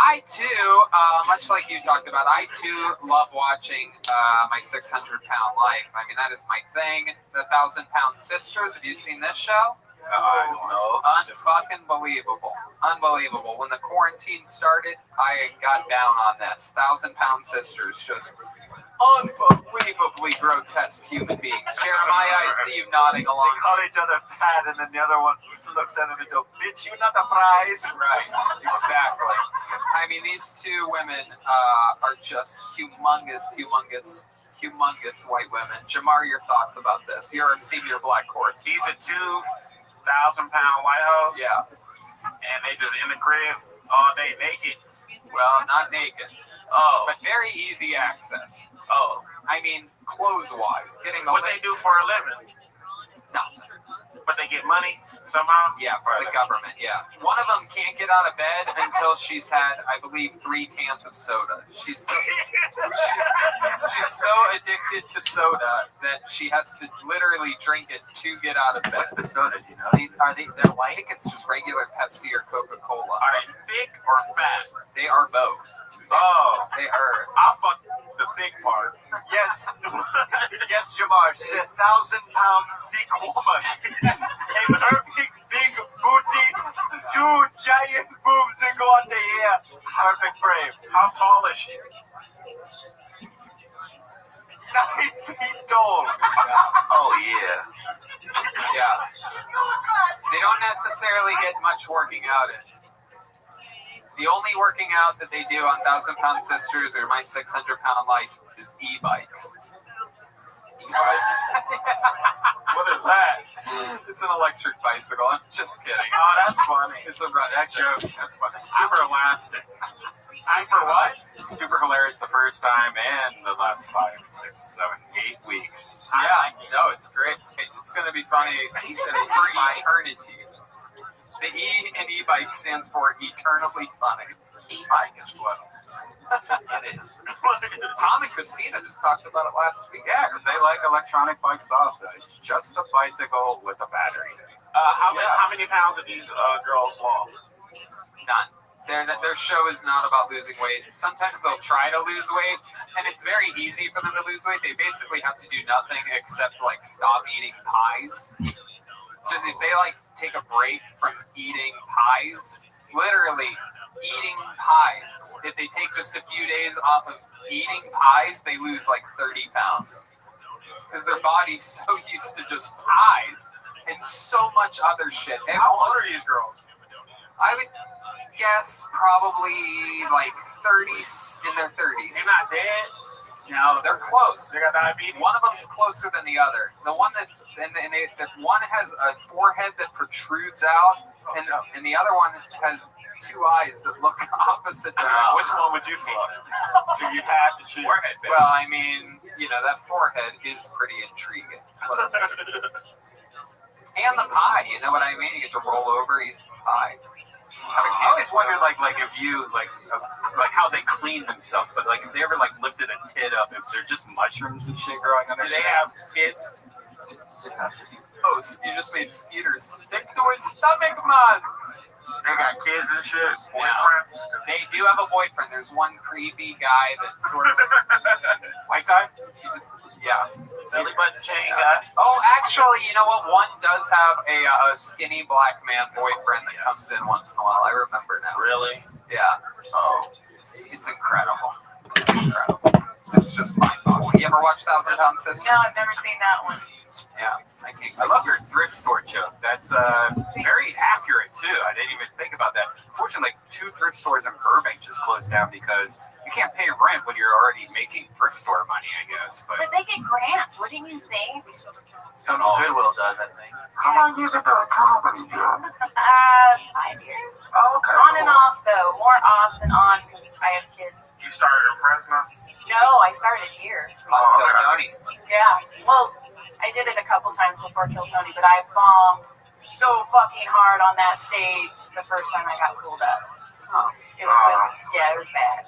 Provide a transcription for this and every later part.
I too, much like you talked about, I too love watching my 600-pound life. I mean, that is my thing. The 1,000-pound sisters. Have you seen this show? I don't know. Unfucking believable. Unbelievable. When the quarantine started, I got down on this. 1,000-pound sisters, just unbelievably grotesque human beings. Jeremiah, I see you nodding along. They call each other fat, and then the other one looks at him and goes, "Bitch, you're not the prize." Right, exactly. I mean, these two women are just humongous white women. Jamar, your thoughts about this? You're a senior black horse. These are 2,000-pound white hoes. Yeah. And they just in the crib all day naked. Well, not naked. Oh. But very easy access. Oh. I mean, clothes-wise, getting the What they do for a living? Nothing. But they get money somehow? Yeah, for the government, yeah. One of them can't get out of bed until she's had, I believe, 3 cans of soda. She's so addicted to soda that she has to literally drink it to get out of bed. What's the soda? Do you know? They're I white? think it's just regular Pepsi or Coca-Cola. Are they thick or fat? They are both. Oh. They are. I'll fuck the thick part. Yes. Yes, Jamar. She's a 1,000-pound thick woman. And her big booty, 2 giant boobs that go on the hair. Perfect frame. How tall is she? 9 feet tall. Oh, yeah. Yeah. They don't necessarily get much working out in. The only working out that they do on 1,000-pound sisters or my 600-pound life is e-bikes. E-bikes? What is that? It's an electric bicycle. I'm just kidding. Oh, that's funny. It's a run. That joke's super lasting. For what? Super hilarious the first time and the last 5, 6, 7, 8 weeks. Yeah, no, it's great. It's going to be funny for eternity. The E in e-bike stands for eternally funny. E-bike is what? It is. Tom and Christina just talked about it last week. Yeah, because they like electronic bikes also. It's just a bicycle with a battery. How many pounds are these girls long? None. Their show is not about losing weight. Sometimes they'll try to lose weight, and it's very easy for them to lose weight. They basically have to do nothing except like stop eating pies. Just if they like take a break from eating pies, literally eating pies. If they take just a few days off of eating pies, they lose like 30 pounds because their body's so used to just pies and so much other shit. How old are these girls? I would guess probably like 30s, in their 30s. They're not dead? No, they're close. They got diabetes? One of them's closer than the other. The one that's the one has a forehead that protrudes out, and the other one has 2 eyes that look opposite directions. Which one would you fuck? If you had to choose. Forehead, baby. Well, I mean, that forehead is pretty intriguing. And the pie, you know what I mean? You get to roll over, eat some pie. I always wondered, like if you like how they clean themselves, but like if they ever like lifted a tit up, is there just mushrooms and shit growing under? Do they have kids? Oh, you just made Skeeter sick to his stomach, man. They got kids and shit? Yeah. Boyfriends? They do have a boyfriend. There's one creepy guy that sort of White guy? yeah. Belly button chain guy? Oh, actually, you know what? One does have a skinny black man boyfriend that comes in once in a while. I remember now. Really? Yeah. Oh. It's incredible. It's incredible. It's just mind-boggling. You ever watch 1,000-Pound Sister? No, I've never seen that one. Yeah. I love your thrift store joke. That's very accurate too. I didn't even think about that. Fortunately, 2 thrift stores in Burbank just closed down because you can't pay rent when you're already making thrift store money, I guess. But they get grants. What do you think? Some Goodwill does, I think. How long you been doing comedy, John? 5 years. Oh, okay. On and off, though. More off than on because I have kids. You started in Fresno? No, I started here. Tony. Yeah. Well, I did it a couple times before Kill Tony, but I bombed so fucking hard on that stage the first time I got pulled up. Oh. It was bad.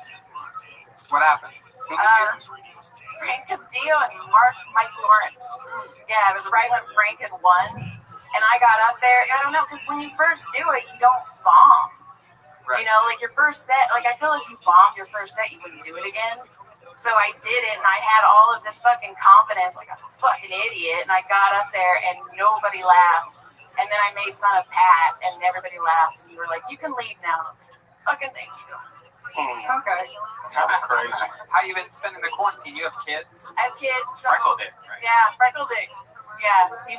What happened? Who was here? Frank Castillo and Mike Lawrence. Yeah, it was right when Frank had won. And I got up there. I don't know, because when you first do it, you don't bomb. Right. You know, like your first set, like I feel if you bombed your first set, you wouldn't do it again. So I did it, and I had all of this fucking confidence, like a fucking idiot, and I got up there, and nobody laughed. And then I made fun of Pat, and everybody laughed, and you were like, you can leave now. Fucking thank you. Okay. That's crazy. How you been spending the quarantine? You have kids? I have kids. So, Freckle Dick, right? yeah, Freckle Dick. Yeah, he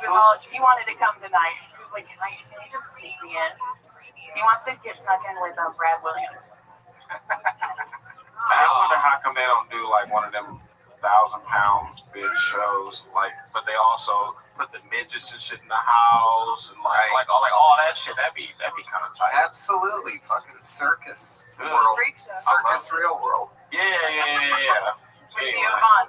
wanted to come tonight. He was like, can you just sneak me in? He wants to get snuck in with Brad Williams. I wonder how come they don't do like one of them 1,000-pound big shows, like, but they also put the midgets and shit in the house and like all that shit. That'd be kind of tight. Absolutely. Fucking circus Yeah. world. Freak show. Circus real world. Yeah. Review Anyway, on.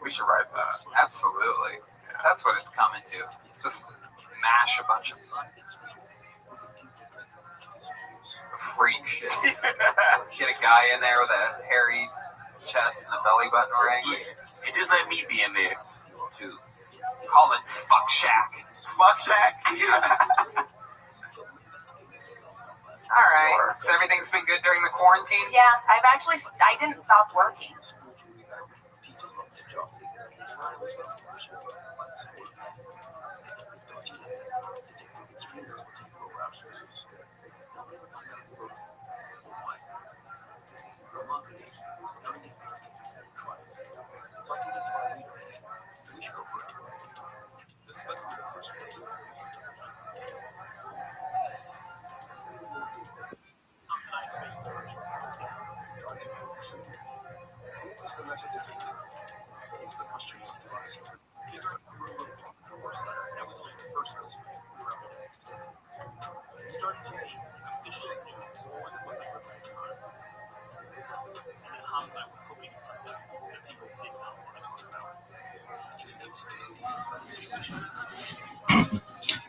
we should write that. Absolutely. That's what it's coming to. Just mash a bunch of freak shit. Get a guy in there with a hairy chest and a belly button ring. It just let me be in there too. Call it Fuck Shack. Fuck Shack. Alright. So everything's been good during the quarantine? Yeah, I didn't stop working.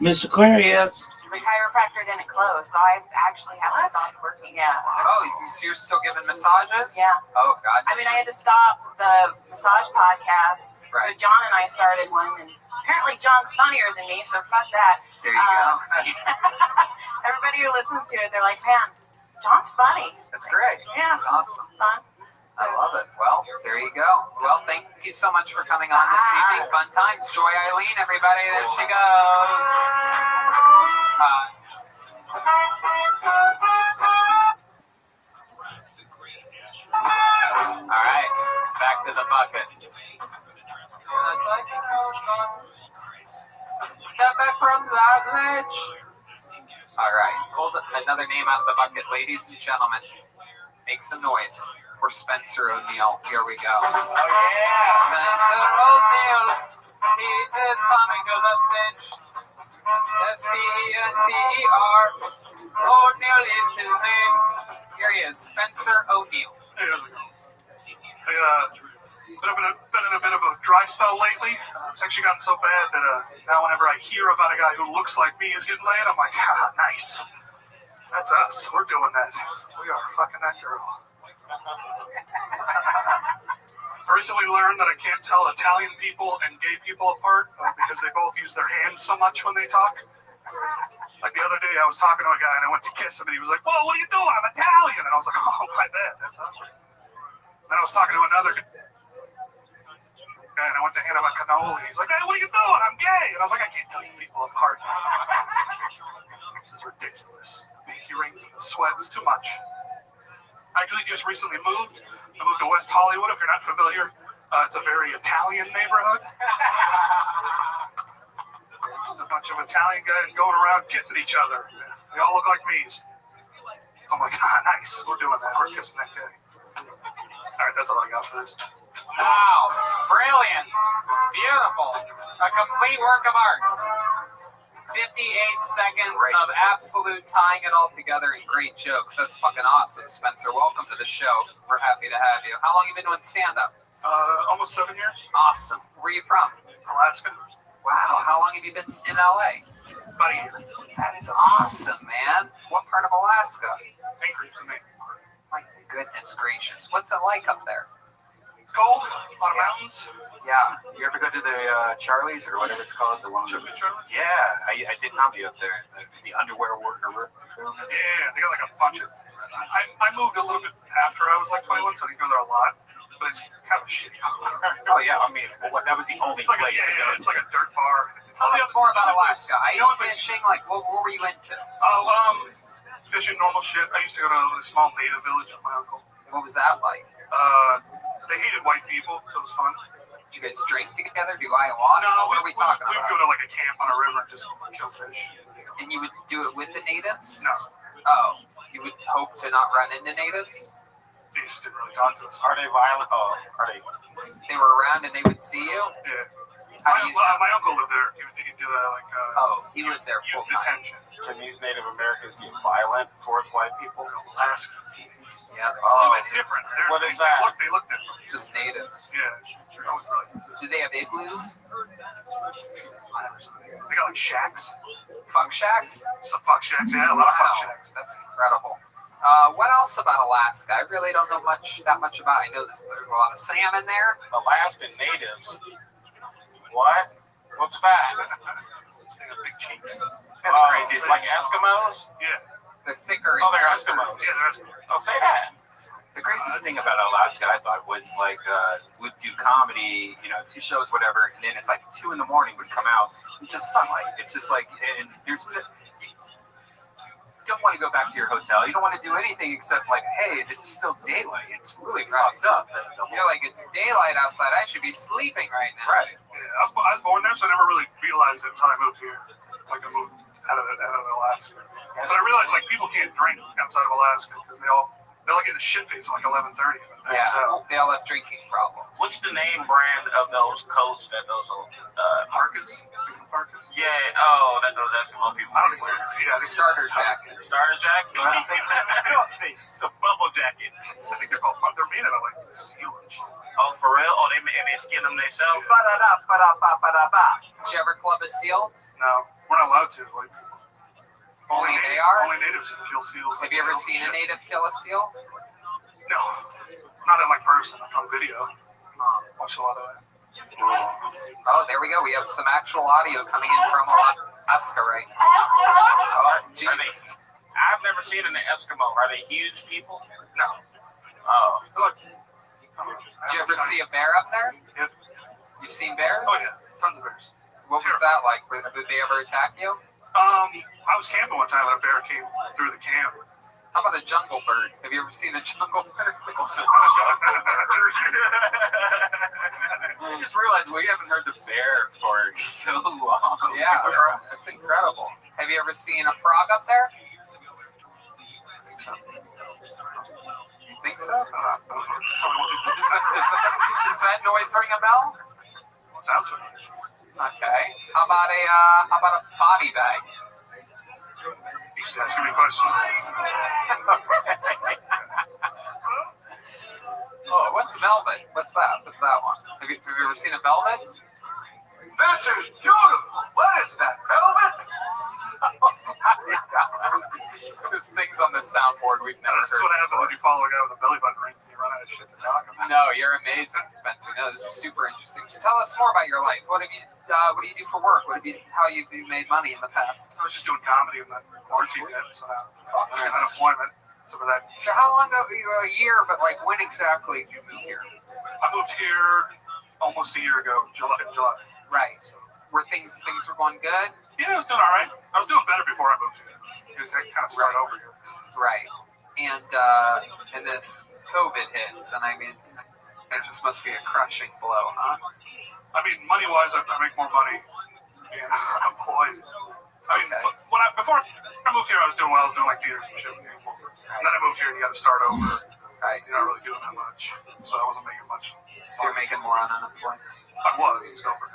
Miss Aquarius. The chiropractor didn't close, so I actually haven't stopped working. Yeah. Oh, so you're still giving massages? Yeah. Oh, God. I mean, I had to stop the massage podcast. Right. So John and I started one, and apparently John's funnier than me, so fuck that. There you go. Everybody who listens to it, they're like, man, John's funny. That's great. Yeah. That's awesome. Fun. So, I love it. Well, there you go. Well, thank you so much for coming on this evening. Fun times. Joy Eileen, everybody. There she goes. All right. Back to the bucket. Step back from that ledge. All right. Pull another name out of the bucket. Ladies and gentlemen, make some noise. For Spencer O'Neill. Here we go. Oh, yeah. Spencer O'Neill. He is coming to the stage. S-P-E-N-C-E-R. O'Neill is his name. Here he is. Spencer O'Neill. Hey, how's it going? Been in a bit of a dry spell lately. It's actually gotten so bad that now whenever I hear about a guy who looks like me is getting laid, I'm like, nice. That's us. We're doing that. We are fucking that girl. I recently learned that I can't tell Italian people and gay people apart because they both use their hands so much when they talk. Like the other day, I was talking to a guy and I went to kiss him and he was like, "Whoa, what are you doing? I'm Italian." And I was like, "Oh, my bad. That's awesome." Then I was talking to another guy and I went to hand him a cannoli. He's like, "Hey, what are you doing? I'm gay." And I was like, "I can't tell you people apart. This is ridiculous. The pinky rings and the sweat is too much." I actually just recently moved. I moved to West Hollywood, if you're not familiar. It's a very Italian neighborhood. There's a bunch of Italian guys going around kissing each other. They all look like me. I'm like, nice. We're doing that. We're kissing that guy. All right, that's all I got for this. Wow. Brilliant. Beautiful. A complete work of art. 58 seconds of absolute tying it all together and great jokes. That's fucking awesome, Spencer. Welcome to the show. We're happy to have you. How long have you been doing stand-up? Almost 7 years. Awesome. Where are you from? Alaska. Wow. How long have you been in LA? About a year. That is awesome, man. What part of Alaska? Anchorage to me. My goodness gracious. What's it like up there? It's cold. A lot of mountains. Yeah. You ever go to the Charlie's or whatever it's called? The one. Should be Charlie. Yeah, I did comedy up there. The underwear Yeah, they got like a bunch of. I moved a little bit after I was like 21, so I didn't go there a lot. But it's kind of shitty. Oh yeah, I mean, that was the only It's like place to go. it's like a dirt bar. Tell us more about Alaska. Ice fishing, like what were you into? Fishing, normal shit. I used to go to a small native village with my uncle. What was that like? They hated white people, so it was fun. Did you guys drink together? Do ayahuasca? No, What are we talking we would about? go to like a camp on a river and just kill fish. And you would do it with the natives? No, Oh, you would hope to not run into natives? they just didn't really talk to us. Are they violent? Oh, are they? They were around and they would see you? Yeah. How do you My uncle lived there. He did like Oh, he was there full youth time. detention. Can these Native Americans get violent towards white people? Alaska. Yeah, It's different. What is that? They look different. just natives. Yeah. That was really. Do they have igloos? They got like shacks. Fuck shacks? Some fuck shacks. Yeah, a lot of fuck Wow, shacks. that's incredible. What else about Alaska? I really don't know that much about it. I know there's a lot of salmon there. Alaskan natives. What? What's that? They got big cheeks. Oh, it's like Eskimos? Yeah. They're thicker. Oh, they're and Eskimos. Yeah, there's. Oh, say that. The craziest thing about Alaska, I thought, was like we'd do comedy, 2 shows, whatever, and then it's like 2 in the morning would come out. It's just sunlight. It's just like, and you don't want to go back to your hotel. You don't want to do anything except like, hey, this is still daylight. It's really fucked up. You're like, it's daylight outside. I should be sleeping right now. Right. Yeah, I was born there, so I never really realized it until I moved here. Like I moved out of Alaska. But I realized like people can't drink outside of Alaska because they're like getting shit faced at like 11:30. Yeah, they all have drinking problems. What's the name brand of those coats that those Parkas. Yeah, oh, that those Eskimo people I don't think so. wear. Yeah, I think Starter jacket. Starter jacket? It's a bubble jacket. I think they're made out of like seal and shit. Oh, for real? Oh, they skin them themselves? Did you ever club a seal? No, we're not allowed to. Like Only they are? Only natives can kill seals. Have you ever seen a native kill a seal? No, not in like person. On video. Watch a lot of that. Oh, there we go. We have some actual audio coming in from Alaska right now. Oh, Are Jesus. I've never seen an Eskimo. Are they huge people? No. Oh. Look. Did you ever see a bear up there? Yeah. You've seen bears? Oh yeah, tons of bears. What was that like? Did they ever attack you? I was camping one time and a bear came through the camp. How about a jungle bird? Have you ever seen a jungle bird? I just realized we haven't heard the bear for so long. Yeah, that's incredible. Have you ever seen a frog up there? You think so? Does that noise ring a bell? Sounds familiar. Okay. How about a body bag? You just asking me questions. Oh, what's velvet? What's that? What's that one? Have you ever seen a velvet? This is beautiful. What is that, velvet? There's things on this soundboard we've never This is what heard happens when you follow a guy with a belly button ring and you run out of shit to talk about. No, you're amazing, Spencer. No, this is super interesting. So tell us more about your life. What do you do for work? How you made money in the past? I was just doing comedy when that quarantine hit, so now I got unemployment. So for that, So how long ago? You were a year, but like when exactly did you move here? I moved here almost a year ago, in July. Right. Were things were going good? Yeah, I was doing all right. I was doing better before I moved here. Because I kind of started over here. Right. And this COVID hits, and I mean, it just must be a crushing blow, huh? I mean, money-wise, I make more money being unemployed. I mean, before I moved here, I was doing well. I was doing like theater and shit. And then I moved here, and you got to start over. Right. You're not really doing that much, so I wasn't making much. So you're making more on unemployment. I was. It's over.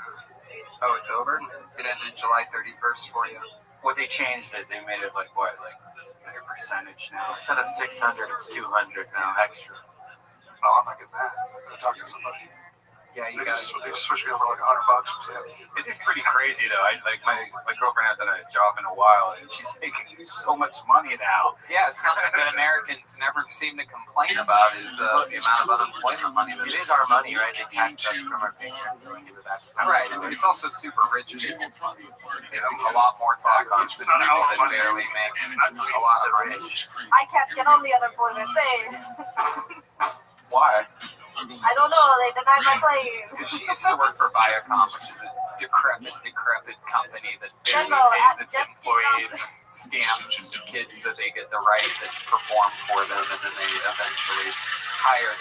Oh, it's over? It ended July 31st for you. What they changed it, they made it like what, like a percentage now. Instead of 600, it's 200 now extra. Oh, I'm not getting that. I gotta talk to somebody. Yeah, you They got just switched me over like $100. It is pretty crazy though. My girlfriend hasn't had a job in a while, and she's making so much money now. Yeah, it's something that Americans never seem to complain about is the amount of unemployment money. It is our money, right? They tax us from our paychecks going into that. Right, but it's also super rich people's money. You know, a lot more taxes than people that barely make a lot of money. I can't get on the unemployment thing. Why? I don't know. They denied my claim. Because she used to work for Viacom, which is a decrepit company that barely General, pays its Jeff employees and scams kids that they get to write and perform for them, and then they eventually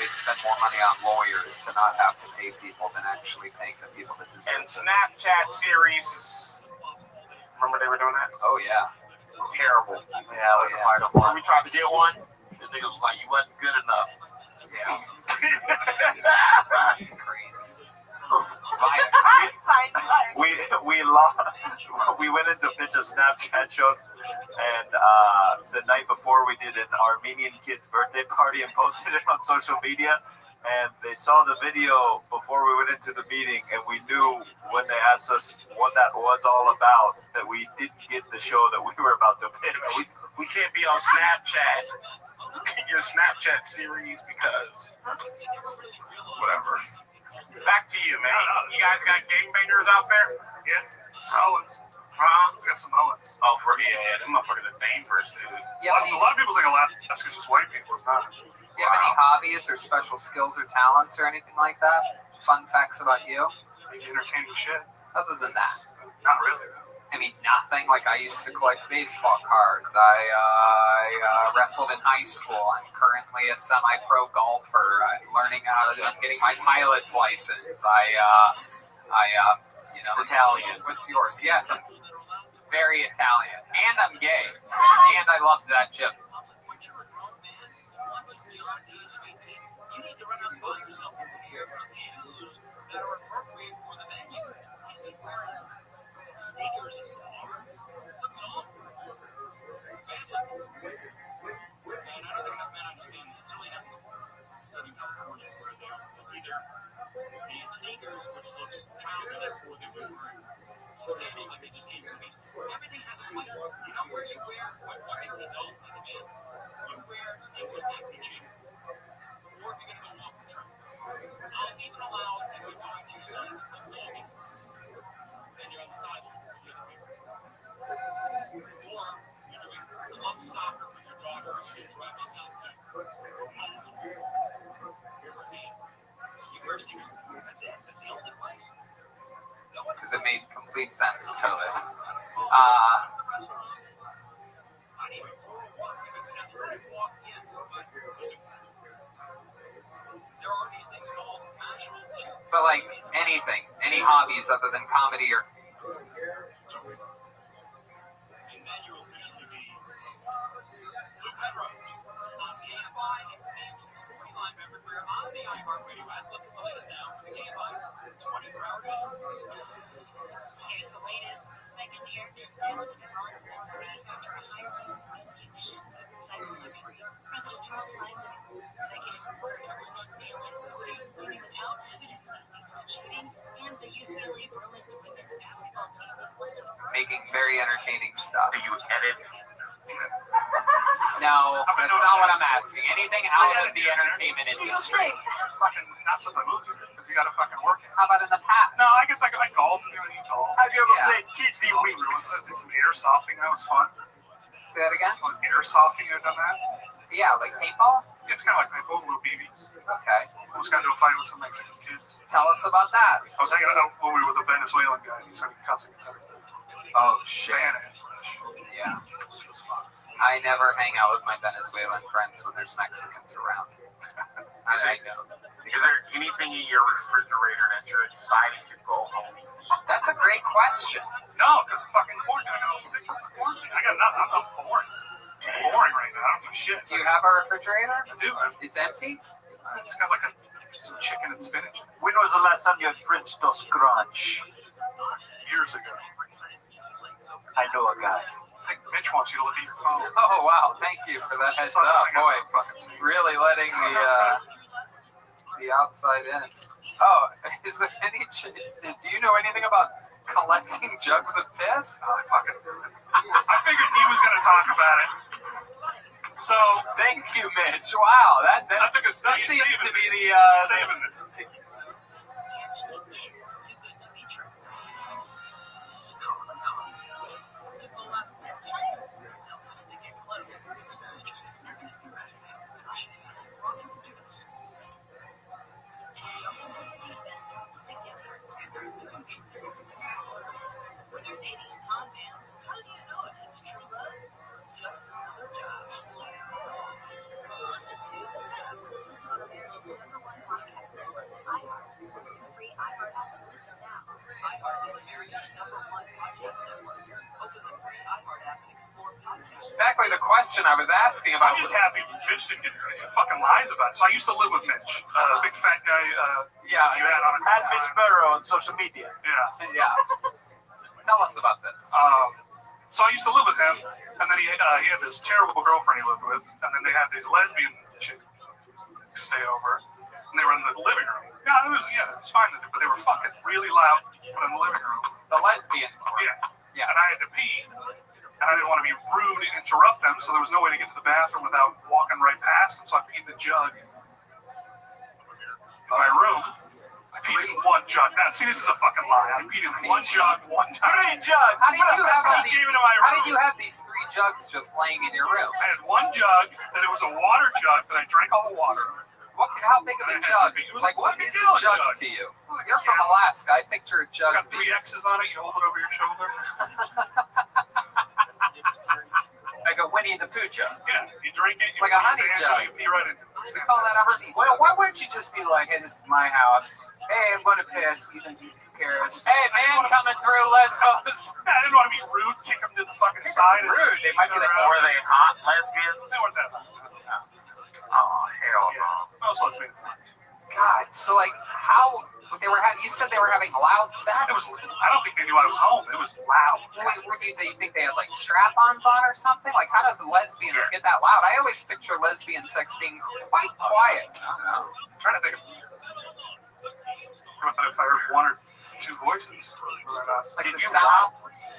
they spend more money on lawyers to not have to pay people than actually paying the people that deserve And it. Snapchat series. Remember they were doing that? Oh, yeah. Terrible. Yeah, it was a hard When one. we tried to get one, the niggas was like, you wasn't good enough. Yeah. It's crazy. We went into pitch a Snapchat show, and the night before we did an Armenian kid's birthday party and posted it on social media. And they saw the video before we went into the meeting, and we knew when they asked us what that was all about that we didn't get the show that we were about to pitch. We can't be on Snapchat. Your Snapchat series because whatever. Back to you, man. You guys got gangbangers out there? Yeah, Mullins. We got some Mullins. Oh, them motherfuckers are dangerous, dude. Yeah, A lot of people think Alaska's just white people. It's not. Do you have any hobbies or special skills or talents or anything like that? Fun facts about you? Entertaining shit. Other than that, Not really. I mean, nothing. Like, I used to collect baseball cards. I wrestled in high school. I'm currently a semi-pro golfer. I'm learning I'm getting my pilot's license. It's Italian. What's yours? Yes, I'm very Italian. And I'm gay. And I love that chip. Because it made complete sense to it. But like anything, any hobbies other than comedy or Here's the latest. The second year, down to the Rothschild city after a higher use of risky emissions cybersecurity. President Trump signs an executive order to limit mail-in votes, giving without evidence that leads to cheating. And the UCLA Bruins women's basketball team is one of making very entertaining stuff. Do you edit? No, that's not what I'm asking. Anything out of the entertainment industry. Fucking not since I moved here because you gotta fucking work it. How about in the past? No, I guess I golf. You know, you golf. Have you ever Yeah. played Tiddlywinks? I did some airsofting. That was fun. Say that again? Airsofting, you ever done that? Yeah, like paintball? Yeah, it's kind of like my little BBs. Okay. I was going to do a fight with some Mexican kids. Tell us about that. I was hanging out when we were with the Venezuelan guy. He started cussing and everything. Oh, shit. Spanish. Yeah. It was fun. I never hang out with my Venezuelan friends when there's Mexicans around. I know. Is there anything in your refrigerator that you're excited to go home? That's a great question. No, because fucking quarantine. I got sick of quarantine. I got nothing. I'm boring. I'm boring right now. I don't do shit. Do you have a refrigerator? I do. It's empty? It's got like some chicken and spinach. When was the last time you had French toast crunch? Years ago. I know a guy. I think Mitch wants you to look at your phone. Oh, wow. Thank you for that heads up. Boy, really letting the outside in. Oh, is there any? Do you know anything about collecting jugs of piss? I figured he was going to talk about it. So Thank you, Mitch. Wow, that's a good that study. seems to be the saving this. When you're dating a con man, how do you know if it's true love? Just another job. Listen to the Sounds Coolest on America's #1 podcast network, iHeart. The free iHeart app and listen now. iHeart is America's #1 podcast network. Open the free iHeart app and explore podcasts. exactly the question I was asking about. I'm just happy Mitch didn't get crazy fucking lies about it. So I used to live with Mitch, big fat guy. Yeah, you had on a At Mitch Barrow on social media. Yeah. Yeah. Tell us about this. So I used to live with him, and then he had this terrible girlfriend he lived with, and then they had these lesbian chicks stay over, and they were in the living room. Yeah, it was fine, but they were fucking really loud in the living room. The lesbians were. Yeah. And I had to pee, and I didn't want to be rude and interrupt them, so there was no way to get to the bathroom without walking right past them, so I peed in the jug in my room. I peed in one jug. Now, see, this is a fucking lie. I peed in one jug one time. 3 jugs. How did you have all He these? came into my How room. did you have these 3 jugs just laying in your room? I had one jug, and it was a water jug that I drank all the water. How big of a jug? Like, what is a jug to you? You're from Alaska. I picture a It's jug. got 3 X's on it. You hold it over your shoulder. Like a Winnie the Pooh jug. Yeah, you drink it. You Like a honey pee jug. You pee right into it. We call that a honey Well, jug. why wouldn't you just be like, hey, this is my house. Hey, I'm going to piss. You think you care? Hey, man, coming through Lesbos. Yeah, I didn't want to be rude, kick them to the fucking side. Rude. They might be like, Were they hot lesbians? They weren't that bad. Oh, hell no. Most lesbians. God, so like, how they were having? You said they were having loud sex. It was. I don't think they knew I was home. It was loud. Wait, do you think they had like strap-ons on or something? Like, how does lesbians get that loud? I always picture lesbian sex being quite quiet. I'm trying to think of if I heard 1 or 2 voices. Like Did the you sound.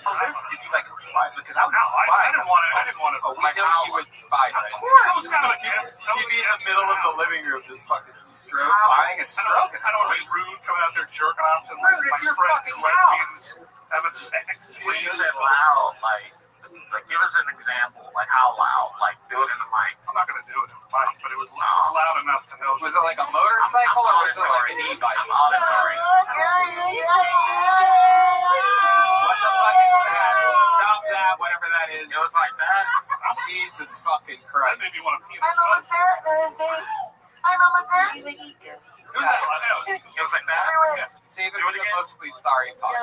Did you like spy? Because I was I didn't want to. Oh, we know you would spy. Of course. I was kind of a guest. You'd be in the middle of the living room, just fucking stroke. Buying and stroking. I don't want to be rude coming out there jerking off to Rude, my it's your friends, fucking lesbians, having sex. When you said loud, like give us an example, like how loud, like do it in the mic. I'm not going to do it in the mic, but it was loud enough to know. Was it like a motorcycle or was it like an e-bike? I'm auditory. What the fuck is that? Stop that, whatever that is. It was like that. Jesus fucking That Christ. made me want to pee. I know what's there. I know what's there. It was that loud. It was like that. Yeah. Save it for the mostly sorry part.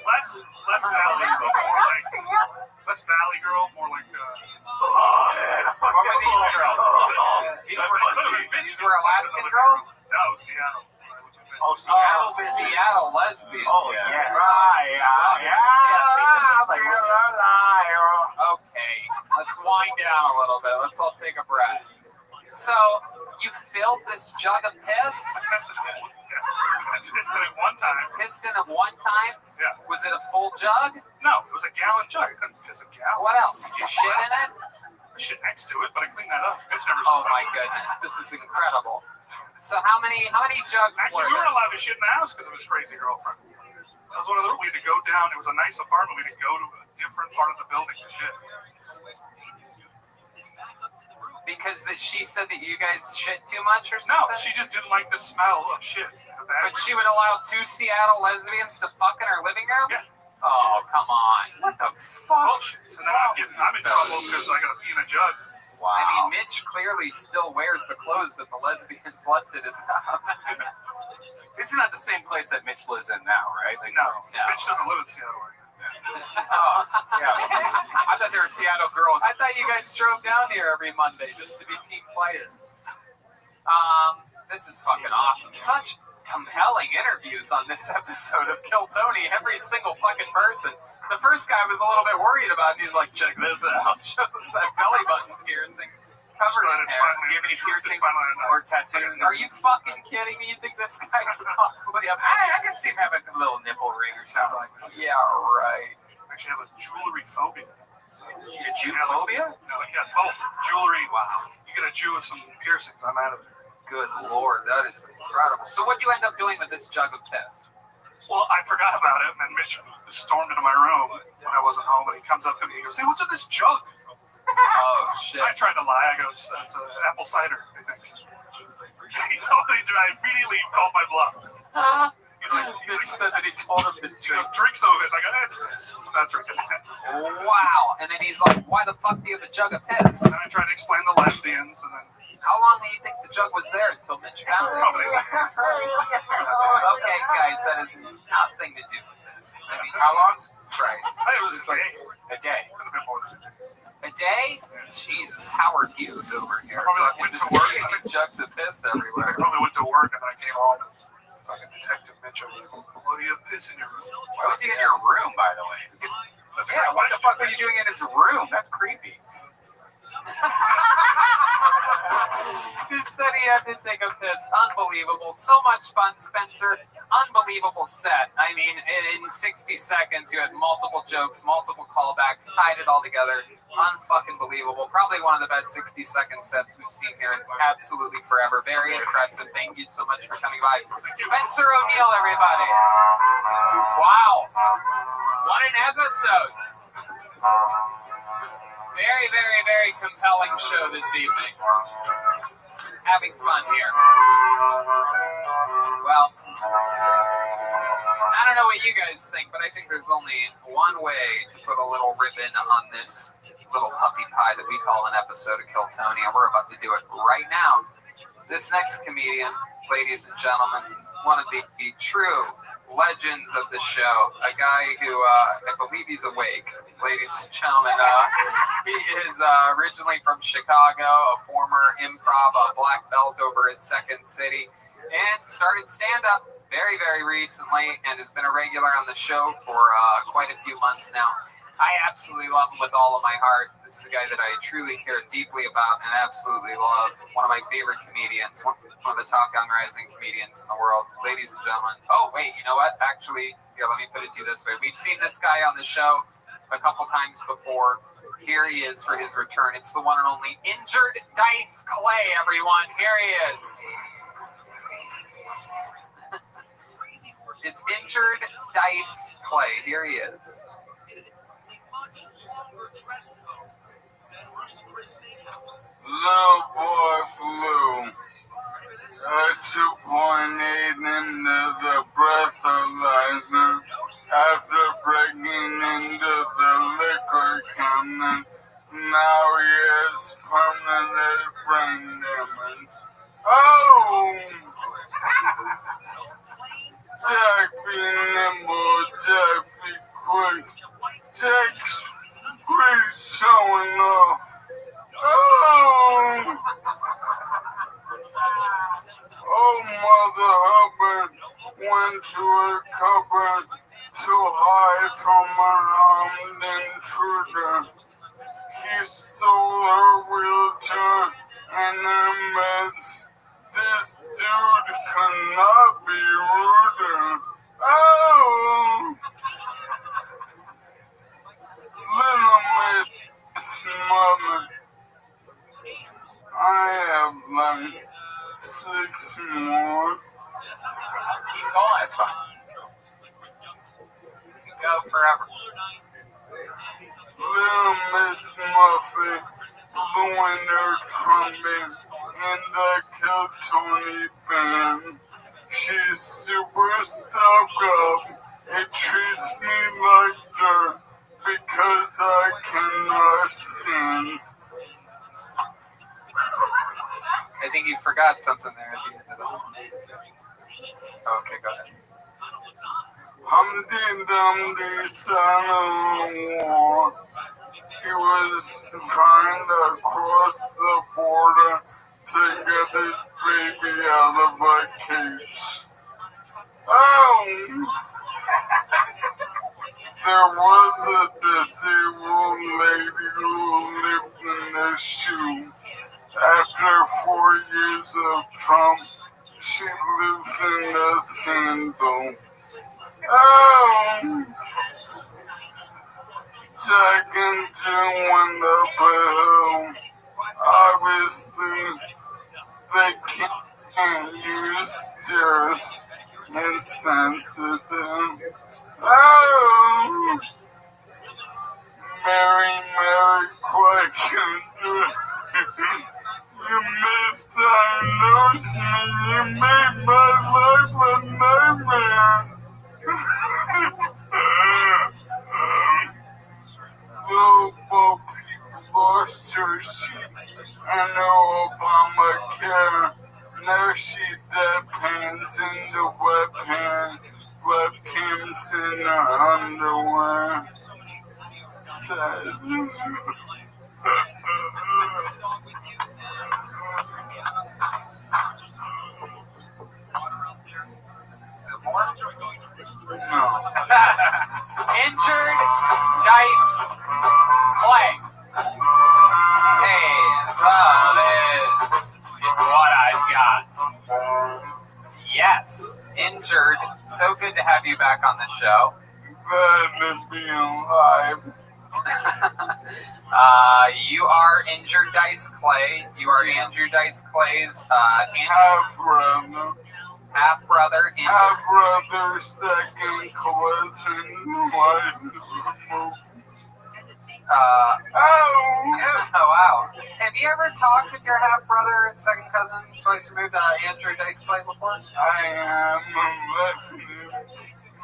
Less Valley, but more like less Valley girl, more like. What were these girls? These were Alaskan girls? No, Seattle. Oh, Oh, Seattle lesbians. Oh, yes. Right, Okay, let's wind down a little bit. Let's all take a breath. So, you filled this jug of piss? I pissed in it one time. Pissed in it one time? Yeah. Was it a full jug? No, it was a gallon jug. I couldn't piss a gallon. What else? Did you shit in it? Shit next to it, but I cleaned that up. It's never. Oh my goodness, this is incredible. So how many jugs Actually, were we were there? allowed to shit in the house because of his crazy girlfriend. That was one of the. We had to go down. It was a nice apartment. We had to go to a different part of the building to shit. Because she said that you guys shit too much or No, something? she just didn't like the smell of shit. But she would allow 2 Seattle lesbians to fuck in her living room? Yeah. Oh, come on. What the fuck? Bullshit. And then I'm in trouble because I got to pee in a jug. Wow. I mean, Mitch clearly still wears the clothes that the lesbians left at his house. Isn't that the same place that Mitch lives in now, right? Like, No, Mitch doesn't live in Seattle. I thought they were Seattle girls. I thought you guys drove down here every Monday just to be team players. This is fucking awesome. Such compelling interviews on this episode of Kill Tony. Every single fucking person The first guy was a little bit worried about it. He's like, check this out. Shows us that belly button piercing covered in hair. Do you have any piercings or tattoos? Are you fucking kidding me? You think this guy could possibly have... I can see him having a little nipple ring or something like that. Yeah, right. Actually, I have a jewelry phobia. You Jew phobia? No, yeah, both. Jewelry, wow. You get a Jew with some piercings, I'm out of it. Good Lord, that is incredible. So what do you end up doing with this jug of piss? Well, I forgot about it, and then Mitch stormed into my room when I wasn't home, and he comes up to me and he goes, hey, what's in this jug? Oh, shit. I tried to lie. I go, it's apple cider, I think. He told me, I immediately called my bluff. Mitch said that he told him to He goes, drink some of it. I go, it's piss. I'm not drinking that. Wow. And then he's like, why the fuck do you have a jug of piss? And then I tried to explain the Latvians, and then... How long do you think the jug was there until Mitch found it? Okay, guys, that has nothing to do with this. I mean, how long? Christ. It was It's like a day. Could have been more than a day? Jesus, Howard Hughes over here. Probably like Fucking went to just work. throwing jugs of piss I everywhere. probably went to work, and then I came home, and fucking Detective Mitchell, what do you have piss in your room? Why was he in your room, by the way? That's a Yeah, great what the question, fuck were you Mitch. doing in his room? That's creepy. He said he had to take a piss. Unbelievable. So much fun, Spencer. Unbelievable set. I mean, in 60 seconds, you had multiple jokes, multiple callbacks, tied it all together. Unfucking believable. Probably one of the best 60-second sets we've seen here in absolutely forever. Very impressive. Thank you so much for coming by. Spencer O'Neill, everybody. Wow. What an episode. Very, very, very compelling show this evening. Having fun here. Well, I don't know what you guys think, but I think there's only one way to put a little ribbon on this little puppy pie that we call an episode of Kill Tony, and we're about to do it right now. This next comedian, ladies and gentlemen, one of the true legends of the show, a guy who I believe he's awake, ladies and gentlemen. He is originally from Chicago, a former improv black belt over at Second City, and started stand-up very, very recently, and has been a regular on the show for quite a few months now. I absolutely love him with all of my heart. This is a guy that I truly care deeply about and absolutely love. One of my favorite comedians, one of the top young rising comedians in the world. Ladies and gentlemen. Oh, wait, you know what? Actually, here, let me put it to you this way. We've seen this guy on the show a couple times before. Here he is for his return. It's the one and only Injured Dice Clay, everyone. Here he is. It's Injured Dice Clay. Here he is. Little boy flew at 2.8 into the breathalyzer after breaking into the liquor cabinet. Now he has permanent brain damage. Oh! Jack be nimble, Jack be quick. Jack's quit showing off. Oh! Oh, Mother Hubbard went to a cupboard to hide from an armed intruder. He stole her wheelchair and her meds. This dude could not be ruder. Oh! Little Miss Mother, I have like 6 more. Keep going. That's fine. You can go forever. Little Miss Muffet blew in her trumpet in the Kill Tony band. She's super stuck up. It treats me like dirt because I cannot stand. I think you forgot something there at the end of the Okay, go ahead. Humpty Dumpty son of the war. He was trying to cross the border to get his baby out of a cage. Oh! There was a disabled lady who lived in a shoe. After 4 years of Trump, she lives in a sandal. Oh! Second June went up a hill. Obviously, they can't use stairs. Insensitive. Oh! Mary, question. You misdiagnosed me. You made my life a nightmare. Global people lost her sheep. I know Obamacare. Now she deadpans in the webcams in her underwear. Sad. No. Injured Dice Clay. Hey, it's what I've got. Yes, injured. So good to have you back on the show. Glad to be alive. You are Injured Dice Clay. You are Andrew Dice Clay's half-brother. Half-brother. Half-brother, second cousin. Oh, wow. Have you ever talked with your half-brother and second cousin, twice removed, Andrew Dice Clay, before? I am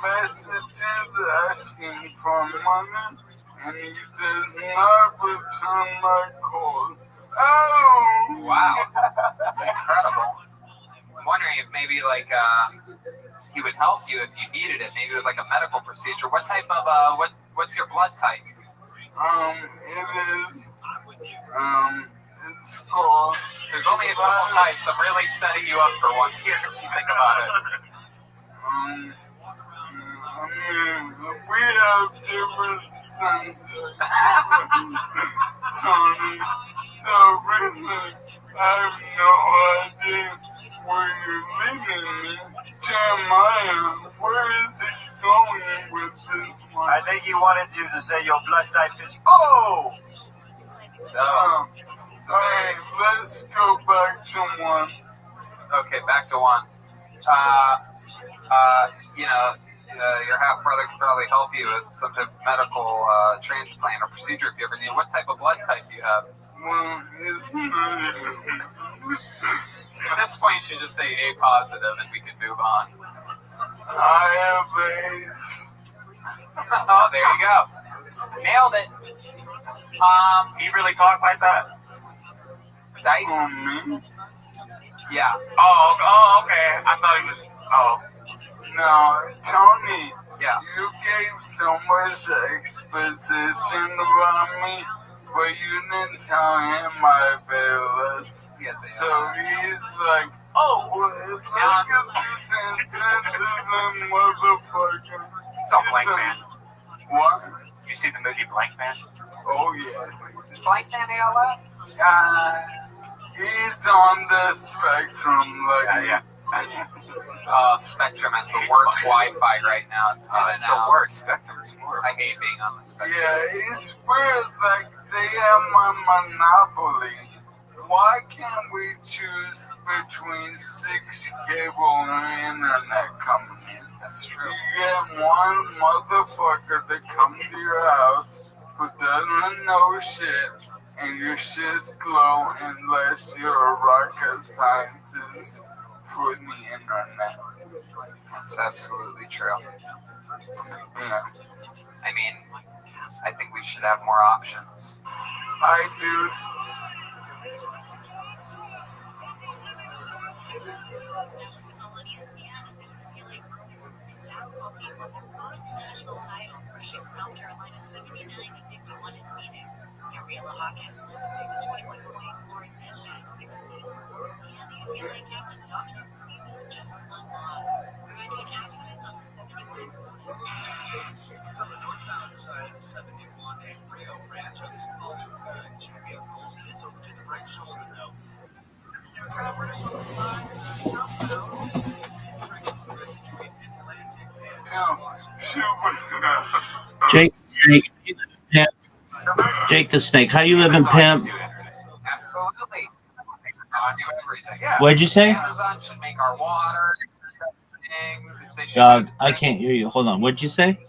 messages asking for money, and he does not return my calls. Oh! Wow. That's incredible. I'm wondering if maybe, he would help you if you needed it, maybe with, a medical procedure. What type of, what's your blood type? It's called... There's only a couple types. I'm really setting you up for one here if you think about it. We have different senses. Tony, so really, I have no idea where you're leading me. Jeremiah, where is he going with this one? I think he wanted you to say your blood type is O. Alright, let's go back to one. Okay, back to one. Your half-brother could probably help you with some type of medical transplant or procedure if you ever need. What type of blood type do you have? Well, At this point, you should just say A positive and we can move on. I have AIDS. Oh, there you go. Nailed it. He really talked like that? Dice? Me? Yeah. Oh, okay. I thought he was. Oh. No, Tony. Yeah. You gave so much exposition about me, but you didn't tell him my feelings. So he's like, oh, look at this insensitive motherfucker. So Blank Man. What? You see the movie Blank Man? Oh, yeah. Is Blank Man ALS? He's on the spectrum, Yeah. Spectrum has the worst Wi-Fi right now. It's It's the worst. Spectrum's horrible. I hate being on the Spectrum. Yeah, it's weird, they have my monopoly. Why can't we choose between 6 cable and internet companies? That's true. You get one motherfucker to come to your house who doesn't know shit, and your shit's slow unless you're a rocket scientist for the internet. That's absolutely true. Yeah. I mean, I think we should have more options. I do. Basketball team was their first national title, pushing South Carolina 79-51 in Phoenix. Ariella Hawkins led the 21 points, Lauren Bishop 16, and the UCLA captain dominated the season with just one loss. Jake the Snake. Pimp. Jake the Snake. How you living, pimp? Absolutely. Just do everything. Yeah. What'd you say? Amazon should make our water. Things. They should Dog, I can't hear you. Hold on. What'd you say?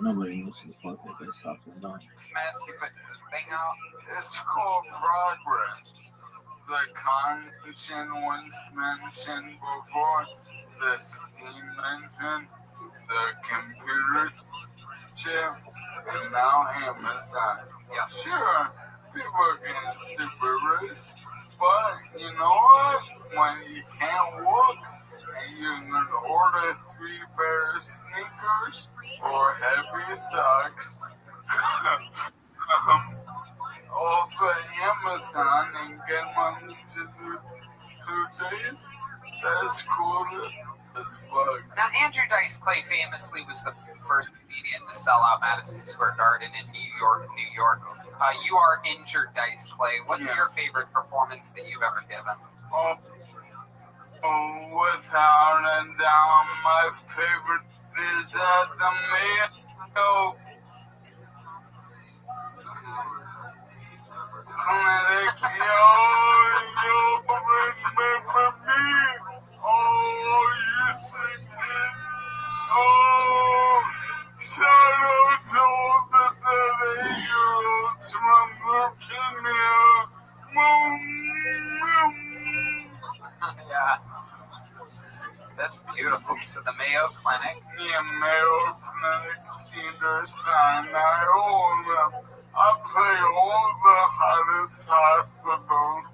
Nobody knows what the fuck that guy's talking about. Mess, you put the thing out. It's called progress. The condition was mentioned before. The steam engine, the computer chip, and now Amazon. Yeah. Sure, people get super rich, but you know what? When you can't walk, you can order 3 pair of sneakers or heavy socks off of Amazon and get money to do 2 days. That's cool as fuck. Now, Andrew Dice Clay famously was the first comedian to sell out Madison Square Garden in New York, New York. You are injured, Dice Clay. What's your favorite performance that you've ever given? Without a doubt, my favorite is at the Mayo Clinic. Yo, remember me? Oh, you sick kids. Oh, shout out to all the 8-year-olds from leukemia. Yeah. That's beautiful. So the Mayo Clinic. Yeah, Mayo Clinic, Cedar Sinai, all of them. I play all the hottest hospitals.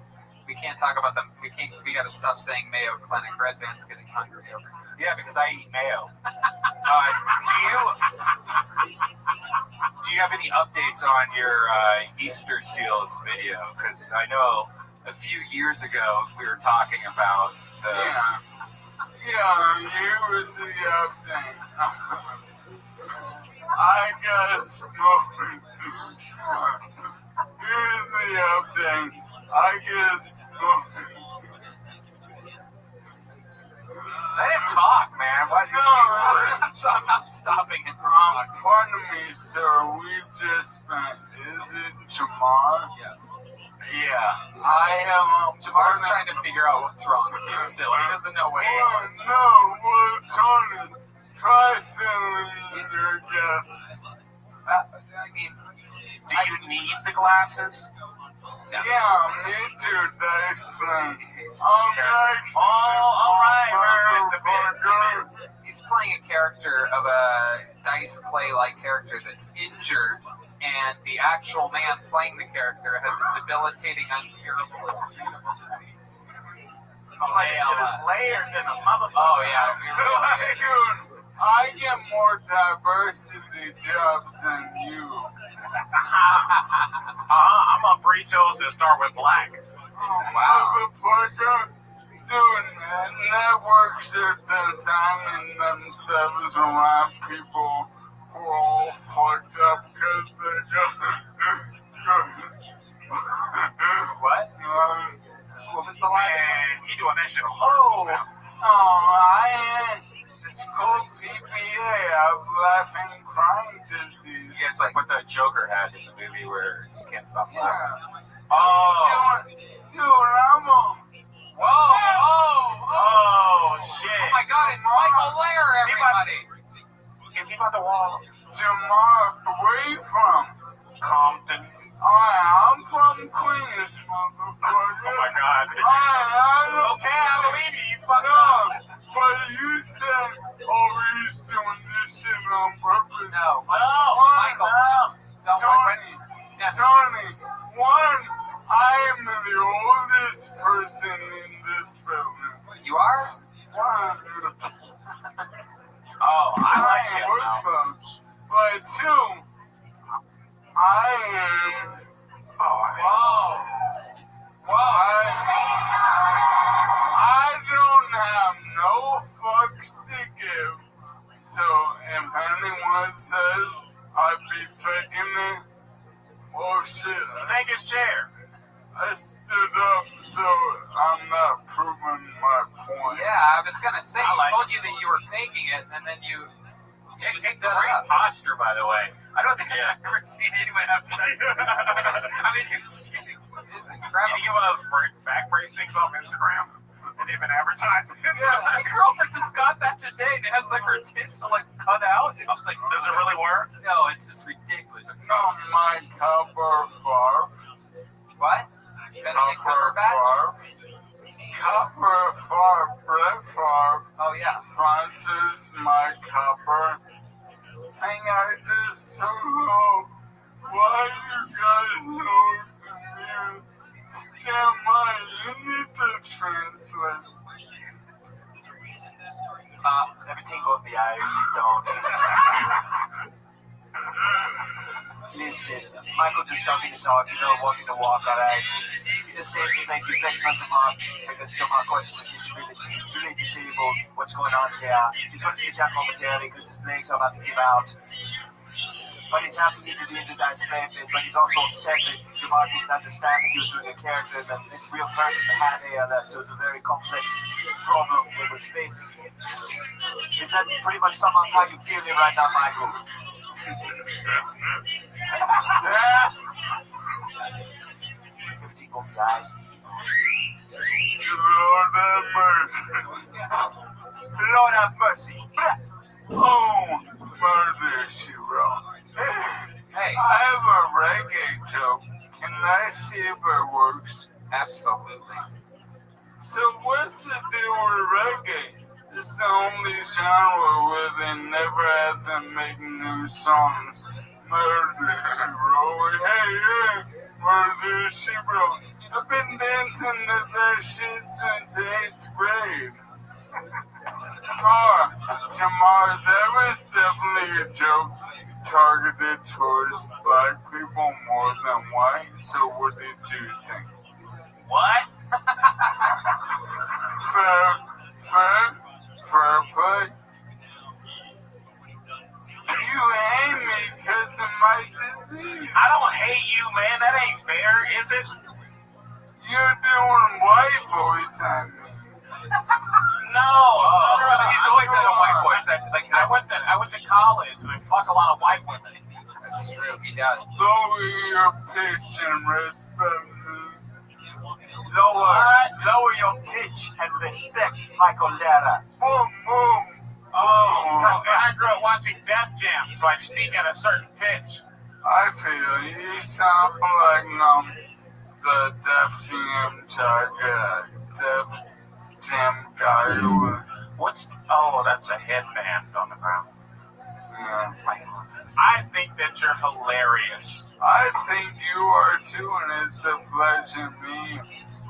We can't talk about them. We got to stop saying Mayo Clinic. Red Band's getting hungry over here. Yeah, because I eat mayo. Do you have any updates on your Easter Seals video? Because I know a few years ago we were talking about the. Yeah, here was the update. I got smoking. Here's the update. I get smoking. Let him talk, man. Why do you I'm not stopping him. Pardon me, sir. We've just spent. Is it Jamar? Yes. Yeah. I am. Jamar's trying to figure out what's wrong with you still. He doesn't know what No, well, Tony, try filling your guests. I mean, do you need the glasses? Yeah, me too, Dice Clay. All right. He's playing a character of a Dice Clay-like character that's injured, and the actual man playing the character has a debilitating, uncurable, untreatable disease. Layered than a motherfucker. Oh, yeah. Dude, I get more diversity jobs than you. I'm on free shows that start with black. Wow. Dude, networks are designing themselves around people who are all fucked up because they're What? What was the last one? He doing that shit on it's called PPA. I'm laughing, crying disease. Yeah, it's like what the Joker had in the movie where you can't stop laughing. Dude, I'm a... Oh, shit. Oh my god, it's Michael Lair, everybody! Is he about the wall? Jamar, where you from? Compton. I'm from Queens, motherfucker. Oh my god. Okay, I believe you. You fucked up. But you said, he's doing this shit on purpose. No, Michael. Tony, one, I am the oldest person in this building. You are? I like it. But two, I am. I don't no fucks to give. So if anyone says I be faking it, oh shit. Take his chair. I stood up, so I'm not proving my point. Yeah, I was gonna say, I like I told you that you were faking it, and then you It's stood great up. posture, by the way. I don't think I've ever seen anyone have sex. I mean, It's Can you incredible. get one of those back brace things off Instagram? And they've been advertising. my girlfriend just got that today, and it has like her tits like cut out. It's just like, Does it really work? no, it's just ridiculous. No, my copper farm. What? Benedict Copper Cumberbatch? farm. Copper farm. Brett farm Oh yeah. sponsors my copper. Thing I just don't know why you guys so confused. Jeremiah, you need to translate. Everything got the Irish, you don't. Listen, Michael just talking the talk, walking the walk, alright? He just said something, he flexed on the mark, because Jamal question with disability, he's really disabled, what's going on here? He's going to sit down momentarily because his legs are about to give out. But he's happy he did the introduce payment, but he's also upset that Jamal didn't understand that he was doing a character, that this real person had ALS, so it was a very complex problem he was facing. Is that pretty much sum up how you feel right now, Michael? Everything go, guys. Lord have mercy. Lord have mercy. Oh, murder, she wrote. Hey, I have a reggae joke. Can I see if it works? absolutely. So what's the deal with reggae? It's the only genre where they never have to make new songs. Murder, she wrote. Hey, murder, she wrote. I've been dancing to that shit since 8th grade. Jamal, that was definitely a joke targeted towards black people more than white. So what did you think? What? Fair play. You hate me because of my disease. I don't hate you, man. That ain't fair, is it? You're doing white voice on me. No. He's always had a white voice. That's like I went to college and I fuck a lot of white women. That's true. He does. Lower your pitch and respect me. Lower your pitch and respect Michael Lara. Boom, boom. Oh, and I grew up watching Def Jam, so I speak at a certain pitch. I feel you sound like the Def Jam guy who What's? Oh, that's a headband on the ground. I think that you're hilarious. I think you are too, and it's a pleasure meeting you.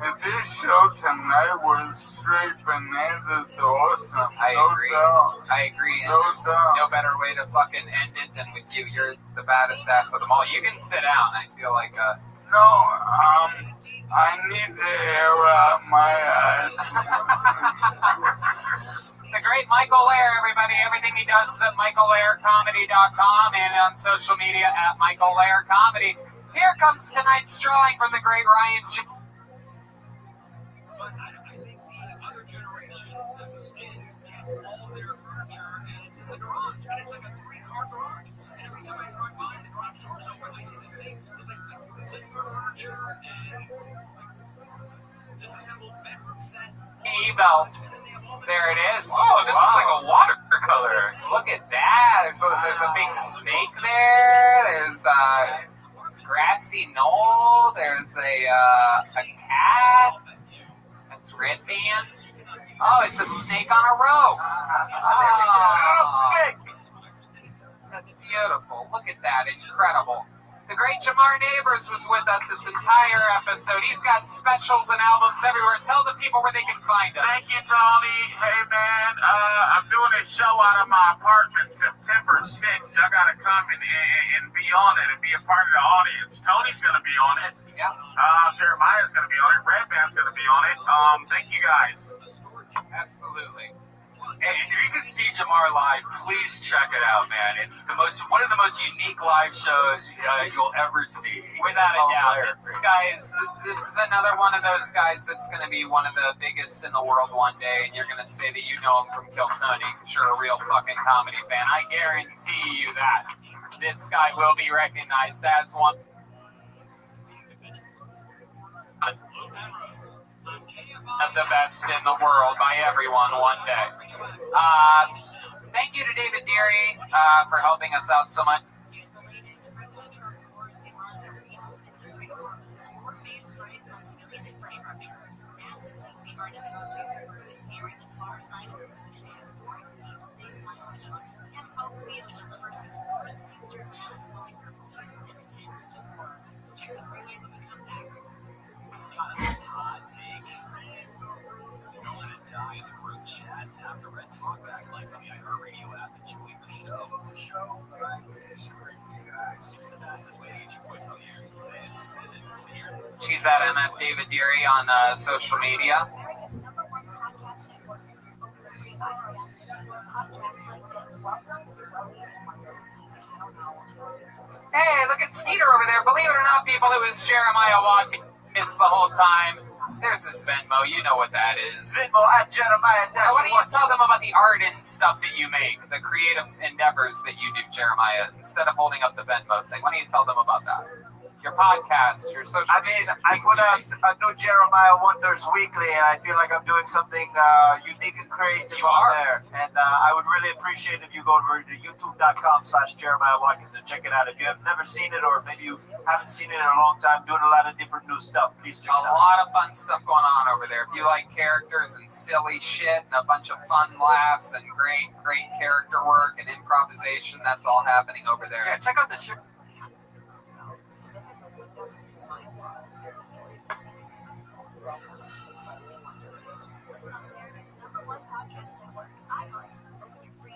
And this show tonight was straight bananas awesome. I No agree. doubt. I agree. And No there's doubt. no better way to fucking end it than with you. You're the baddest ass of them all. You can sit down. I feel like No, I need to air out my eyes. the great Michael Lair, everybody. Everything he does is at michaellaircomedy.com and on social media at Michael Lair Comedy. Here comes tonight's drawing from the great Ryan J. But I think the other generation has been all their furniture and it's in the garage. And it's like a 3-car garage. And every time I drive by the garage doors open, I see the same. It's like this linear furniture and disassembled bedroom set. E-belt. There it is. Oh, this looks like a watercolor. Look at that. There's a big snake there. There's a grassy knoll. There's a cat. That's Red Band. Oh, it's a snake on a rope. Oh, that's beautiful. Look at that. Incredible. The great Jamar Neighbors was with us this entire episode. He's got specials and albums everywhere. Tell the people where they can find him. Thank you, Tony. Hey, man, I'm doing a show out of my apartment September 6th. Y'all got to come and be on it and be a part of the audience. Tony's going to be on it. Yeah. Jeremiah's going to be on it. Red Band's going to be on it. Thank you, guys. Absolutely. And if you can see Jamar live, please check it out, man. It's one of the most unique live shows you'll ever see. Without a doubt. This is another one of those guys that's going to be one of the biggest in the world one day, and you're going to say that you know him from Kill Tony because you're a real fucking comedy fan. I guarantee you that. This guy will be recognized as one of the best in the world by everyone one day. Thank you to David Deary for helping us out so much. Tap the red talk back like on the iHeartRadio app and join the show. It's the fastest way to get your voice out here. Say it. She's at MF David Deary on social media. Hey, look at Skeeter over there. Believe it or not, people, it was Jeremiah Watkins the whole time. There's his Venmo. You know what that is. Venmo at Jeremiah. Why don't you tell them about the art and stuff that you make, the creative endeavors that you do, Jeremiah, instead of holding up the Venmo thing? Why don't you tell them about that? Your podcast, your social media. I put out a new Jeremiah Wonders weekly, and I feel like I'm doing something unique and creative there. And I would really appreciate if you go over to youtube.com/Jeremiah Watkins and check it out. If you have never seen it, or maybe you haven't seen it in a long time, doing a lot of different new stuff, please check it out. A lot of fun stuff going on over there. If you like characters and silly shit and a bunch of fun laughs and great character work and improvisation, that's all happening over there. Yeah, check out the show.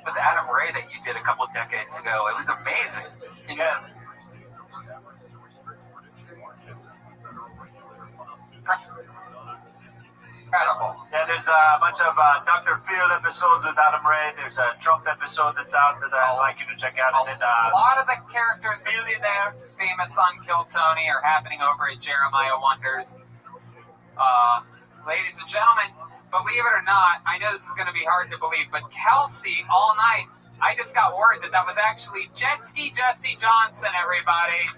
With Adam Ray that you did a couple decades ago, it was amazing. Yeah. Incredible. Yeah, there's a bunch of Dr. Phil episodes with Adam Ray. There's a Trump episode that's out that I'd like you to check out. A lot of the characters that are there, famous on Kill Tony, are happening over at Jeremiah Wonders. Ladies and gentlemen, believe it or not, I know this is going to be hard to believe, but Kelsey all night, I just got word that was actually Jet Ski Jesse Johnson, everybody.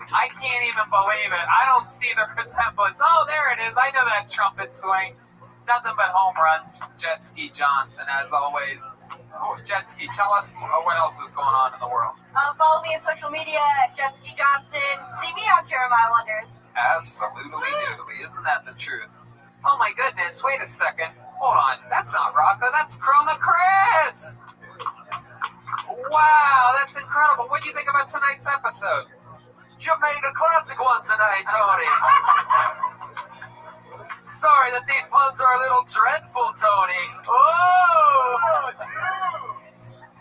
I can't even believe it. I don't see the resemblance. Oh, there it is. I know that trumpet swing. Nothing but home runs from Jet Ski Johnson, as always. Oh, Jet Ski, tell us what else is going on in the world. Follow me on social media at Jet Ski Johnson. See me on Jeremiah Wonders. Absolutely doodly. Isn't that the truth? Oh my goodness, wait a second. Hold on. That's not Rocco. That's Chroma Chris. Wow, that's incredible. What do you think about tonight's episode? You made a classic one tonight, Tony. Sorry that these puns are a little dreadful, Tony. Oh!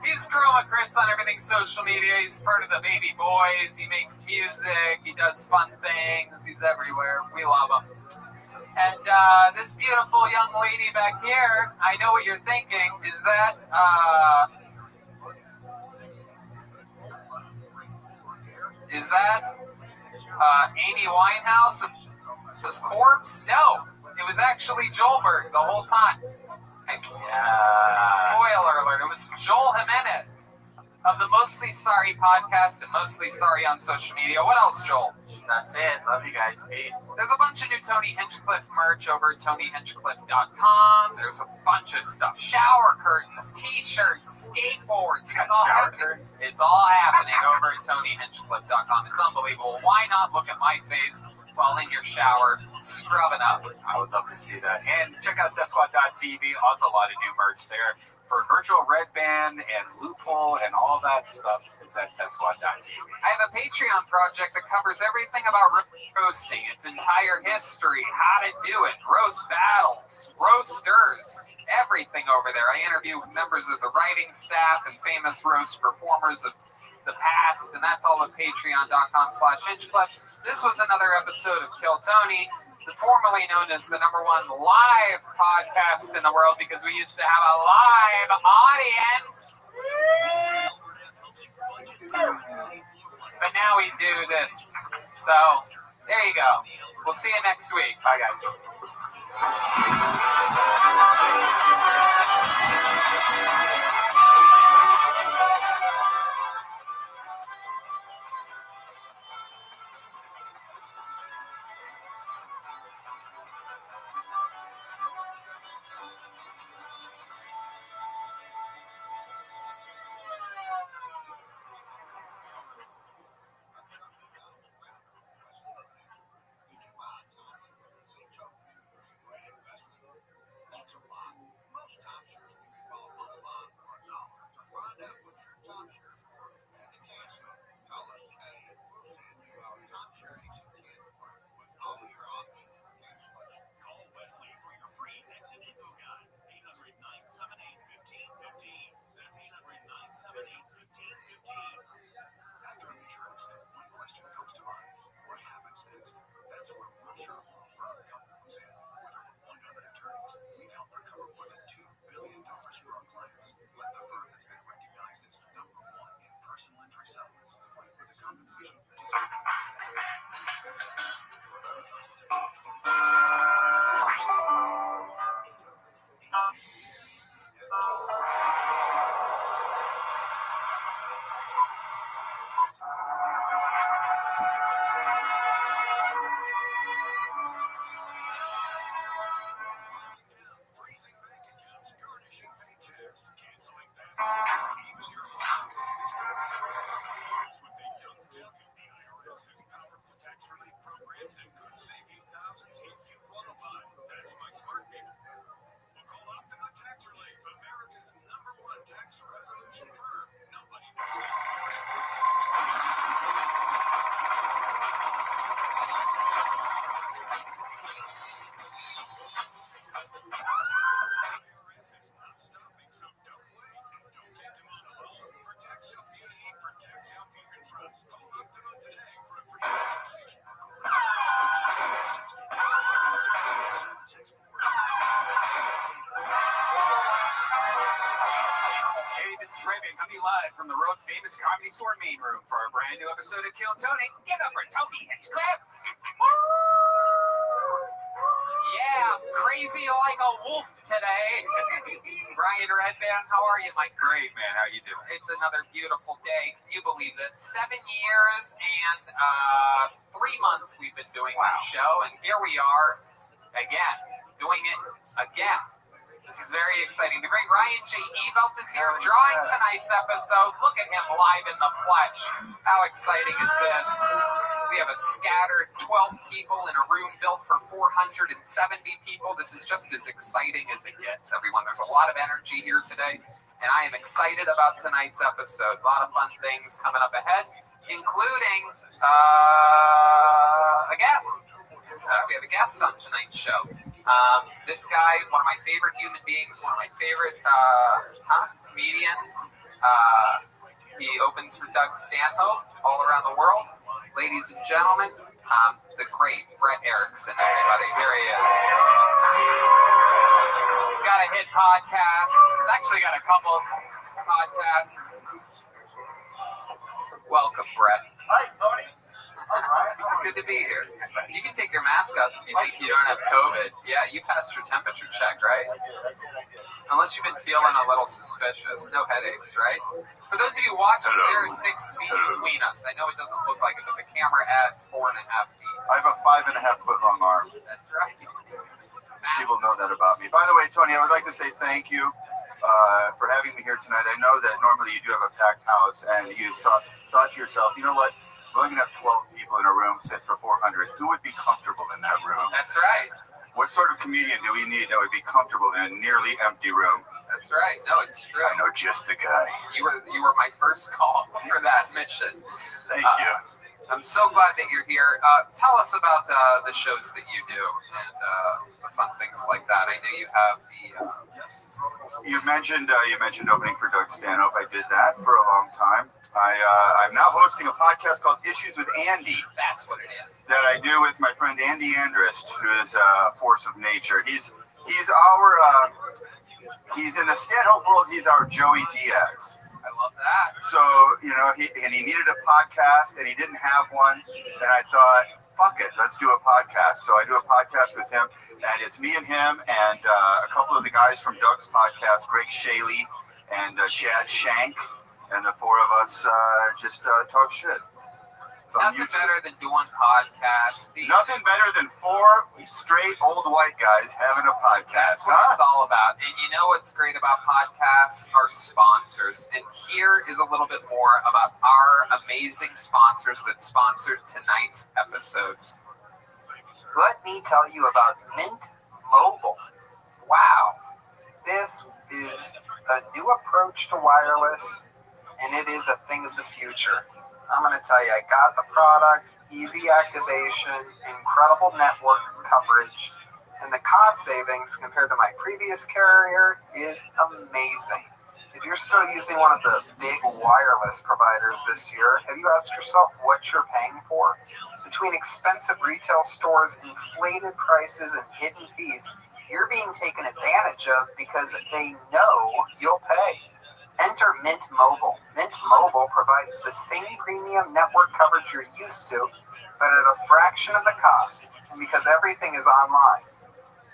He's Chroma Chris on everything social media. He's part of the Baby Boys. He makes music. He does fun things. He's everywhere. We love him. And this beautiful young lady back here, I know what you're thinking. Is that Amy Winehouse's corpse? No, it was actually Joelberg the whole time. Spoiler alert, it was Joel Jimenez of the Mostly Sorry podcast and Mostly Sorry on social media. What else, Joel? That's it. Love you guys. Peace. There's a bunch of new Tony Hinchcliffe merch over at TonyHinchcliffe.com. There's a bunch of stuff. Shower curtains, t-shirts, skateboards. It's all happening over at TonyHinchcliffe.com. It's unbelievable. Why not look at my face while in your shower, scrubbing up? I would love to see that. And check out DeathSquad.tv. Also a lot of new merch there. For Virtual Red Band and Loophole and all that stuff is at DeathSquad.tv. I have a Patreon project that covers everything about roasting, its entire history, how to do it, roast battles, roasters, everything over there. I interview members of the writing staff and famous roast performers of the past, and that's all at patreon.com/Hinchcliffe. This was another episode of Kill Tony. formerly known as the #1 live podcast in the world because we used to have a live audience. But now we do this. So, there you go. We'll see you next week. Bye, guys. Coming live from the world famous Comedy Store main room for our brand new episode of Kill Tony. Give up for Tony Hinchcliffe. Yeah, I'm crazy like a wolf today. Brian Redband, how are you, Mike? Great, man. How you doing? It's another beautiful day. Can you believe this? 7 years and 3 months we've been doing this show, and here we are again, doing it again. This is very exciting. The great Ryan J. Ebelt is here drawing tonight's episode. Look at him live in the flesh. How exciting is this? We have a scattered 12 people in a room built for 470 people. This is just as exciting as it gets, everyone. There's a lot of energy here today, and I am excited about tonight's episode. A lot of fun things coming up ahead, including a guest. We have a guest on tonight's show. This guy, one of my favorite human beings, one of my favorite comedians. He opens for Doug Stanhope all around the world. Ladies and gentlemen, the great Brett Erickson, everybody. Here he is. He's got a hit podcast. He's actually got a couple podcasts. Welcome, Brett. Hi, Tony. Good to be here. You can take your mask off if you think you don't have COVID. Yeah, you passed your temperature check, right? Unless you've been feeling a little suspicious. No headaches, right? For those of you watching, there are 6 feet between us. I know it doesn't look like it, but the camera adds 4.5 feet. I have a 5.5 foot long arm. That's right. People know that about me. By the way, Tony, I would like to say thank you for having me here tonight. I know that normally you do have a packed house, and you thought to yourself, you know what? We're only going to have 12 people in a room fit for 400. Who would be comfortable in that room? That's right. What sort of comedian do we need that would be comfortable in a nearly empty room? That's right. No, it's true. I know just the guy. You were my first call for that mission. Thank you. I'm so glad that you're here. Tell us about the shows that you do and the fun things like that. I know you have the. You mentioned opening for Doug Stanhope. I did that for a long time. I'm now hosting a podcast called Issues with Andy. That's what it is. That I do with my friend Andy Andrist, who is a force of nature. He's our he's in the Stanhope world. He's our Joey Diaz. I love that. So he needed a podcast and he didn't have one, and I thought, fuck it, let's do a podcast. So I do a podcast with him, and it's me and him and a couple of the guys from Doug's podcast, Greg Shaley and Chad Shank, and the four of us just talk shit. Nothing better than doing podcasts. Nothing better than four straight old white guys having a podcast. That's what it's all about. And you know what's great about podcasts? Our sponsors. And here is a little bit more about our amazing sponsors that sponsored tonight's episode. Let me tell you about Mint Mobile. Wow. This is a new approach to wireless, and it is a thing of the future. I'm going to tell you, I got the product, easy activation, incredible network coverage, and the cost savings compared to my previous carrier is amazing. If you're still using one of the big wireless providers this year, have you asked yourself what you're paying for? Between expensive retail stores, inflated prices, and hidden fees, you're being taken advantage of because they know you'll pay. Enter Mint Mobile. Mint Mobile provides the same premium network coverage you're used to, but at a fraction of the cost, and because everything is online.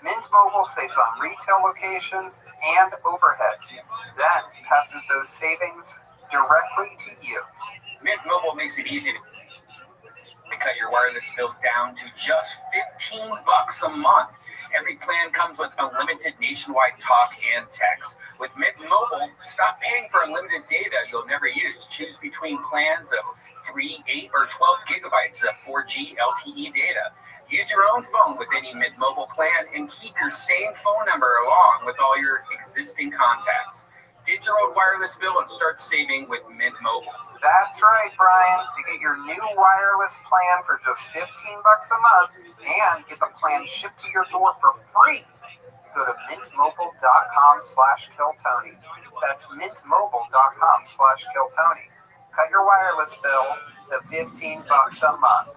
Mint Mobile saves on retail locations and overhead, then passes those savings directly to you. Mint Mobile makes it easy to cut your wireless bill down to just $15 a month. Every plan comes with unlimited nationwide talk and text. With Mint Mobile, stop paying for unlimited data you'll never use. Choose between plans of 3, 8, or 12 gigabytes of 4G LTE data. Use your own phone with any Mint Mobile plan and keep your same phone number along with all your existing contacts. Ditch your old wireless bill and start saving with Mint Mobile. That's right, Brian. To get your new wireless plan for just $15 a month and get the plan shipped to your door for free, go to mintmobile.com/killtony. That's mintmobile.com/killtony. Cut your wireless bill to $15 a month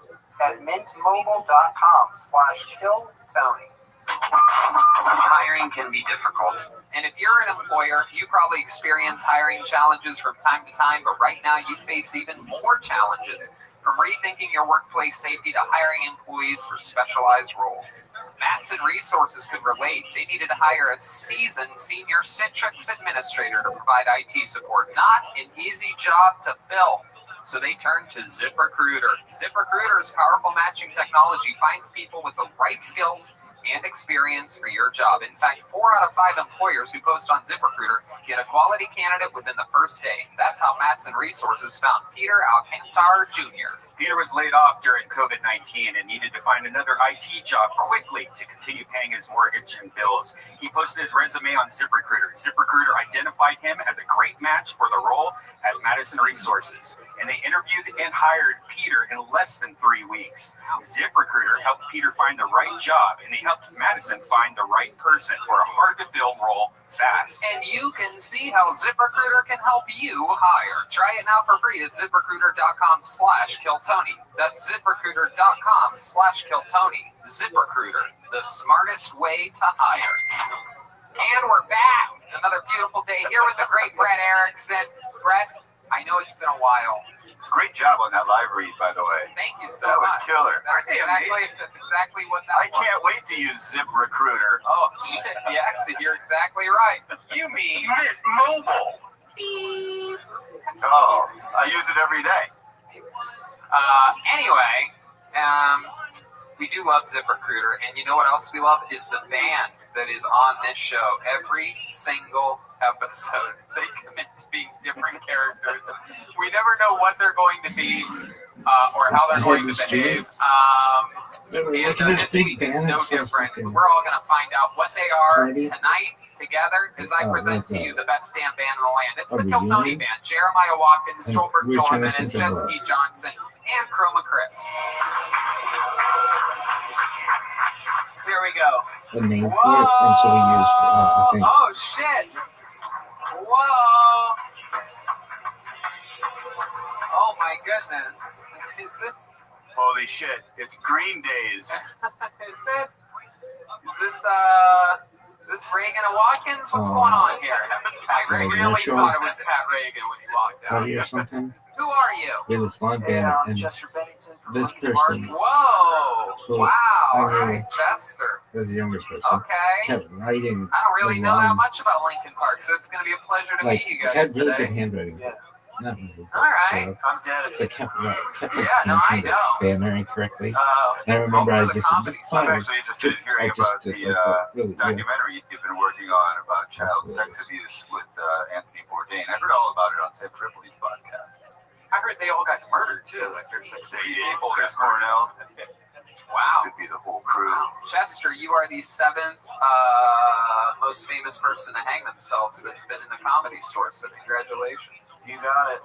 at mintmobile.com/killtony. Hiring can be difficult. And if you're an employer, you probably experience hiring challenges from time to time, but right now you face even more challenges, from rethinking your workplace safety to hiring employees for specialized roles. Matson Resources could relate. They needed to hire a seasoned senior Citrix administrator to provide IT support, not an easy job to fill. So they turned to ZipRecruiter. ZipRecruiter's powerful matching technology finds people with the right skills and experience for your job. In fact, 4 out of 5 employers who post on ZipRecruiter get a quality candidate within the first day. That's how Matson Resources found Peter Alcantar Jr. Peter was laid off during COVID-19 and needed to find another IT job quickly to continue paying his mortgage and bills. He posted his resume on ZipRecruiter. ZipRecruiter identified him as a great match for the role at Madison Resources, and they interviewed and hired Peter in less than 3 weeks. ZipRecruiter helped Peter find the right job, and they helped Madison find the right person for a hard-to-fill role fast. And you can see how ZipRecruiter can help you hire. Try it now for free at ZipRecruiter.com/killtony. That's ZipRecruiter.com/killtony. ZipRecruiter, the smartest way to hire. And we're back. Another beautiful day here with the great Brett Erickson. Brett, I know it's been a while. Great job on that live read, by the way. Thank you so much. That was much. killer. That's exactly what that was. I can't wait to use ZipRecruiter. Oh, shit. Yes, you're exactly right. You mean Mint Mobile. Oh, I use it every day. Anyway, we do love ZipRecruiter, and you know what else we love is the band that is on this show. Every single episode, they commit to being different characters. We never know what they're going to be or how they're going to behave. And this week is no different. We're all going to find out what they are tonight together as I present to you the best damn band in the land. It's the Killtony Band. Jeremiah Watkins, Joelberg Joel Jimenez, Jetski Johnson, and Chroma Chris. Here we go. Whoa! Oh, shit! Whoa! goodness. Is this? Holy shit! It's Green Days. Is it? Is this Reagan and Watkins? What's going on here? I really thought it was Pat Reagan when he walked out. Or something. Who are you? Yeah, this one Hey, band I'm and Chester Bennington from this Lincoln Park. person, Whoa! Well, Wow! I All really- right, Chester. the younger person, Okay. kept writing. I don't really the know that line, much about Lincoln Park, so it's going to be a pleasure to Like, meet you had guys really good today. handwriting. Yeah. Not really, All right. I'm dead. They kept Yeah, no, I the know. banner incorrectly. Uh, And I remember I over the just, comedy I'm oh, actually interested in hearing I just about did the like that. Really, yeah. documentary you've been working on about child sex abuse with Anthony Bourdain. I heard all about it on Sam Tripoli's podcast. I heard they all got murdered too. Like there's like 3 people. Chris Cornell. wow. Could be the whole crew. Wow. Chester, you are the 7th most famous person to hang themselves that's been in the Comedy Store, so congratulations. You got it.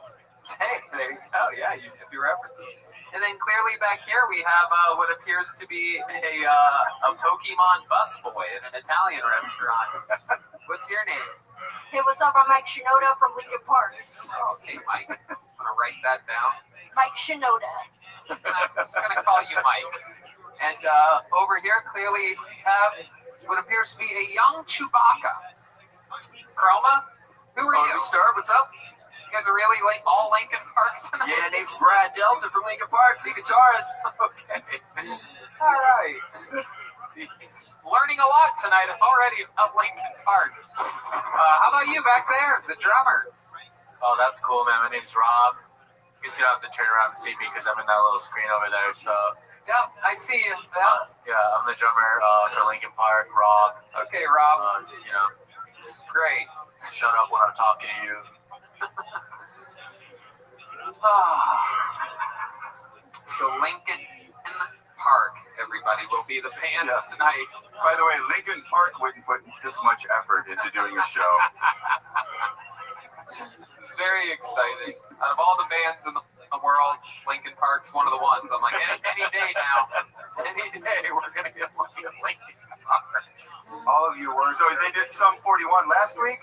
Hey, there you go. Yeah, you have your references. And then clearly back here we have what appears to be a Pokemon busboy at an Italian restaurant. What's your name? Hey, what's up? I'm Mike Shinoda from Lincoln Park. Oh, okay, Mike. I'm gonna write that down. Mike Shinoda. I'm just gonna call you Mike. And over here clearly we have what appears to be a young Chewbacca. Chroma, who are you? Star, what's up? You guys are really like all Lincoln Park tonight? Yeah, name's Brad Delson from Lincoln Park, the guitarist. Okay. All right. Learning a lot tonight already about Lincoln Park. How about you back there, the drummer? Oh, that's cool, man. My name's Rob. I guess you don't have to turn around to see me because I'm in that little screen over there. So, Yep, I see you. Yeah. yeah, I'm the drummer for Lincoln Park, Rob. Okay, Rob. You know, This is great. shut up when I'm talking to you. So Lincoln Park, everybody, will be the band tonight. By the way, Lincoln Park wouldn't put this much effort into doing a show. This is very exciting. Out of all the bands in the world, Lincoln Park's one of the ones. I'm like, any day now, any day we're gonna get Lincoln Park. All of you were. So they did Sum 41 last week?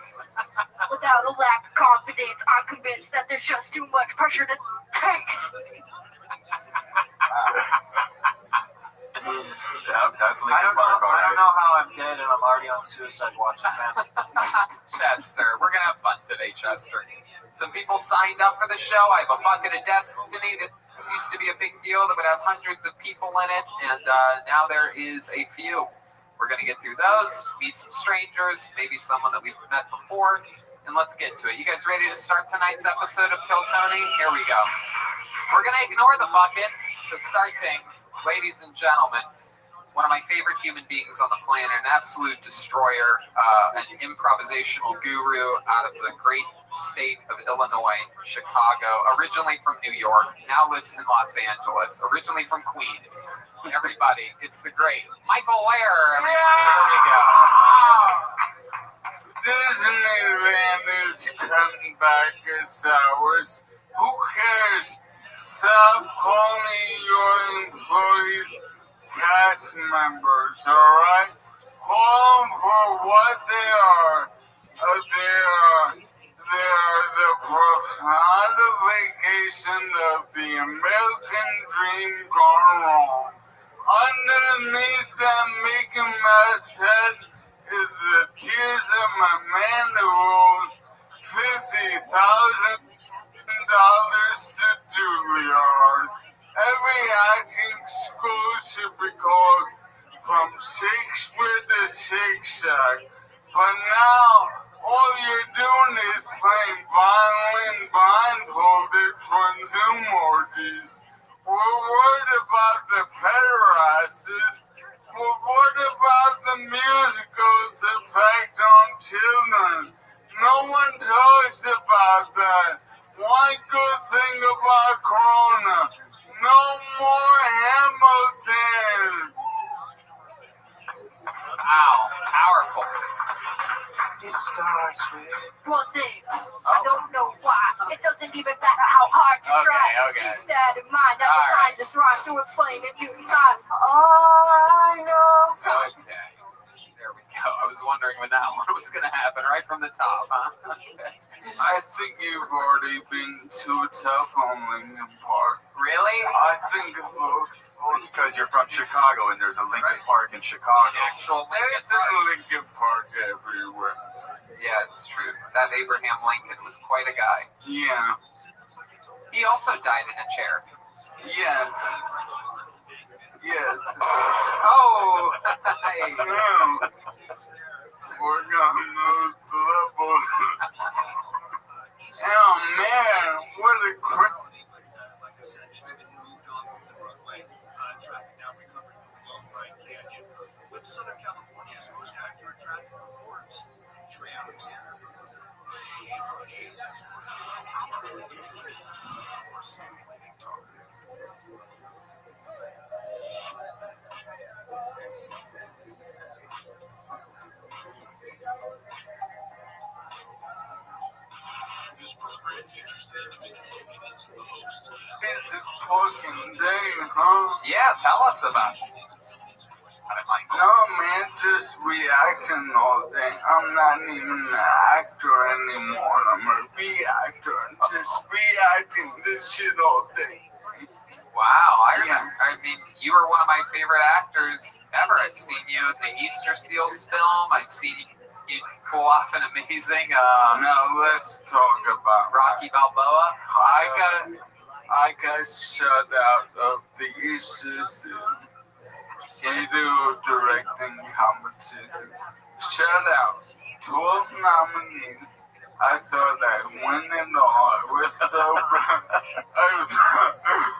Without a lack of confidence, I'm convinced that there's just too much pressure to take. Yeah, that's Lincoln Park, all I don't right. know how I'm dead and I'm already on suicide watch. Chester, we're gonna have fun today, Chester. Some people signed up for the show. I have a bucket of destiny. This used to be a big deal that would have hundreds of people in it, and now there is a few. We're going to get through those, meet some strangers, maybe someone that we've met before, and let's get to it. You guys ready to start tonight's episode of Kill Tony? Here we go. We're going to ignore the bucket to start things. Ladies and gentlemen, one of my favorite human beings on the planet, an absolute destroyer, an improvisational guru out of the great state of Illinois, Chicago, originally from New York, now lives in Los Angeles, originally from Queens. Everybody, it's the great Michael Ware. Here we go. Disneyland is coming back as ours. Who cares? Stop calling your employees cast members, alright? Call them for what they are. They are the profound vacation of the American dream gone wrong. Underneath that Mickey Mouse head is the tears of my man who owes $50,000 to Juilliard. Every acting school should be called From Shakespeare to Shake Shack. But now, all you're doing is playing violin blindfolded for Zoom orgies. We're worried about the pederasties. We're worried about the musical's effect on children. No one talks about that. One good thing about Corona, no more Hamilton. Wow, powerful. It starts with One thing, I don't know why. It doesn't even matter how hard you try. Okay. Keep that in mind. I designed this rhyme to explain in due time. I know. Okay, there we go. go. I was wondering when that one was going to happen, right from the top, huh? I think you've already been too tough on Lincoln Park. Really? I think it's because you're from Chicago and there's a Lincoln Park in Chicago. Actual there's a Lincoln Park everywhere. Yeah, it's true. That Abraham Lincoln was quite a guy. Yeah. He also died in a chair. Yes. Yes. Oh! Hey. Yeah. We're gonna lose the levels. Oh man, what a crap. With Southern California's most accurate traffic reports, Trey Alexander. It's a fucking day, huh? Yeah, tell us about it. No, man, just reacting all day. I'm not even an actor anymore. I'm a reactor. Just reacting this shit all day. Wow, I remember. I mean, you were one of my favorite actors ever. I've seen you in the Easter Seals film. I've seen you pull off an amazing. Now let's talk about Rocky Balboa. I got shut out of the Easter Seals. Video directing competition. Shut out. 12 nominees. I thought I'd win it all. I was so proud.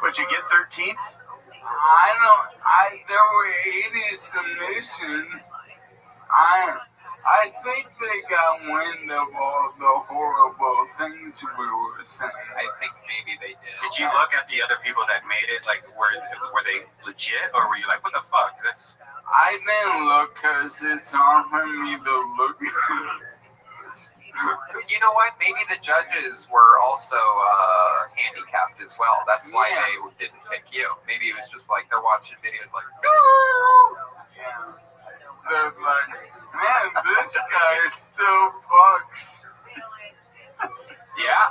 But you get 13th? There were 80 submissions. I think they got wind of all the horrible things we were saying. I think maybe they did. Did you look at the other people that made it? Like, were they legit, or were you like, what the fuck? I didn't look because it's hard for me to look. You know what? Maybe the judges were also handicapped as well. That's why they didn't pick you. Maybe it was just like they're watching videos like, no! They're like, man, this guy still fucks. Yeah.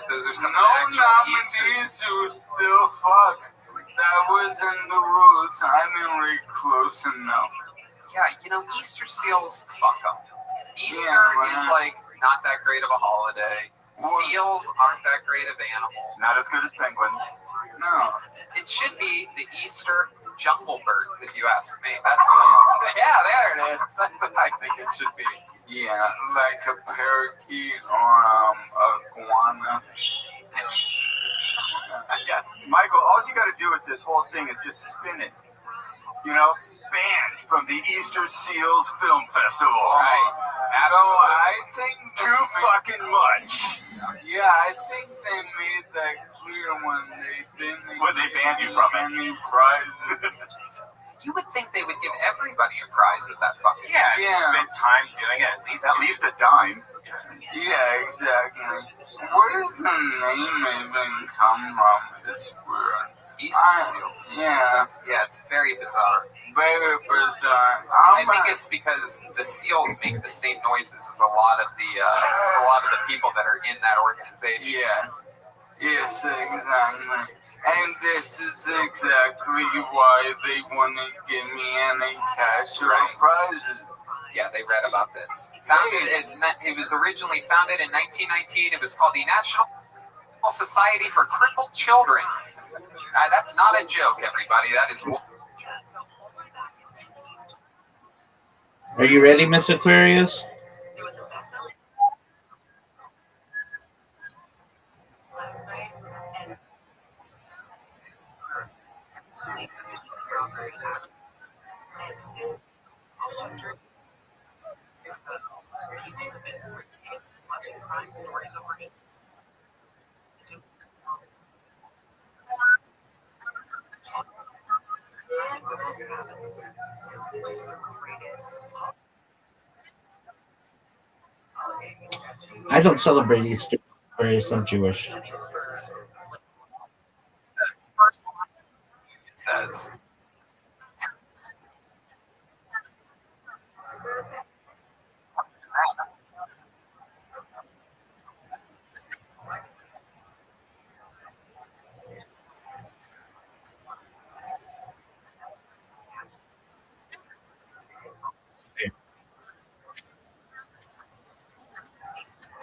Those are some no nominees who still fuck. That wasn't the rules. I didn't read close enough. Yeah, Easter Seals, fuck them. Easter is like not that great of a holiday. Seals aren't that great of animals. Not as good as penguins. No. It should be the Easter jungle birds, if you ask me. That's what there it is. That's what I think it should be. Yeah, like a parakeet or a iguana. Yeah. Michael, all you got to do with this whole thing is just spin it. Banned from the Easter Seals Film Festival. Right. Absolutely. I think too fucking much. Yeah, I think they made that clear when they banned you from any prizes. You would think they would give everybody a prize at that fucking you spend time doing it. At least a dime. Yeah, exactly. Where does the name even come from? It's weird. Easter Seals. Yeah. Yeah, it's very bizarre. Very bizarre. I think it's because the seals make the same noises as a lot of the people that are in that organization. Yeah. Yes, exactly. And this is exactly why they wouldn't give me any cash or prizes. Yeah, they read about this. It was originally founded in 1919. It was called the National Society for Crippled Children. That's not a joke, everybody. That is. Are you ready, Miss Aquarius? I don't celebrate Easter, Aquarius. I'm Jewish. The first line it says,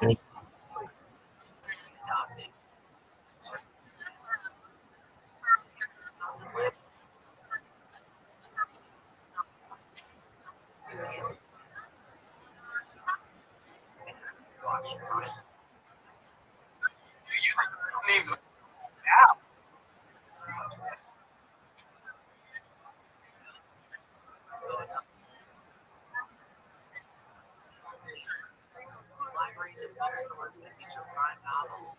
Names. Libraries and bookstores that feature crime novels.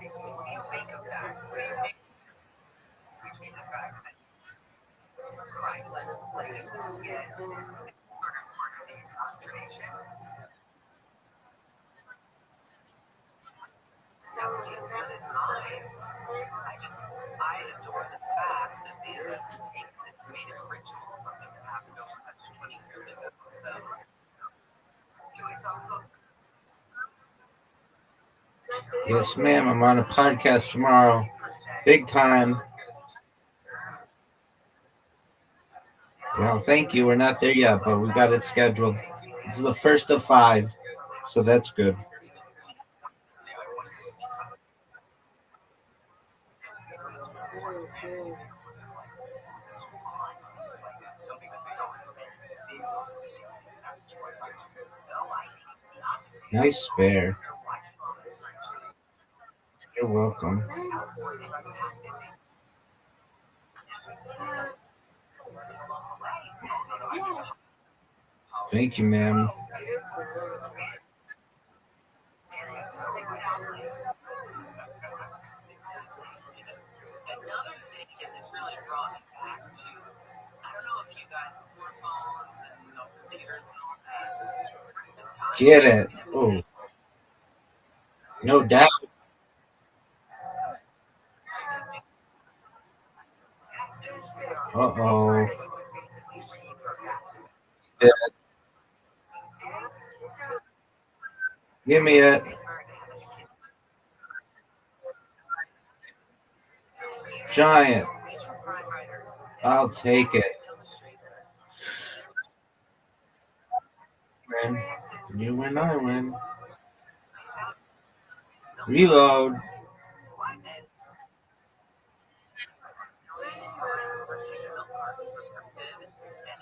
What do you make of that? What do you make between the fact that Christ plays in sort of part of these consternation? So he's with his mind. I adore the fact that they have taken and made it a ritual, something that happened over such 20 years ago. So, it's also. Yes, ma'am. I'm on a podcast tomorrow. Big time. Well, thank you. We're not there yet, but we got it scheduled. It's the first of 5, so that's good. Nice spare. You're welcome. Thank you, ma'am. Another thing, and this really brought me back to, I don't know if you guys before phones and computers and all that. Get it. Oh. No doubt. Uh-oh. Yeah. Give me it. Giant. I'll take it. Win. You win, I win. Reload. And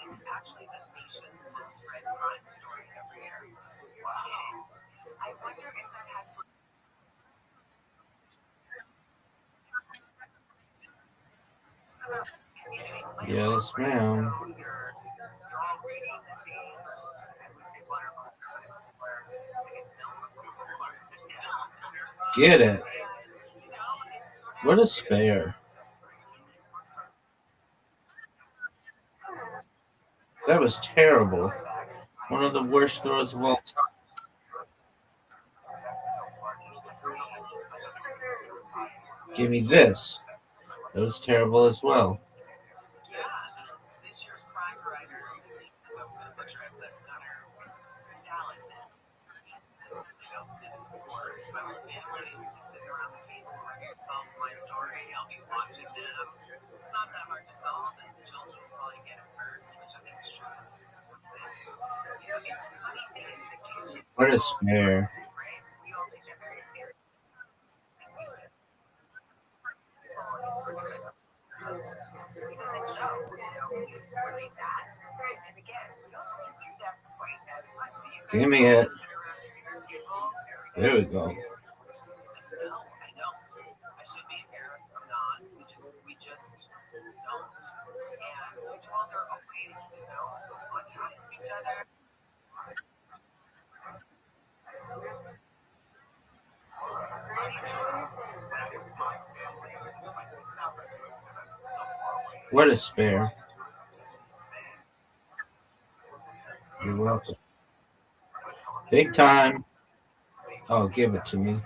it's actually the nation's most read crime story every year. I wonder if that has Yes, ma'am. Get it. What a spare. That was terrible. One of the worst throws of all time. Give me this. That was terrible as well. this year's crime writer is a butcher at the Gunner Dallas. It's my family just sitting around the table solve my story. I'll be watching them. It's not that hard to solve, and the children will probably get it first, which I think is true. It's funny things that kitchen. What a spare. We all take that very seriously. Give me it. There we go. I should be embarrassed. I'm not. We just don't. And rituals are always, on top of each other. What a spare. You're welcome. Big time. Oh, give it to me.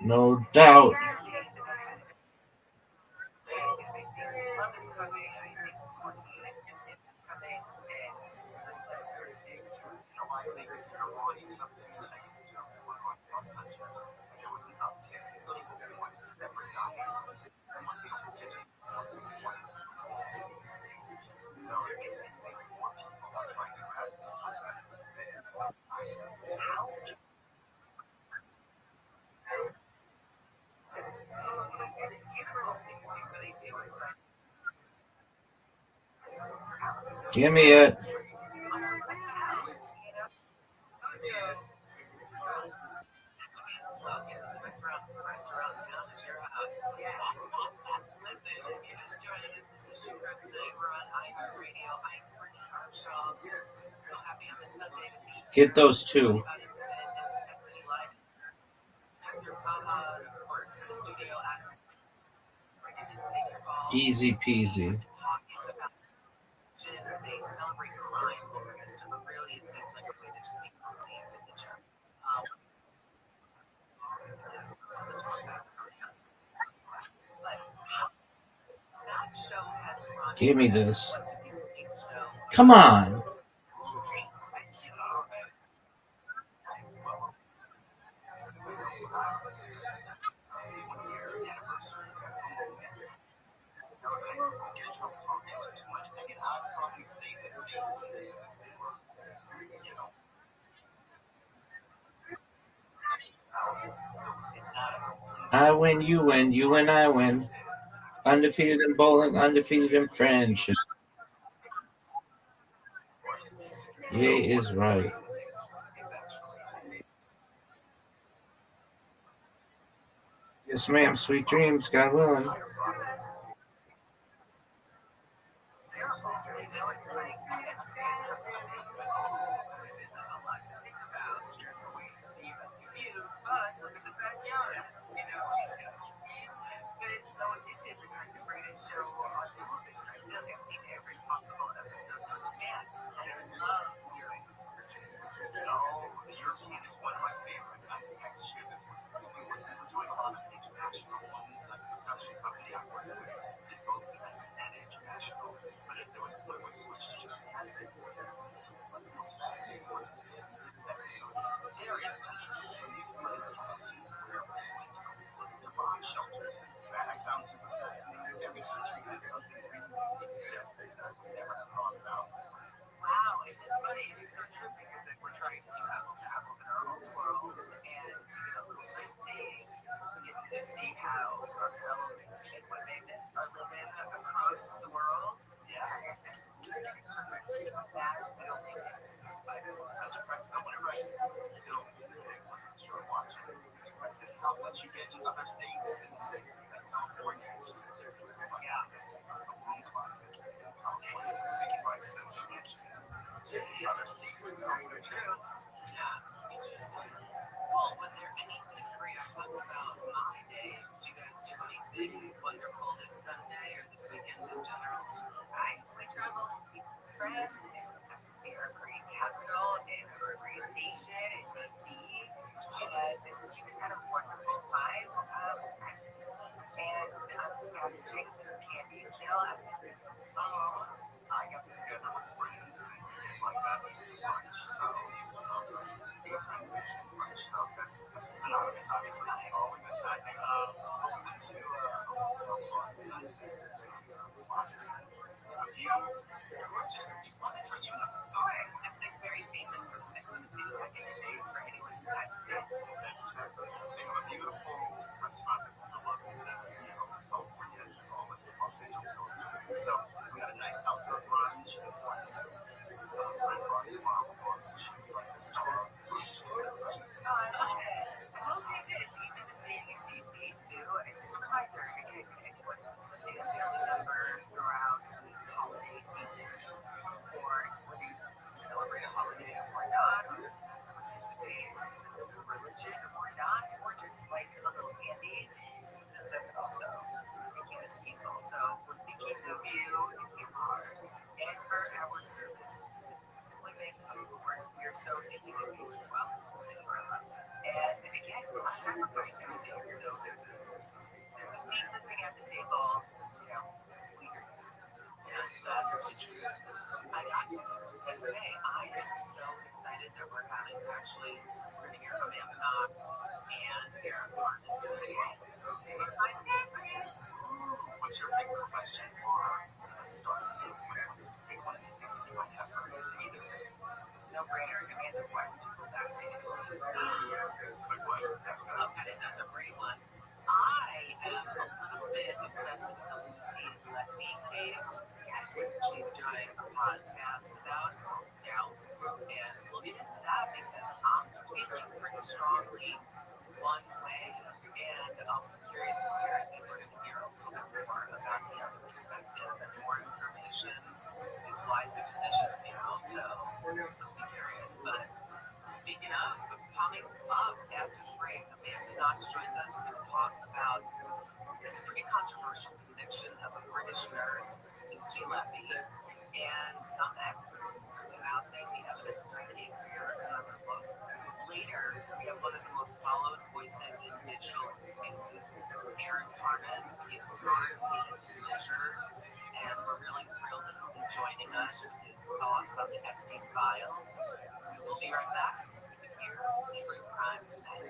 No doubt. Give me it. Get those two. Easy peasy. Give me this. Come on. I win, you win, you win, I win. Undefeated in bowling, undefeated in friendship. Ye is right. Yes, ma'am. Sweet dreams, God willing. Okay, that's a great one. I am a little bit obsessed with the Lucy Let Me case, which she's doing a podcast about now. And we'll get into that because I'm feeling pretty strongly one way. And I'm curious to hear. I think we're going to hear a little bit more about the other perspective and more information is wiser decisions, So I'm curious. But speaking of coming up after the break, Amanda Knox joins us. We're going to talk about it's a pretty controversial conviction of a British nurse, Lucy Levy, and some experts are now saying the evidence in the case deserves another look. Later, we have one of the most followed voices in digital news, Truth Harness. He is smart, he is measured, and we're really thrilled that he'll be joining us with his thoughts on the Epstein files. We'll be right back. Here, True Crime Today.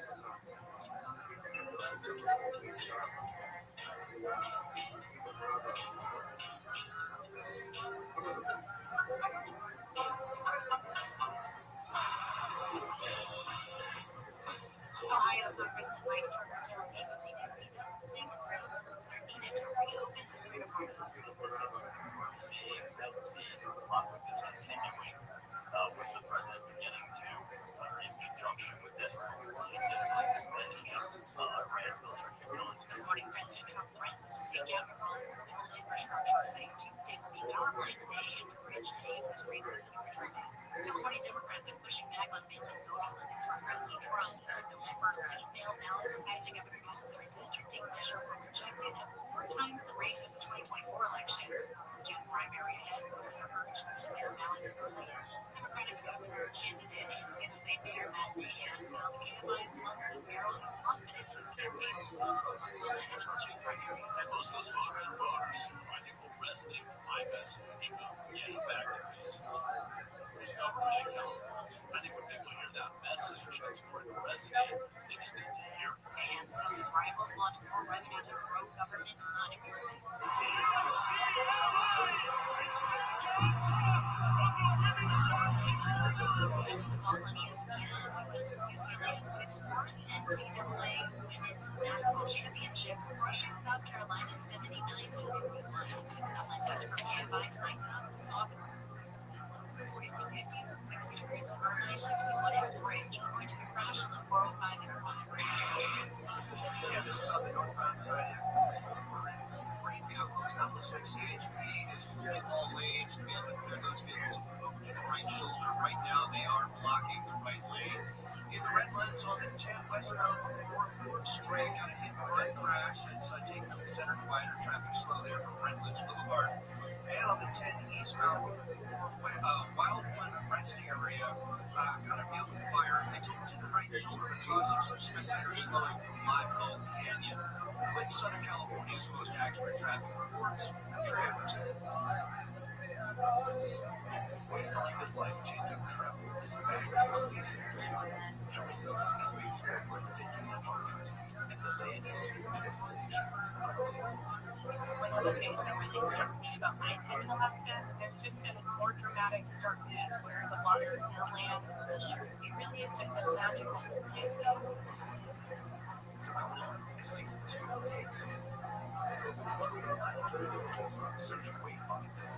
Ohio Congressman Mike Turner tells ABC News he doesn't think credit groups are needed to reopen the Strait of Hormuz. With the president beginning to, in conjunction with Israel, significantly diminish Iran's military capability. This morning, President Trump threatened to seek out Iran's critical infrastructure, saying Tuesday will be power plant today and the bridge save the Strait of Hormuz. California Democrats are pushing back on making voting limits for President Trump. November late mail ballots tied to Governor Newsom's redistricting measure were rejected at 4 times the rate of the 2024 election. June primary ahead, voters are urged to mail ballots early. Democratic governor candidate in San Jose Mayor Matt Gaetz tells KFI's Munson Merrill he's confident his campaign will vote in the June primary. And most of those voters are voters who I think will resonate with my message of getting back to this government accountable. I think when people hear that message, it's going to resonate. They just need to hear it. And says his rivals want more revenue to grow government unemployment. There's the call on ESPN. UCLA has put its first NCAA women's national championship, crushing South Carolina 79-51. Outlines Dr. KFI tonight, talk. 40s to 50s and 60 degrees overnight, 61 in Orange. We're going to be crash on the 405 and 100. Yeah, this is on the northbound side. Three vehicles, number 68 speed is in all lanes. Be able to clear those vehicles over to the right shoulder. Right now, they are blocking the right lane. In the red lanes on the 10 westbound North Stray, got a hit and run crash that's taking up the center divider. Traffic slow there from Redlands Boulevard. And on the 10 eastbound Wildwood Rest area, got a vehicle fire. They took it to the right shoulder, causing some spectators slowing from Live Oak Canyon. With Southern California's most accurate traffic reports, Transit. We find that life-changing travel is back for season 2. Join us as we explore breathtaking enjoyment and millennial street destinations of season 3. One of the things that really struck me about my time in Alaska, there's just a more dramatic starkness where the water and the land, it really is just a magical place. So come on, as season 2 takes off. Search Wayfinders.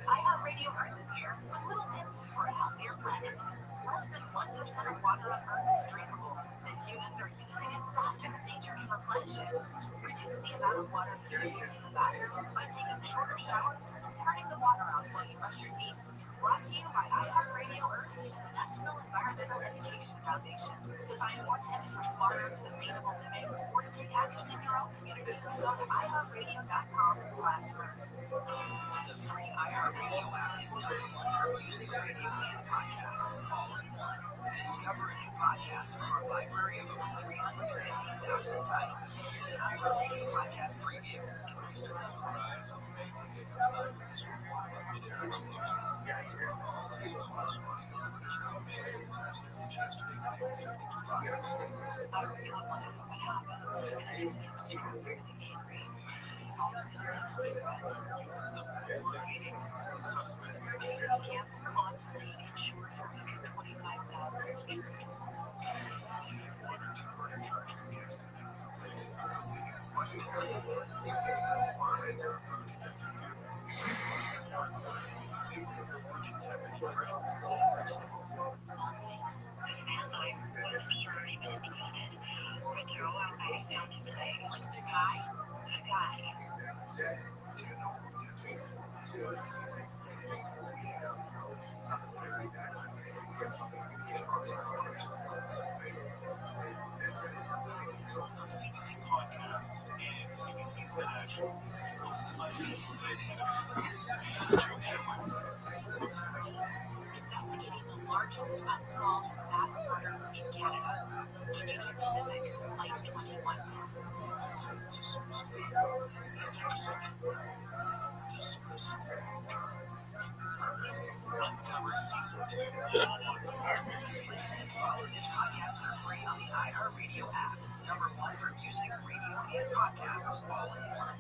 iHeartRadio Earth is here with little tips for a healthier planet. Less than 1% of water on Earth is drinkable, and humans are using it faster than nature can replenish it. Reduce the amount of water you use in the bathroom by taking shorter showers and turning the water off while you brush your teeth. Brought to you by iHeartRadio Earth and the National Environmental Education Foundation. To find more tips for smarter, sustainable living, or to take action in your own community, go to iHeartRadio.com/learn. The free iHeartRadio app is number 1 for music, radio, and podcasts, all in one. Discover a new podcast from our library of over 350,000 titles. Here's an iHeartRadio podcast preview. From CBC Podcasts and CBC Specials, hosted by Investigating the largest unsolved mass murder in Canada. Canadian Pacific Flight 21. Listen and follow this podcast for free on the iHeartRadio app. #1 for music, radio, and podcasts all in one.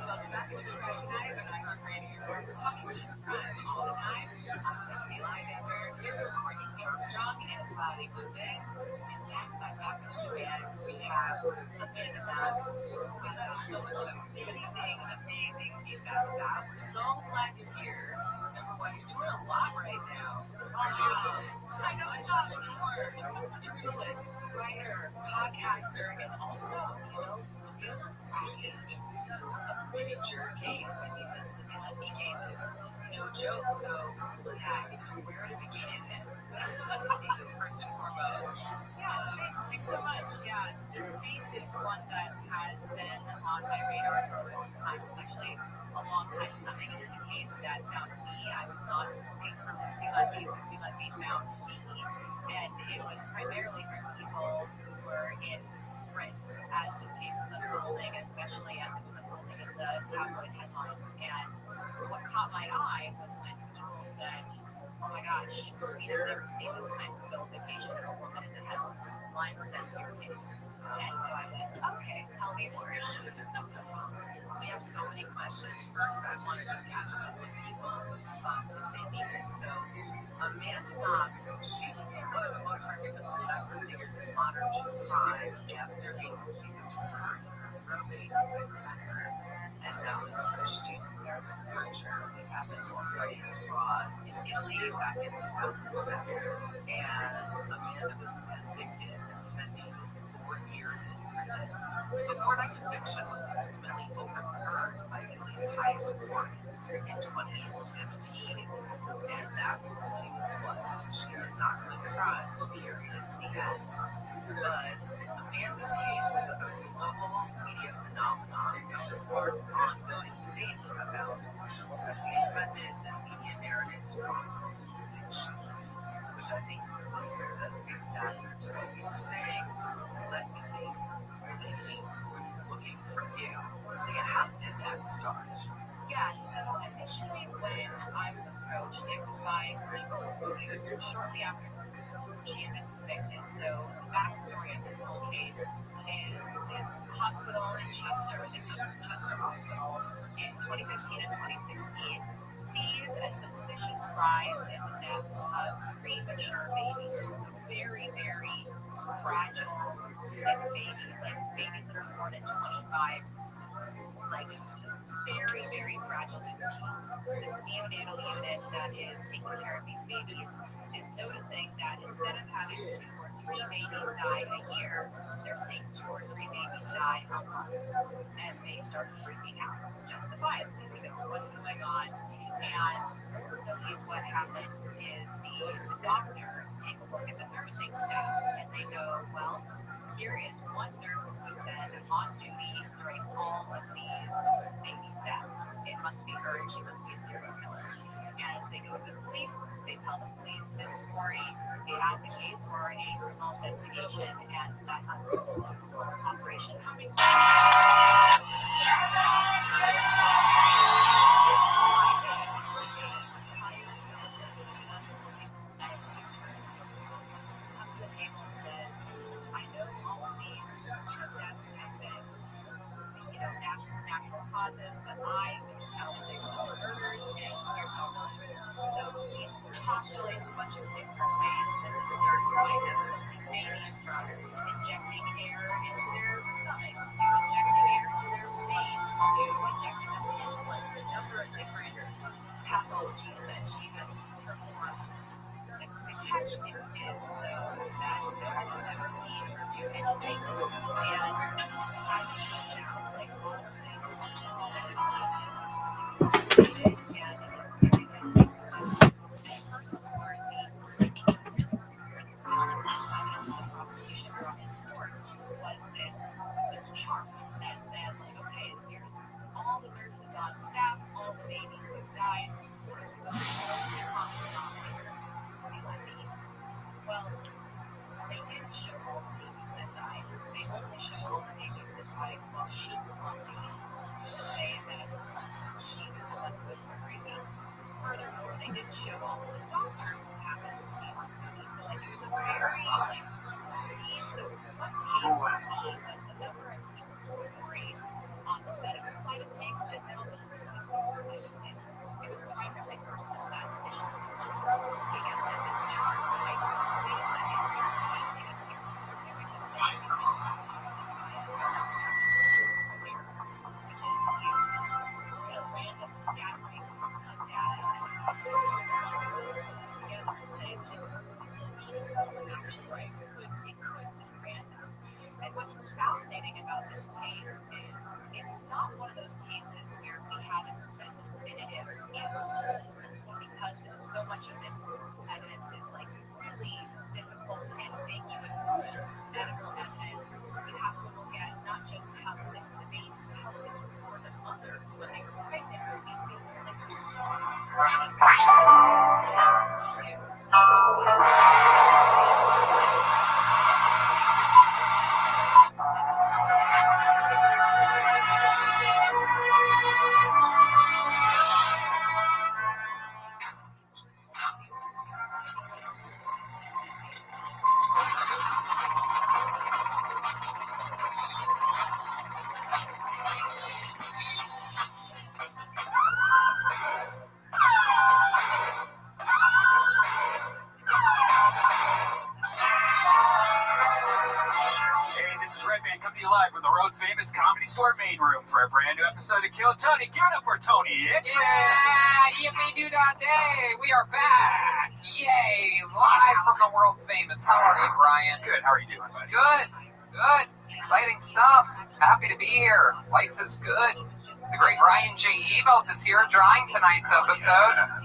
Welcome back to the Crowd tonight on iHeartRadio. We're talking with true crime all the time. On Sesame Live Amber, here with Courtney Armstrong and Bobby Boudin. And then by popular demand, we have Amanda Knox. We got so much amazing feedback about. We're so glad you're here. Number one, you're doing a lot right now. I know it's often more. Journalist, writer, podcaster, and also, looking into a miniature case. I mean, this Lucky case is no joke. So, where to begin? What are some of the see you first and foremost? Yeah, thanks so much. Yeah, this case is one that has been on my radar for a long time. It's actually a long time coming. It is a case that found me. I was not looking for Lucy Levy. Lucy Levy found me. And it was primarily from people who were in print as this case was unfolding, especially as it was unfolding in the tabloid headlines. And what caught my eye was when people said, oh my gosh, we have never seen this kind of vilification of a woman in the headlines since your case. And so I went, okay, tell me more. We have so many questions. First, I want to just catch up with people if they need it. So, Amanda Knox, she became one of the most recognizable figures in modern crime after being accused of murdering her brother, and that was Restream. This happened also abroad in Italy back in 2007, and Amanda was convicted and spent 4 years in prison before that conviction was ultimately overturned by Italy's highest court in 2015. And that ruling was she did not commit the crime, period, the end. But Amanda's case was a global media phenomenon that sparked ongoing debates about investigative methods and media narratives across convictions, which I think leads us exactly to what we were saying. Since that case, really keep looking for you. So yeah, how did that start? Yeah, so initially when I was approached, it was by legal reviews shortly after she had been convicted. So the backstory of this whole case is this hospital in Chester, the Chester Hospital, in 2015 and 2016, sees a suspicious rise in the deaths of premature babies. So very, very fragile, sick babies, like babies that are born at 25 weeks, like very, very fragile beings. This neonatal unit that is taking care of these babies is noticing that instead of having 2 or 3 babies die a year, they're seeing 2 or 3 babies die a month. And they start freaking out, justifiably. They go, what's going on? And ultimately what happens is the doctors take a look at the nursing staff and they go, well, here is one nurse who's been on duty during all of these babies' deaths. It must be her, and she must be a serial killer. And they go to the police, they tell the police this story, they advocate for a criminal investigation, and that unfolds. It's called Operation Happy. Comes to the table and says, I know all of these deaths have been, natural causes, but I can tell that they were murders, and here's how one. So he postulates a bunch of different ways that this nurse might have killed these babies, from injecting air into their stomachs, to injecting air into their veins, to injecting them with insulin. So a number of different pathologies that she has performed. The catch is, though, that no one has ever seen her do anything, and as it turns out, like all of this and it's very good. The prosecution brought in court was this chart that said, like, okay, here's all the nurses on staff, all the babies who died, see what I mean? Well, they didn't show all the babies that died. They only showed all the babies that died while she was on duty, to say that she was the one who was murdering them. Furthermore, they didn't show all of the doctors who happened to be on duty. So, like, it was a very, like, so what came was the number of people who were worried on the medical side of things and then on the statistical side of things. It was primarily first the statisticians the ones looking at this chart. Like, wait a second, we're doing this thing because of bias, and that's actually statistical errors, which is you random scattering of data and together and say this is feasible and actually it could be random. And what's fascinating about this case is it's not one of those cases where we have a definitive answer, because so much of this evidence is like really difficult, ambiguous medical evidence. You have to look at not just how sick the babies, but how sick were the mothers when they were pregnant with these babies. Like, there's so live from the road famous Comedy Store main room for a brand new episode of Kill Tony. Give it up for Tony. It's yippee-doo-dah-day. We are back. Yay. Live from the world famous. How are you, Brian? Good. How are you doing, buddy? Good. Good. Exciting stuff. Happy to be here. Life is good. The great Ryan J. Ebelt is here drawing tonight's episode.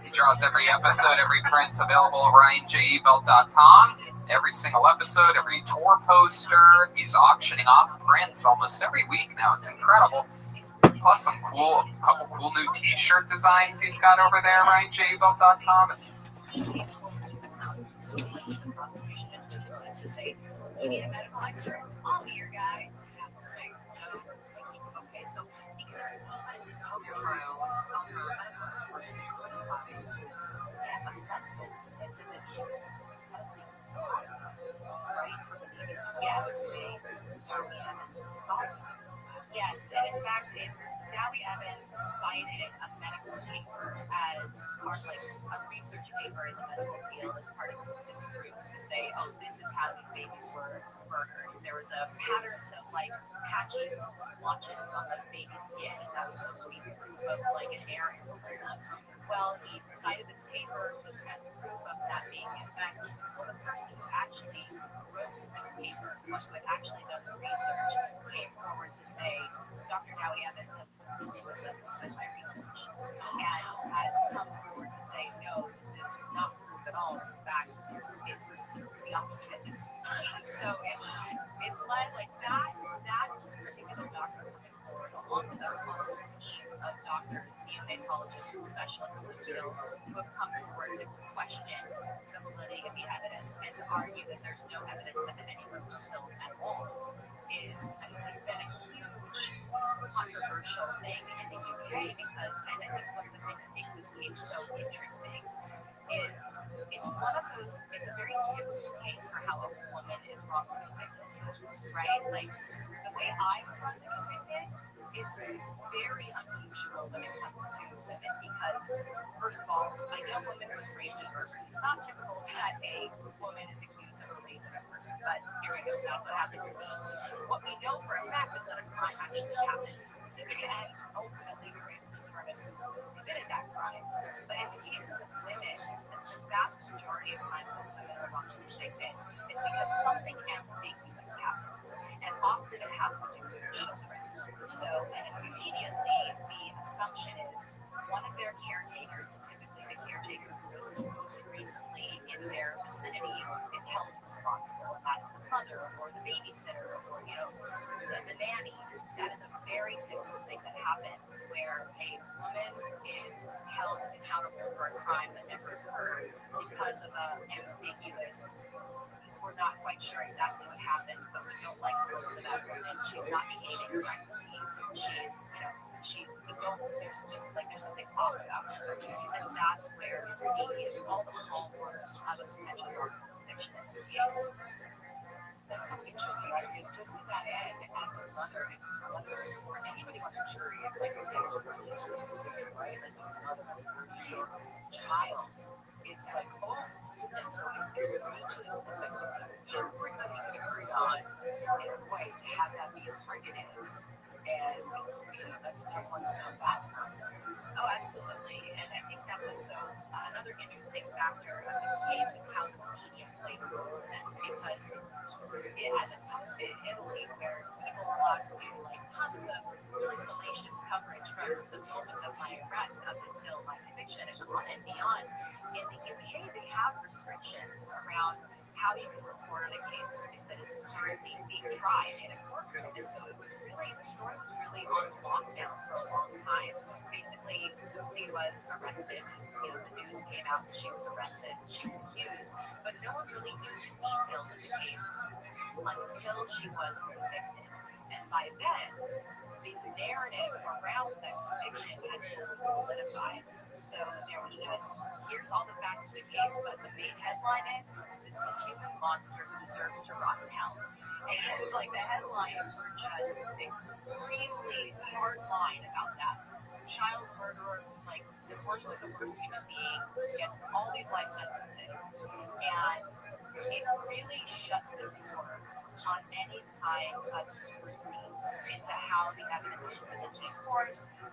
He draws every episode, every print's available at RyanJEbelt.com. Every single episode, every tour poster. He's auctioning off prints almost every week now. It's incredible. Plus some couple cool new t-shirt designs he's got over there at RyanJEbelt.com. You need a medical expert? I'll be your guy. Okay, so because post-trial, medical experts criticize his assessment that's in the medically plausible, right? For the babies to Yes, and in fact, Dowie Evans cited a medical paper as part of like a research paper in the medical field as part of this group to say, oh, this is how these babies were murdered. There was a patterns of like patchy blotches on the baby's skin, and that was supposed to be proof of like an air embolism. Well, he cited this paper just as proof of that being in fact. Well, the person who actually wrote this paper, who had actually done the research, came forward to say, Dr. Dowie Evans has misunderstood my research. And doctors, neonatologists, specialists in the field who have come forward to question the validity of the evidence and to argue that there's no evidence that anyone was killed at all. It's been a huge controversial thing in the UK because, and I think one of the things that makes this case so interesting is it's a very typical case for how a woman is wrongly convicted, right? Like, the way I was wrongly convicted is very unusual when it comes to women because, first of all, I know women was raped and murdered. It's not typical that a woman is accused of a rape and a murder, but here we go, that's what happened to me. What we know for a fact is that a crime actually happened, and ultimately we were able to determine who committed that crime. But in cases of women, the vast majority of times that women are wrongly convicted, it's because something ambiguous happens, and often it has to do with children. So, and immediately the assumption is one of their caretakers, and typically the caretaker who was most recently in their vicinity, is held responsible, and that's the mother or the babysitter or the nanny. That is a very typical thing that happens where a woman is held accountable for a crime that never occurred because of an ambiguous. We're not quite sure exactly what happened, but we don't like the looks of that woman. She's not behaving correctly. There's something off about her. And that's where we see all the hallmarks of a potential wrongful conviction in this case. That's so interesting because just to that end, as a mother and mothers or anybody on the jury, it's like it's really specific, right? Like the mother of your child, it's like, oh goodness, so egregious. It's like something everybody can agree on, and boy, to have that be targeted, and that's a tough one to come back from. Oh, absolutely, and I think that's what's so another interesting factor of this case is how the media played a role in this because as opposed to Italy, where people were allowed to do like tons of really salacious coverage from the moment of my arrest up until my conviction and beyond, in the UK they have restrictions around how you can report a case that is currently being tried in a courtroom. And so the story was really on lockdown for a long time. Basically, Lucy was arrested, the news came out that she was arrested, she was accused, but no one really knew the details of the case until she was convicted. And by then, the narrative around that conviction had fully solidified. So there was just, here's all the facts of the case, but the main headline is, this is a human monster who deserves to rot in hell. And like the headlines were just extremely hard line about that. Child murderer, like the worst of the worst human being, gets all these life sentences. And it really shut the door on any kind of scrutiny into how the evidence was presented in court,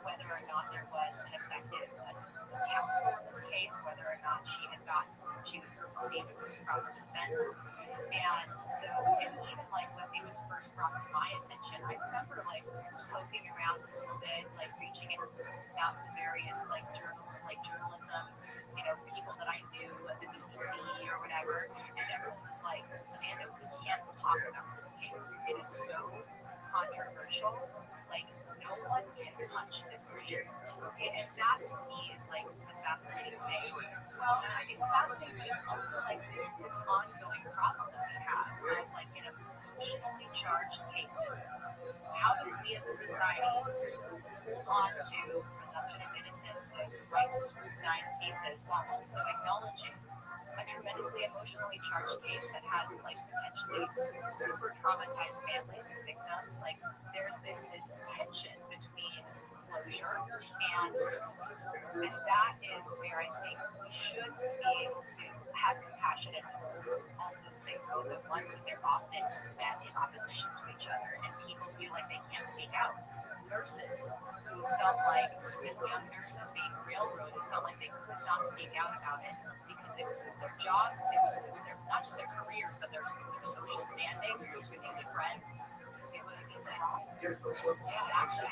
whether or not there was an effective assistance of counsel in this case, whether or not she received a proper defense. And so, and even like when it was first brought to my attention, I remember like poking around a little bit, like reaching out to various journalism, people that I knew at the BBC or whatever, and everyone was like, Amanda, we can't talk about this case. It is so controversial. Like, no one can touch this case. And that to me is like the fascinating thing. Well, it's fascinating, but it's also like this ongoing problem that we have of like emotionally charged cases. How do we as a society hold on to presumption of innocence, the right to scrutinize cases, while also acknowledging a tremendously emotionally charged case that has like potentially super traumatized families and victims? Like there's this tension between closure and certainty. And that is where I think we should be able to have compassion and hold all those things both at once, but they're often met in opposition to each other, and people feel like they can't speak out. Nurses who felt like as young nurses being railroaded felt like they could not speak out about it because they would lose their jobs, they would lose their not just their careers, but their social standing with their friends. It's actually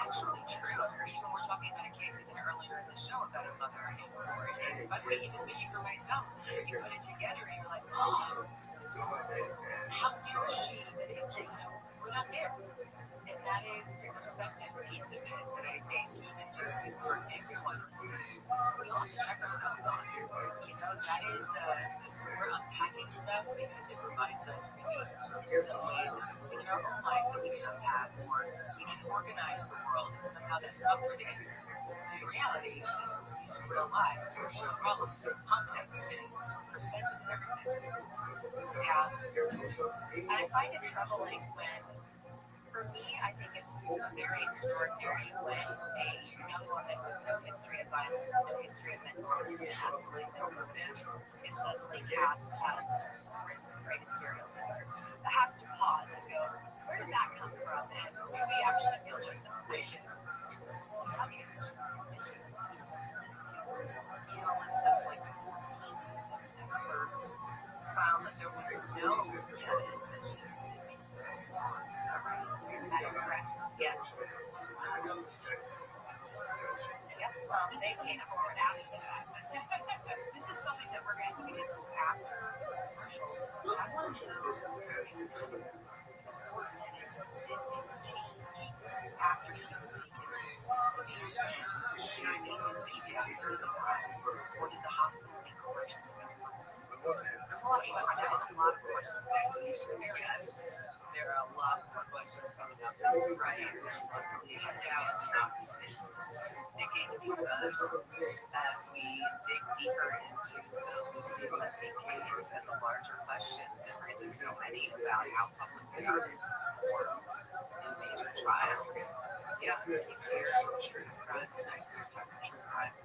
true. Even we're talking about a case even earlier in the show about a mother in Oregon. By the way, even speaking for myself, you put it together and you're like, oh, this is how dare she? But it's we're not there. And that is the perspective piece of it that I think even just for we all have to check ourselves on. You know, that is we're unpacking stuff because it reminds us maybe in some ways of something in our own life that we can unpack, or we can organize the world, and somehow that's comforting. In reality, these are real lives, real problems, and context and perspective is everything. Yeah. I find it troubling when, for me, I think it's very extraordinary when a young woman with no history of violence, no history of mental illness, and absolutely no motive is suddenly cast as Britain's greatest serial killer. I have to pause and go, where did that come from? And do we actually feel some separation? How do you choose to miss it? He's considered to be a list of like 14 experts found that there was no evidence that she committed any wrong. Is that right? That is correct. Yes. Yep. Well, they came forward after that. This is something that we're going to get into after commercials. I want to know did things change after she was taken? The BBC, did I make the pediatrics or did the hospital make corrections? There's a lot of questions. Yes, there are a lot more questions coming up. That's right. No doubt Knox is sticking with us as we dig deeper into the Lucy Levy case and the larger questions. It raises so many about how public governance form in major trials. Yeah, keep hearing true crime tonight. We're talking true crime.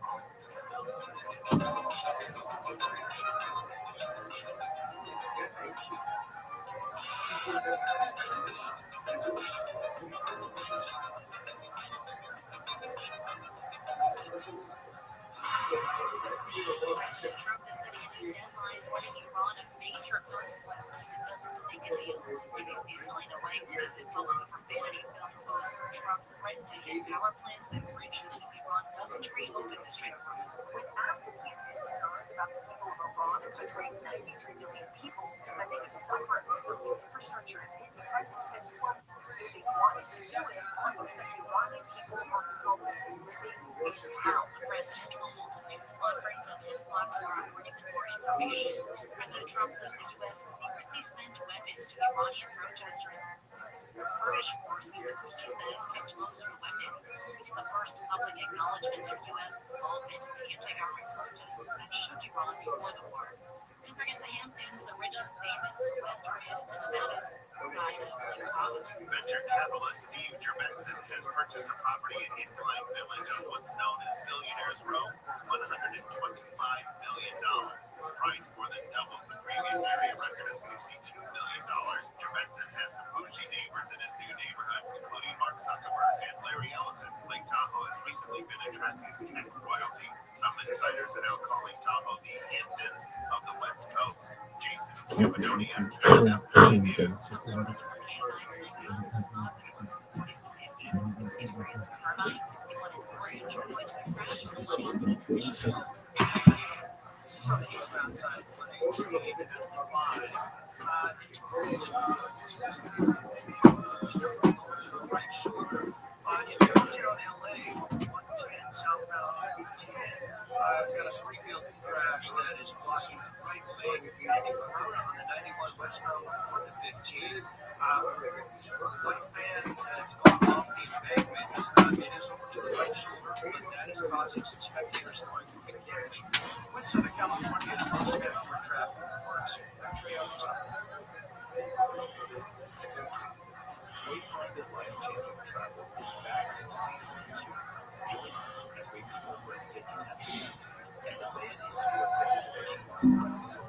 Trump is setting a deadline warning Iran of major consequences if it doesn't make a deal. ABC's Selena White says it follows a vanity film post where Trump threatened to hit power plants and bridges if Iran doesn't reopen the Strait of Hormuz. When asked if he's concerned about the people of Iran and betraying 93 million people and they could suffer if civilian infrastructure is hit, the president said, quote, if they want us to do it, why would the Iranian people are, quote, losing a pound? The president will hold a news conference at 10 o'clock tomorrow morning for information. President Trump says the U.S. secretly sent weapons to Iranian protesters. Kurdish forces, he says, kept most of the weapons. It's the first public acknowledgement of U.S. involvement in the anti-government protests that shook Iran before the war. And forget the Hamptons, the rich and famous in the West are headed to Nevada's side of Lake Tahoe. Venture capitalist Steve Jurvetson has purchased a property in Incline Village on what's known as Billionaires Row for $125 million. The price more than doubles the previous area record of $62 million. Jurvetson has some bougie neighbors in his new neighborhood, including Mark Zuckerberg and Larry Ellison. Lake Tahoe has recently been attracting tech royalty. Some insiders are now calling Tahoe the Hamptons of the West Coast. Jason Capadonia. I've got a Springfield crash that is blocking right lane heading Corona on the 91 West Road or the 15. Slight fan has gone off the embankment. It is over to the right shoulder, but that is causing some spectators slowing quickly. With Southern California's most accurate traffic reports, I'm Trey Alexander. We find that life-changing travel is back for season 2. Join us as we explore breathtaking natural beauty and the land history of destinations.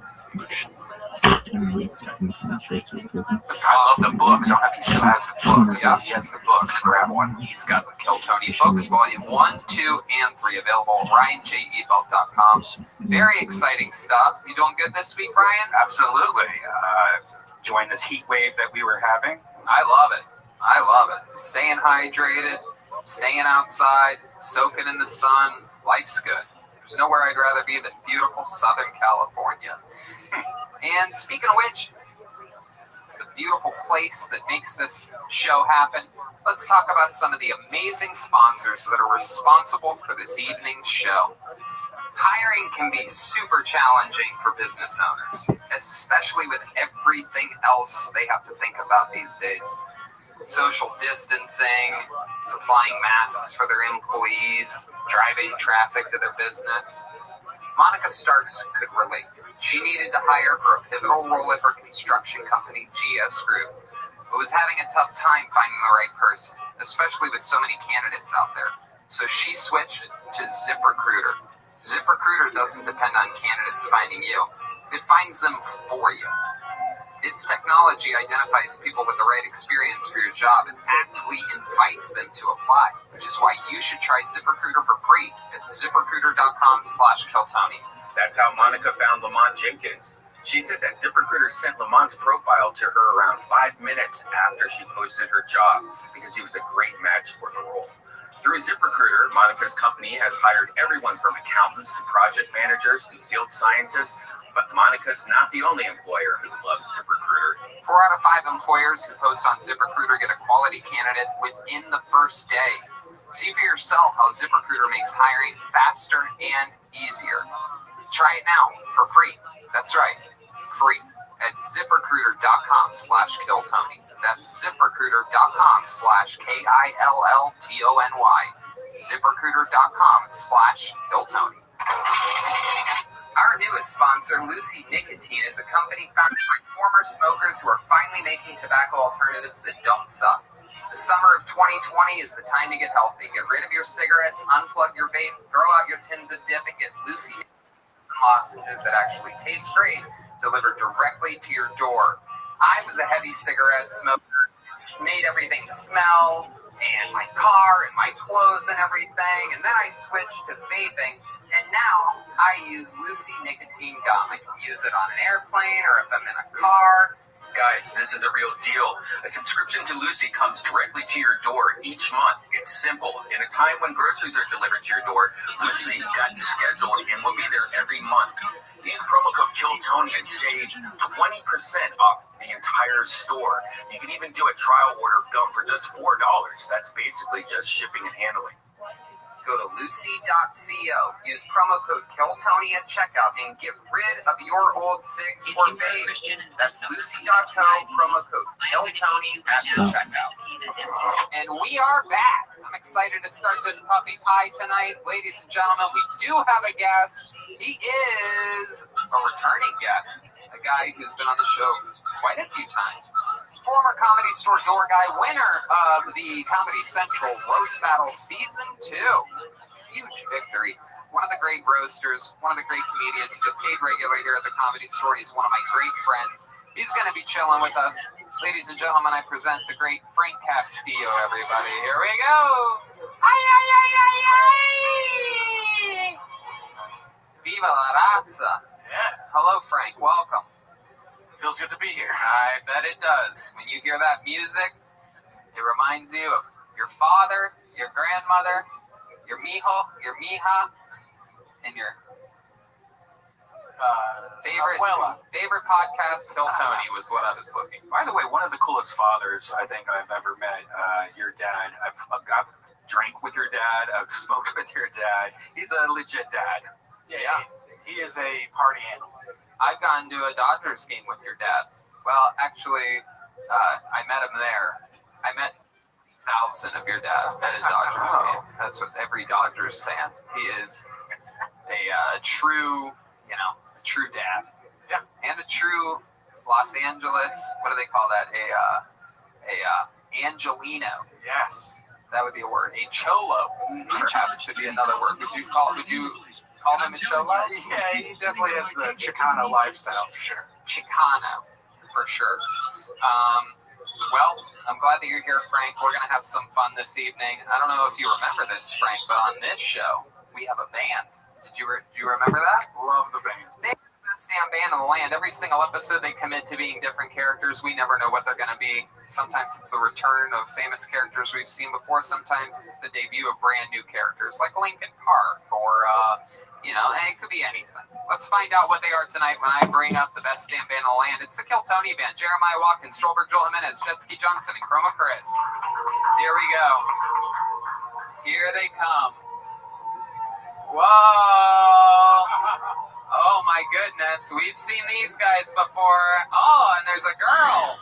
I love the books. I don't know if he still has the books. Yeah, he has the books. Grab one. He's got the Kill Tony books, volume 1, 2, and 3, available at RyanJEvelt.com. Very exciting stuff. You doing good this week, Ryan? Absolutely. Join this heat wave that we were having. I love it. I love it. Staying hydrated, staying outside, soaking in the sun. Life's good. There's nowhere I'd rather be than beautiful Southern California. And speaking of which, the beautiful place that makes this show happen, let's talk about some of the amazing sponsors that are responsible for this evening's show. Hiring can be super challenging for business owners, especially with everything else they have to think about these days. Social distancing, supplying masks for their employees, driving traffic to their business. Monica Starks could relate. She needed to hire for a pivotal role at her construction company, GS Group, but was having a tough time finding the right person, especially with so many candidates out there. So she switched to ZipRecruiter. ZipRecruiter doesn't depend on candidates finding you. It finds them for you. Its technology identifies people with the right experience for your job and actively invites them to apply, which is why you should try ZipRecruiter for free at ZipRecruiter.com/Keltoni. That's how Monica found Lamont Jenkins. She said that ZipRecruiter sent Lamont's profile to her around 5 minutes after she posted her job because he was a great match for the role. Through ZipRecruiter, Monica's company has hired everyone from accountants to project managers to field scientists, but Monica's not the only employer who loves ZipRecruiter. 4 out of 5 employers who post on ZipRecruiter get a quality candidate within the first day. See for yourself how ZipRecruiter makes hiring faster and easier. Try it now for free. That's right, free at ZipRecruiter.com/Killtony. That's ZipRecruiter.com/KILLTONY. ZipRecruiter.com/Killtony. Our newest sponsor, Lucy Nicotine, is a company founded by former smokers who are finally making tobacco alternatives that don't suck. The summer of 2020 is the time to get healthy. Get rid of your cigarettes, unplug your vape, throw out your tins of dip, and get Lucy lozenges that actually taste great, delivered directly to your door. I was a heavy cigarette smoker. It's made everything smell, and my car, and my clothes, and everything. And then I switched to vaping, and now I use Lucy Nicotine Gum. I can use it on an airplane, or if I'm in a car. Guys, this is a real deal. A subscription to Lucy comes directly to your door each month. It's simple. In a time when groceries are delivered to your door, Lucy got you scheduled and will be there every month. Use promo code KILLTONY and save 20% off the entire store. You can even do a trial order of gum for just $4. That's basically just shipping and handling. Go to lucy.co, use promo code KILLTONY at checkout, and get rid of your old cigs or vape. That's lucy.co, promo code KILLTONY at the checkout. And we are back. I'm excited to start this puppy pie tonight. Ladies and gentlemen, we do have a guest. He is a returning guest, a guy who's been on the show quite a few times. Former Comedy Store door guy, winner of the Comedy Central Roast Battle Season 2. Huge victory. One of the great roasters, one of the great comedians. He's a paid regular here at the Comedy Store. He's one of my great friends. He's going to be chilling with us. Ladies and gentlemen, I present the great Frank Castillo, everybody. Here we go. Viva la razza. Yeah. Hello, Frank. Welcome. Feels good to be here. I bet it does. When you hear that music, it reminds you of your father, your grandmother, your mijo, your mija, and your favorite podcast, Kill Tony, was what I was looking for. By the way, one of the coolest fathers I think I've ever met, your dad. I've drank with your dad. I've smoked with your dad. He's a legit dad. Yeah. He is a party animal. I've gone to a Dodgers game with your dad. Well, actually, I met him there. I met 1,000 of your dad at a Dodgers game. That's what every Dodgers fan. He is a true, true dad. Yeah. And a true Los Angeles, what do they call that? Angelino. Yes. That would be a word. A cholo, perhaps, could be another word. Would you call him a cholo? Yeah, he definitely has the Chicano lifestyle, for sure. Chicano, for sure. Well, I'm glad that you're here, Frank. We're going to have some fun this evening. I don't know if you remember this, Frank, but on this show, we have a band. Do you remember that? Love the band. They have the best damn band in the land. Every single episode, they commit to being different characters. We never know what they're going to be. Sometimes it's the return of famous characters we've seen before. Sometimes it's the debut of brand new characters, like Linkin Park or it could be anything. Let's find out what they are tonight when I bring up the best damn band in the land. It's the Kill Tony Band. Jeremiah Watkins, Stolberg, Joel Jimenez, Jetski Johnson, and Chroma Chris. Here we go. Here they come. Whoa! Oh my goodness, we've seen these guys before. Oh, and there's a girl.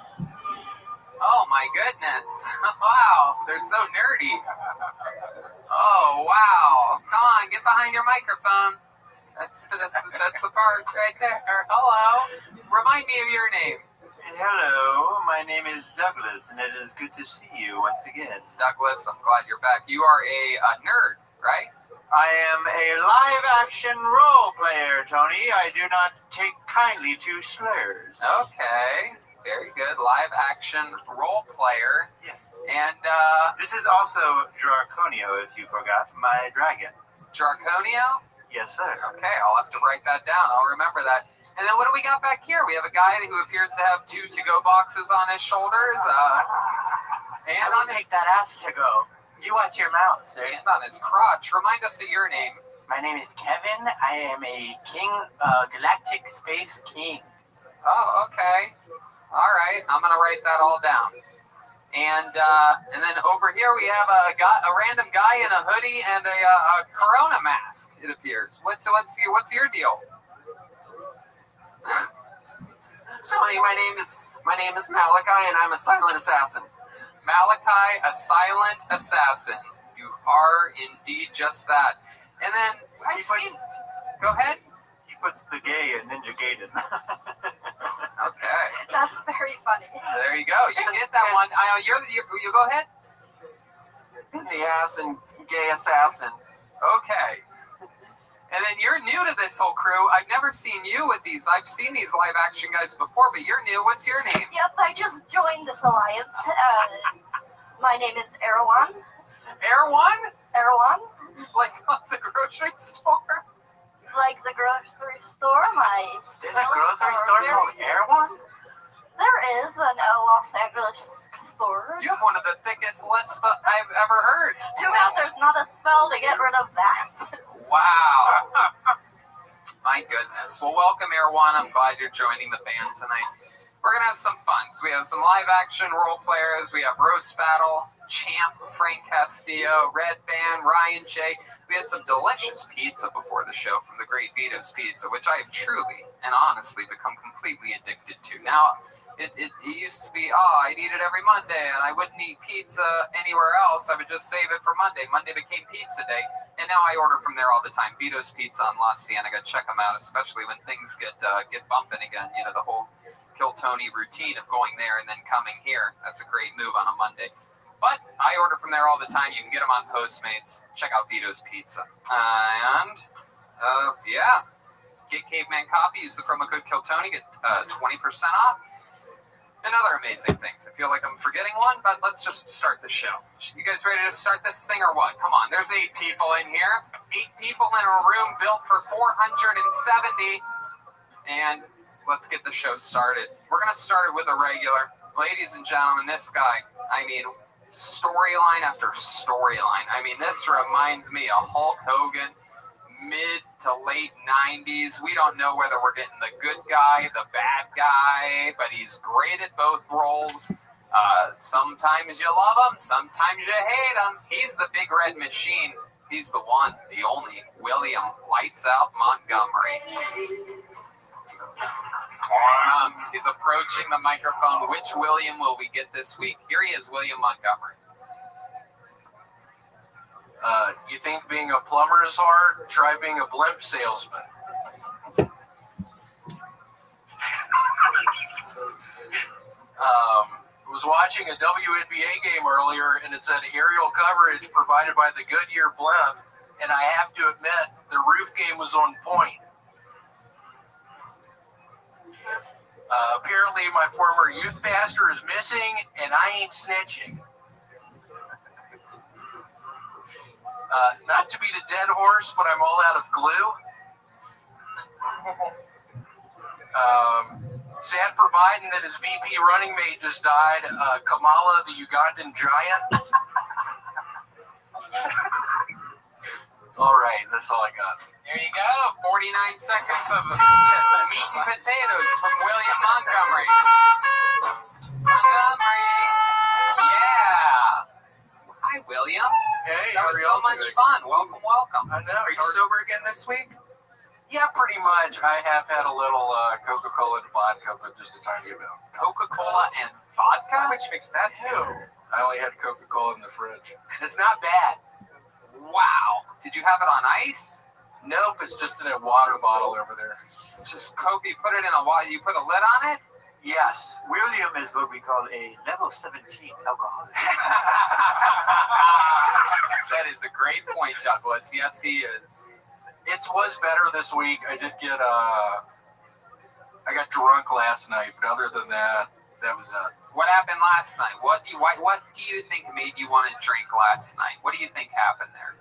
Oh my goodness. Wow, they're so nerdy. Oh, wow. Come on, get behind your microphone. That's the part right there. Hello. Remind me of your name. Hello, my name is Douglas, and it is good to see you once again. Douglas, I'm glad you're back. You are a nerd, right? I am a live-action role player, Tony. I do not take kindly to slurs. Okay. Very good. Live-action role player. Yes. And, this is also Draconio, if you forgot, my dragon. Draconio? Yes, sir. Okay, I'll have to write that down. I'll remember that. And then what do we got back here? We have a guy who appears to have 2 to-go boxes on his shoulders. And on his... Take that ass to go. You watch your mouth, sir. And on his crotch. Remind us of your name. My name is Kevin. I am a king, galactic space king. Oh, okay. All right. I'm going to write that all down. And then over here we have a random guy in a hoodie and a Corona mask. It appears. What's your deal? Tony, my name is Malachi, and I'm a silent assassin. Malachi, a silent assassin. You are indeed just that. And then I've seen. Go ahead. He puts the gay in Ninja Gaiden. Okay. That's very funny. There you go. You get that one. You go ahead. The ass and gay assassin. Okay. And then you're new to this whole crew. I've never seen you with these. I've seen these live action guys before, but you're new. What's your name? Yes, I just joined this alliance. My name is Erwan. Erwan? Erwan. Like the grocery store? Like the grocery store. There's a grocery store called Erwan? There is a Los Angeles store. You have one of the thickest lists I've ever heard. Too bad there's not a spell to get rid of that. Wow. My goodness. Well, welcome, Erwan. I'm glad you're joining the band tonight. We're going to have some fun. So we have some live action role players. We have Roast Battle, Champ, Frank Castillo, Red Band, Ryan J. We had some delicious pizza before the show from the great Vito's Pizza, which I have truly and honestly become completely addicted to. Now, it used to be, I'd eat it every Monday, and I wouldn't eat pizza anywhere else. I would just save it for Monday. Monday became pizza day, and now I order from there all the time. Vito's Pizza on La Cienega. Check them out, especially when things get bumping again. You know, the whole Kill Tony routine of going there and then coming here. That's a great move on a Monday. But I order from there all the time. You can get them on Postmates. Check out Vito's Pizza. And, yeah. Get Caveman Coffee. Use the promo code KILLTONY. Get 20% off. And other amazing things. I feel like I'm forgetting one, but let's just start the show. You guys ready to start this thing or what? Come on, there's 8 people in here. 8 people in a room built for 470. And let's get the show started. We're going to start it with a regular. Ladies and gentlemen, this guy, I mean, storyline after storyline. I mean, this reminds me of Hulk Hogan, mid to late 90s. We don't know whether we're getting the good guy, the bad guy, but he's great at both roles. Sometimes you love him, sometimes you hate him. He's the big red machine. He's the one, the only William Lights Out Montgomery. He's approaching the microphone. Which William will we get this week? Here he is, William Montgomery. You think being a plumber is hard? Try being a blimp salesman. Was watching a WNBA game earlier, and it said aerial coverage provided by the Goodyear blimp, and I have to admit, the roof game was on point. Apparently, my former youth pastor is missing, and I ain't snitching. Not to beat a dead horse, but I'm all out of glue. Sad for Biden that his VP running mate just died. Kamala, the Ugandan giant. All right, that's all I got. There you go. 49 seconds of meat and potatoes from William Montgomery. Montgomery. Yeah. Hi, William. Hey, That was how are so y'all much doing? fun. Welcome, welcome. I know. Are you sober again this week? Yeah, pretty much. I have had a little Coca-Cola and vodka, but just a tiny amount. Coca-Cola and vodka? How would you mix that too? I only had Coca-Cola in the fridge. It's not bad. Wow. Did you have it on ice? Nope, it's just in a water bottle over there. Just Coke, you put it in a water, you put a lid on it? Yes, William is what we call a level 17 alcoholic. That is a great point, Douglas. Yes, he is. It was better this week. I did get I got drunk last night, but other than that, that was it. What happened last night? What do you think made you want to drink last night? What do you think happened there?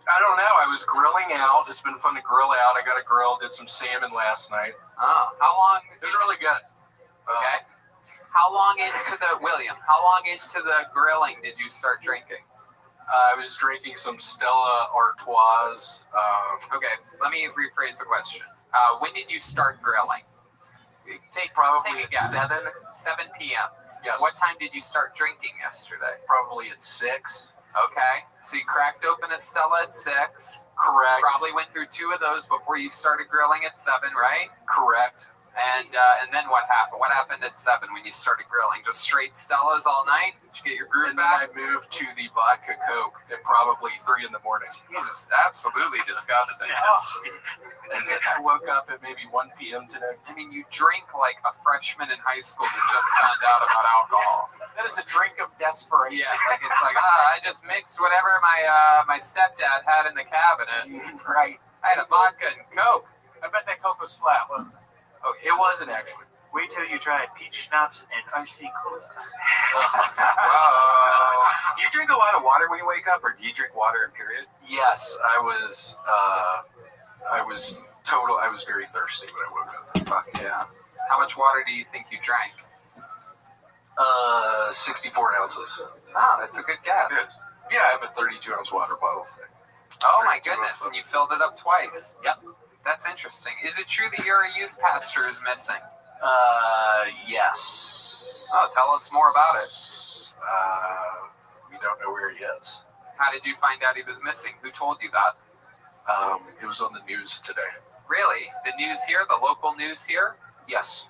I don't know. I was grilling out. It's been fun to grill out. I got a grill, did some salmon last night. Oh, how long? It was really good. Okay. How long into the grilling did you start drinking? I was drinking some Stella Artois. Okay, let me rephrase the question. When did you start grilling? Take Probably a guess. 7. 7 p.m. Yes. What time did you start drinking yesterday? Probably at 6. Okay, so you cracked open a Stella at 6. Correct. Probably went through 2 of those before you started grilling at 7, right? Correct. And then what happened? What happened at 7 when you started grilling? Just straight Stellas all night? Did you get your groove And then back? I moved to the vodka Coke at probably 3 in the morning. Jesus, absolutely disgusting. And then I woke up at maybe 1 p.m. today. I mean, you drink like a freshman in high school that just found out about alcohol. That is a drink of desperation. Yeah, it's like I just mixed whatever my stepdad had in the cabinet. Right. I had a vodka and Coke. I bet that Coke was flat, wasn't it? Oh, It wasn't actually. Wait till you try peach schnapps and RC Cola. Whoa. Do you drink a lot of water when you wake up, or do you drink water in period? Yes, I was very thirsty when I woke up. Fuck yeah. How much water do you think you drank? 64 ounces. Oh, that's a good guess. Yeah, I have a 32-ounce water bottle today. Oh my goodness, and you filled it up twice. Yep. That's interesting. Is it true that your youth pastor is missing? Yes. Oh, tell us more about it. We don't know where he is. How did you find out he was missing? Who told you that? It was on the news today. Really? The news here? The local news here? Yes.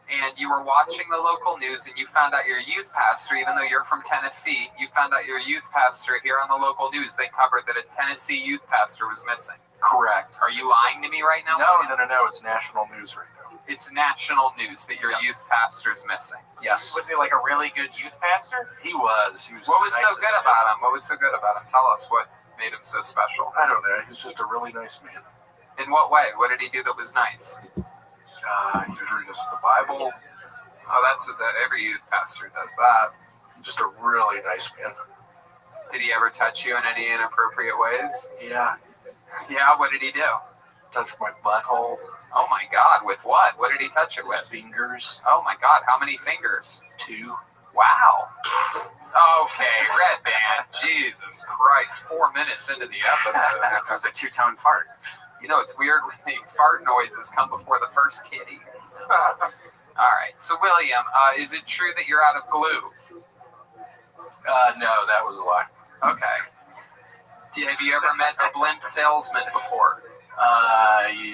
And you were watching the local news and you found out your youth pastor, even though you're from Tennessee, you found out your youth pastor here on the local news, they covered that a Tennessee youth pastor was missing. Correct. Are you lying to me right now? No. It's national news right now. It's national news that your youth pastor is missing. Yes. Was he like a really good youth pastor? He was. What was so good about him? What was so good about him? Tell us what made him so special. I don't know. He's just a really nice man. In what way? What did he do that was nice? He would read us the Bible. Oh, that's what every youth pastor does that. Just a really nice man. Did he ever touch you in any inappropriate ways? Yeah. Yeah, what did he do? Touch my butthole. Oh my God, with what? What did he touch it with? Fingers. Oh my God, how many fingers? 2. Wow. Okay, Red Band. Jesus Christ, 4 minutes into the episode. That was a 2-tone fart. You know, it's weird when the fart noises come before the first kitty. All right, so William, is it true that you're out of glue? No, that was a lie. Okay. Have you ever met a blimp salesman before?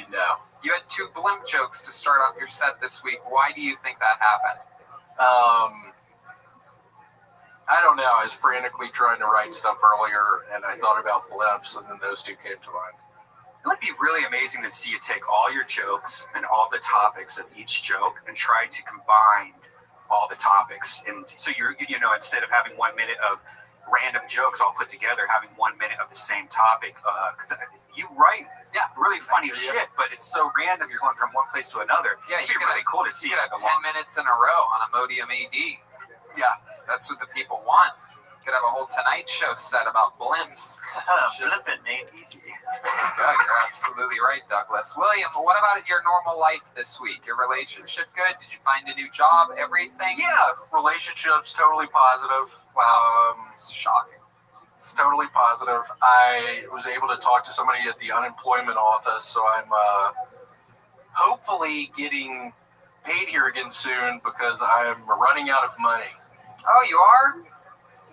No. You had 2 blimp jokes to start off your set this week. Why do you think that happened? I don't know. I was frantically trying to write stuff earlier, and I thought about blimps, and then those 2 came to mind. It would be really amazing to see you take all your jokes and all the topics of each joke and try to combine all the topics. And so instead of having 1 minute of random jokes all put together, having 1 minute of the same topic. Because you write, really funny shit, but it's so random. You're going from one place to another. Yeah, it'd be really cool to see. You could have 10 minutes in a row on Imodium AD. Yeah, that's what the people want. You could have a whole Tonight Show set about blimps. Blimping ain't easy. Yeah, you're absolutely right, Douglas. William, what about your normal life this week? Your relationship good? Did you find a new job? Everything? Yeah, relationships totally positive. Shocking. It's totally positive. I was able to talk to somebody at the unemployment office, so I'm hopefully getting paid here again soon because I'm running out of money. Oh, you are?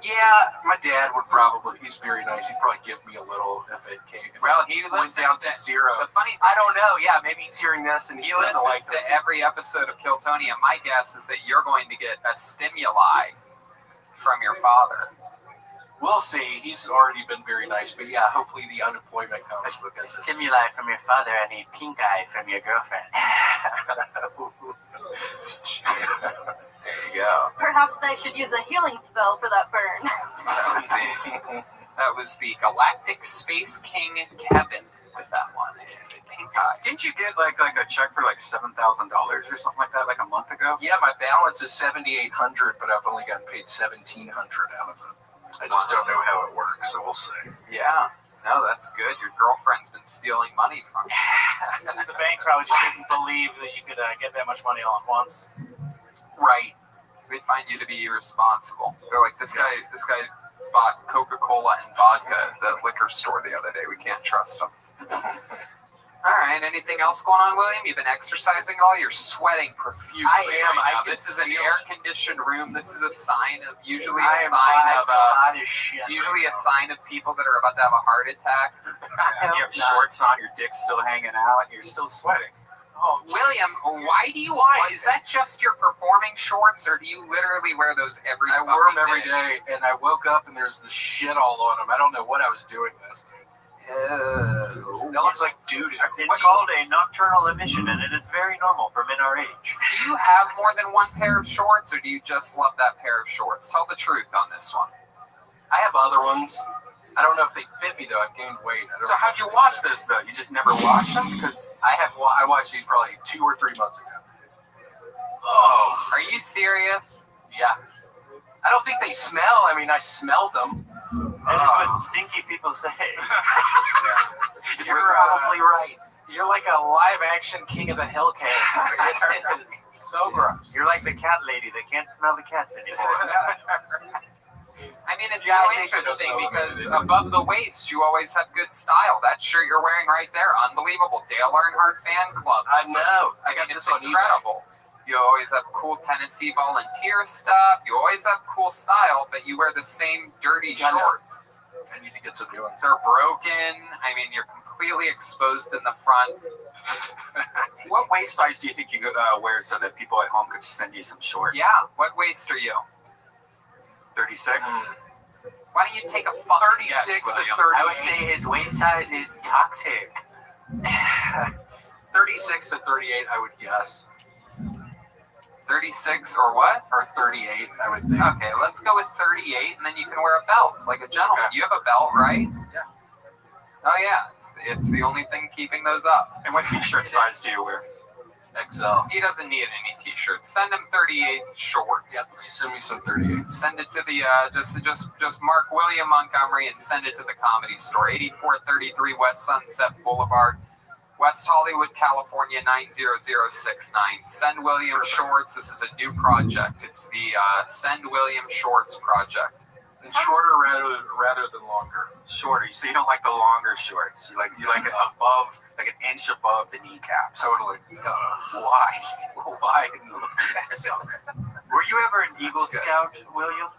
Yeah, my dad would probably, he's very nice, he'd probably give me a little if it came. Well, he went listens down to zero. The funny I don't know, yeah, maybe he's hearing this and he listens to every episode of Kill Tony, and my guess is that you're going to get a stimuli from your father. We'll see. He's already been very nice, but yeah, hopefully the unemployment comes because Stimuli from your father and a pink eye from your girlfriend. There you go. Perhaps I should use a healing spell for that burn. That was the Galactic Space King Kevin with that one. Pink eye. Didn't you get like a check for like $7,000 or something like that like a month ago? Yeah, my balance is $7,800, but I've only gotten paid $1,700 out of it. I just don't know how it works, so we'll see. Yeah. No, that's good. Your girlfriend's been stealing money from you. The bank probably just didn't believe that you could get that much money all at once. Right. They find you to be irresponsible. They're like, this guy bought Coca-Cola and vodka at the liquor store the other day. We can't trust him. All right. Anything else going on, William? You've been exercising at all? You're sweating profusely. I am. Right now. This is an air-conditioned room. This is a sign of it's usually a sign of people that are about to have a heart attack. You have shorts on, your dick's still hanging out, and you're still sweating. Oh, William, why do you? Is that just your performing shorts, or do you literally wear those every? I wear them every day, and I woke up and there's the shit all on them. I don't know what I was doing this. That looks like doo-doo. It's called a nocturnal emission, and it is very normal for men our age. Do you have more than one pair of shorts, or do you just love that pair of shorts? Tell the truth on this one. I have other ones. I don't know if they fit me though. I've gained weight. So how'd you wash those though? You just never washed them? Because I watched these probably 2 or 3 months ago. Oh, are you serious? Yeah. I don't think they smell. I mean, I smelled them. That is what stinky people say. You're probably right. You're like a live-action King of the Hill Cave. It is so gross. You're like the cat lady that can't smell the cats anymore. I mean, it's so interesting because above the waist, you always have good style. That shirt you're wearing right there, unbelievable. Dale Earnhardt fan club. I know. I mean, it's incredible. You always have cool Tennessee volunteer stuff. You always have cool style, but you wear the same dirty shorts. I need to get some new ones. They're broken. I mean, you're completely exposed in the front. What waist size do you think you could wear so that people at home could send you some shorts? Yeah. What waist are you? 36. Why don't you take a fucking 36 guess, to William? 38. I would say his waist size is toxic. 36 to 38, I would guess. 36 or what? Or 38, I would think. Okay, let's go with 38, and then you can wear a belt like a gentleman. Okay. You have a belt, right? Yeah. Oh yeah, it's the only thing keeping those up. And what t-shirt size do you wear? XL. He doesn't need any t-shirts. Send him 38 shorts. Yeah, please send me some 38. Send it to the just mark William Montgomery and send it to the Comedy Store, 8433 West Sunset Boulevard, West Hollywood, California 90069. Send William shorts. This is a new project. It's the Send William Shorts project. It's shorter rather than longer. Shorter. So you don't like the longer shorts. You like it above, like an inch above the kneecaps. Totally. Why? Why? Were you ever an Eagle Scout, William?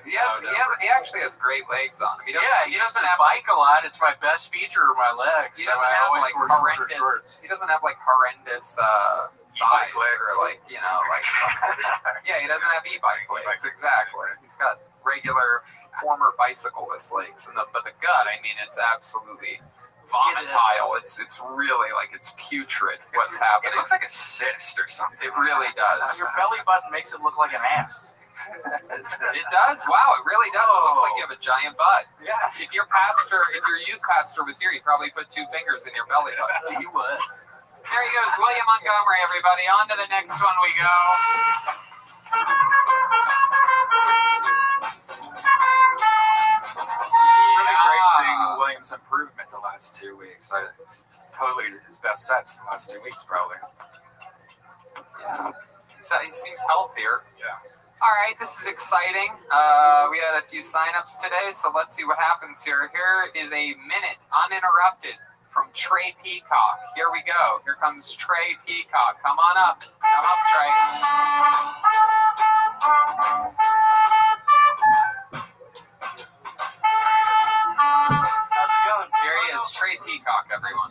He actually has great legs on him. He doesn't have bike a lot. It's my best feature of my legs. He doesn't have like horrendous. He doesn't have like horrendous thighs or like he doesn't have e-bike legs. Exactly. He's got regular former bicyclist legs, but the gut. I mean, it's absolutely volatile. It's really like it's putrid. What's happening? It looks like a cyst or something. It really does. Your belly button makes it look like an ass. It does. Wow, it really does. It looks like you have a giant butt. Yeah. If your youth pastor was here, he'd probably put 2 fingers in your belly button. He would. There he goes, William Montgomery, everybody. On to the next one we go. Really great seeing William's improvement the last 2 weeks. It's totally his best sets the last 2 weeks, probably. Yeah. He seems healthier. Yeah. All right, this is exciting. We had a few signups today, so let's see what happens here. Here is a minute uninterrupted from Trey Peacock. Here we go. Here comes Trey Peacock. Come on up. Come up, Trey. How's it going? Here he is, Trey Peacock, everyone.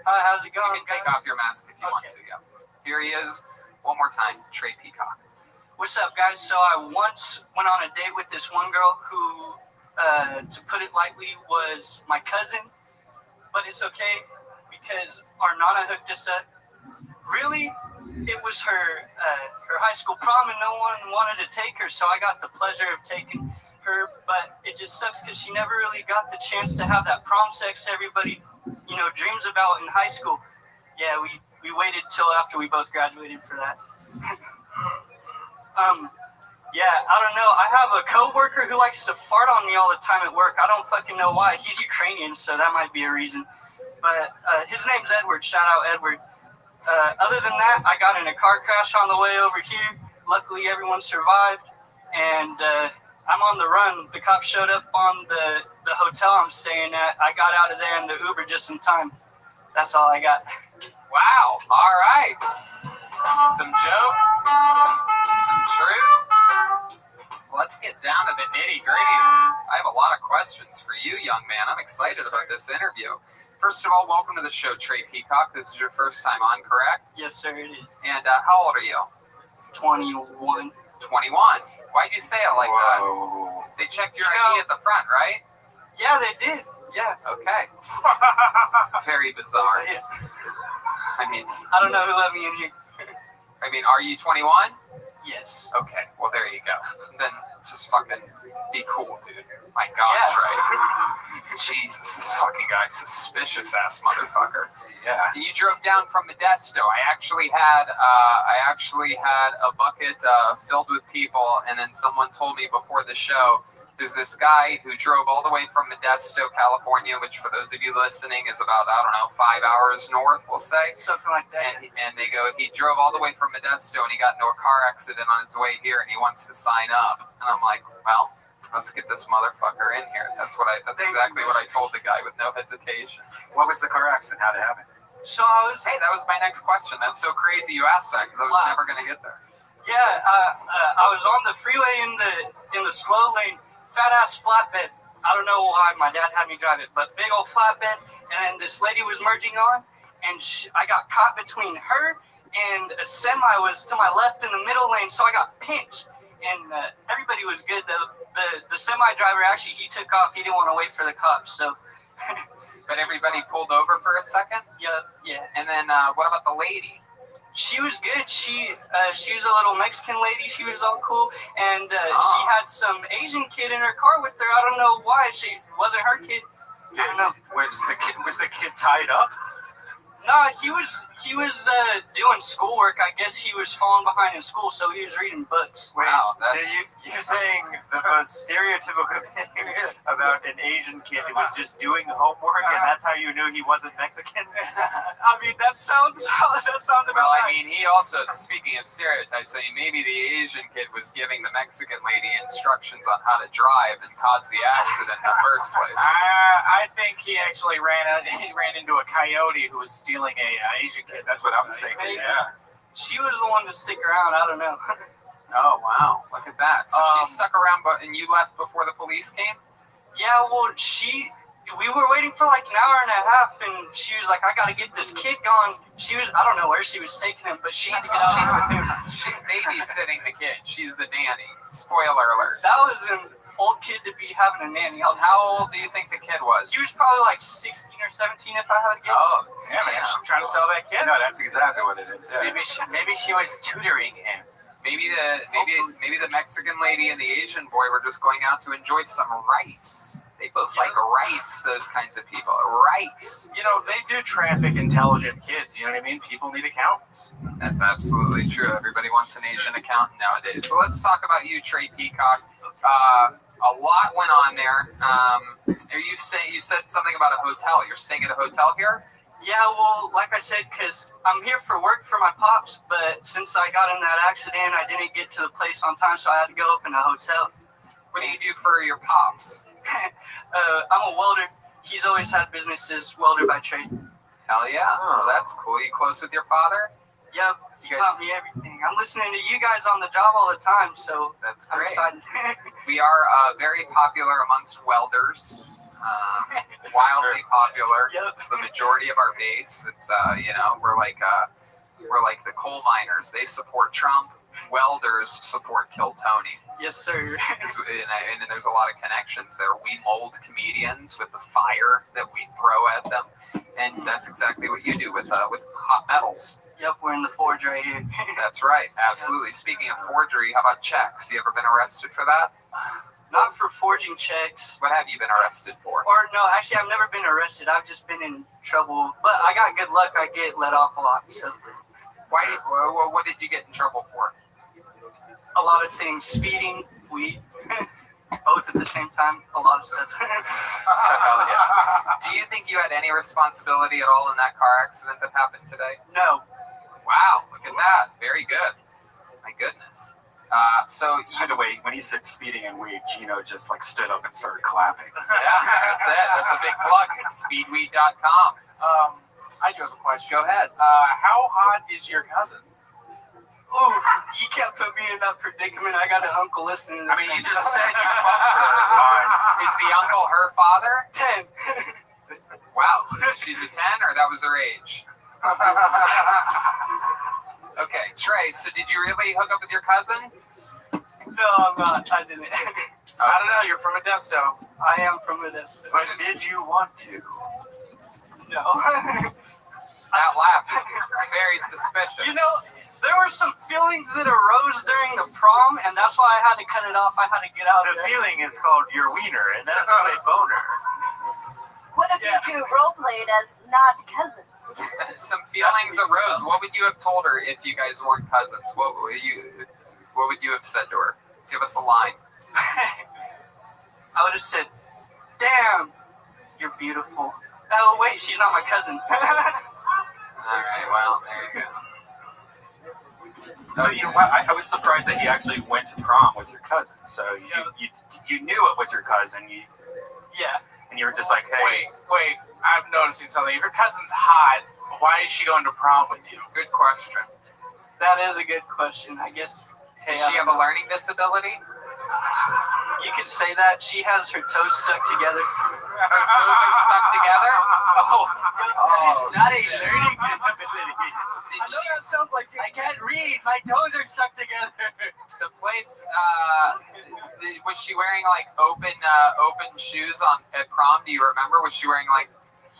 Hi, how's it going? You can take off your mask if you want to, yeah. Here he is. One more time, Trey Peacock. What's up, guys? So I once went on a date with this one girl who, to put it lightly, was my cousin. But it's okay because our Nana hooked us up. Really, it was her high school prom and no one wanted to take her, so I got the pleasure of taking her. But it just sucks because she never really got the chance to have that prom sex everybody, dreams about in high school. Yeah, we waited till after we both graduated for that. Yeah, I don't know. I have a coworker who likes to fart on me all the time at work. I don't fucking know why. He's Ukrainian, so that might be a reason. But his name's Edward. Shout out Edward. Other than that, I got in a car crash on the way over here. Luckily, everyone survived. And I'm on the run. The cops showed up on the hotel I'm staying at. I got out of there in the Uber just in time. That's all I got. Wow. All right. Some jokes. Some truth. Let's get down to the nitty gritty. I have a lot of questions for you, young man. I'm excited about this interview. First of all, welcome to the show, Trey Peacock. This is your first time on, correct? Yes, sir, it is. And how old are you? 21. 21. Why'd you say it like that? They checked your ID at the front, right? Yeah, they did. Yeah. Okay. It's very bizarre. I mean, I don't know who let me in here. I mean, are you 21? Yes. Okay, well, there you go. Then just fucking be cool, dude. My God, Trey. Jesus, this fucking guy's suspicious ass motherfucker. Yeah. You drove down from Modesto. I actually had a bucket filled with people, and then someone told me before the show, there's this guy who drove all the way from Modesto, California, which for those of you listening is about, 5 hours north, we'll say. Something like that. And they go, he drove all the way from Modesto and he got into a car accident on his way here and he wants to sign up. And I'm like, well, let's get this motherfucker in here. That's exactly what I told the guy with no hesitation. What was the car accident? How'd it happen? So hey, that was my next question. That's so crazy you asked that because I was never going to get there. Yeah, I was on the freeway in the slow lane. Fat ass flatbed. I don't know why my dad had me drive it, but big old flatbed. And then this lady was merging on, and I got caught between her and a semi was to my left in the middle lane, so I got pinched. And everybody was good. The semi driver actually he took off. He didn't want to wait for the cops, so. But everybody pulled over for a second. Yeah. And then what about the lady? She was good. She was a little Mexican lady. She was all cool, and she had some Asian kid in her car with her. I don't know why. She wasn't her kid. I don't know. Was the kid tied up? No, he was doing schoolwork. I guess he was falling behind in school, so he was reading books. Wow, so you're saying the most stereotypical thing about an Asian kid who was just doing homework, and that's how you knew he wasn't Mexican? I mean, that sounds about well, right. I mean, he also, speaking of stereotypes, I mean, maybe the Asian kid was giving the Mexican lady instructions on how to drive and caused the accident in the first place. I think he actually ran into a coyote who was stealing an Asian kid. That's what I'm thinking. Yeah. She was the one to stick around. I don't know. Oh wow! Look at that. So she stuck around, and you left before the police came. Yeah. Well, we were waiting for like an hour and a half, and she was like, "I gotta get this kid gone." I don't know where she was taking him, but she had to get out. She's babysitting the kid. She's the nanny. Spoiler alert. That was an old kid to be having a nanny. How old do you think the kid was? He was probably like 16 or 17, if I had to guess. Oh, damn it! She's trying to sell that kid. No, that's exactly what it is. Yeah. Maybe she was tutoring him. Maybe the Mexican lady and the Asian boy were just going out to enjoy some rice. They both like rice, those kinds of people. Rice. You know, they do traffic intelligent kids. You know what I mean? People need accountants. That's absolutely true. Everybody wants an Asian accountant nowadays. So let's talk about you, Trey Peacock. A lot went on there. You said something about a hotel. You're staying at a hotel here? Yeah, well, like I said, because I'm here for work for my pops, but since I got in that accident, I didn't get to the place on time, so I had to go up in a hotel. What do you do for your pops? I'm a welder. He's always had businesses, welder by trade. Hell yeah. Oh, that's cool. You close with your father? Yep, he taught me everything. I'm listening to you guys on the job all the time, so that's great. I'm excited. We are very popular amongst welders. Wildly popular. Yep. It's the majority of our base. It's we're like the coal miners. They support Trump. Welders support Kill Tony. Yes, sir. and there's a lot of connections there. We mold comedians with the fire that we throw at them, and that's exactly what you do with hot metals. Yep, we're in the forge right here. That's right, absolutely. Speaking of forgery, how about checks? You ever been arrested for that? Not for forging checks. What have you been arrested for? Or no, actually, I've never been arrested. I've just been in trouble. But I got good luck. I get let off a lot. So. Why? What did you get in trouble for? A lot of things. Speeding, weed, both at the same time. A lot of stuff. Hell yeah. Do you think you had any responsibility at all in that car accident that happened today? No. Wow, look at that. Very good. My goodness. By the way, when he said speeding and weed, Gino just like stood up and started clapping. Yeah, that's it. That's a big plug. Speedweed.com. I do have a question. Go ahead. How hot is your cousin? Ooh, you can't put me in that predicament. I got an uncle listening to this. I mean, you just said you fucked her. Is the uncle her father? 10. Wow. She's a 10, or that was her age? Okay, Trey, so did you really hook up with your cousin? No, I'm not. I didn't. I don't know. You're from Modesto. I am from Modesto. But did you want to? No. That laugh is very suspicious. You know, there were some feelings that arose during the prom, and that's why I had to cut it off. I had to get out The of there. feeling is called your wiener, and that's my boner. What if you two role played as not cousins? Some feelings arose. What would you have told her if you guys weren't cousins? What would you have said to her? Give us a line. I would have said, "Damn, you're beautiful." Oh wait, she's not my cousin. All right, well, there you go. So I was surprised that you actually went to prom with your cousin. So you knew it was your cousin. Yeah. And you were just like, hey. Wait. I'm noticing something. If your cousin's hot, why is she going to prom with you? Good question. That is a good question. I guess. Does she have a learning disability? You could say that. She has her toes stuck together. Her toes are stuck together? Not a learning disability. I know that sounds like I can't read. My toes are stuck together. The place, was she wearing like open shoes at prom? Do you remember? Was she wearing like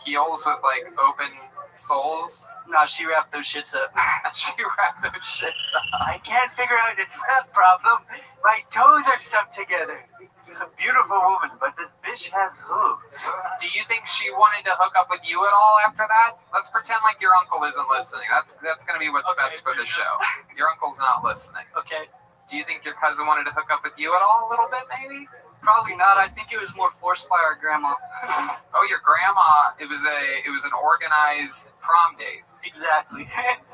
heels with like open soles? No, she wrapped those shits up. She wrapped those shits up. I can't figure out this math problem. My toes are stuck together. A beautiful woman, but this bitch has hooves. Do you think she wanted to hook up with you at all after that? Let's pretend like your uncle isn't listening. That's going to be what's best for the show. Your uncle's not listening. Okay. Do you think your cousin wanted to hook up with you at all a little bit, maybe? Probably not. I think it was more forced by our grandma. Oh, your grandma, it was an organized prom date. Exactly.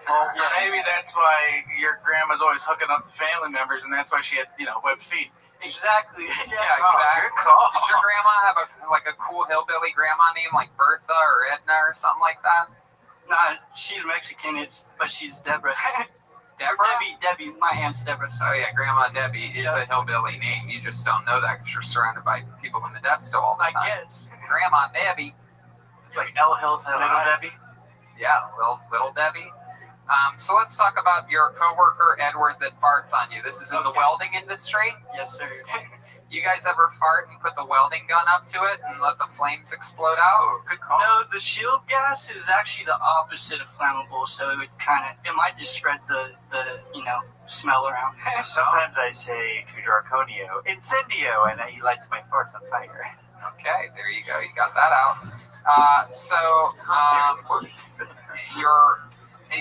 Well, maybe that's why your grandma's always hooking up the family members, and that's why she had, webbed feet. Exactly. Yeah, exactly. Good call. Did your grandma have a cool hillbilly grandma name like Bertha or Edna or something like that? Nah, she's Mexican, but she's Deborah. Deborah? Debbie, my aunt's Deborah. Oh Sorry. yeah, Grandma Debbie is a hillbilly name. You just don't know that because you're surrounded by people in Modesto all the time. I guess. Grandma Debbie. It's like L Hills have Little eyes. Debbie? Yeah, little Debbie. So let's talk about your coworker Edward that farts on you. This is in the welding industry. Yes, sir. You guys ever fart and put the welding gun up to it and let the flames explode out? Good call. No, the shield gas is actually the opposite of flammable, so it might just spread the smell around. Sometimes I say to Draconio, incendio, and he lights my farts on fire. Okay, there you go. You got that out.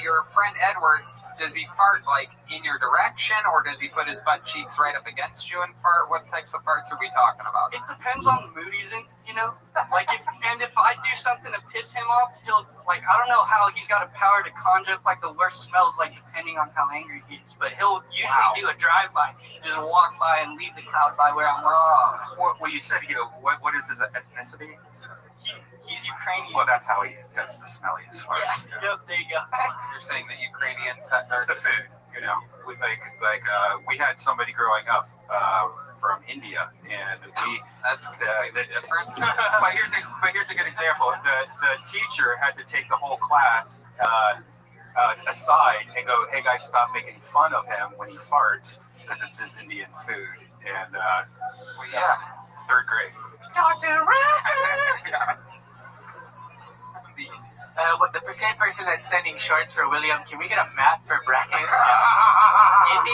your friend Edward, does he fart like in your direction, or does he put his butt cheeks right up against you and fart? What types of farts are we talking about? It depends on the mood he's in, you know? Like, if I do something to piss him off, he'll, like, I don't know how he's got a power to conjure up, like, the worst smells, like, depending on how angry he is. But he'll usually do a drive-by, just walk by and leave the cloud by where I'm working. Well, you said, what is his ethnicity? He's Ukrainian. Well, that's how he does the smelliest farts. Yeah, yep, there you go. You're saying that Ukrainians It's the food, you know. We had somebody growing up from India, and that's different. But here's a good example. The teacher had to take the whole class aside and go, "Hey guys, stop making fun of him when he farts because it's his Indian food." And third grade. Dr. Rabbi! What the same person that's sending shorts for William? Can we get a map for Brian?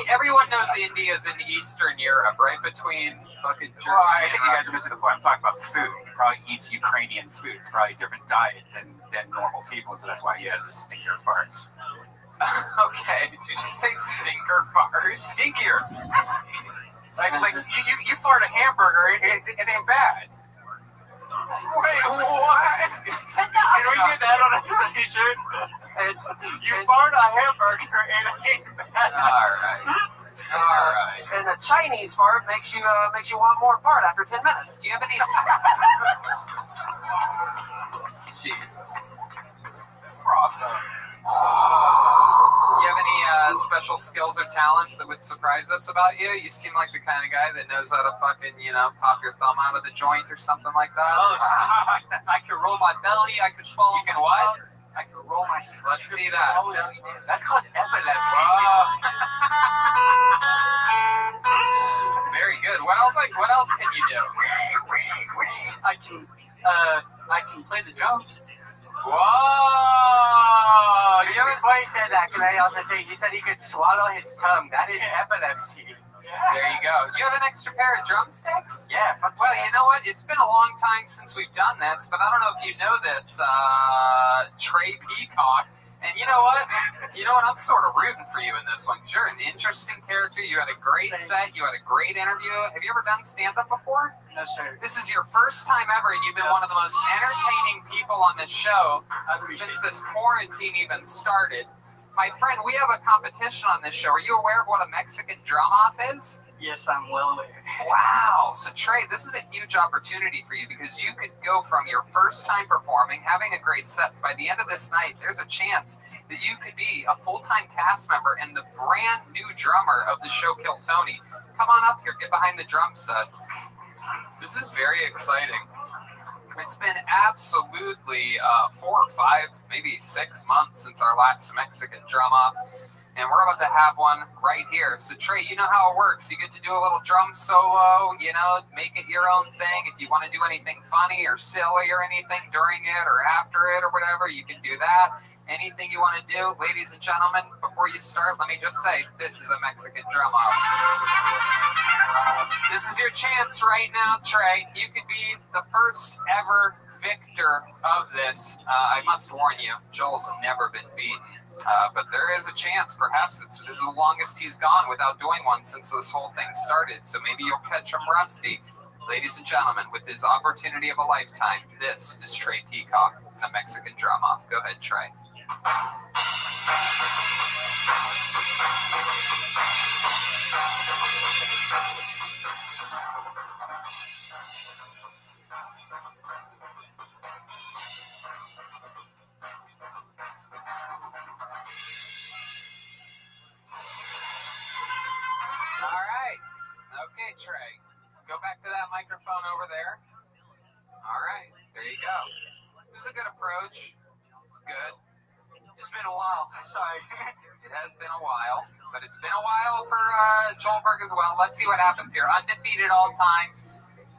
Everyone knows India's in Eastern Europe, right between fucking Germany. Well, I think you guys are missing the point. I'm talking about food. He probably eats Ukrainian food. It's probably a different diet than normal people, so that's why he has stinker farts. Okay, did you just say stinker farts? Stinkier. like you fart a hamburger, it ain't bad. Wait, what? Can we get that on a t-shirt? You fart a hamburger, it ain't bad. All right. And a Chinese fart makes you want more fart after 10 minutes. Do you have any? Jesus. Do you have any special skills or talents that would surprise us about you? You seem like the kind of guy that knows how to fucking, pop your thumb out of the joint or something like that. Oh, I could roll my belly. I could swallow. You can what? I could roll my. Let's see that. That's called epilepsy. Very good. What else can you do? I can play the drums. Whoa! Before he said that, can I also say he said he could swallow his tongue? That is epilepsy. There you go. You have an extra pair of drumsticks? Yeah. Well, you know what? It's been a long time since we've done this, but I don't know if you know this, Trey Peacock. And you know what? I'm sort of rooting for you in this one because you're an interesting character. You had a great set. You had a great interview. Have you ever done stand-up before? No, sir. This is your first time ever, and you've been one of the most entertaining people on this show since this quarantine even started. My friend, we have a competition on this show. Are you aware of what a Mexican drum-off is? Yes, I'm well aware. Wow. So, Trey, this is a huge opportunity for you because you could go from your first time performing, having a great set. By the end of this night, there's a chance that you could be a full-time cast member and the brand new drummer of the show Kill Tony. Come on up here. Get behind the drum set. This is very exciting. It's been absolutely 4 or 5, maybe 6 months since our last Mexican drum off. And we're about to have one right here. So, Trey, you know how it works. You get to do a little drum solo, make it your own thing. If you want to do anything funny or silly or anything during it or after it or whatever, you can do that. Anything you want to do, ladies and gentlemen, before you start, let me just say, this is a Mexican drum off. This is your chance right now, Trey. You could be the first ever victor of this. I must warn you, Joel's never been beaten. But there is a chance. Perhaps this is the longest he's gone without doing one since this whole thing started. So maybe you'll catch him rusty. Ladies and gentlemen, with his opportunity of a lifetime, this is Trey Peacock, a Mexican drum off. Go ahead, Trey. All right. Okay, Trey. Go back to that microphone over there. All right. There you go. It was a good approach. It's good. It's been a while. Sorry. It has been a while, but it's been a while for Joelberg as well. Let's see what happens here. Undefeated all time.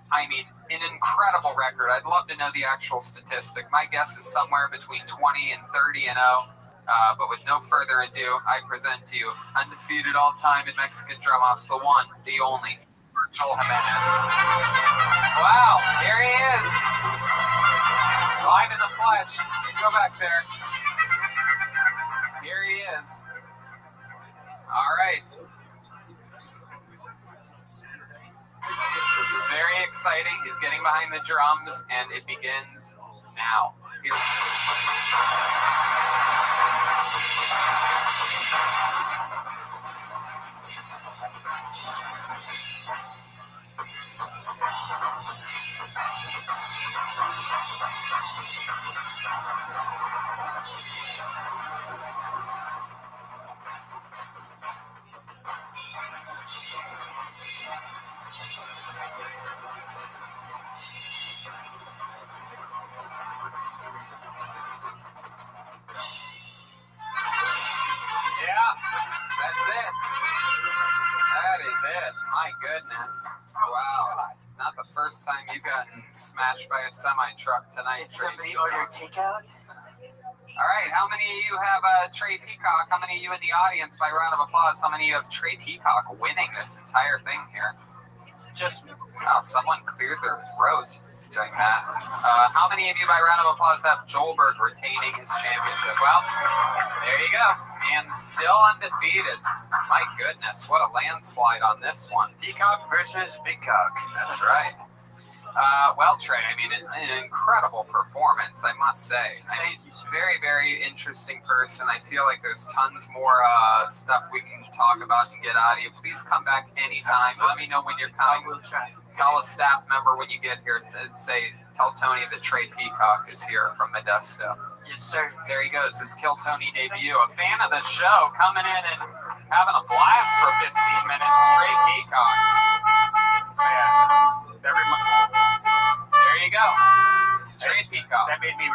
I mean, an incredible record. I'd love to know the actual statistic. My guess is somewhere between 20 and 30-0. But with no further ado, I present to you undefeated all time in Mexican drum offs, the one, the only, Joel Jimenez. Wow, there he is. Live in the flesh. Go back there. Here is. All right. This is very exciting. He's getting behind the drums, and it begins now. Here. Yeah, that's it. That is it. My goodness. Wow. Not the first time you've gotten smashed by a semi-truck tonight. Did somebody order takeout? All right. How many of you have Trey Peacock? How many of you in the audience, by round of applause, how many of you have Trey Peacock winning this entire thing here? Just me. Oh, someone cleared their throat doing that. How many of you, by round of applause, have Joelberg retaining his championship? Well, there you go. And still undefeated. My goodness, what a landslide on this one. Peacock versus Peacock. That's right. Well, Trey, I mean, an incredible performance, I must say. I mean, very, very interesting person. I feel like there's tons more stuff we can talk about and get out of you. Please come back anytime. Let me know when you're coming. I will try. Tell a staff member when you get here to tell Tony that Trey Peacock is here from Modesto. Yes, sir. There he goes, his Kill Tony debut. A fan of the show, coming in and having a blast for 15 minutes. Trey Peacock. Every month. There you go. Trey Peacock. That made me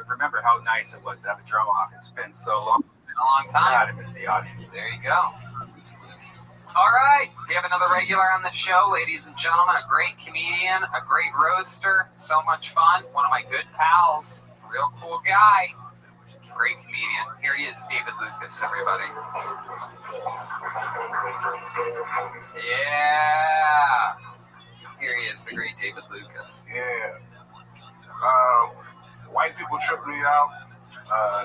remember how nice it was to have a drum off. It's been so long. It's been a long time. God, I miss the audience. There you go. All right, we have another regular on the show, ladies and gentlemen. A great comedian, a great roaster, so much fun. One of my good pals, real cool guy, great comedian. Here he is, David Lucas, everybody. Yeah. Here he is, the great David Lucas. Yeah. White people trip me out.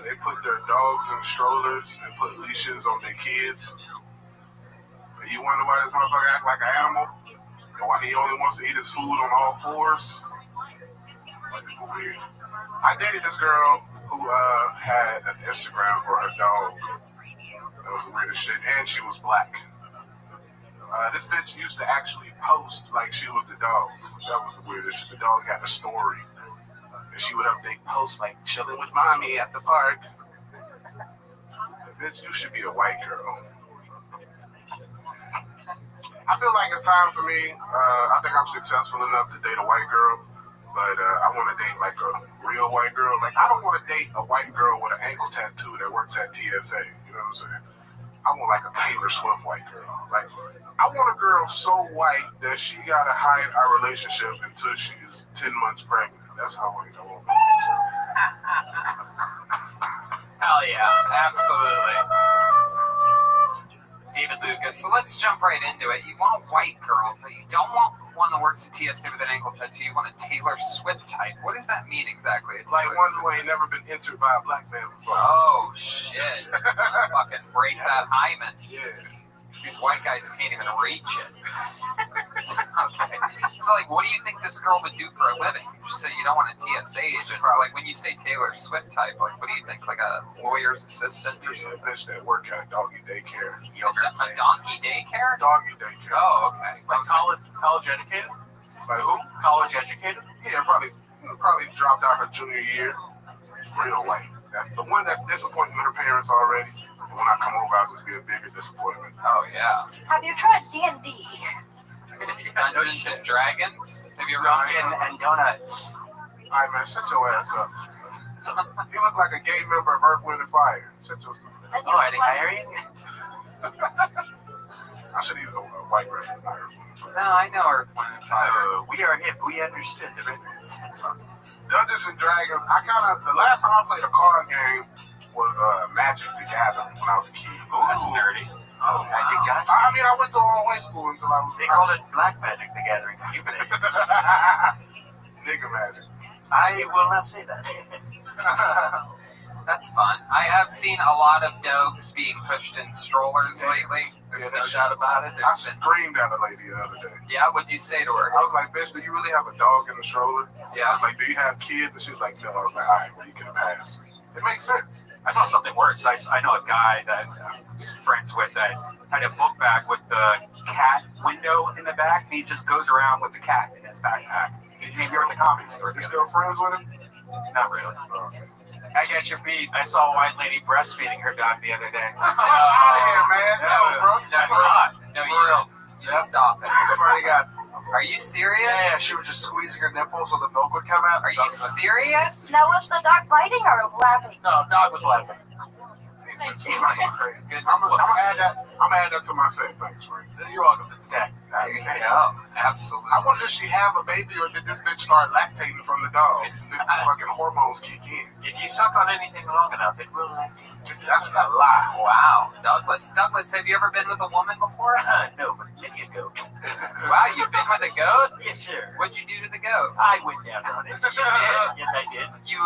They put their dogs in strollers and put leashes on their kids. You wonder why this motherfucker act like an animal? And why he only wants to eat his food on all fours? White people weird. I dated this girl who had an Instagram for her dog. That was the weirdest shit. And she was black. This bitch used to actually post like she was the dog. That was the weirdest shit. The dog had a story. And she would update posts like chilling with mommy at the park. Bitch, you should be a white girl. I feel like it's time for me. I think I'm successful enough to date a white girl, but I want to date like a real white girl. Like, I don't want to date a white girl with an ankle tattoo that works at TSA. You know what I'm saying? I want like a Taylor Swift white girl. Like, I want a girl so white that she gotta hide our relationship until she's 10 months pregnant. That's how white I want. Hell yeah, absolutely. David Lucas. So let's jump right into it. You want a white girl, but you don't want one that works at TSA with an ankle tattoo. You want a Taylor Swift type. What does that mean exactly? Like one who ain't never been entered by a black man before. Oh, shit. Fucking break that hymen. Yeah. These white guys can't even reach it. Okay. So, like, what do you think this girl would do for a living? You just say you don't want a TSA agent. So, like, when you say Taylor Swift type, like, what do you think? Like a lawyer's assistant or something? Yeah, bitch that work at doggy daycare. A donkey daycare? Doggy daycare. Oh, okay. Like college educated? Like who? College educated? Yeah, probably dropped out her junior year. Real white. That's the one that's disappointed with her parents already. And when I come over, I'll just be a bigger disappointment. Oh, yeah. Have you tried D&D? Dungeons and Dragons? Have you ever Dunkin' and Donuts. Alright, man, shut your ass up. You look like a gay member of Earth, Wind, and Fire. Shut your stupid ass. Oh, are they hiring? I should use a white reference, not Earth, Wind, and Fire. No, I know Earth, Wind, and Fire. We are hip. We understood the reference. Dungeons and Dragons, the last time I played a card game was Magic the Gathering when I was a kid. Ooh, that's nerdy. Oh, Magic Johnson. I mean, I went to all-white school until I was... They called it Black Magic the Gathering. Nigga magic. I will not say that. That's fun. I have seen a lot of dogs being pushed in strollers lately. There's no doubt about it. I screamed at a lady the other day. Yeah, what'd you say to her? I was like, bitch, do you really have a dog in the stroller? Yeah. I was like, do you have kids? And she was like, no. I was like, all right, well, you can pass. It makes sense. I saw something worse. I know a guy that I'm friends with that had a book bag with the cat window in the back, and he just goes around with the cat in his backpack. He came here in the comedy store. You still friends with him? Not really. Oh, okay. I got your beat. I saw a white lady breastfeeding her dog the other day. Get out of here, man. No, bro. That's not. No, you don't. You stop it. Somebody got. Are you serious? Yeah, she was just squeezing her nipple so the milk would come out. Are you serious? Now, was the dog biting or laughing? No, dog was laughing. I'm gonna add that to my set. Thanks, Frank. You're welcome. It's tech. There you go. Absolutely. I wonder, did she have a baby or did this bitch start lactating from the dog? Did the fucking hormones kick in? If you suck on anything long enough, it will lactate. That's a lie. Wow. Douglas, have you ever been with a woman before? No, but maybe a goat. Wow, you've been with a goat? Yes, sir. What'd you do to the goat? I went down on it. You did? Yes, I did. You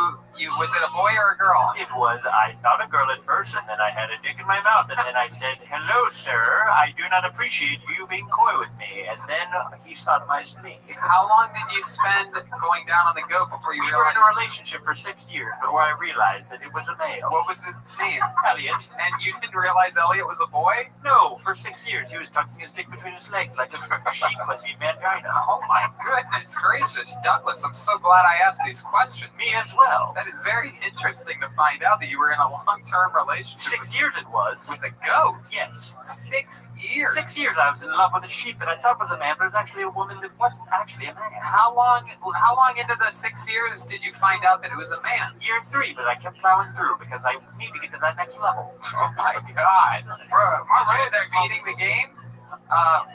was it a boy or a girl? It was. I thought a girl at first, and then I had a dick in my mouth, and then I said, "Hello, sir. I do not appreciate you being coy with me." And then he sodomized me. How long did you spend going down on the goat before you We were realized? in a relationship for 6 years before I realized that it was a male. What was its name? Elliot. And you didn't realize Elliot was a boy? No, for 6 years he was tucking his dick between his legs like a sheep pussy mangina. Oh my goodness gracious, Douglas! I'm so glad I asked these questions. Me as well. That is very interesting to find out that you were in a long-term relationship 6 years it was. with a goat. Yes. 6 years. 6 years I was in love with a sheep that I thought was a man, but it was actually a woman that wasn't actually a man. How long into the 6 years did you find out that it was a man? Year 3, but I kept plowing through because I need to get to that next level. Oh my God! Bruh, my Did you end redneck up beating the game?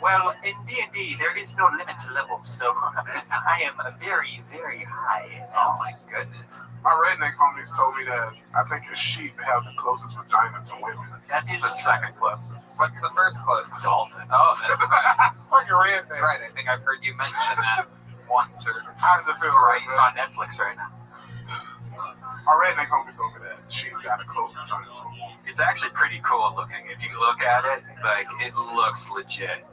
Well, in D&D, there is no limit to levels, so I am very, very high. Oh my goodness! My redneck homies told me that I think a sheep have the closest vagina to women. That is the second closest. What's the first closest? Dolphin. Oh, that's right. Fucking redneck. That's right. I think I've heard you mention that once or How does it feel right It's now? on Netflix right now. My redneck homies told me that sheep got a close vagina to a woman. It's actually pretty cool looking. If you look at it, like it looks legit.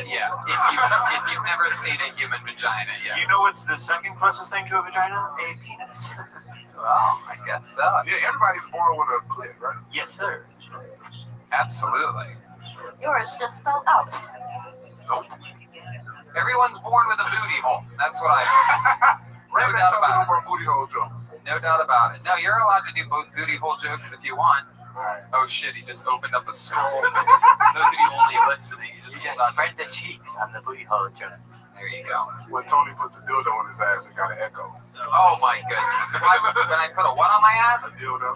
Yeah. If you've never seen a human vagina, yeah. You know what's the second closest thing to a vagina? A penis. Well, I guess so. Yeah, everybody's born with a clit, right? Yes, sir. Absolutely. Yours just fell out. Everyone's born with a booty hole. That's what I. No Redneck doubt told me about no more booty hole jokes. it. No doubt about it. No, you're allowed to do both booty hole jokes if you want. Oh shit! He just opened up a scroll. Those of you only listening, he You just just pulled out. spread the cheeks on the booty hole joke. There you go. When Tony puts a dildo on his ass, it got an echo. Oh my goodness! Why would when I put a what on my A ass? dildo.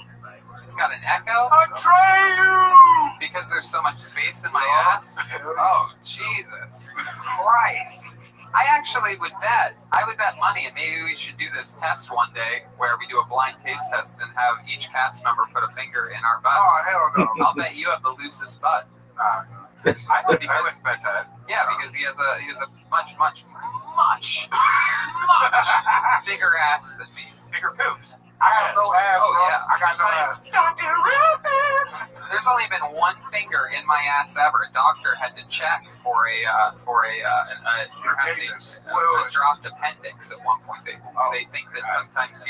It's got an echo. Atreyu! Because there's so much space in my ass. Hell yeah. Oh Jesus Christ! I actually would bet. I would bet money, and maybe we should do this test one day where we do a blind taste test and have each cast member put a finger in our butts. Oh, hell no. I'll bet you have the loosest butt. Nah. I would bet that. Yeah, because he has a much bigger ass than me. Bigger poops. I have no ass, Oh, bro. yeah. I got no ass. Dr. Rabbit! There's only been one finger in my ass ever. A doctor had to check for perhaps a dropped appendix at one point. They think that sometimes,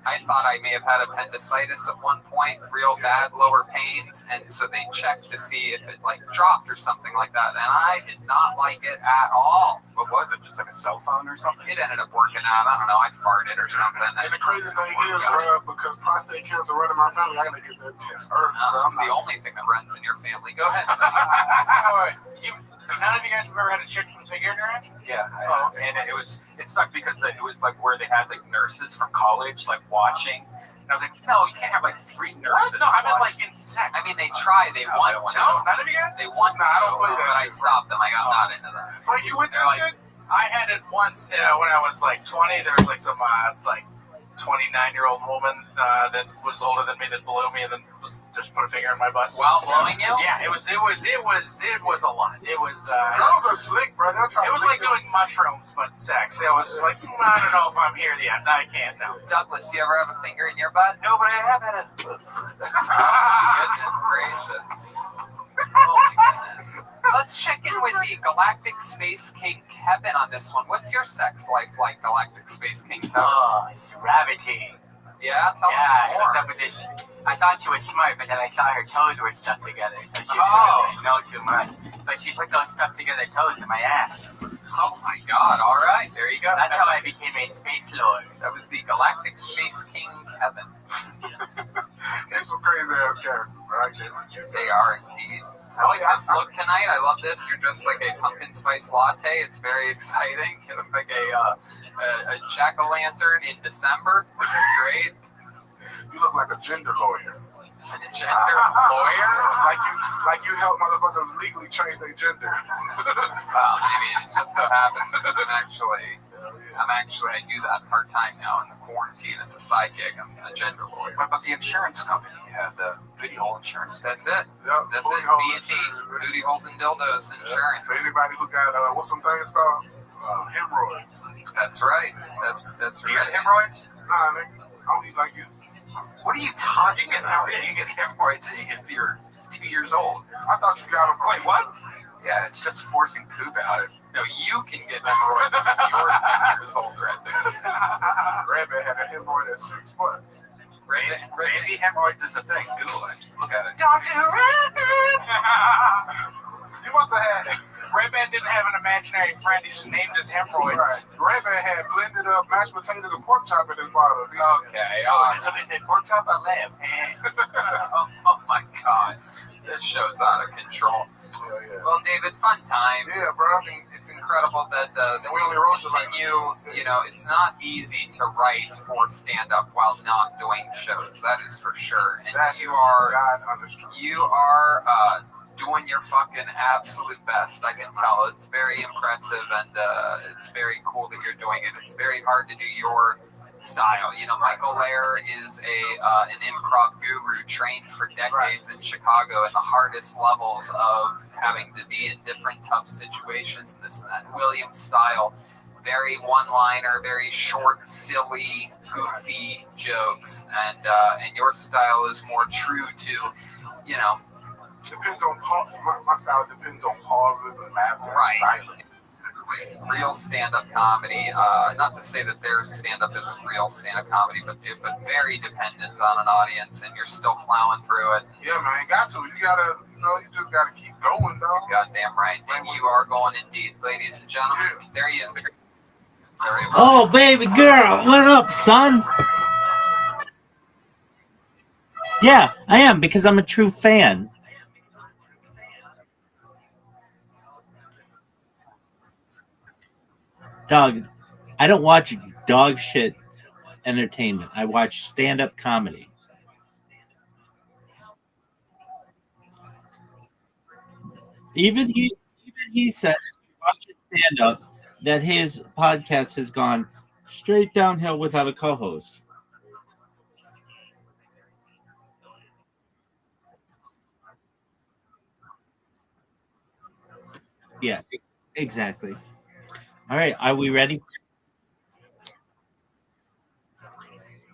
I thought I may have had appendicitis at one point, real bad lower pains, and so they checked to see if it dropped or something like that, and I did not like it at all. What was it? Just like a cell phone or something? It ended up working out. I don't know. I farted or something. And the crazy thing is, bro, because prostate cancer run in my family, I gotta get that test early. That's the only thing that runs in your family. Go ahead. None of you guys have ever had a chick with a finger in your ass? Yeah, and it sucked because it was like where they had like nurses from college like watching. And I was like, no, you can't have like 3 nurses. No, I meant watching. like in sex. I mean, they try. They want to. No, none of you guys? They want to, I don't play that but I shit, stopped them. I got not into that. Frank, you with that shit? I had it once when I was like 20. There was like some 29-year-old woman that was older than me that blew me and then was just put a finger in my butt while blowing you. Yeah, it was a lot. It was. Girls are slick, bro. They'll try It was to like doing mushrooms but sex. It was just like I don't know if I'm here yet. I can't now. Douglas, you ever have a finger in your butt? No, but I have had a. Goodness gracious. Oh my goodness. Let's check in with the Galactic Space King Kevin on this one. What's your sex life like, Galactic Space King Kevin? Oh, it's Rabbi. Yeah, tell us What's more. up with this? I thought she was smart, but then I saw her toes were stuck together, so she didn't really know too much. But she put those stuck together toes in my ass. Oh my god, alright, there you go. That's how I became a space lord. That was the Galactic Space King Kevin. They're some crazy ass characters, bro. I can't get They are indeed. I like this look tonight. I love this. You're dressed like a pumpkin spice latte. It's very exciting. You look like a jack-o'-lantern in December, which is great. You look like a gender lawyer. A gender lawyer? Like you help motherfuckers legally change their gender. I mean, it just so happens that I do that part-time now in the quarantine as a side gig. I'm a gender lawyer. What about the insurance company? You have the booty hole insurance. That's it. Yep, That's it. B&D. Booty holes and dildos insurance. For anybody who got what's some things called hemorrhoids. That's right. That's Do you right. get hemorrhoids? Nah, nigga, I don't eat like you. What are you talking about? You get hemorrhoids if you're 2 years old. I thought you got them from. Wait, what? Yeah, it's just forcing poop out. No, you can get hemorrhoids if you're 10 years old, Rabbi. Rabbi had a hemorrhoid at 6 months. Maybe hemorrhoids is a thing. Google it. Look at it. Dr. Rabbit! You must have had. Red-Man didn't have an imaginary friend. He just named his hemorrhoids. Right. Rabbi had blended up mashed potatoes and pork chop in his bottle. Okay. Somebody said pork chop on lamb. Oh my god. This show's out of control. Yeah. Well, David, fun times. Yeah, bro. It's incredible that we only roasted like you know, it's not easy to write for stand-up while not doing shows. That is for sure. And that you are God doing your fucking absolute best. I can tell. It's very impressive, and it's very cool that you're doing it. It's very hard to do your style. You know, Michael Lair is an improv guru trained for decades in Chicago at the hardest levels of having to be in different tough situations. This and that. William's style, very one-liner, very short, silly, goofy jokes, and your style is more true to, you know. Depends on my style depends on pauses and laughter. Right. And silence. Real stand-up comedy. Not to say that their stand-up isn't real stand-up comedy, but very dependent on an audience, and you're still plowing through it. Yeah, man, got to. You gotta, you just gotta keep going, dog. Goddamn right, and you are going indeed, ladies and gentlemen. Yeah. There he is. Oh, baby girl, what up, son? Yeah, I am, because I'm a true fan. Dog, I don't watch dog shit entertainment. I watch stand-up comedy. Even he said, watching stand-up, that his podcast has gone straight downhill without a co-host. Yeah, exactly. All right, are we ready?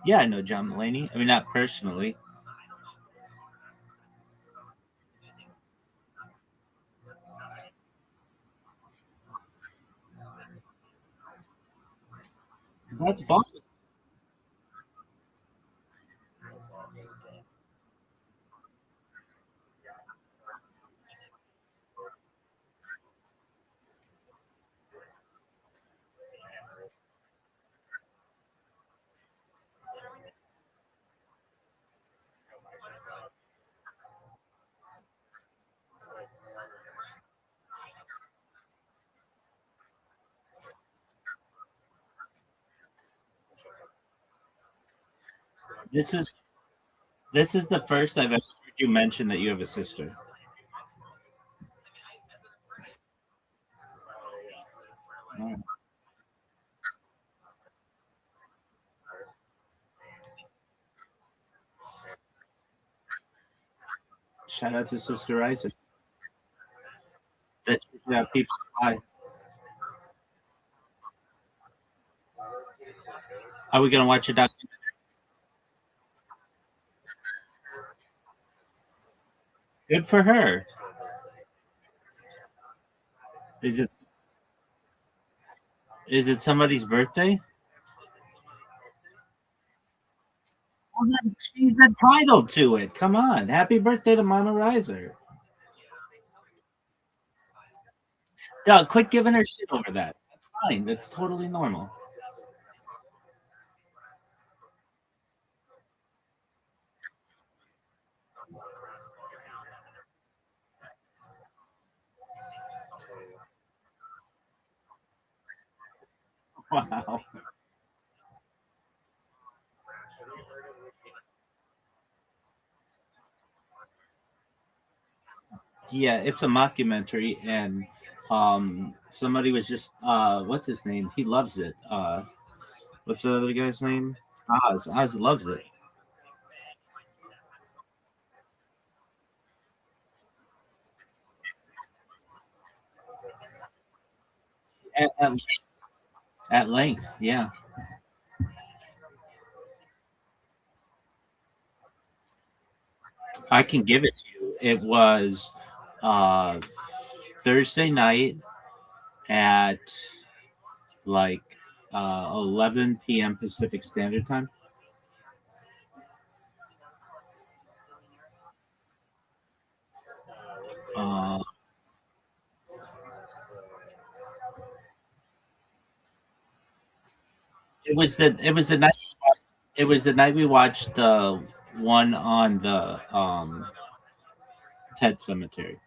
Yeah, I know John Mulaney. I mean, not personally. That's boss. This is the first I've ever heard you mention that you have a sister. Shout out to Sister Isaac. That people buy. Are we gonna watch a documentary? Good for her. Is it somebody's birthday? Well, then she's entitled to it. Come on. Happy birthday to Mama Riser. Doug, quit giving her shit over that. That's fine. That's totally normal. Wow. Yeah, it's a mockumentary, and somebody was just what's his name? He loves it. What's the other guy's name? Oz. Oz loves it. At length, yeah. I can give it to you. It was uh, Thursday night at like 11 p.m. Pacific Standard Time. Uh, it was the night we watched the one on the Pet Cemetery.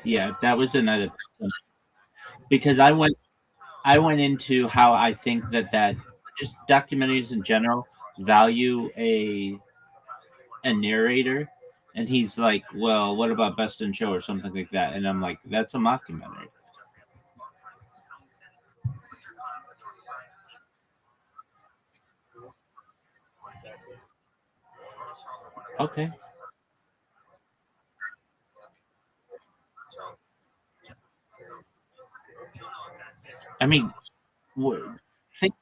Yeah, that was the night of, because I went into how I think that just documentaries in general value a narrator, and he's like, well, what about Best in Show or something like that, and I'm like, that's a mockumentary. Okay. I mean, think,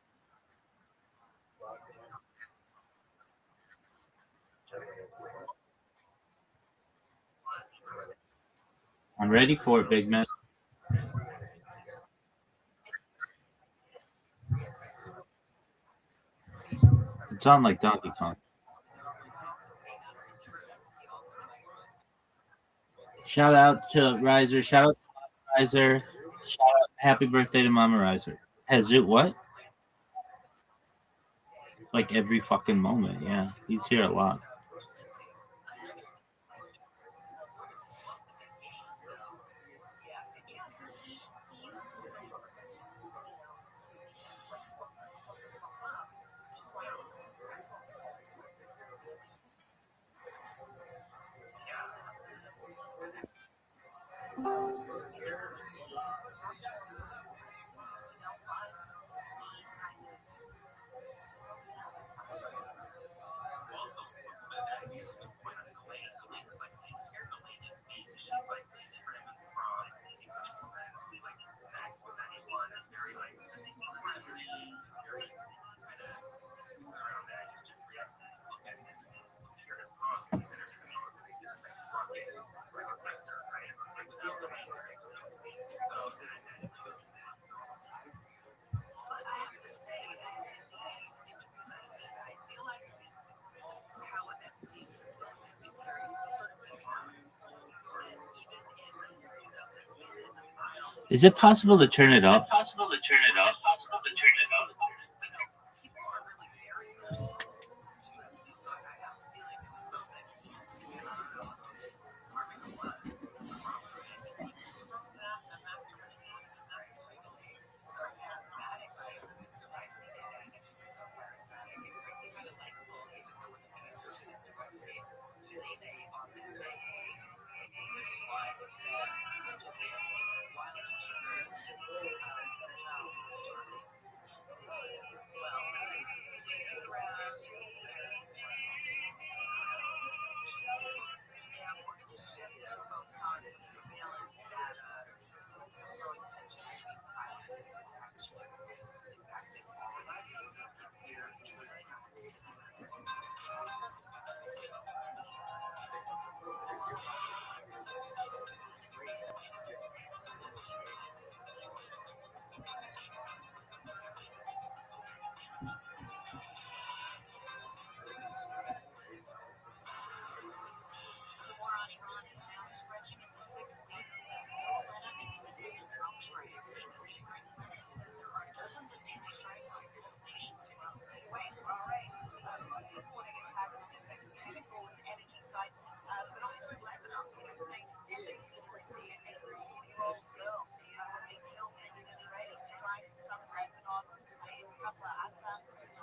I'm ready for it, big man. It's on like Donkey Kong. Shout out to Riser. Shout out to Riser. Shout out. Happy birthday to Mama Riser. Has it what? Like every fucking moment. Yeah, he's here a lot. Is it possible to turn it up? somehow it's charming. Well, please stick around. And we're going to shift our focus on some surveillance data, some growing tension between privacy and protection, impacting all of us. So keep here. The war on Iran is now stretching into 6 weeks. All let up its missiles and drone strikes. ABC's Chris Lennon says there are dozens of daily strikes on both nations as well. Wait, all right. Most reporting attacks on chemical and energy sites, but also in Lebanon. It's saying 7 and 40-year-old girl being killed in an Israeli strike in southern Lebanon.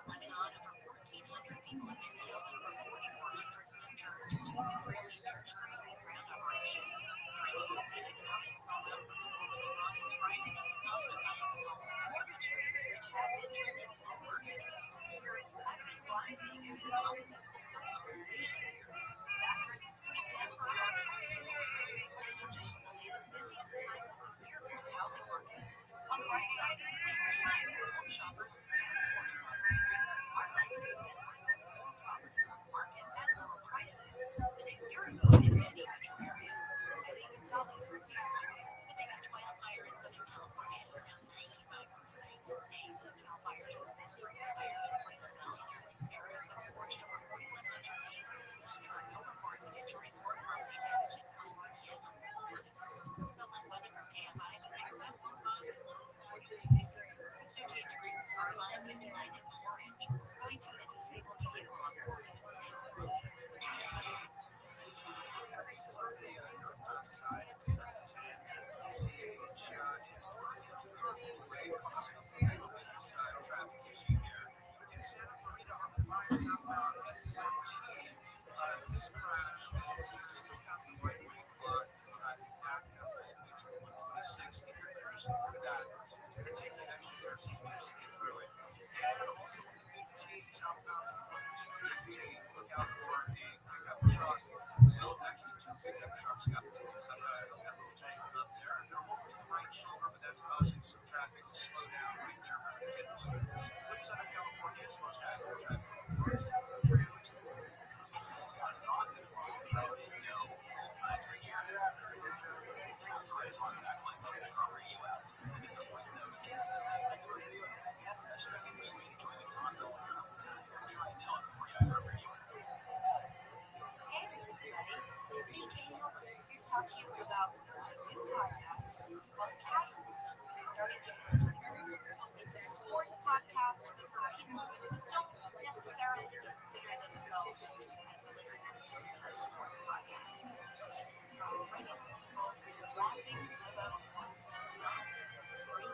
Lebanon, over 1,400 people have been killed and over 4,400 injured due to Israeli air strikes and ground operations. The economic fallout is Iran's rising up the cost of buying a home. Mortgage rates, which have been trending lower heading into this year, have been rising as economists start stabilization fears. That brings putting damper on the housing industry, what's traditionally the busiest time of the year for the housing market. On the right side, you can see first-time home shoppers are likely to benefit from more properties on the market at lower prices than a year ago in many metro areas. Eddie Gonzalez is here. The biggest wildfire in Southern California is now 95%. Names of Cal Fire since this year expired in 2000. Areas have scorched over 4,100 acres. There are no reports of injuries or property damage in California on this earnings. The lit weather from KFI tonight, about 45 and lows 40 to 50. It's 58 degrees in Carmine, 59 in Orange. Going to a disabled vehicle on the 710. Northbound side of the 710, you see a shot is working on the carpool lane. It's a style traffic issue here. In Santa Marina Harbor Fire southbound at 14. This crash, as you see, still got the right lane blocked. Traffic backed up all the way to 126. If you're cruising through that, it's going to take an extra 13 minutes to get through it. And also on the 15 southbound at 115, look out for a pickup truck. Still next to 2 pickup trucks got a little tangled up there. They're over to the right shoulder, but that's causing some traffic to slow down right there around the Midland. With Southern California, it's most active traffic cars. Trailers. Hey everybody, it's me, Katie Hilbert, here to talk to you about a new podcast called Casuals. It started January 2nd. It's a sports podcast for people who don't necessarily consider themselves as listeners of sports podcasts. So bring it laughing about sports, not screaming.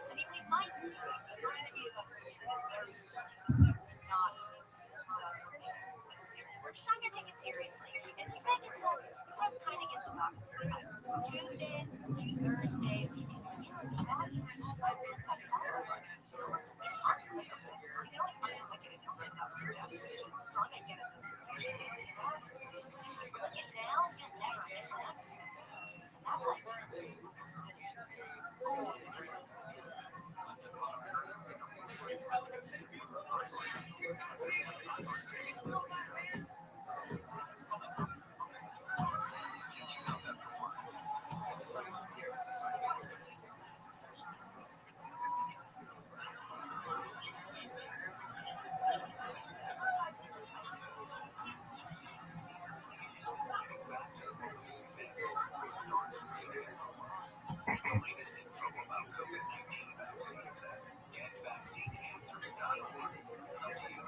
I mean, we might scream, but it's going to be about something that is very silly, not something serious. We're just not going to take it seriously. Is this making sense? That's kind of get the box. Tuesdays, Thursdays, it's fun. You can always find out like if you find out some bad decision. It's like I get it. But like now, you'll never miss an episode. That's like, this is good. Oh, it's good. The latest info about COVID-19 vaccines at getvaccineanswers.org. It's up to you.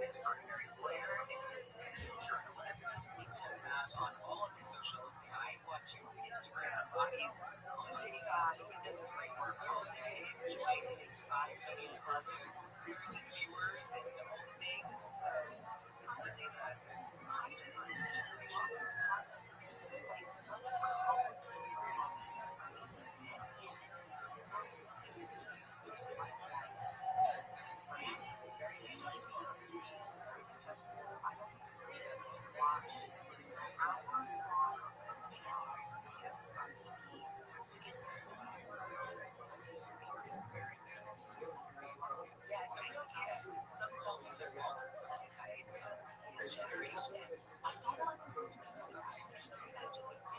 extraordinary lawyer, independent journalist. Please check him out on all of his socials. I watch him on Instagram, He's on TikTok. He does great work all day. Enjoy his 5 million plus listeners and viewers and all the things. So this is a thing that I just love his content because it's like such a complicated topics. Bite-sized. It's very digestible. I don't sit and watch hours long because on TV to get so much information. Yeah, it's real tough. Some call him their multiple type. His generation. I saw one of his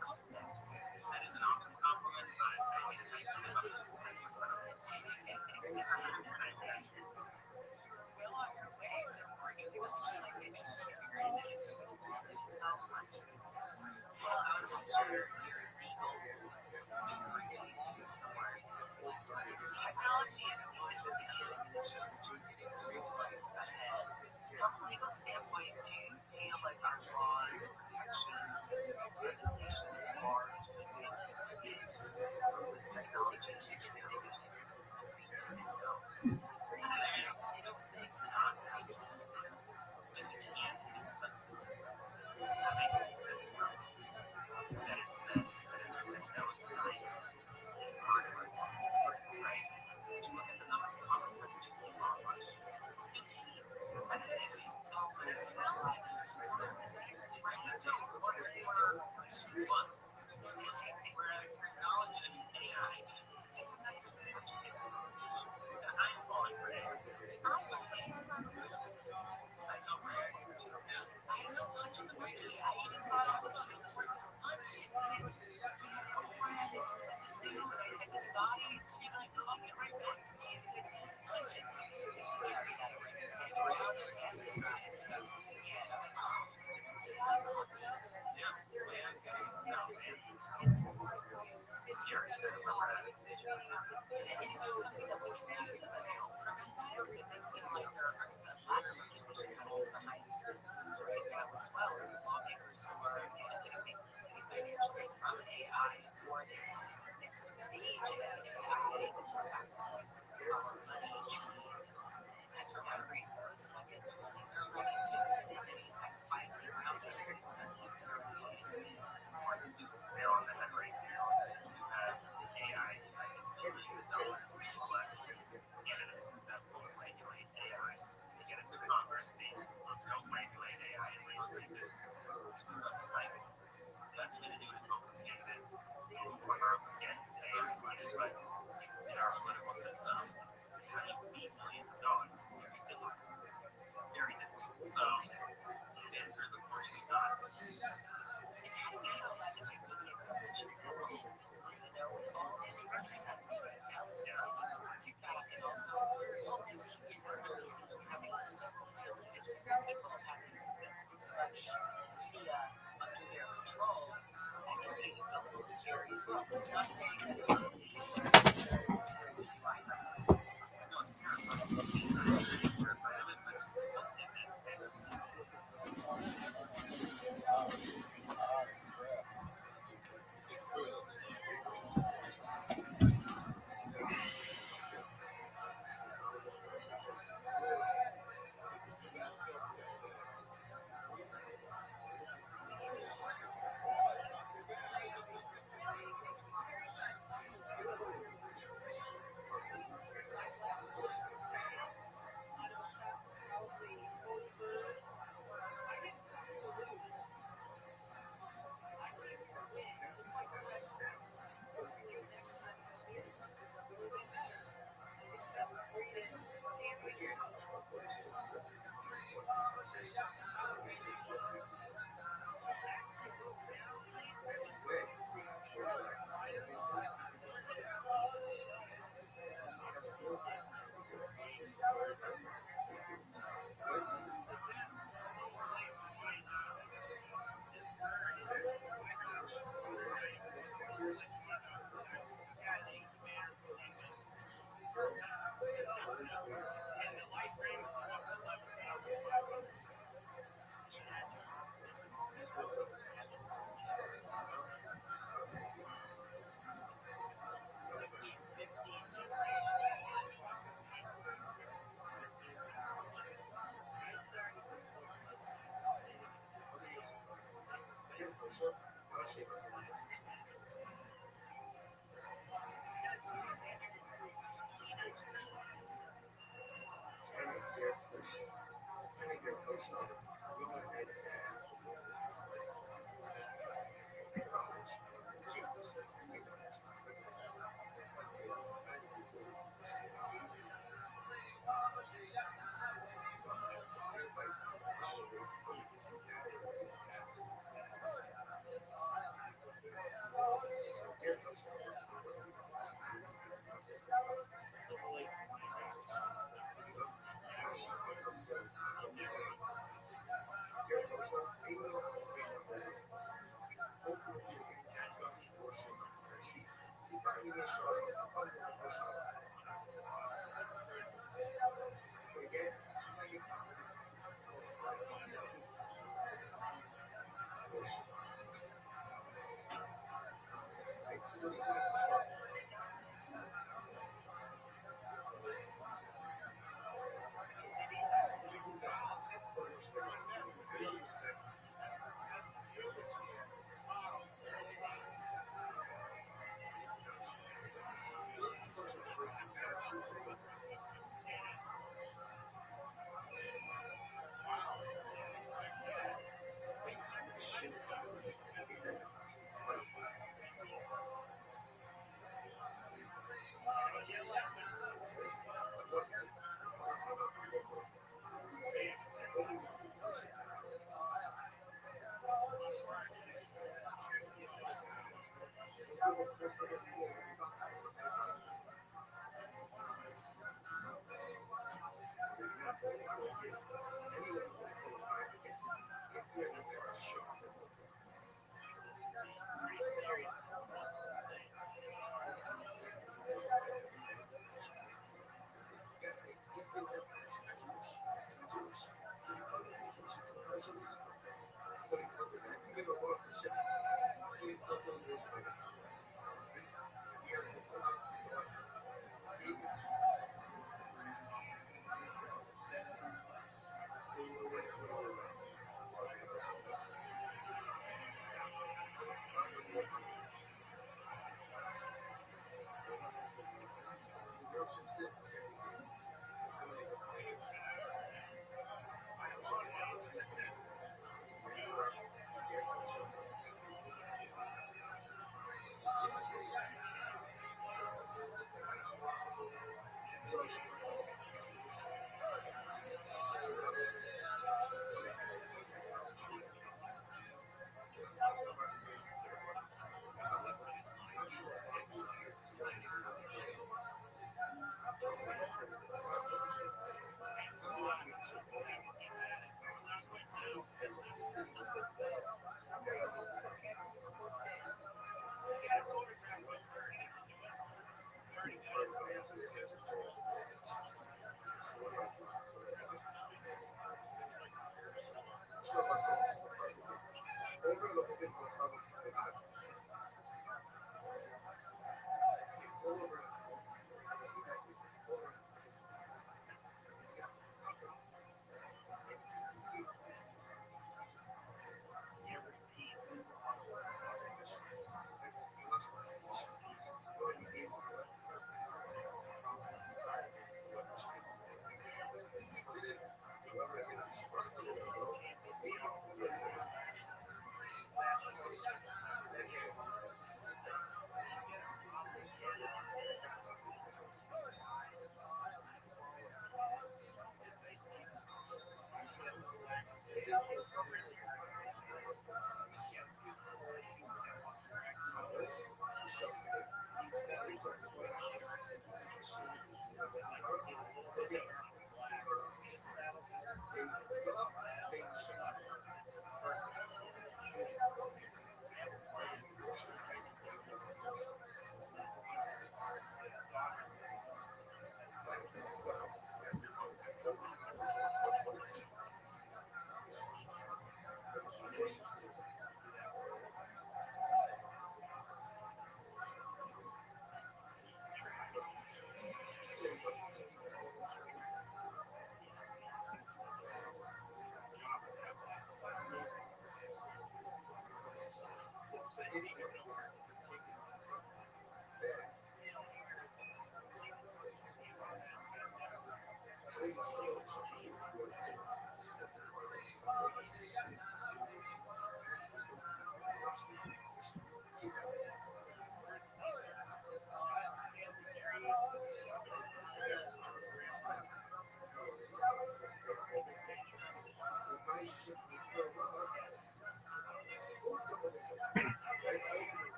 compliments. That is an awesome compliment, but I always think about it. You're well on your way. So for you, what would you like to experience? Oh my goodness. Tell us what your legal journey to somewhere. Technology and invisibility is just ahead. From a legal standpoint, do you feel like our laws, protections, and regulations are keeping pace with technology advancement? It's just something that we can do to help prevent that because it does seem like there is a lack of recognition happening behind the scenes right now as well. Lawmakers who are benefiting maybe financially from AI or this next stage of AI, back to money chain. That's where my brain goes. So it gets really nervous too because it's happening quietly around us. That's necessarily more than we feel on the head right now. AI is billions of dollars to select candidates that will regulate AI. They get into Congress, they don't regulate AI, and they say this is a screwed up cycle. The best way to do it is vote for candidates who are against AI, but in our political system, how do you beat millions of dollars? It's very difficult. Very difficult. So, the answer is, of course, we not. And how do we feel that just really encourage people? All these users have TikTok and also all these huge mergers having several villages. People having this much media under their control that can be a little scary as well. I'm not saying that all of these secrets of violence. No, it's terrifying.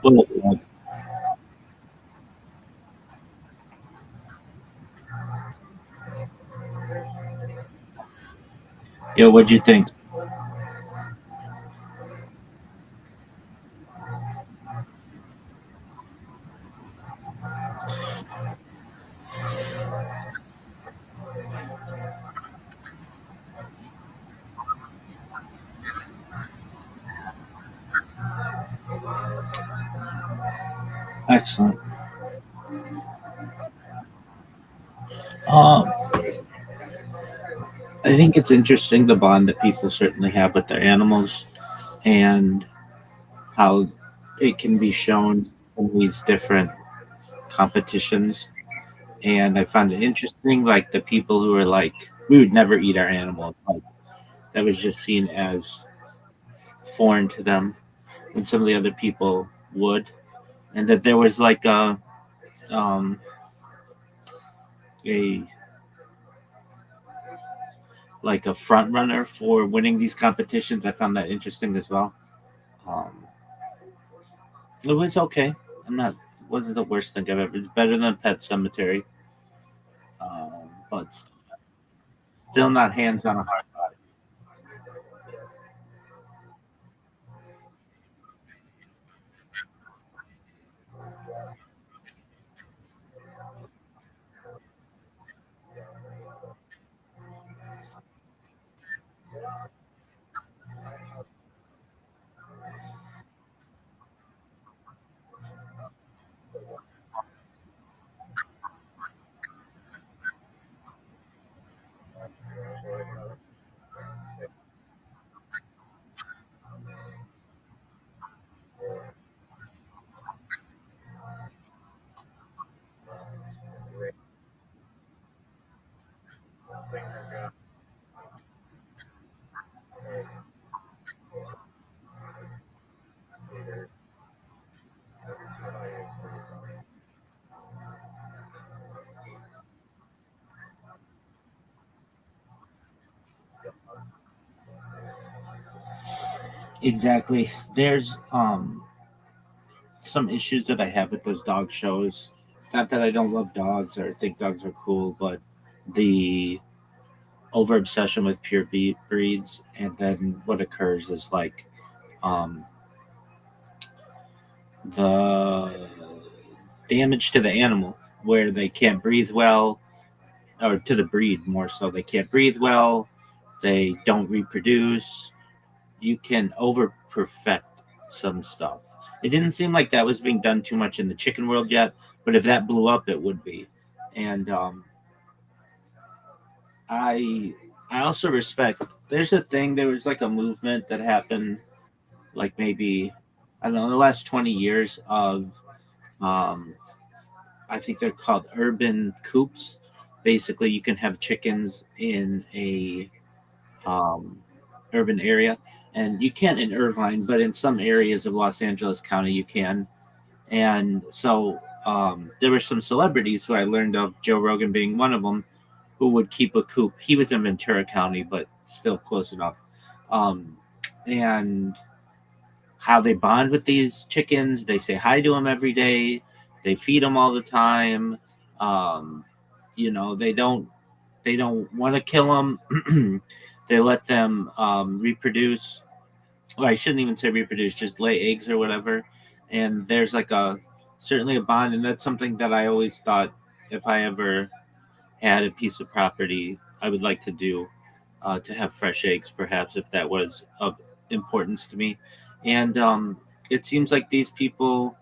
Well, yeah, what'd you think? Excellent. Um, I think it's interesting the bond that people certainly have with their animals and how it can be shown in these different competitions. And I found it interesting, like the people who are like, we would never eat our animals. Like, that was just seen as foreign to them, and some of the other people would. And that there was like um, a a front runner for winning these competitions. I found that interesting as well. Um, it was okay. I'm not wasn't the worst thing I've ever. It's better than Pet Cemetery, but Still not hands on a hard body. Exactly. There's some issues that I have with those dog shows. Not that I don't love dogs or think dogs are cool, but the over obsession with pure breeds, and then what occurs is like um, the damage to the animal, where they can't breathe well, or to the breed more so. They can't breathe well. They don't reproduce. You can over perfect some stuff. It didn't seem like that was being done too much in the chicken world yet, but if that blew up, it would be. And I I also respect. There's a thing. There was like a movement that happened, like maybe I don't know, the last 20 years of um, I think they're called urban coops. Basically, you can have chickens in a um, urban area, and you can't in Irvine, but in some areas of Los Angeles County, you can. And so there were some celebrities who I learned of, Joe Rogan being one of them, who would keep a coop. He was in Ventura County, but still close enough. Um, and how they bond with these chickens. They say hi to them every day. They feed them all the time. Um, they don't want to kill them. They let them reproduce. Well, I shouldn't even say reproduce, just lay eggs or whatever. And there's like a certainly a bond, and that's something that I always thought if I ever had a piece of property, I would like to do to have fresh eggs, perhaps if that was of importance to me. And it seems like these people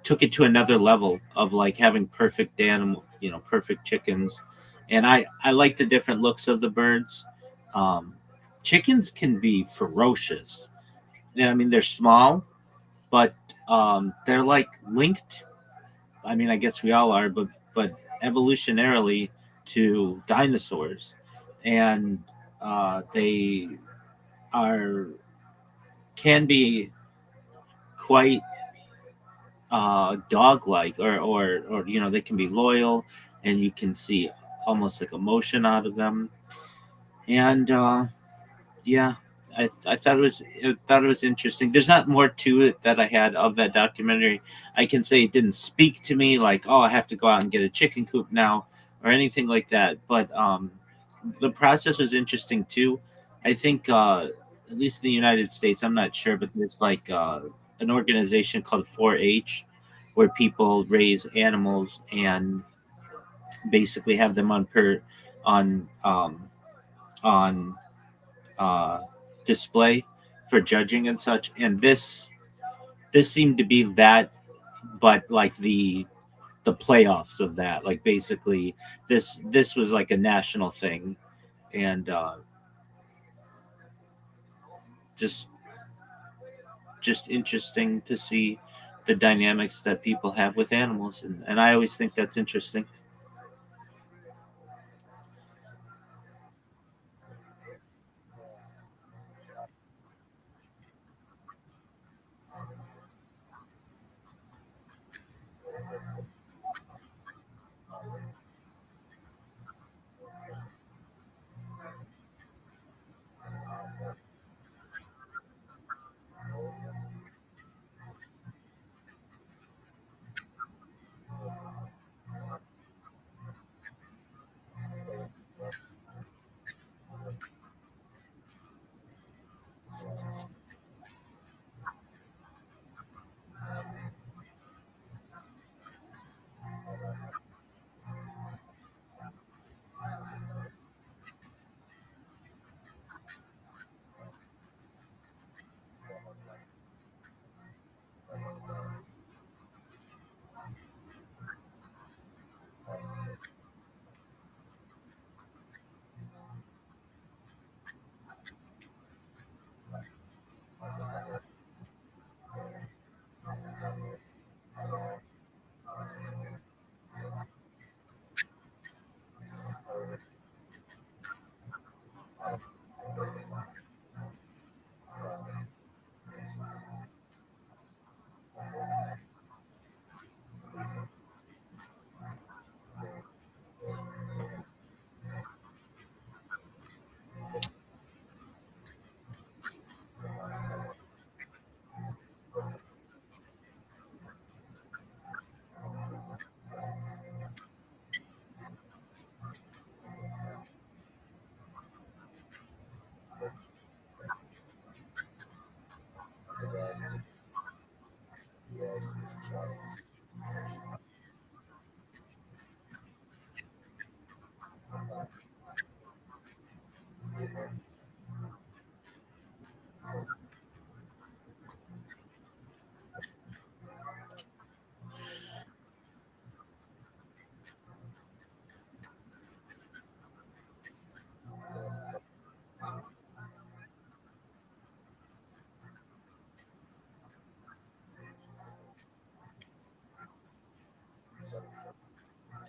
took it to another level of like having perfect animal, perfect chickens. And I like the different looks of the birds. Um, Chickens can be ferocious. Yeah, I mean they're small, but they're like linked. I mean, I guess we all are, but evolutionarily to dinosaurs, and they are can be quite dog-like, or they can be loyal, and you can see almost like emotion out of them. And yeah, I thought it was interesting. There's not more to it that I had of that documentary. I can say it didn't speak to me like, oh, I have to go out and get a chicken coop now or anything like that. But the process was interesting too. I think at least in the United States, I'm not sure, but there's like an organization called 4-H where people raise animals and basically have them on on uh, display for judging and such. And this seemed to be that, but like the playoffs of that. Like basically, this was like a national thing, and just just interesting to see the dynamics that people have with animals, and I always think that's interesting.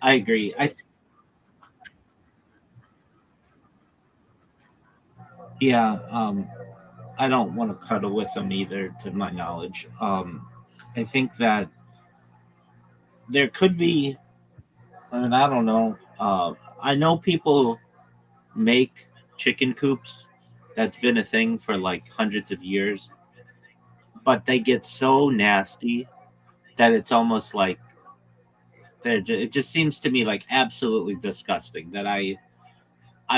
I agree. Yeah, I don't want to cuddle with them either, to my knowledge. I think that there could be, I mean, I don't know. I know people make chicken coops. That's been a thing for like hundreds of years, but they get so nasty that it's almost like it just seems to me like absolutely disgusting that I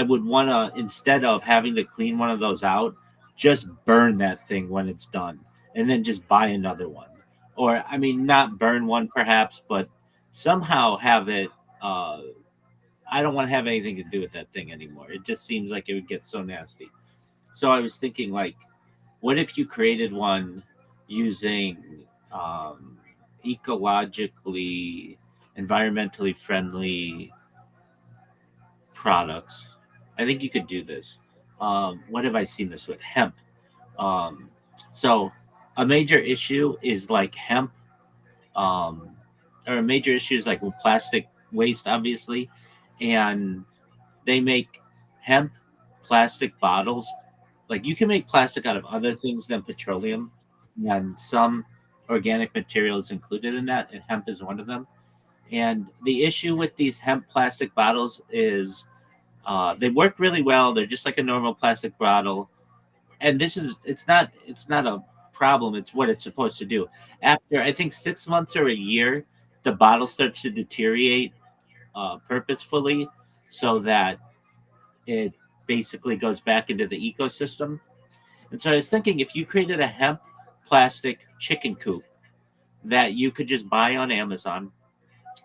would want to, instead of having to clean one of those out, just burn that thing when it's done and then just buy another one. Or, I mean, not burn one perhaps, but somehow have it. Uh, I don't want to have anything to do with that thing anymore. It just seems like it would get so nasty. So I was thinking, like, what if you created one using ecologically, environmentally friendly products? I think you could do this. What have I seen this with? Hemp. Um, so a major issue is like hemp, um, or a major issue is like with plastic waste, obviously, and they make hemp plastic bottles. Like you can make plastic out of other things than petroleum, and some organic materials included in that, and hemp is one of them. And the issue with these hemp plastic bottles is they work really well. They're just like a normal plastic bottle, and it's not a problem. It's what it's supposed to do. After I think 6 months or a year, the bottle starts to deteriorate purposefully, so that it basically goes back into the ecosystem. And so I was thinking, if you created a hemp plastic chicken coop that you could just buy on Amazon,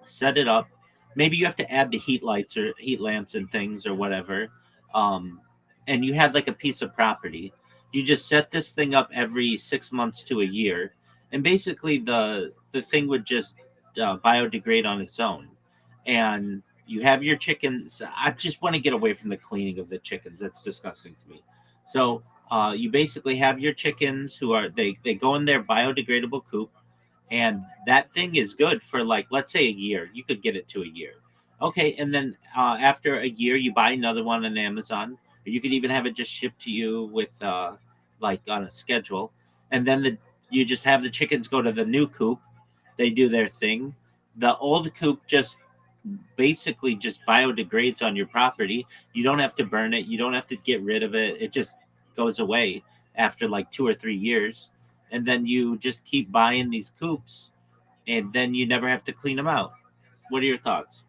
set it up. Maybe you have to add the heat lights or heat lamps and things or whatever. Um, and you had like a piece of property. You just set this thing up every 6 months to a year, and basically the thing would just biodegrade on its own. And you have your chickens. I just want to get away from the cleaning of the chickens. That's disgusting to me. So you basically have your chickens who are they go in their biodegradable coop, and that thing is good for, like, let's say a year. You could get it to a year. Okay, and then after a year you buy another one on Amazon, or you could even have it just shipped to you with like on a schedule. And then you just have the chickens go to the new coop. They do their thing. The old coop just basically just biodegrades on your property. You don't have to burn it, you don't have to get rid of it. It just goes away after like 2 or 3 years. And then you just keep buying these coops, and then you never have to clean them out. What are your thoughts?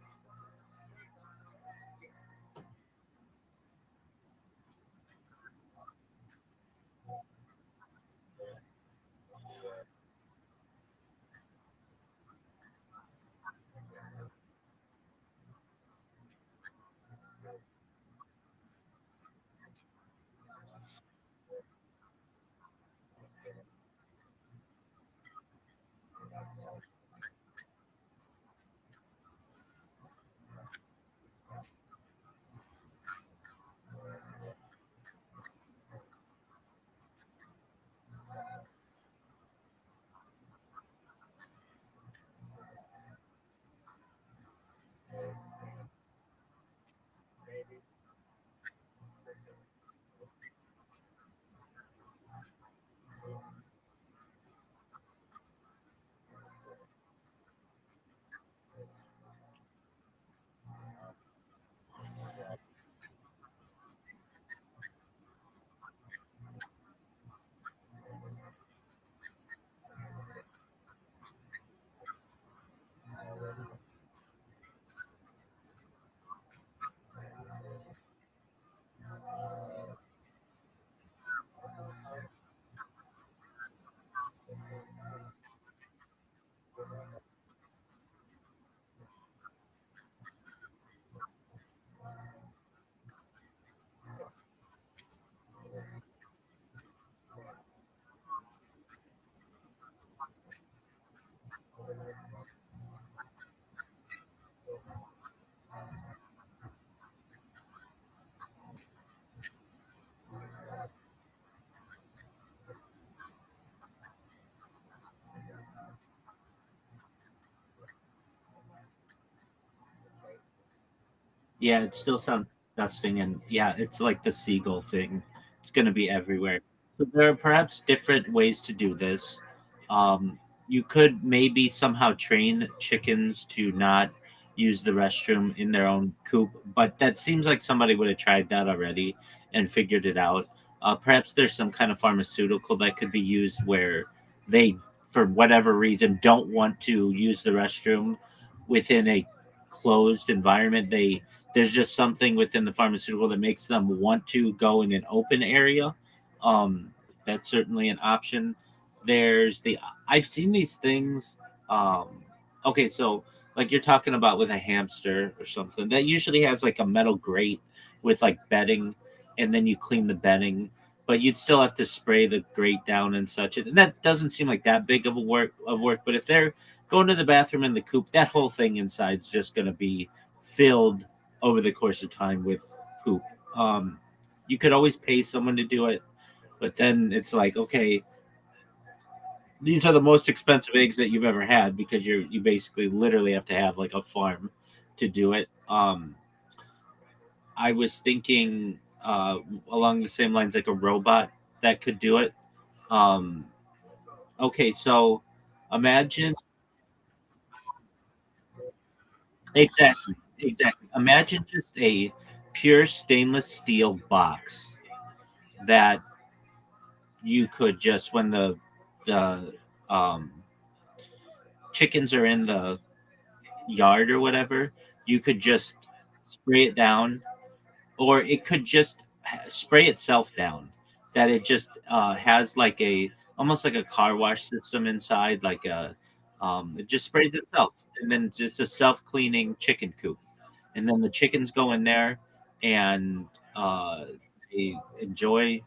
Yeah, it still sounds disgusting, and yeah, it's like the seagull thing. It's going to be everywhere. So there are perhaps different ways to do this. You could maybe somehow train chickens to not use the restroom in their own coop, but that seems like somebody would have tried that already and figured it out. Perhaps there's some kind of pharmaceutical that could be used where they, for whatever reason, don't want to use the restroom within a closed environment. There's just something within the pharmaceutical that makes them want to go in an open area. Um, that's certainly an option. There's the I've seen these things. Okay, so like you're talking about with a hamster or something that usually has like a metal grate with like bedding, and then you clean the bedding, but you'd still have to spray the grate down and such. And that doesn't seem like that big of a work. But if they're going to the bathroom in the coop, that whole thing inside is just going to be filled over the course of time with poop. Um, you could always pay someone to do it, but then it's like, okay, these are the most expensive eggs that you've ever had because you basically literally have to have like a farm to do it. I was thinking along the same lines like a robot that could do it. Um, okay, so imagine exactly. Imagine just a pure stainless steel box that you could just when the um, chickens are in the yard or whatever, you could just spray it down, or it could just spray itself down. That it just has like a almost like a car wash system inside, like a it just sprays itself, and then just a self cleaning chicken coop, and then the chickens go in there and uh, they enjoy.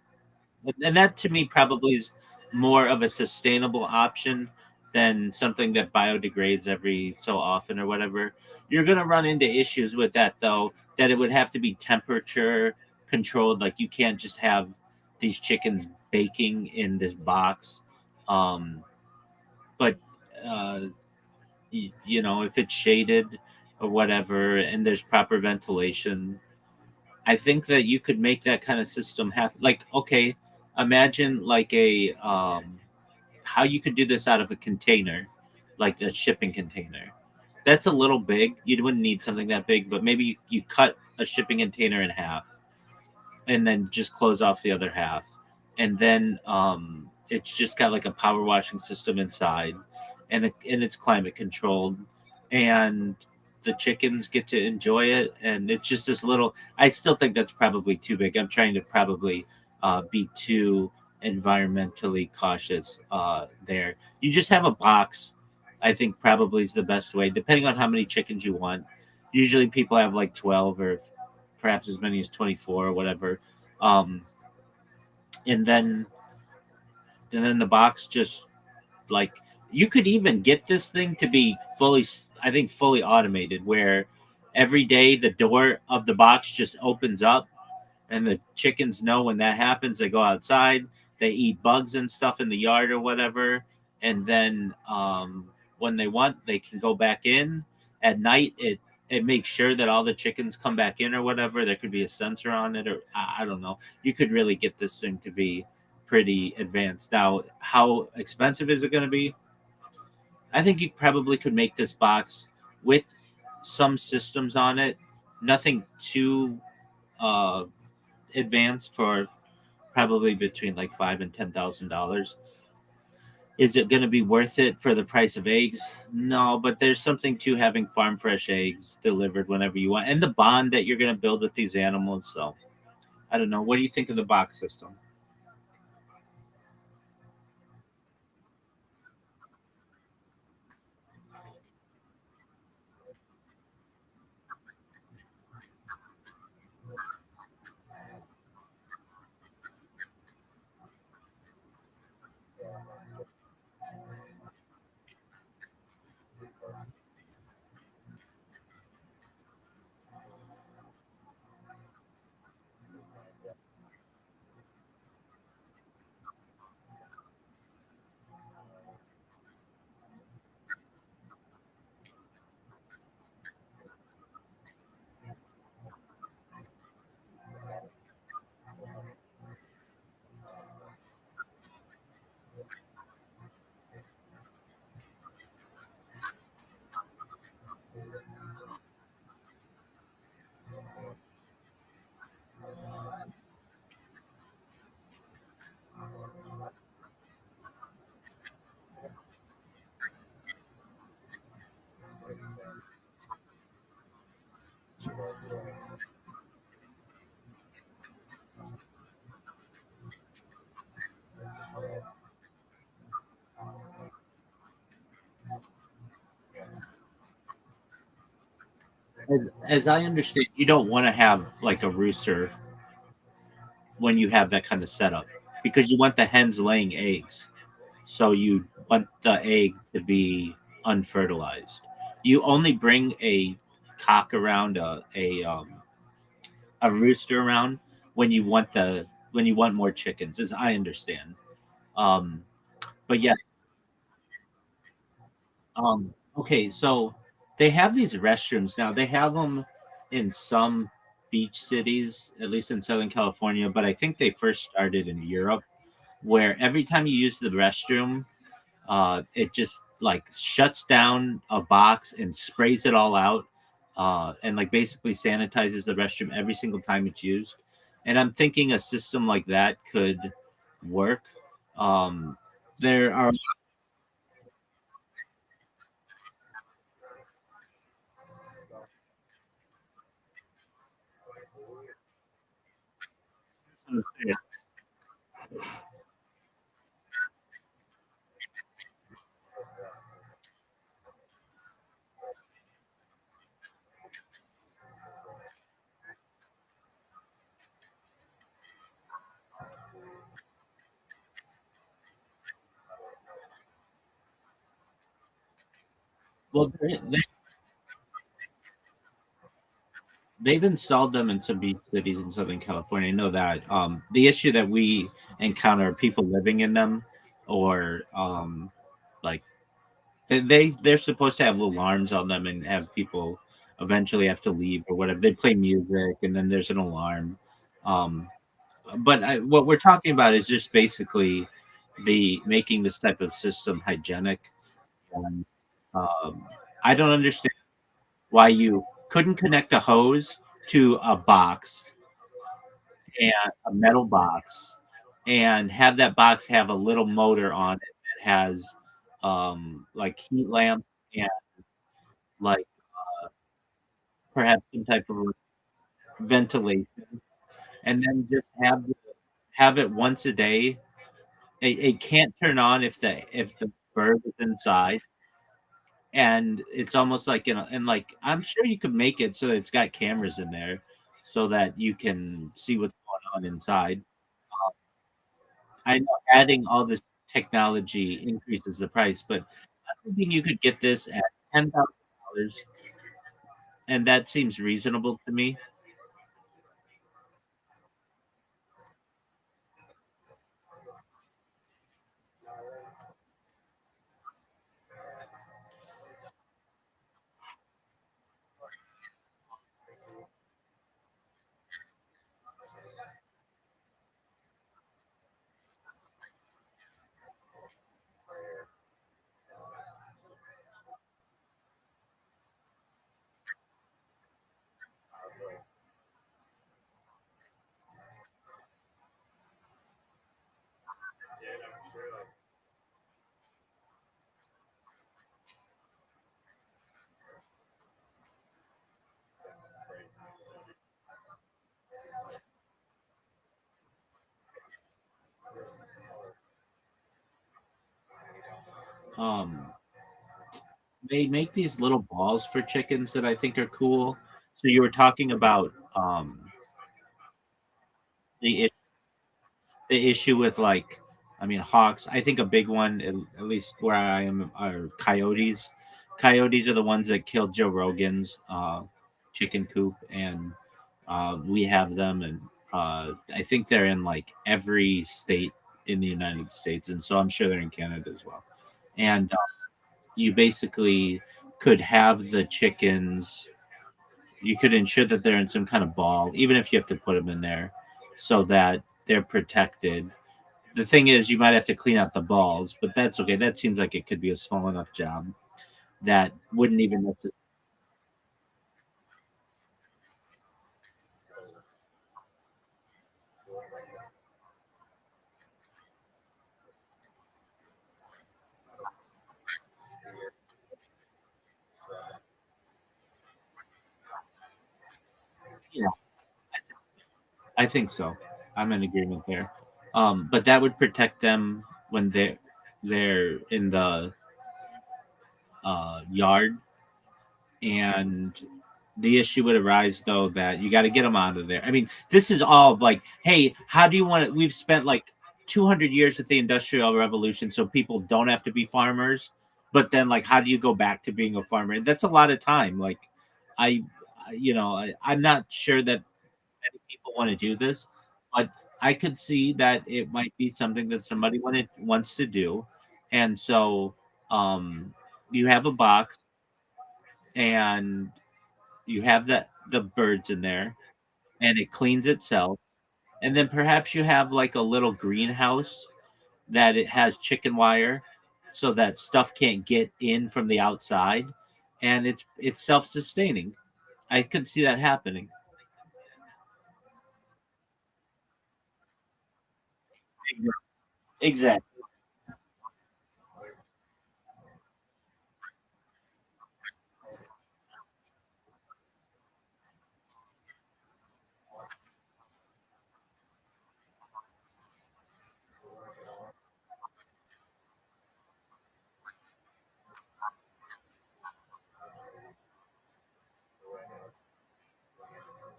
And that to me probably is more of a sustainable option than something that biodegrades every so often or whatever. You're going to run into issues with that though, that it would have to be temperature controlled. Like you can't just have these chickens baking in this box. Um, but, you know, if it's shaded or whatever and there's proper ventilation, I think that you could make that kind of system happen. Like, okay, imagine like a how you could do this out of a container, like a shipping container. That's a little big. You wouldn't need something that big, but maybe you cut a shipping container in half and then just close off the other half. And then it's just got like a power washing system inside, and it's climate controlled, and the chickens get to enjoy it. And it's just this little. I still think that's probably too big. I'm trying to probably be too environmentally cautious there. You just have a box. I think probably is the best way, depending on how many chickens you want. Usually people have like 12 or perhaps as many as 24 or whatever. Um, and then the box just like you could even get this thing to be fully, I think, fully automated, where every day the door of the box just opens up and the chickens know when that happens. They go outside, they eat bugs and stuff in the yard or whatever, and then when they want, they can go back in at night. It makes sure that all the chickens come back in or whatever. There could be a sensor on it, or I don't know. You could really get this thing to be pretty advanced. Now, how expensive is it going to be? I think you probably could make this box with some systems on it. Nothing too uh, advanced, for probably between like $5,000 and $10,000. Is it going to be worth it for the price of eggs? No, but there's something to having farm fresh eggs delivered whenever you want, and the bond that you're going to build with these animals. So I don't know. What do you think of the box system? as I understand, you don't want to have like a rooster when you have that kind of setup because you want the hens laying eggs. So you want the egg to be unfertilized. You only bring a cock around a rooster around when you want more chickens, as I understand. Um, but yeah, okay, so they have these restrooms now. They have them in some beach cities, at least in Southern California, but I think they first started in Europe, where every time you use the restroom, it just like shuts down a box and sprays it all out, and like basically sanitizes the restroom every single time it's used. And I'm thinking a system like that could work. Um, there are well, they've installed them in some beach cities in Southern California. I know that. The issue that we encounter are people living in them, or like they're supposed to have alarms on them and have people eventually have to leave or whatever. They play music and then there's an alarm. Um, but what we're talking about is just basically the making this type of system hygienic. And, um, I don't understand why you couldn't connect a hose to a box and a metal box and have that box have a little motor on it that has like heat lamp and like perhaps some type of ventilation, and then just have it once a day. It can't turn on if the bird is inside, and it's almost like and like I'm sure you could make it so that it's got cameras in there, so that you can see what's going on inside. I know adding all this technology increases the price, but I'm thinking you could get this at $10,000, and that seems reasonable to me. Um, they make these little balls for chickens that I think are cool. So you were talking about the the issue with like, I mean, hawks. I think a big one, at least where I am, are coyotes. Coyotes are the ones that killed Joe Rogan's chicken coop, and we have them, and I think they're in like every state in the United States, and so I'm sure they're in Canada as well. And you basically could have the chickens. You could ensure that they're in some kind of ball, even if you have to put them in there, so that they're protected. The thing is, you might have to clean out the balls, but that's okay. That seems like it could be a small enough job that wouldn't even necessarily. Yeah, I think so. I'm in agreement there. But that would protect them when they're in the yard, and the issue would arise though that you got to get them out of there. I mean, this is all like, hey, how do you want it? We've spent like 200 years with the Industrial Revolution, so people don't have to be farmers. But then, like, how do you go back to being a farmer? That's a lot of time. Like, I, I'm not sure that many people want to do this, but I could see that it might be something that somebody wants to do, and so you have a box and you have the birds in there, and it cleans itself, and then perhaps you have like a little greenhouse that it has chicken wire so that stuff can't get in from the outside, and it's self-sustaining. I could see that happening. Exactly.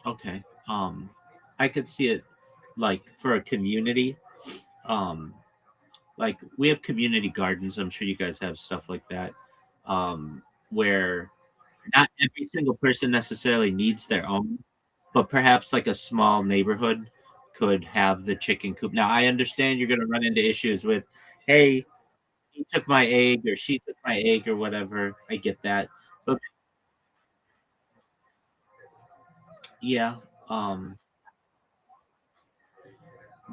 Okay. I could see it like for a community. Um, like we have community gardens. I'm sure you guys have stuff like that. Where not every single person necessarily needs their own, but perhaps like a small neighborhood could have the chicken coop. Now I understand you're gonna run into issues with, hey, he took my egg or she took my egg or whatever. I get that. But yeah, um,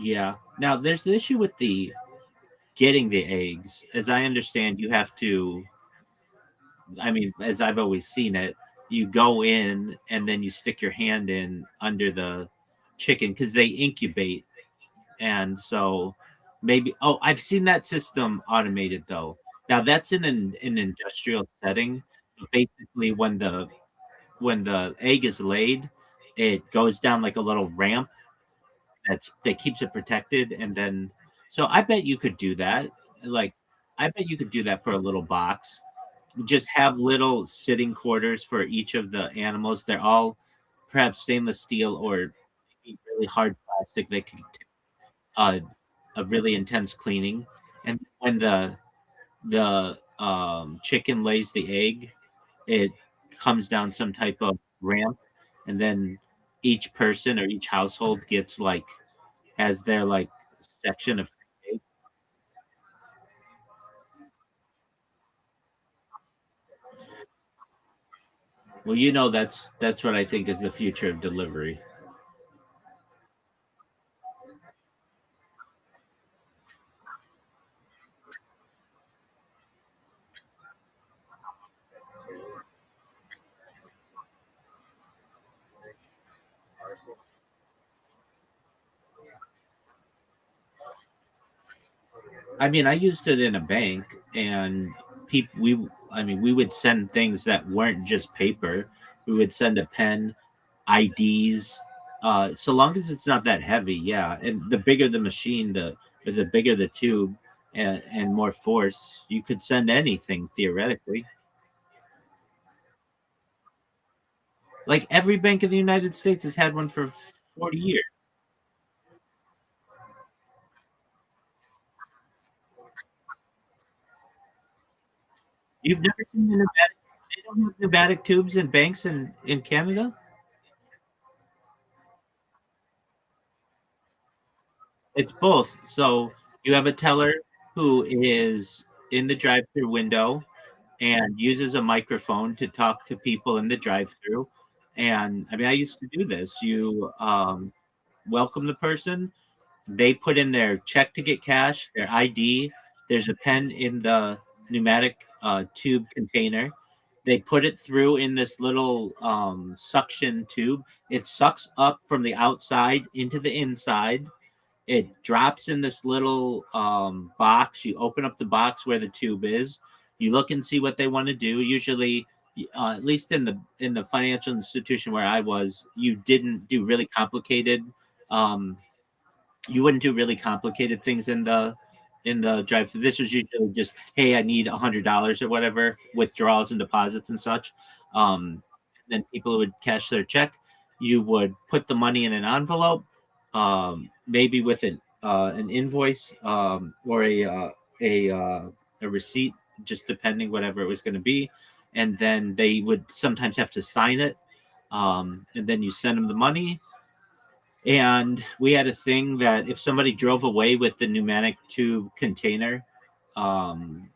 yeah. Now there's the issue with the getting the eggs. As I understand, you have to, I mean, as I've always seen it, you go in and then you stick your hand in under the chicken because they incubate. And so maybe, oh, I've seen that system automated though. Now that's in an industrial setting. Basically, when the egg is laid, it goes down like a little ramp that keeps it protected, and then so I bet you could do that. Like, I bet you could do that for a little box. Just have little sitting quarters for each of the animals. They're all perhaps stainless steel or maybe really hard plastic that could uh, a really intense cleaning. And when the chicken lays the egg, it comes down some type of ramp, and then each person or each household gets like has their like section of egg. Well, that's what I think is the future of delivery. I mean, I used it in a bank, and people we would send things that weren't just paper. We would send a pen, IDs. So long as it's not that heavy, yeah. And the bigger the machine, the bigger the tube, and more force, you could send anything theoretically. Like every bank in the United States has had one for 40 years. You've never seen the pneumatic? They don't have pneumatic tubes in banks in Canada. It's both. So you have a teller who is in the drive-through window and uses a microphone to talk to people in the drive-through. And I mean, I used to do this. You welcome the person. They put in their check to get cash, their ID. There's a pen in the pneumatic tube container. They put it through in this little suction tube. It sucks up from the outside into the inside. It drops in this little box. You open up the box where the tube is. You look and see what they want to do. Usually, at least in the financial institution where I was, you didn't do really complicated. Um, you wouldn't do really complicated things in the drive. This was usually just, hey, I need $100 or whatever, withdrawals and deposits and such. Um, then people would cash their check. You would put the money in an envelope, maybe with an invoice, or a receipt, just depending whatever it was going to be, and then they would sometimes have to sign it, and then you send them the money. And we had a thing that if somebody drove away with the pneumatic tube container, um,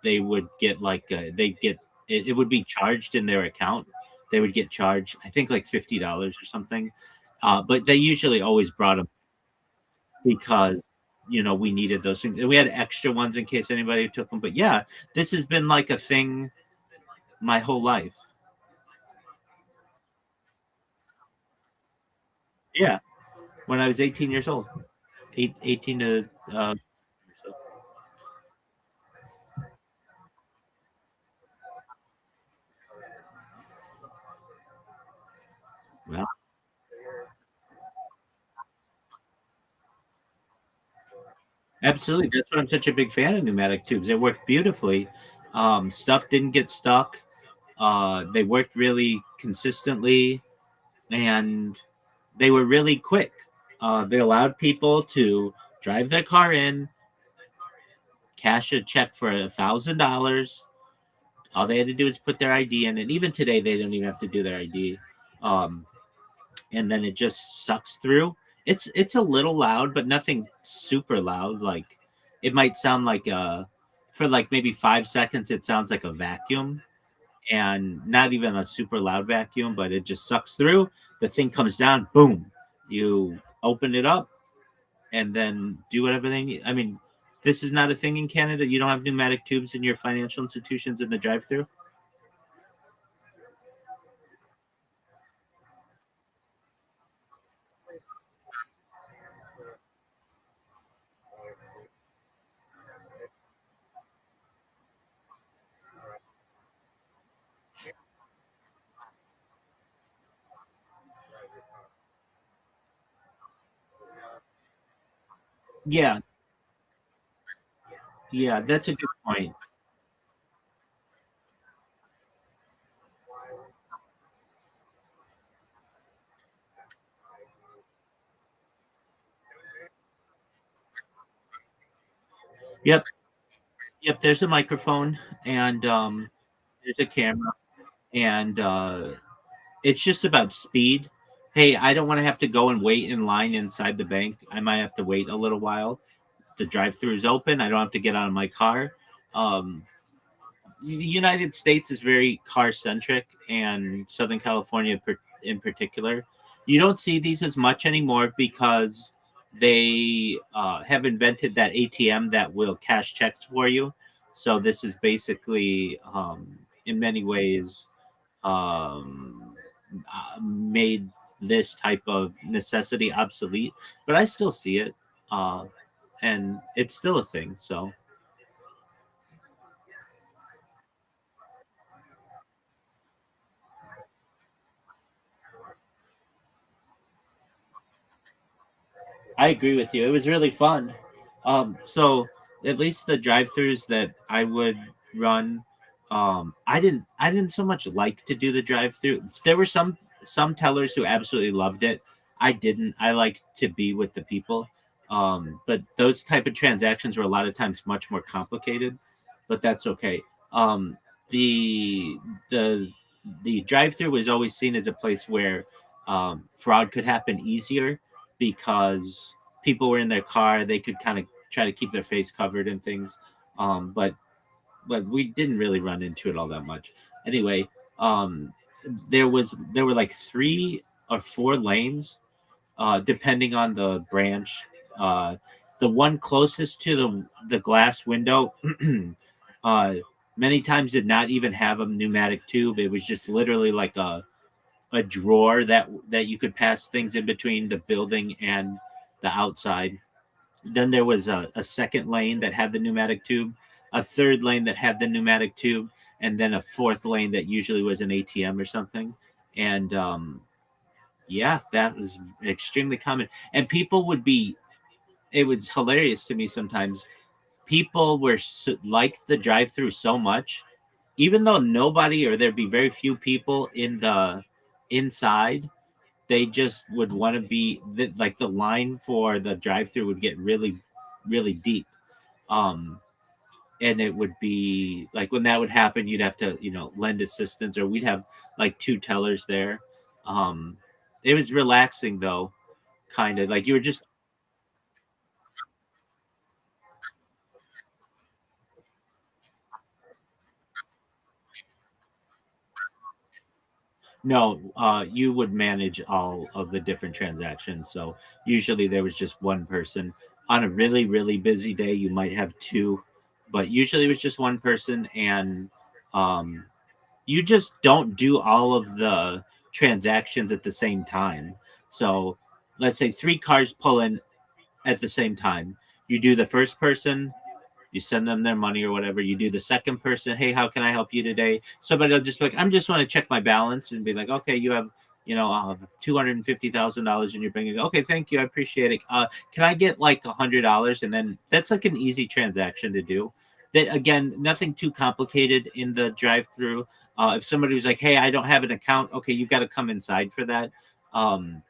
they would get they get it would be charged in their account. They would get charged, I think, like $50 or something. But they usually always brought them because we needed those things, and we had extra ones in case anybody took them. But yeah, this has been like a thing my whole life. Yeah, when I was 18 years old, 18 to so. Well, absolutely. That's why I'm such a big fan of pneumatic tubes. It worked beautifully. Stuff didn't get stuck. They worked really consistently, and they were really quick. They allowed people to drive their car in, cash a check for $1,000. All they had to do is put their ID in, and even today they don't even have to do their ID. Um, and then it just sucks through. It's a little loud, but nothing super loud. Like it might sound like for like maybe 5 seconds, it sounds like a vacuum, and not even a super loud vacuum, but it just sucks through. The thing comes down, boom. You open it up, and then do whatever they need. I mean, this is not a thing in Canada. You don't have pneumatic tubes in your financial institutions in the drive-through. Yeah, yeah, that's a good point. Yep, yep. There's a microphone, and there's a camera, and it's just about speed. Hey, I don't want to have to go and wait in line inside the bank. I might have to wait a little while. The drive-through is open. I don't have to get out of my car. Um, the United States is very car centric, and Southern California in particular. You don't see these as much anymore because they have invented that ATM that will cash checks for you. So this is basically, in many ways, made this type of necessity obsolete. But I still see it, and it's still a thing. So I agree with you. It was really fun. So at least the drive-throughs that I would run, I didn't so much like to do the drive-through. There were some tellers who absolutely loved it. I didn't. I like to be with the people. But those type of transactions were a lot of times much more complicated, but that's okay. The the the drive-through was always seen as a place where fraud could happen easier because people were in their car. They could kind of try to keep their face covered and things. But we didn't really run into it all that much. Anyway, there were like 3 or 4 lanes, depending on the branch. Uh, the one closest to the glass window, uh, many times did not even have a pneumatic tube. It was just literally like a drawer that you could pass things in between the building and the outside. Then there was a second lane that had the pneumatic tube, a third lane that had the pneumatic tube, and then a fourth lane that usually was an ATM or something. And yeah, that was extremely common. And people would be, it was hilarious to me sometimes. People were liked the drive through so much, even though nobody or there'd be very few people in the inside, they just would want to be like the line for the drive-through would get really, really deep. Um, and it would be like when that would happen, you'd have to, lend assistance, or we'd have like two tellers there. Um, it was relaxing though, kind of like you were just no, you would manage all of the different transactions. So usually there was just one person. On a really, really busy day, you might have two, but usually it was just one person, and um, you just don't do all of the transactions at the same time. So let's say three cars pull in at the same time. You do the first person, you send them their money or whatever. You do the second person, hey, how can I help you today? Somebody will just be like, I'm just want to check my balance, and be like, okay, you have, $250,000 in your bank. Okay, thank you, I appreciate it. Can I get like $100? And then that's like an easy transaction to do. That again, nothing too complicated in the drive-through. If somebody was like, hey, I don't have an account, okay, you've got to come inside for that.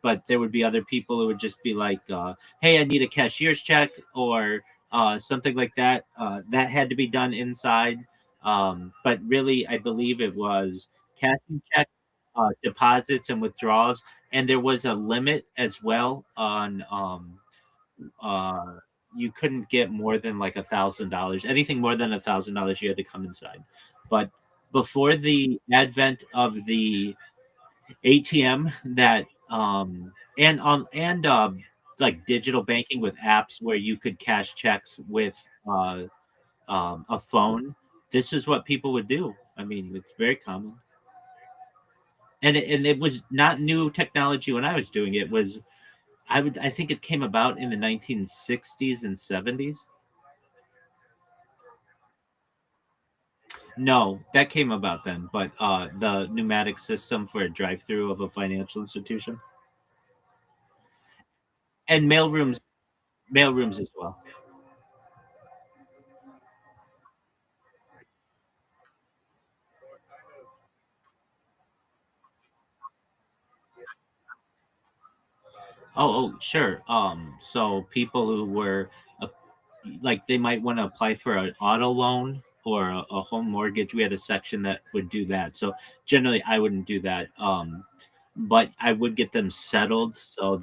But there would be other people who would just be like, hey, I need a cashier's check, or something like that. That had to be done inside. But really, I believe it was cashing check, deposits, and withdrawals. And there was a limit as well on uh, you couldn't get more than like $1,000. Anything more than $1,000, you had to come inside. But before the advent of the ATM, that like digital banking with apps where you could cash checks with a phone, this is what people would do. I mean, it's very common, and it was not new technology when I was doing it. Was I think it came about in the 1960s and 70s. No, that came about then, but the pneumatic system for a drive-through of a financial institution, and mail rooms as well. Oh, sure. So people who were uh, like they might want to apply for an auto loan or a home mortgage. We had a section that would do that. So generally, I wouldn't do that. But I would get them settled, so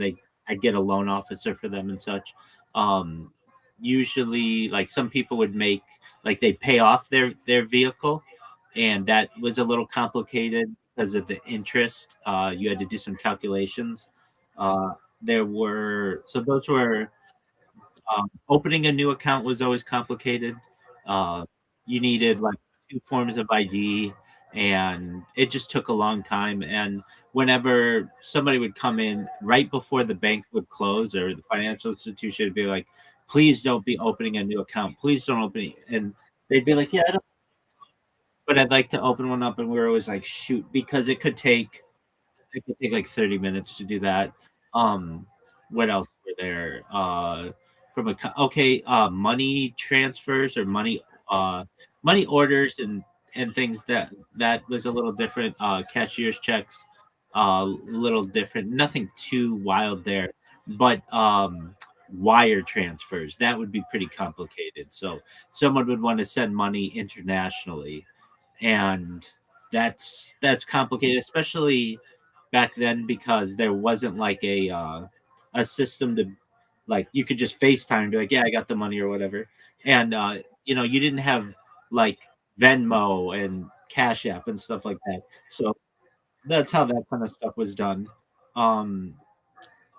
I get a loan officer for them and such. Um, Usually, like some people would make like they pay off their vehicle, and that was a little complicated because of the interest. You had to do some calculations. Uh, there were so those were opening a new account was always complicated. Uh, you needed like two forms of ID, and it just took a long time. And whenever somebody would come in right before the bank would close or the financial institution would be like, please don't be opening a new account. Please don't open it. And they'd be like, yeah, I don't, but I'd like to open one up. And we were always like, shoot, because it could take like 30 minutes to do that. Um, what else were there? Money transfers or money orders and things that was a little different. Cashier's checks, a little different. Nothing too wild there, but wire transfers that would be pretty complicated. So someone would want to send money internationally, and that's complicated, especially back then because there wasn't like a system to like you could just FaceTime and be like, yeah, I got the money or whatever. And you didn't have like Venmo and Cash App and stuff like that. So that's how that kind of stuff was done. Um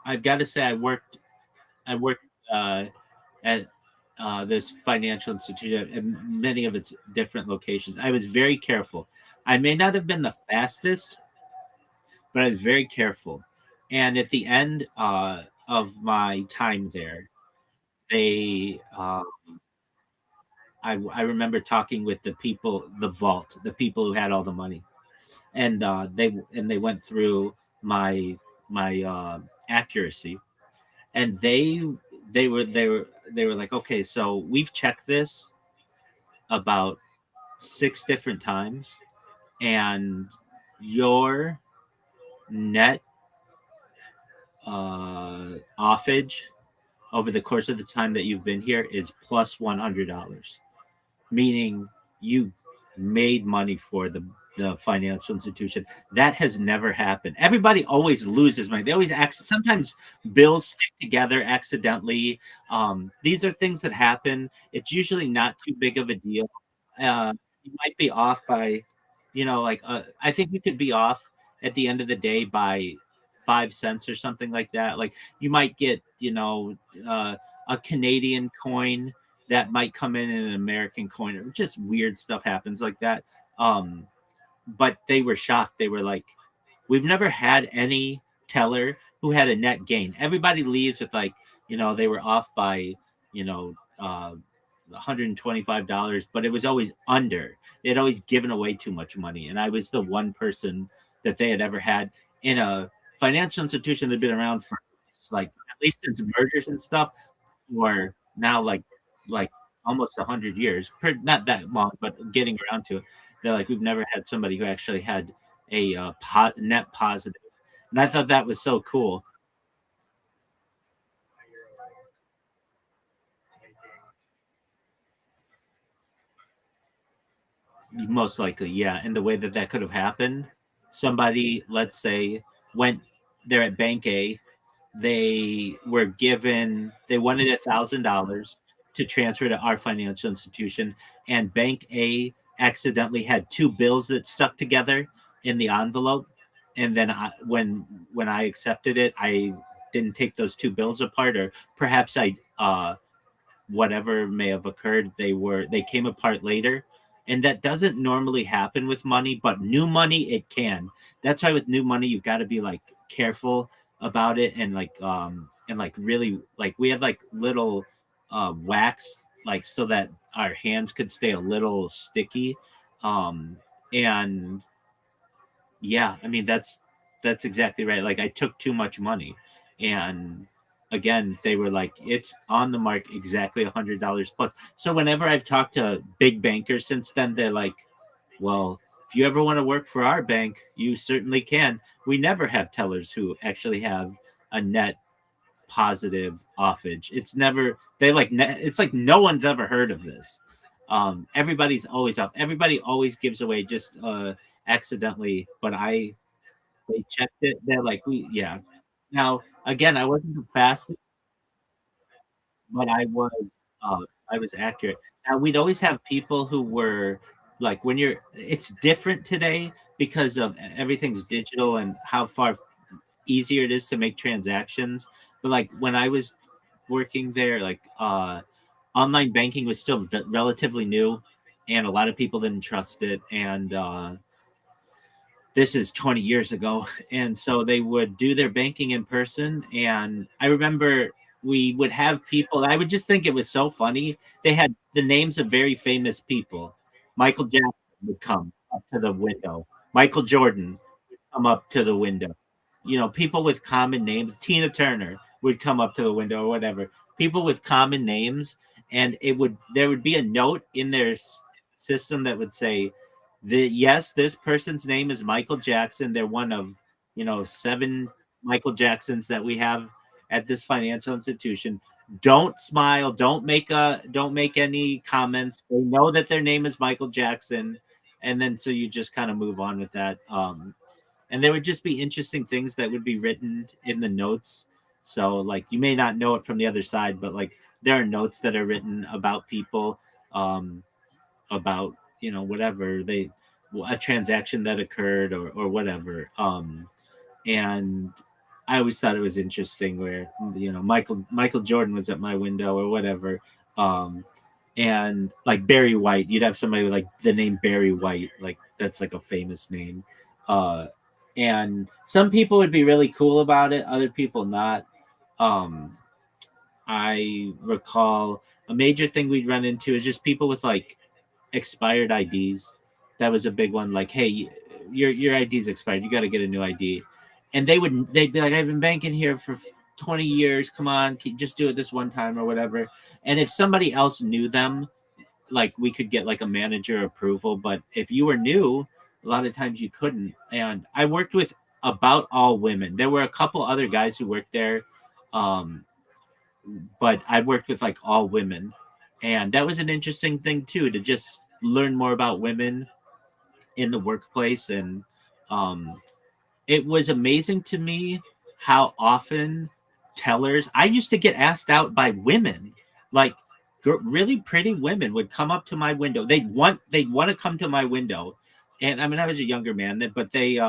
I've got to say I worked uh at this financial institution at many of its different locations. I was very careful. I may not have been the fastest, but I was very careful. And at the end of my time there, they, I remember talking with the people, the vault, the people who had all the money, and they went through my accuracy, and they were like, okay, so we've checked this about 6 different times, and your net offage over the course of the time that you've been here is plus $100, meaning you made money for the financial institution. That has never happened. Everybody always loses money. They always sometimes bills stick together accidentally. These are things that happen. It's usually not too big of a deal. You might be off by, I think you could be off at the end of the day by 5 cents or something like that. Like you might get, a Canadian coin that might come in an American coin, or just weird stuff happens like that. But they were shocked. They were like, we've never had any teller who had a net gain. Everybody leaves with they were off by, $125, but it was always under. They had always given away too much money. And I was the one person that they had ever had in a financial institution that's been around for at least since mergers and stuff, or now like almost 100 years. Not that long, but getting around to it. They're like, we've never had somebody who actually had a net positive. And I thought that was so cool. Most likely, yeah. And the way that could have happened, somebody, let's say, went there at Bank A, they wanted $1,000 to transfer to our financial institution, and Bank A accidentally had 2 bills that stuck together in the envelope. And then when I accepted it, I didn't take those 2 bills apart, or perhaps I whatever may have occurred, they came apart later. And that doesn't normally happen with money, but new money it can. That's why with new money you've got to be like careful about it, and really, like, we had like little wax, like, so that our hands could stay a little sticky. And yeah, I mean, that's exactly right. Like, I took too much money, and again, they were like, it's on the mark exactly $100 plus. So whenever I've talked to big bankers since then, they're like, well, if you ever want to work for our bank, you certainly can. We never have tellers who actually have a net positive offage. It's never, it's like no one's ever heard of this. Everybody's always up. Everybody always gives away just accidentally, but they checked it. They're like, yeah. Now, again, I wasn't the fastest, but I was accurate. Now, we'd always have people who were like, it's different today because of everything's digital and how far easier it is to make transactions. But like when I was working there, like online banking was still relatively new, and a lot of people didn't trust it. And this is 20 years ago. And so they would do their banking in person. And I remember we would have people, I would just think it was so funny. They had the names of very famous people. Michael Jackson would come up to the window. Michael Jordan would come up to the window. People with common names. Tina Turner would come up to the window, or whatever. People with common names. And there would be a note in their system that would say, yes, this person's name is Michael Jackson. They're one of 7 Michael Jacksons that we have at this financial institution. Don't smile. Don't make any comments. They know that their name is Michael Jackson, and then so you just kind of move on with that. And there would just be interesting things that would be written in the notes. So like, you may not know it from the other side, but like, there are notes that are written about people, about whatever a transaction that occurred, or whatever. And I always thought it was interesting where Michael Jordan was at my window, or whatever. And like Barry White, you'd have somebody with like the name Barry White, like that's like a famous name. And some people would be really cool about it, other people not. I recall a major thing we'd run into is just people with like expired IDs. That was a big one. Like, hey, your ID's expired. You got to get a new ID. And they'd be like, I've been banking here for 20 years. Come on, just do it this one time, or whatever. And if somebody else knew them, like we could get like a manager approval, but if you were new, a lot of times you couldn't. And I worked with about all women. There were a couple other guys who worked there, um, but I worked with like all women, and that was an interesting thing too, to just learn more about women in the workplace. And um, it was amazing to me how often tellers, I used to get asked out by women, like really pretty women would come up to my window. They'd want to come to my window, and I mean I was a younger man then, but they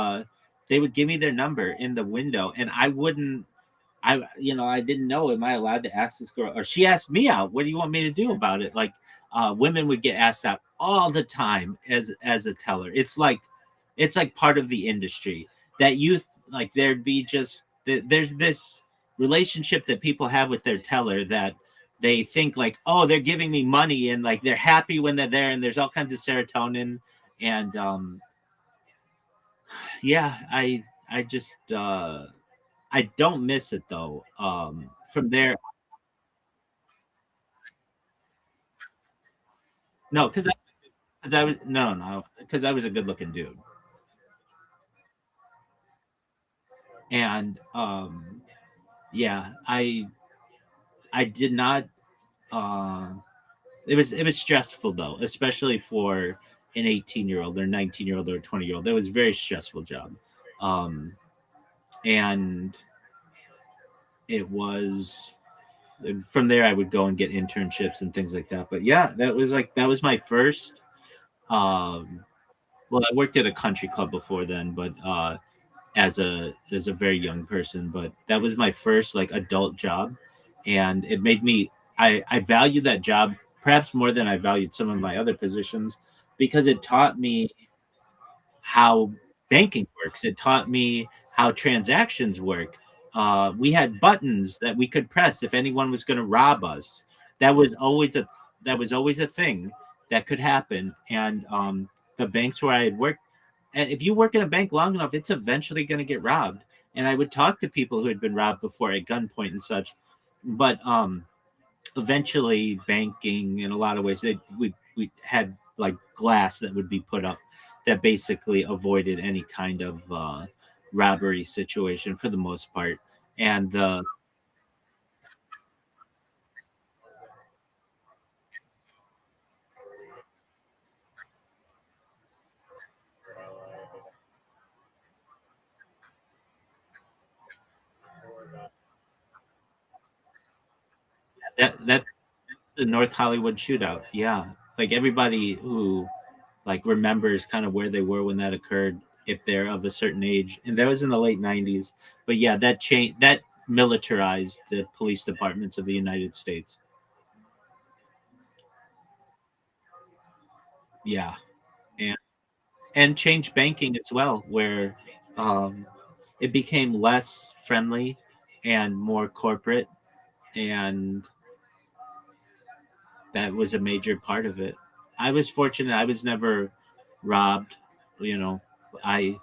would give me their number in the window, and I wouldn't. I didn't know. Am I allowed to ask this girl? Or she asked me out. What do you want me to do about it? Like, women would get asked out all the time as a teller. It's like part of the industry that you like. There'd be just there's this relationship that people have with their teller that they think like, oh, they're giving me money, and like they're happy when they're there, and there's all kinds of serotonin. And yeah, I just I don't miss it though. From there, no, cause I was no, because I was a good looking dude, and yeah, I did not. Uh, it was stressful though, especially for an 18-year-old or 19-year-old or 20-year-old. That was a very stressful job, um, and it was from there I would go and get internships and things like that. But yeah, that was my first. Um, well, I worked at a country club before then, but as a very young person. But that was my first like adult job, and it made me. I value that job perhaps more than I valued some of my other positions, because it taught me how banking works. It taught me how transactions work. We had buttons that we could press if anyone was going to rob us. That was always a that was always a thing that could happen. And the banks where I had worked, and if you work in a bank long enough, it's eventually going to get robbed. And I would talk to people who had been robbed before at gunpoint and such. But eventually banking in a lot of ways, we had like glass that would be put up that basically avoided any kind of robbery situation for the most part. And that's the North Hollywood shootout. Yeah, like everybody who like remembers kind of where they were when that occurred, if they're of a certain age, and that was in the late '90s. But yeah, that militarized the police departments of the United States. Yeah, and changed banking as well, where um, it became less friendly and more corporate, and that was a major part of it. I was fortunate; I was never robbed. You know, I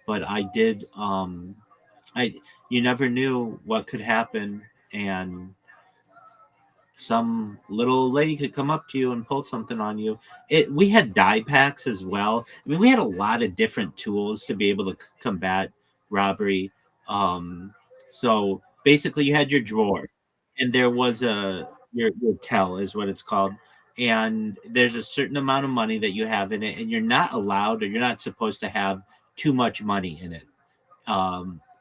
but I did. I You never knew what could happen, and some little lady could come up to you and pull something on you. We had die packs as well. I mean, we had a lot of different tools to be able to combat robbery. So basically, you had your drawer, and there was your tell is what it's called, and there's a certain amount of money that you have in it, and you're not allowed or you're not supposed to have too much money in it.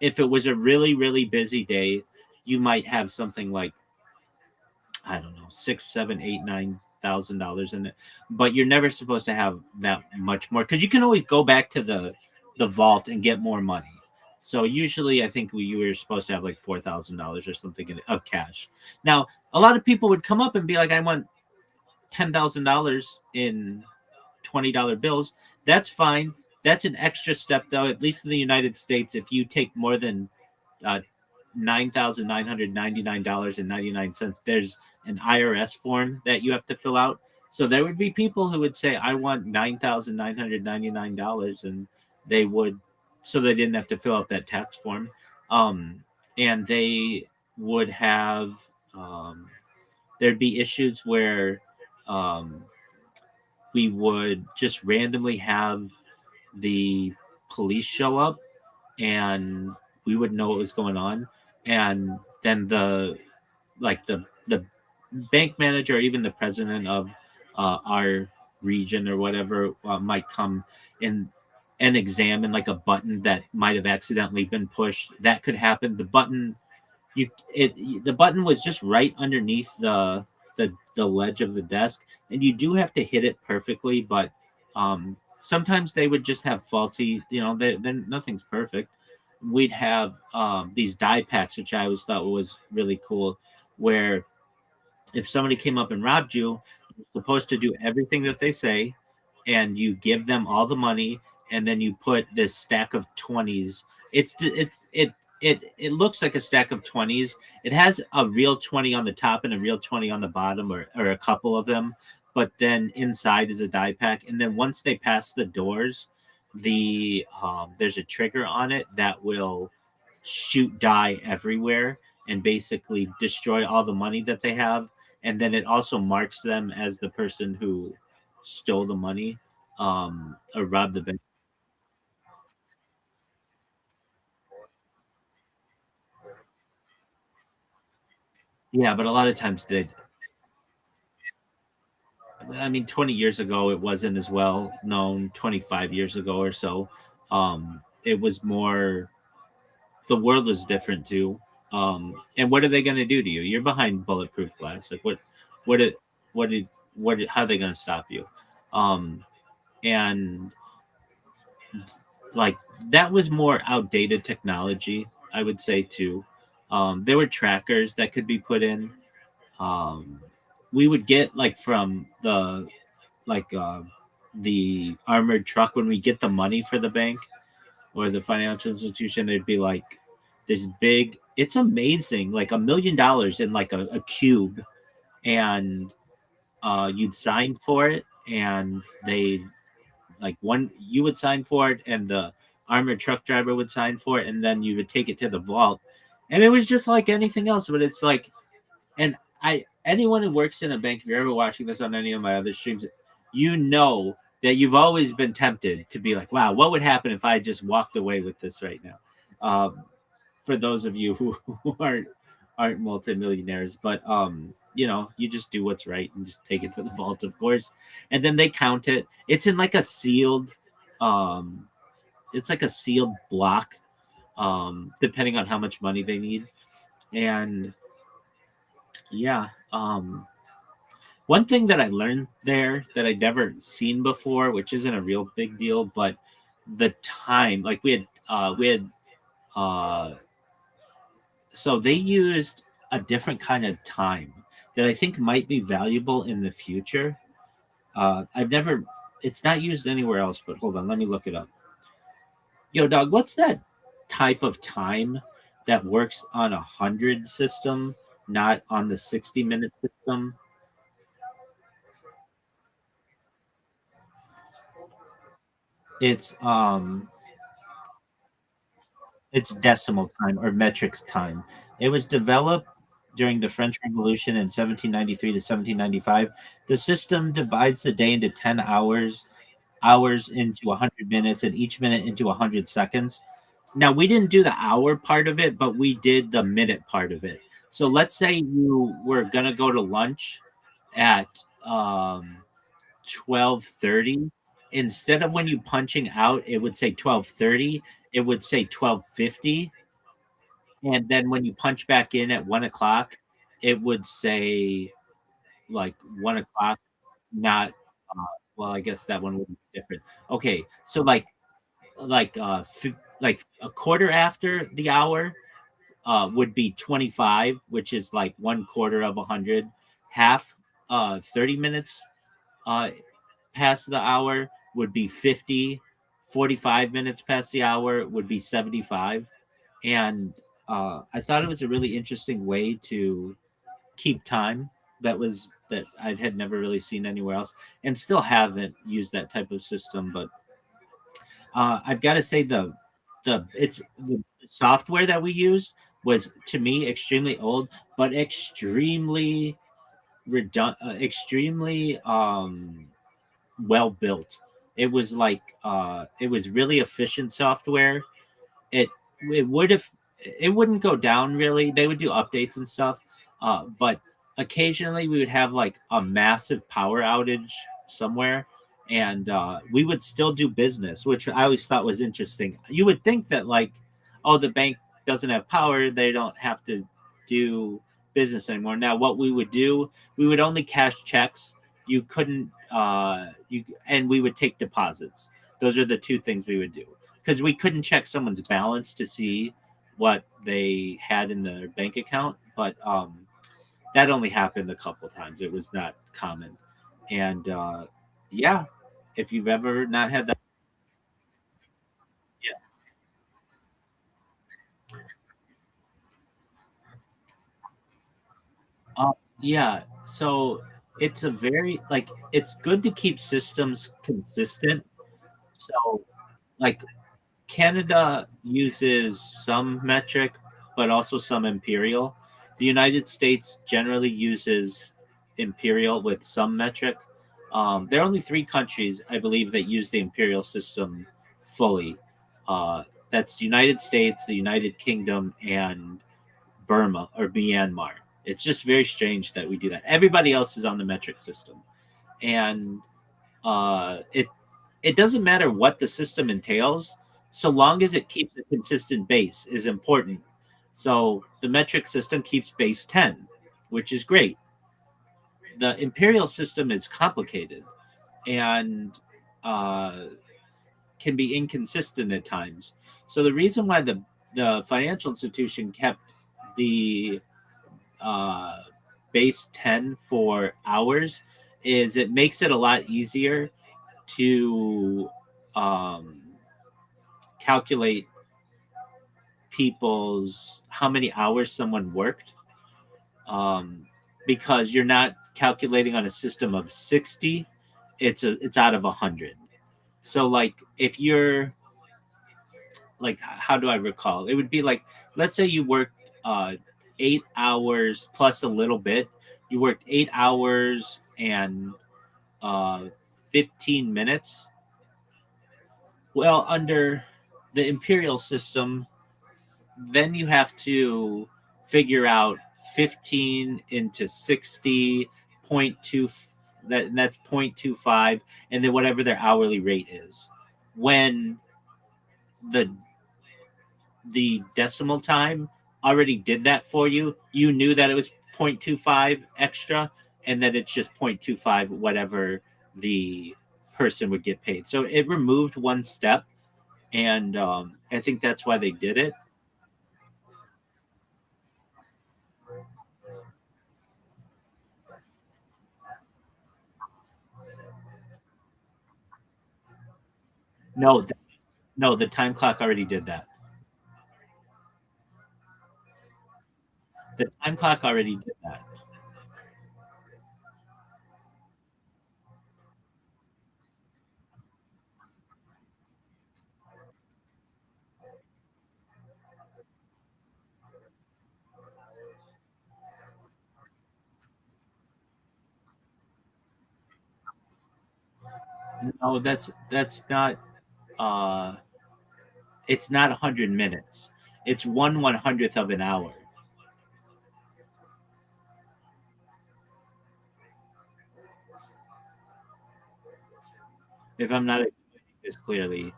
If it was a really really busy day, you might have something like, I don't know, six, seven, eight, $9,000 in it, but you're never supposed to have that much more because you can always go back to the vault and get more money. So usually, I think you were supposed to have like $4,000 or something of cash. Now, a lot of people would come up and be like, "I want $10,000 in $20 bills." That's fine. That's an extra step, though. At least in the United States, if you take more than uh, $9,999.99. There's an IRS form that you have to fill out. So there would be people who would say, "I want $9,999," and they would, so they didn't have to fill out that tax form. Um, and they would have, there'd be issues where um, we would just randomly have the police show up, and we would know what was going on, and then the bank manager or even the president of our region or whatever might come in and examine like a button that might have accidentally been pushed. That could happen. The button was just right underneath the ledge of the desk, and you do have to hit it perfectly, but sometimes they would just have faulty, then nothing's perfect. We'd have these die packs, which I always thought was really cool, where if somebody came up and robbed you, you're supposed to do everything that they say, and you give them all the money, and then you put this stack of 20s. It looks like a stack of 20s. It has a real 20 on the top and a real 20 on the bottom, or a couple of them, but then inside is a die pack. And then once they pass the doors, there's a trigger on it that will shoot die everywhere and basically destroy all the money that they have, and then it also marks them as the person who stole the money, or robbed the bank. Yeah, but a lot of times they, I mean, 20 years ago it wasn't as well known. 25 years ago or so, it was more. The world was different too. And what are they going to do to you? You're behind bulletproof glass. Like what, it, how are they going to stop you? And like that was more outdated technology, I would say too. There were trackers that could be put in. Um, we would get like from like uh, the armored truck when we get the money for the bank or the financial institution. There'd be like this big. It's amazing, like $1 million in like a cube, and you'd sign for it, and they like one you would sign for it, and the armored truck driver would sign for it, and then you would take it to the vault, and it was just like anything else. But it's like, and I anyone who works in a bank, if you're ever watching this on any of my other streams, you know that you've always been tempted to be like, wow, what would happen if I just walked away with this right now? For those of you who aren't multimillionaires, but you just do what's right and just take it to the vault, of course, and then they count it. It's in like a sealed, um, it's like a sealed block, depending on how much money they need, and yeah. One thing that I learned there that I'd never seen before, which isn't a real big deal, but the time, like we had uh so they used a different kind of time that I think might be valuable in the future. I've never, it's not used anywhere else, but hold on, let me look it up. Yo, dog, what's that type of time that works on 100 system, not on the 60-minute system? It's it's decimal time or metrics time. It was developed during the French Revolution in 1793 to 1795. The system divides the day into 10 hours, hours into 100 minutes, and each minute into 100 seconds. Now, we didn't do the hour part of it, but we did the minute part of it. So let's say you were going to go to lunch at 12:30. Instead of when you punching out, it would say 12:30, it would say 12:50, and then when you punch back in at 1 o'clock, it would say like 1 o'clock. Not well, I guess that one would be different. Okay, so like a quarter after the hour would be 25, which is like 1/4 of 100. Half 30 minutes uh past the hour would be 50. 45 minutes past the hour would be 75. And I thought it was a really interesting way to keep time. That I had never really seen anywhere else, and still haven't used that type of system. But I've got to say the software that we used was, to me, extremely old, but extremely extremely well built. It was like it was really efficient software. It it would have it wouldn't go down really. They would do updates and stuff, but occasionally we would have like a massive power outage somewhere, and we would still do business, which I always thought was interesting. You would think that like, oh, the bank doesn't have power, they don't have to do business anymore. Now, what we would do, we would only cash checks. You couldn't, and we would take deposits. Those are the two things we would do because we couldn't check someone's balance to see what they had in their bank account. But that only happened a couple times. It was not common. And yeah, if you've ever not had that, yeah. Yeah. So it's a very like it's good to keep systems consistent. So like Canada uses some metric, but also some imperial. The United States generally uses imperial with some metric. There are only three countries, I believe, that use the imperial system fully. That's the United States, the United Kingdom, and Burma or Myanmar. It's just very strange that we do that. Everybody else is on the metric system, and it doesn't matter what the system entails, so long as it keeps a consistent base is important. So the metric system keeps base 10, which is great. The imperial system is complicated and uh, can be inconsistent at times. So the reason why the financial institution kept the uh, base 10 for hours is it makes it a lot easier to um, calculate people's how many hours someone worked um, because you're not calculating on a system of 60. It's out of 100. So like if you're like how do I recall, it would be like let's say you worked 8 hours plus a little bit. You worked 8 hours and uh, 15 minutes. Well, under the imperial system, then you have to figure out 15 into 60 point two that's 0.25 and then whatever their hourly rate is when the decimal time already did that for you. You knew that it was 0.25 extra and then it's just 0.25 whatever the person would get paid. So it removed one step, and I think that's why they did it. No, no, the time clock already did that. The time clock already did that. No, that's not. Uh, it's not 100 minutes. It's 1/100th of an hour. If I'm not explaining this clearly,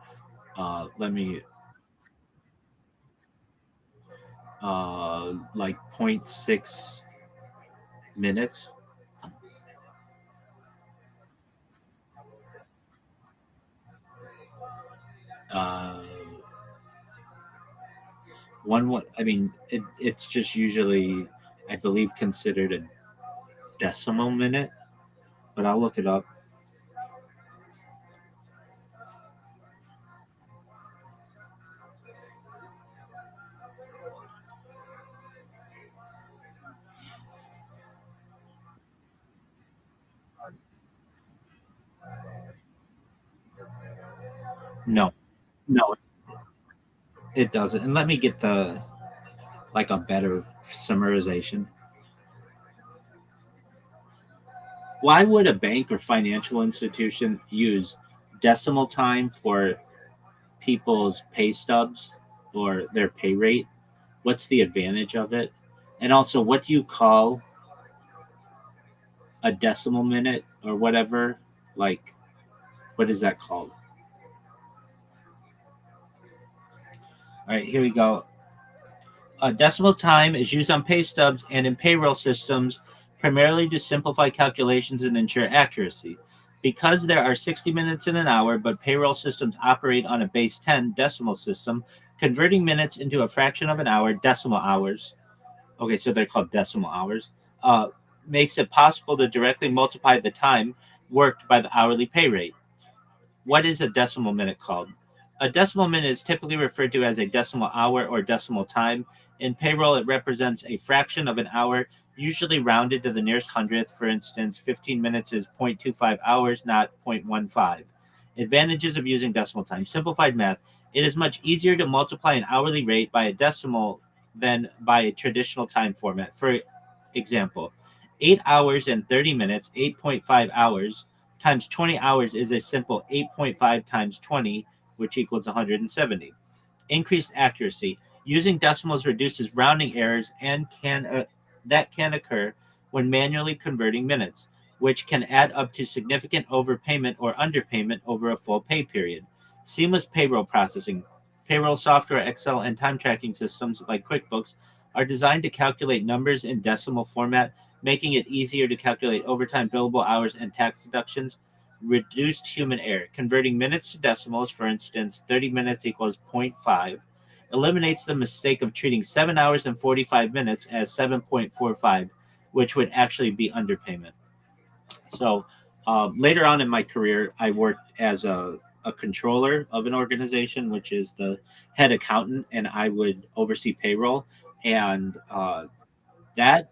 let me like zero point 0.6 minutes. Uh, one. I mean, it's just usually, I believe, considered a decimal minute, but I'll look it up. No, no, it doesn't. And let me get the like a better summarization. Why would a bank or financial institution use decimal time for people's pay stubs or their pay rate? What's the advantage of it? And also, what do you call a decimal minute or whatever? Like, what is that called? All right, here we go. Decimal time is used on pay stubs and in payroll systems primarily to simplify calculations and ensure accuracy. Because there are 60 minutes in an hour, but payroll systems operate on a base 10 decimal system, converting minutes into a fraction of an hour, decimal hours, okay, so they're called decimal hours, uh, makes it possible to directly multiply the time worked by the hourly pay rate. What is a decimal minute called? A decimal minute is typically referred to as a decimal hour or decimal time. In payroll, it represents a fraction of an hour, usually rounded to the nearest hundredth. For instance, 15 minutes is 0.25 hours, not 0.15. Advantages of using decimal time. Simplified math. It is much easier to multiply an hourly rate by a decimal than by a traditional time format. For example, 8 hours and 30 minutes, 8.5 hours, times 20 hours is a simple 8.5 times 20, which equals 170. Increased accuracy. Using decimals reduces rounding errors and that can occur when manually converting minutes, which can add up to significant overpayment or underpayment over a full pay period. Seamless payroll processing. Payroll software, Excel, and time tracking systems like QuickBooks are designed to calculate numbers in decimal format, making it easier to calculate overtime, billable hours, and tax deductions. Reduced human error. Converting minutes to decimals, for instance, 30 minutes equals zero point 0.5, eliminates the mistake of treating 7 hours and 45 minutes as 7.45, which would actually be underpayment. So later on in my career, I worked as a controller of an organization, which is the head accountant, and I would oversee payroll. And that,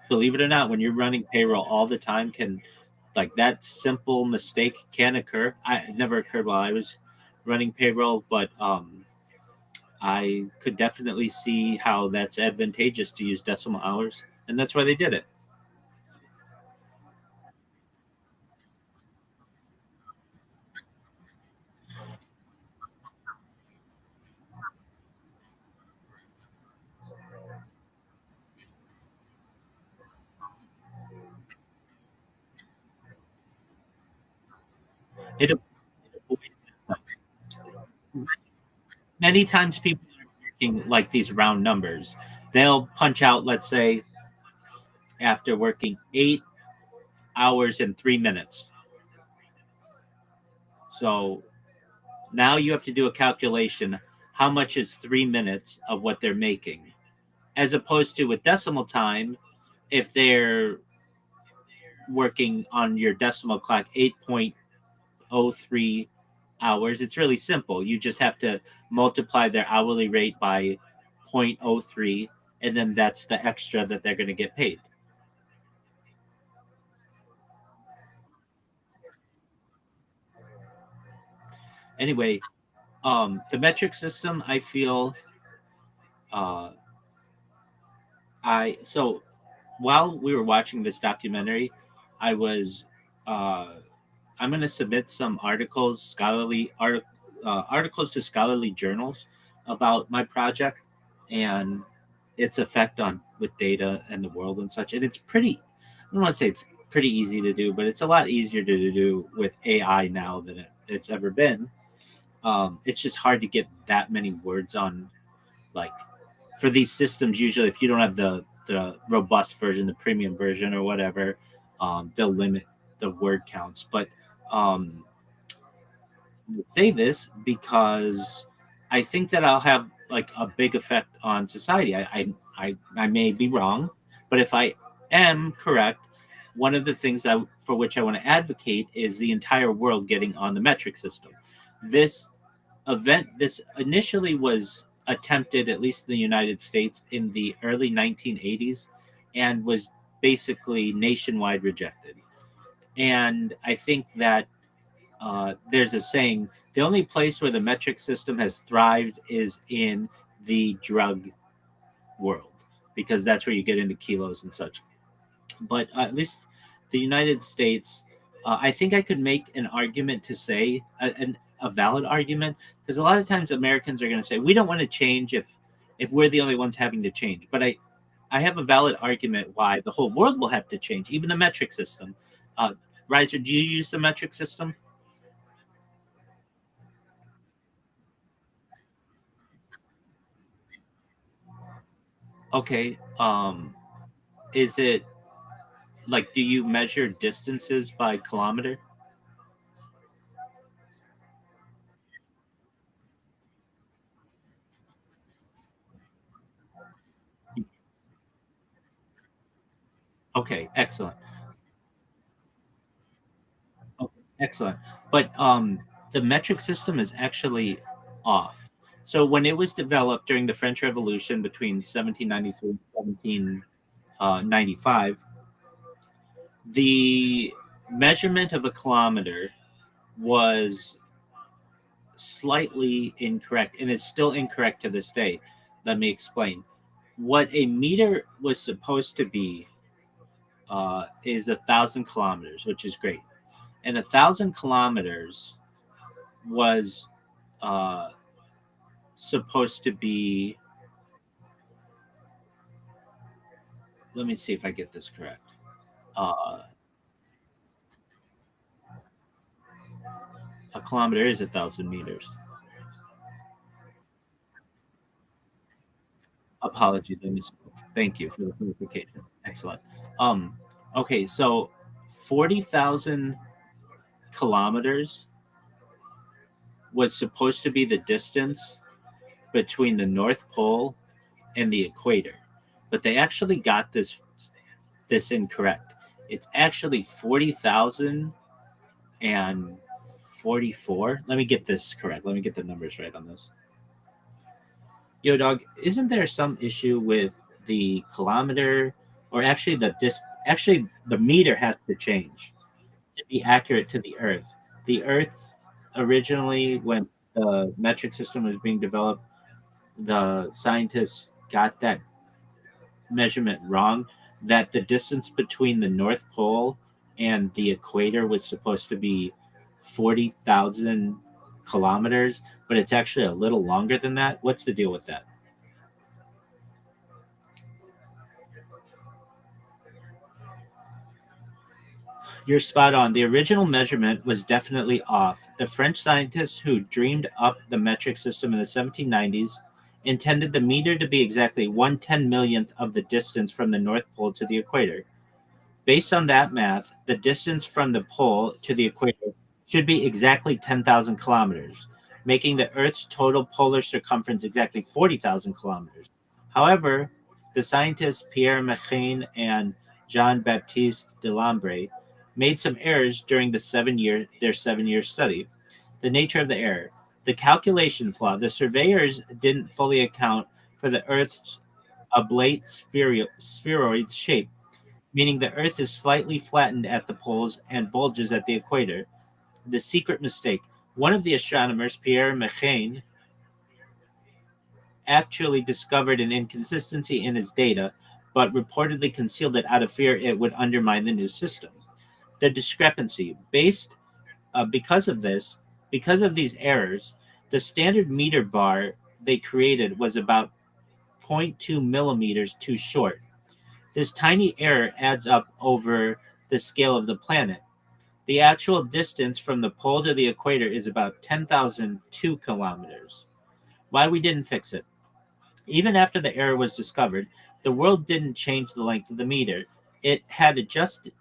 believe it or not, when you're running payroll all the time, can like that simple mistake can occur. It never occurred while I was running payroll, but I could definitely see how that's advantageous to use decimal hours, and that's why they did it. It many times people are working like these round numbers. They'll punch out, let's say, after working 8 hours and 3 minutes. So now you have to do a calculation. How much is 3 minutes of what they're making? As opposed to with decimal time, if they're working on your decimal clock 8.03 hours, it's really simple. You just have to multiply their hourly rate by zero point 0.03, and then that's the extra that they're going to get paid. Anyway, the metric system, I feel, uh, I so while we were watching this documentary, I was uh, I'm going to submit some articles to scholarly journals about my project and its effect on with data and the world and such. And it's pretty. I don't want to say it's pretty easy to do, but it's a lot easier to do with AI now than it's ever been. It's just hard to get that many words on, like, for these systems. Usually, if you don't have the robust version, the premium version, or whatever, they'll limit the word counts. But um, I say this because I think that I'll have like a big effect on society. I may be wrong, but if I am correct, one of the things that for which I want to advocate is the entire world getting on the metric system. This this initially was attempted, at least in the United States, in the early 1980s, and was basically nationwide rejected. And I think that there's a saying: the only place where the metric system has thrived is in the drug world, because that's where you get into kilos and such. But at least the United States, I think I could make an argument to say a valid argument, because a lot of times Americans are going to say we don't want to change if we're the only ones having to change. But I have a valid argument why the whole world will have to change, even the metric system. Riser, do you use the metric system? Okay. Is it like, do you measure distances by kilometer? Okay, excellent. Oh, excellent. But the metric system is actually off. So when it was developed during the French Revolution between 1793 and 1795, the measurement of a kilometer was slightly incorrect, and it's still incorrect to this day. Let me explain. What a meter was supposed to be is 1,000 kilometers, which is great. And 1,000 kilometers was uh, supposed to be. Let me see if I get this correct. Uh, a kilometer is 1,000 meters. Apologies, I misspoke. Thank you for the clarification. Excellent. Um, okay, so 40,000 kilometers was supposed to be the distance between the North Pole and the equator, but they actually got this incorrect. It's actually 40,044. Let me get this correct. Let me get the numbers right on this. Yo, dog, isn't there some issue with the kilometer, or actually actually the meter has to change to be accurate to the Earth? The Earth originally, when the metric system was being developed, the scientists got that measurement wrong, that the distance between the North Pole and the equator was supposed to be 40,000 kilometers, but it's actually a little longer than that. What's the deal with that? You're spot on. The original measurement was definitely off. The French scientists who dreamed up the metric system in the 1790s intended the meter to be exactly 1/10 millionth of the distance from the North Pole to the equator. Based on that math, the distance from the pole to the equator should be exactly 10,000 kilometers, making the Earth's total polar circumference exactly 40,000 kilometers. However, the scientists Pierre Méchain and Jean-Baptiste Delambre made some errors during their 7-year study. The nature of the error. The calculation flaw. The surveyors didn't fully account for the Earth's oblate spheroid shape, meaning the Earth is slightly flattened at the poles and bulges at the equator. The secret mistake. One of the astronomers, Pierre Méchain, actually discovered an inconsistency in his data, but reportedly concealed it out of fear it would undermine the new system. The discrepancy. Because of these errors, the standard meter bar they created was about zero point 0.2 millimeters too short. This tiny error adds up over the scale of the planet. The actual distance from the pole to the equator is about 10,002 kilometers. Why we didn't fix it? Even after the error was discovered, the world didn't change the length of the meter. It had adjusted.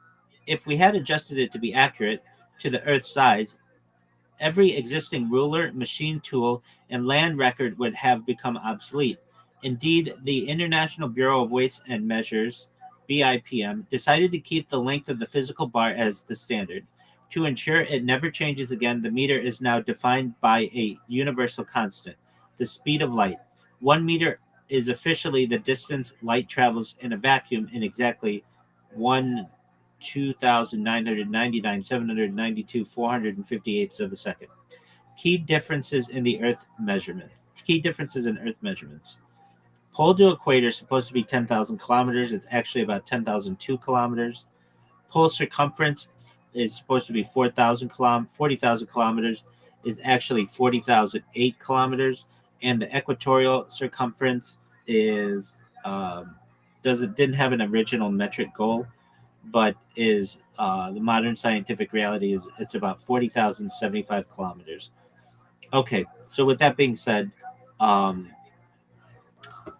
If we had adjusted it to be accurate to the Earth's size, every existing ruler, machine tool, and land record would have become obsolete. Indeed, the International Bureau of Weights and Measures, BIPM, decided to keep the length of the physical bar as the standard. To ensure it never changes again, the meter is now defined by a universal constant, the speed of light. 1 meter is officially the distance light travels in a vacuum in exactly 1,2,999,792,458 of a second. Key differences in Earth measurements. Pole to equator is supposed to be 10,000 kilometers. It's actually about 10,002 kilometers. pole circumference is supposed to be 40,000 kilometers, is actually 40,008 kilometers, and the equatorial circumference is didn't have an original metric goal, but is the modern scientific reality is it's about 40,075 kilometers. Okay, so with that being said,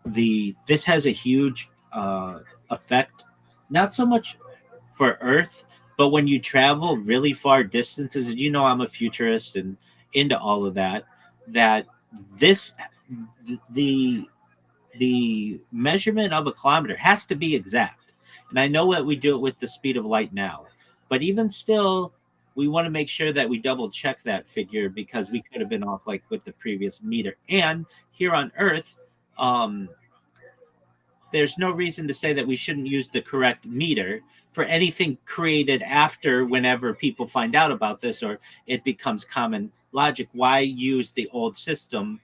this has a huge effect, not so much for Earth, but when you travel really far distances, and you know I'm a futurist and into all of that, that this the the measurement of a kilometer has to be exact. And I know that we do it with the speed of light now, but even still, we want to make sure that we double check that figure because we could have been off like with the previous meter. And here on Earth, um, there's no reason to say that we shouldn't use the correct meter for anything created after whenever people find out about this or it becomes common logic. Why use the old system?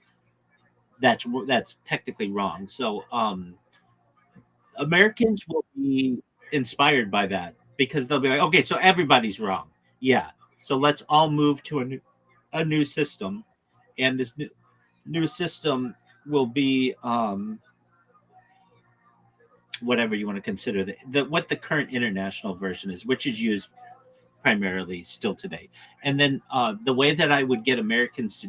That's technically wrong. So Americans will be inspired by that because they'll be like, okay, so everybody's wrong. Yeah. So let's all move to a new system. And this new system will be whatever you want to consider what the current international version is, which is used primarily still today. And then the way that I would get Americans to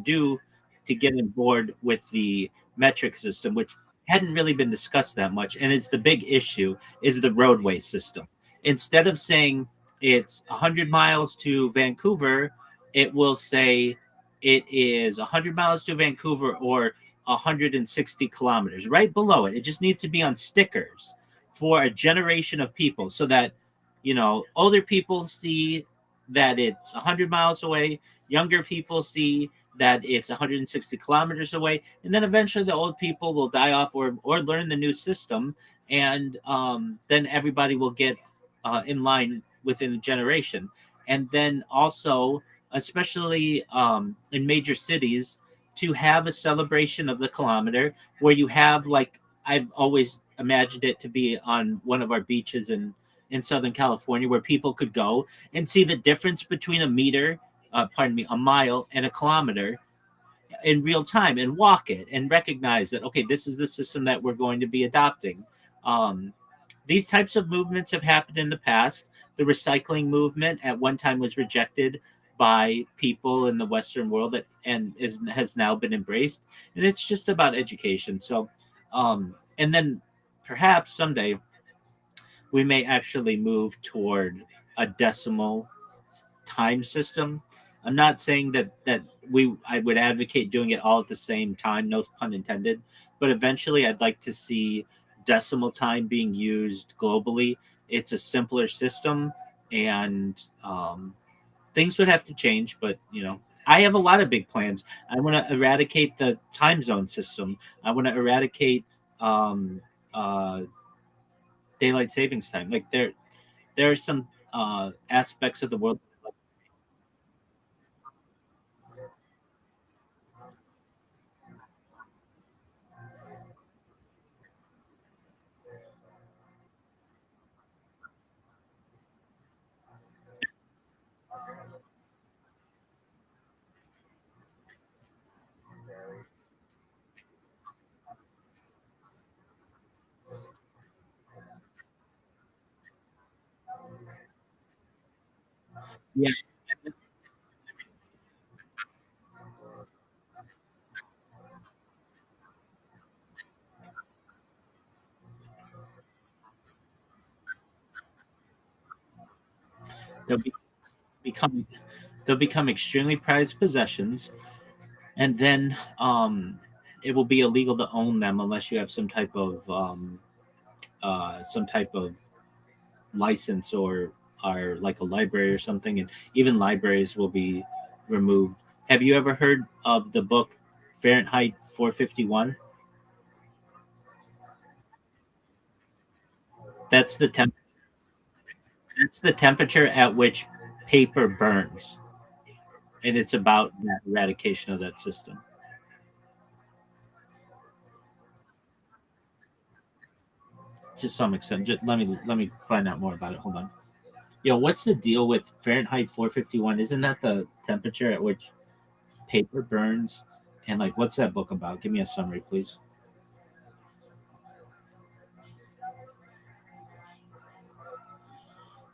get on board with the metric system, which hadn't really been discussed that much, and it's the big issue, is the roadway system. Instead of saying it's 100 miles to Vancouver, it will say it is 100 miles to Vancouver or 160 kilometers. Right below it, it just needs to be on stickers for a generation of people so that older people see that it's 100 miles away, younger people see that it's 160 kilometers away, and then eventually the old people will die off or learn the new system, and then everybody will get in line within a generation. And then also, especially in major cities, to have a celebration of the kilometer where you have, like, I've always imagined it to be on one of our beaches in Southern California where people could go and see the difference between a mile and a kilometer in real time and walk it and recognize that, okay, this is the system that we're going to be adopting. These types of movements have happened in the past. The recycling movement at one time was rejected by people in the Western world has now been embraced. And it's just about education. So, and then perhaps someday we may actually move toward a decimal time system. I'm not saying that I would advocate doing it all at the same time, no pun intended, but eventually I'd like to see decimal time being used globally. It's a simpler system, and things would have to change, but I have a lot of big plans. I want to eradicate the time zone system. I want to eradicate uh, daylight savings time. Like there are some aspects of the world. Yeah, they'll become they'll become extremely prized possessions, and then it will be illegal to own them unless you have some type of license or like a library or something, and even libraries will be removed. Have you ever heard of the book Fahrenheit 451? That's the temp. That's the temperature at which paper burns, and it's about that eradication of that system. To some extent. Just let me find out more about it. Hold on. Yo, what's the deal with Fahrenheit 451? Isn't that the temperature at which paper burns? And like, what's that book about? Give me a summary, please.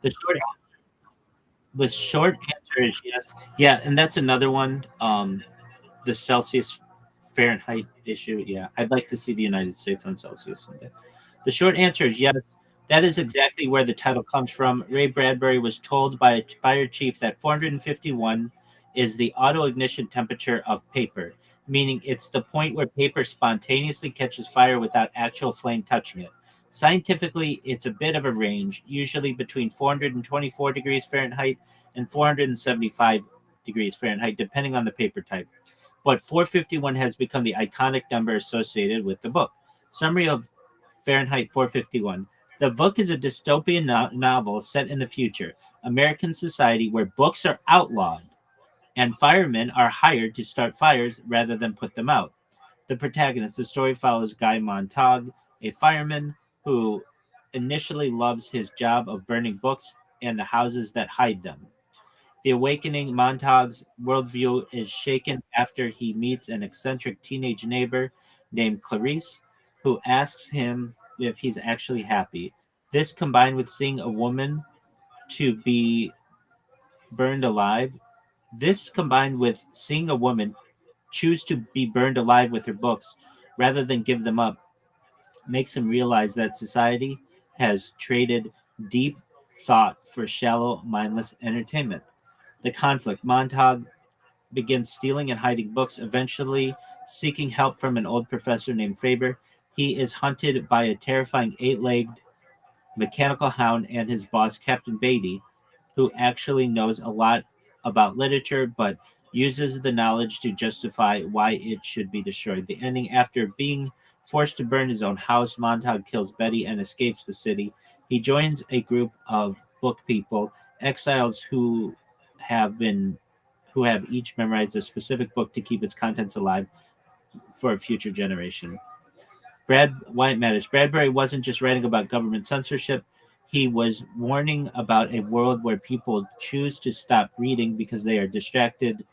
The short the short answer is yes. Yeah, and that's another one. The Celsius Fahrenheit issue. Yeah, I'd like to see the United States on Celsius someday. The short answer is yes. That is exactly where the title comes from. Ray Bradbury was told by a fire chief that 451 is the auto ignition temperature of paper, meaning it's the point where paper spontaneously catches fire without actual flame touching it. Scientifically, it's a bit of a range, usually between 424 degrees Fahrenheit and 475 degrees Fahrenheit, depending on the paper type. But 451 has become the iconic number associated with the book. Summary of Fahrenheit 451. The book is a dystopian novel set in the future, American society where books are outlawed and firemen are hired to start fires rather than put them out. The protagonist, the story follows Guy Montag, a fireman who initially loves his job of burning books and the houses that hide them. The awakening Montag's worldview is shaken after he meets an eccentric teenage neighbor named Clarice, who asks him if he's actually happy. This combined with seeing a woman to be burned alive, this combined with seeing a woman choose to be burned alive with her books rather than give them up, makes him realize that society has traded deep thought for shallow, mindless entertainment. The conflict. Montag begins stealing and hiding books, eventually seeking help from an old professor named Faber. He is hunted by a terrifying eight-legged mechanical hound and his boss, Captain Beatty, who actually knows a lot about literature but uses the knowledge to justify why it should be destroyed. The ending: after being forced to burn his own house, Montag kills Betty and escapes the city. He joins a group of book people, exiles have been who have each memorized a specific book to keep its contents alive for a future generation. Why it matters. Bradbury wasn't just writing about government censorship. He was warning about a world where people choose to stop reading because they are distracted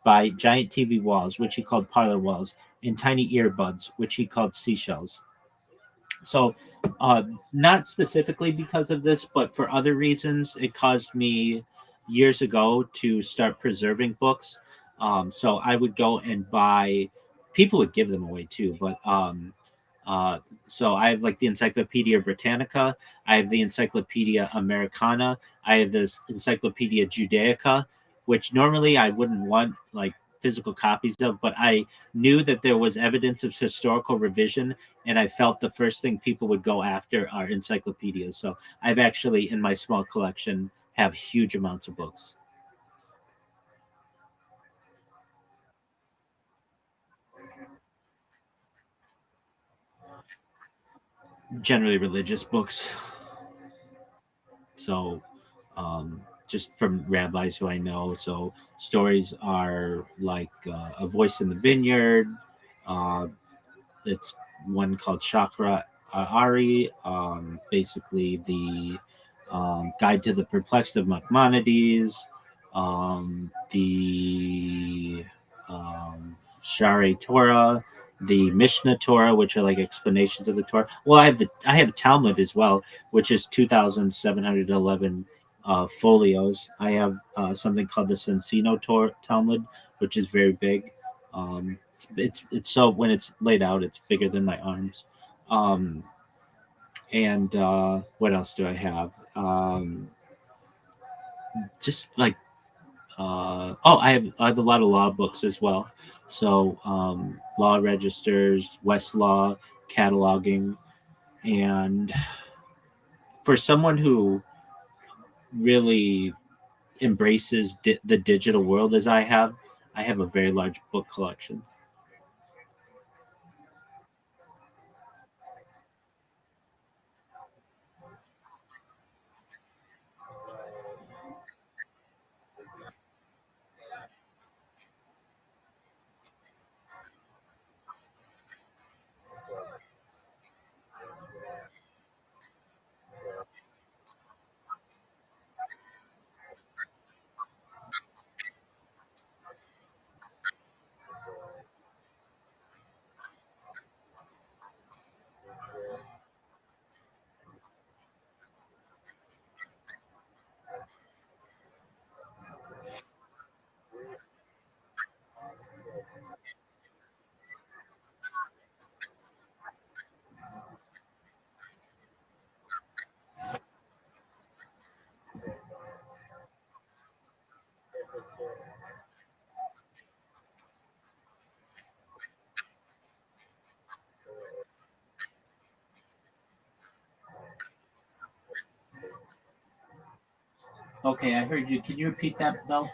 by giant TV walls, which he called parlor walls, and tiny earbuds, which he called seashells. So, not specifically because of this, but for other reasons, it caused me years ago to start preserving books. So I would go and buy. People would give them away too, but so I have like the Encyclopedia Britannica, I have the Encyclopedia Americana, I have this Encyclopedia Judaica, which normally I wouldn't want like physical copies of, but I knew that there was evidence of historical revision, and I felt the first thing people would go after are encyclopedias. So I've actually, in my small collection, have huge amounts of books. Generally religious books. So just from rabbis who I know. So stories are like A Voice in the Vineyard. Uh, it's one called Chakra Ari, basically the Guide to the Perplexed of Maimonides, the Shari Torah, the Mishnah Torah, which are like explanations of the Torah. Well, I have Talmud as well, which is 2,711 folios. I have something called the Sensino Talmud, which is very big. It's so when it's laid out, it's bigger than my arms. Um, and what else do I have? Just like I have a lot of law books as well. So law registers, Westlaw, cataloging, and for someone who really embraces the digital world as I have a very large book collection. Okay, I heard you. Can you repeat that, Bill?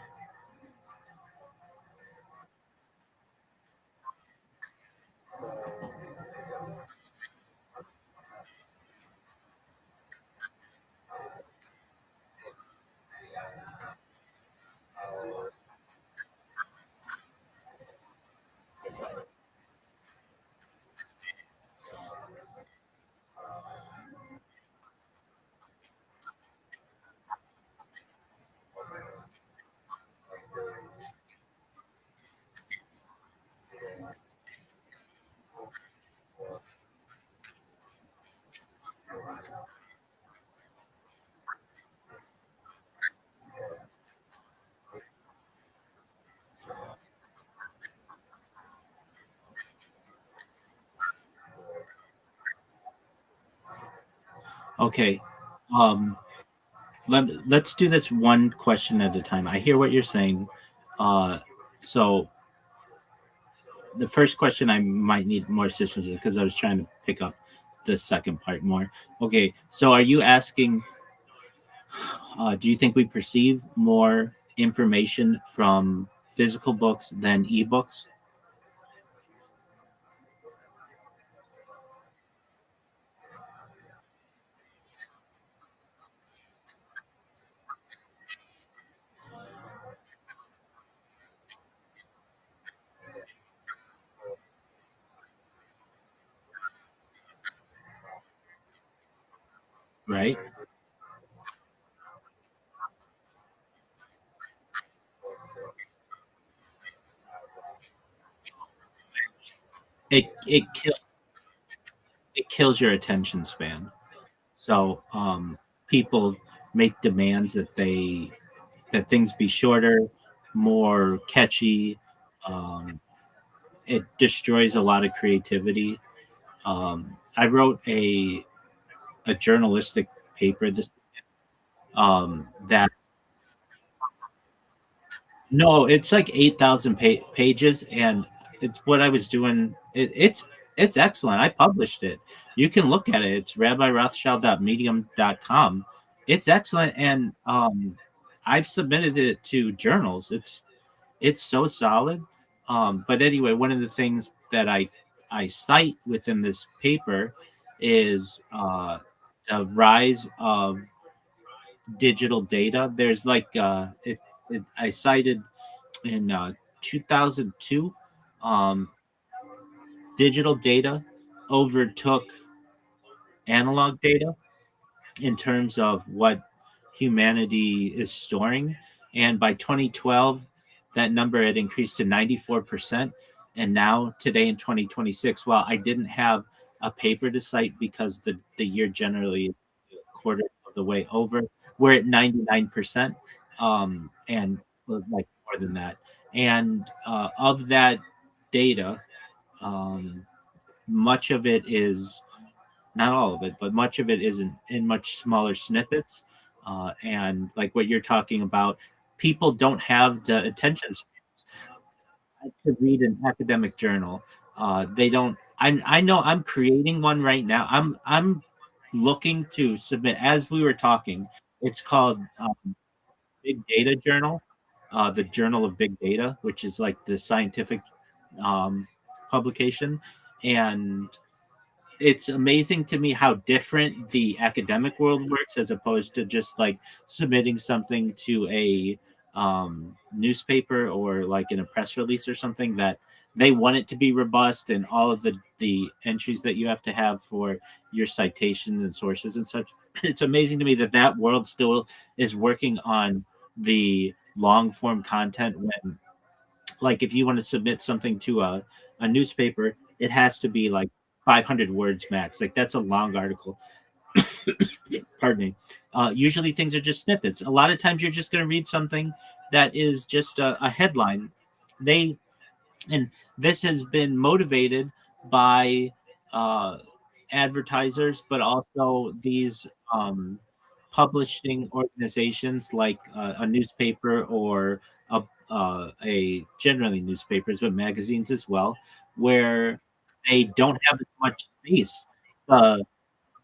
Okay. Um, let's do this one question at a time. I hear what you're saying. Uh, so the first question I might need more assistance with because I was trying to pick up the second part more. Okay, so are you asking? Do you think we perceive more information from physical books than ebooks? Right. It it kills your attention span. So people make demands that things be shorter, more catchy. Um, it destroys a lot of creativity. I wrote a journalistic paper that no, it's like 8,000 pages, and it's what I was doing. It's excellent. I published it. You can look at it. It's rabbirothschild.medium.com. It's excellent, and I've submitted it to journals. It's so solid. But anyway, one of the things that I cite within this paper is the rise of digital data. There's like I cited in 2002, um, digital data overtook analog data in terms of what humanity is storing. And by 2012, that number had increased to 94%. And now, today in 2026, while I didn't have a paper to cite because the year generally is a quarter of the way over, we're at 99%, and like more than that. And of that data, um, much of it is not all of it, but much of it isn't in much smaller snippets. And like what you're talking about, people don't have the attention span to read an academic journal. They don't. I know I'm creating one right now. I'm looking to submit as we were talking. It's called Big Data Journal, the Journal of Big Data, which is like the scientific um, publication, and it's amazing to me how different the academic world works as opposed to just like submitting something to a newspaper or like in a press release or something that they want it to be robust and all of the entries that you have to have for your citations and sources and such. It's amazing to me that that world still is working on the long form content when like if you want to submit something to a newspaper, it has to be like 500 words max. Like that's a long article. Pardon me. Usually things are just snippets. A lot of times you're just going to read something that is just a headline. They and this has been motivated by uh, advertisers, but also these publishing organizations like a newspaper or a generally newspapers, but magazines as well, where they don't have as much space. The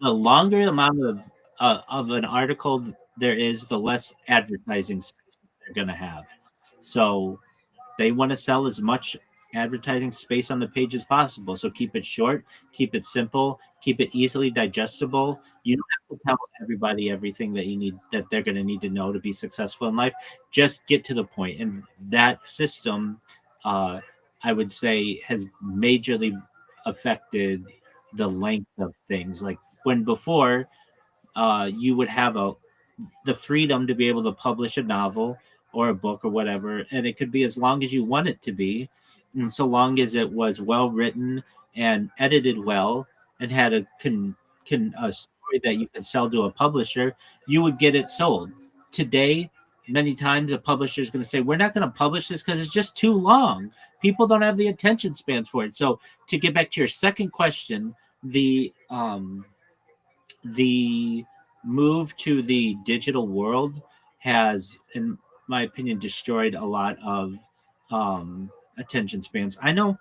longer amount of an article there is, the less advertising space they're going to have. So they want to sell as much advertising space on the page as possible. So keep it short, keep it simple, keep it easily digestible. You don't have to tell everybody everything that you need, that they're going to need to know to be successful in life. Just get to the point. And that system, I would say, has majorly affected the length of things. Like when before, you would have the freedom to be able to publish a novel or a book or whatever, and it could be as long as you want it to be, and so long as it was well written and edited well and had a story that you could sell to a publisher, you would get it sold. Today, many times a publisher is going to say, "We're not going to publish this because it's just too long. People don't have the attention spans for it." So, to get back to your second question, the move to the digital world has, in my opinion, destroyed a lot of attention spans. I know,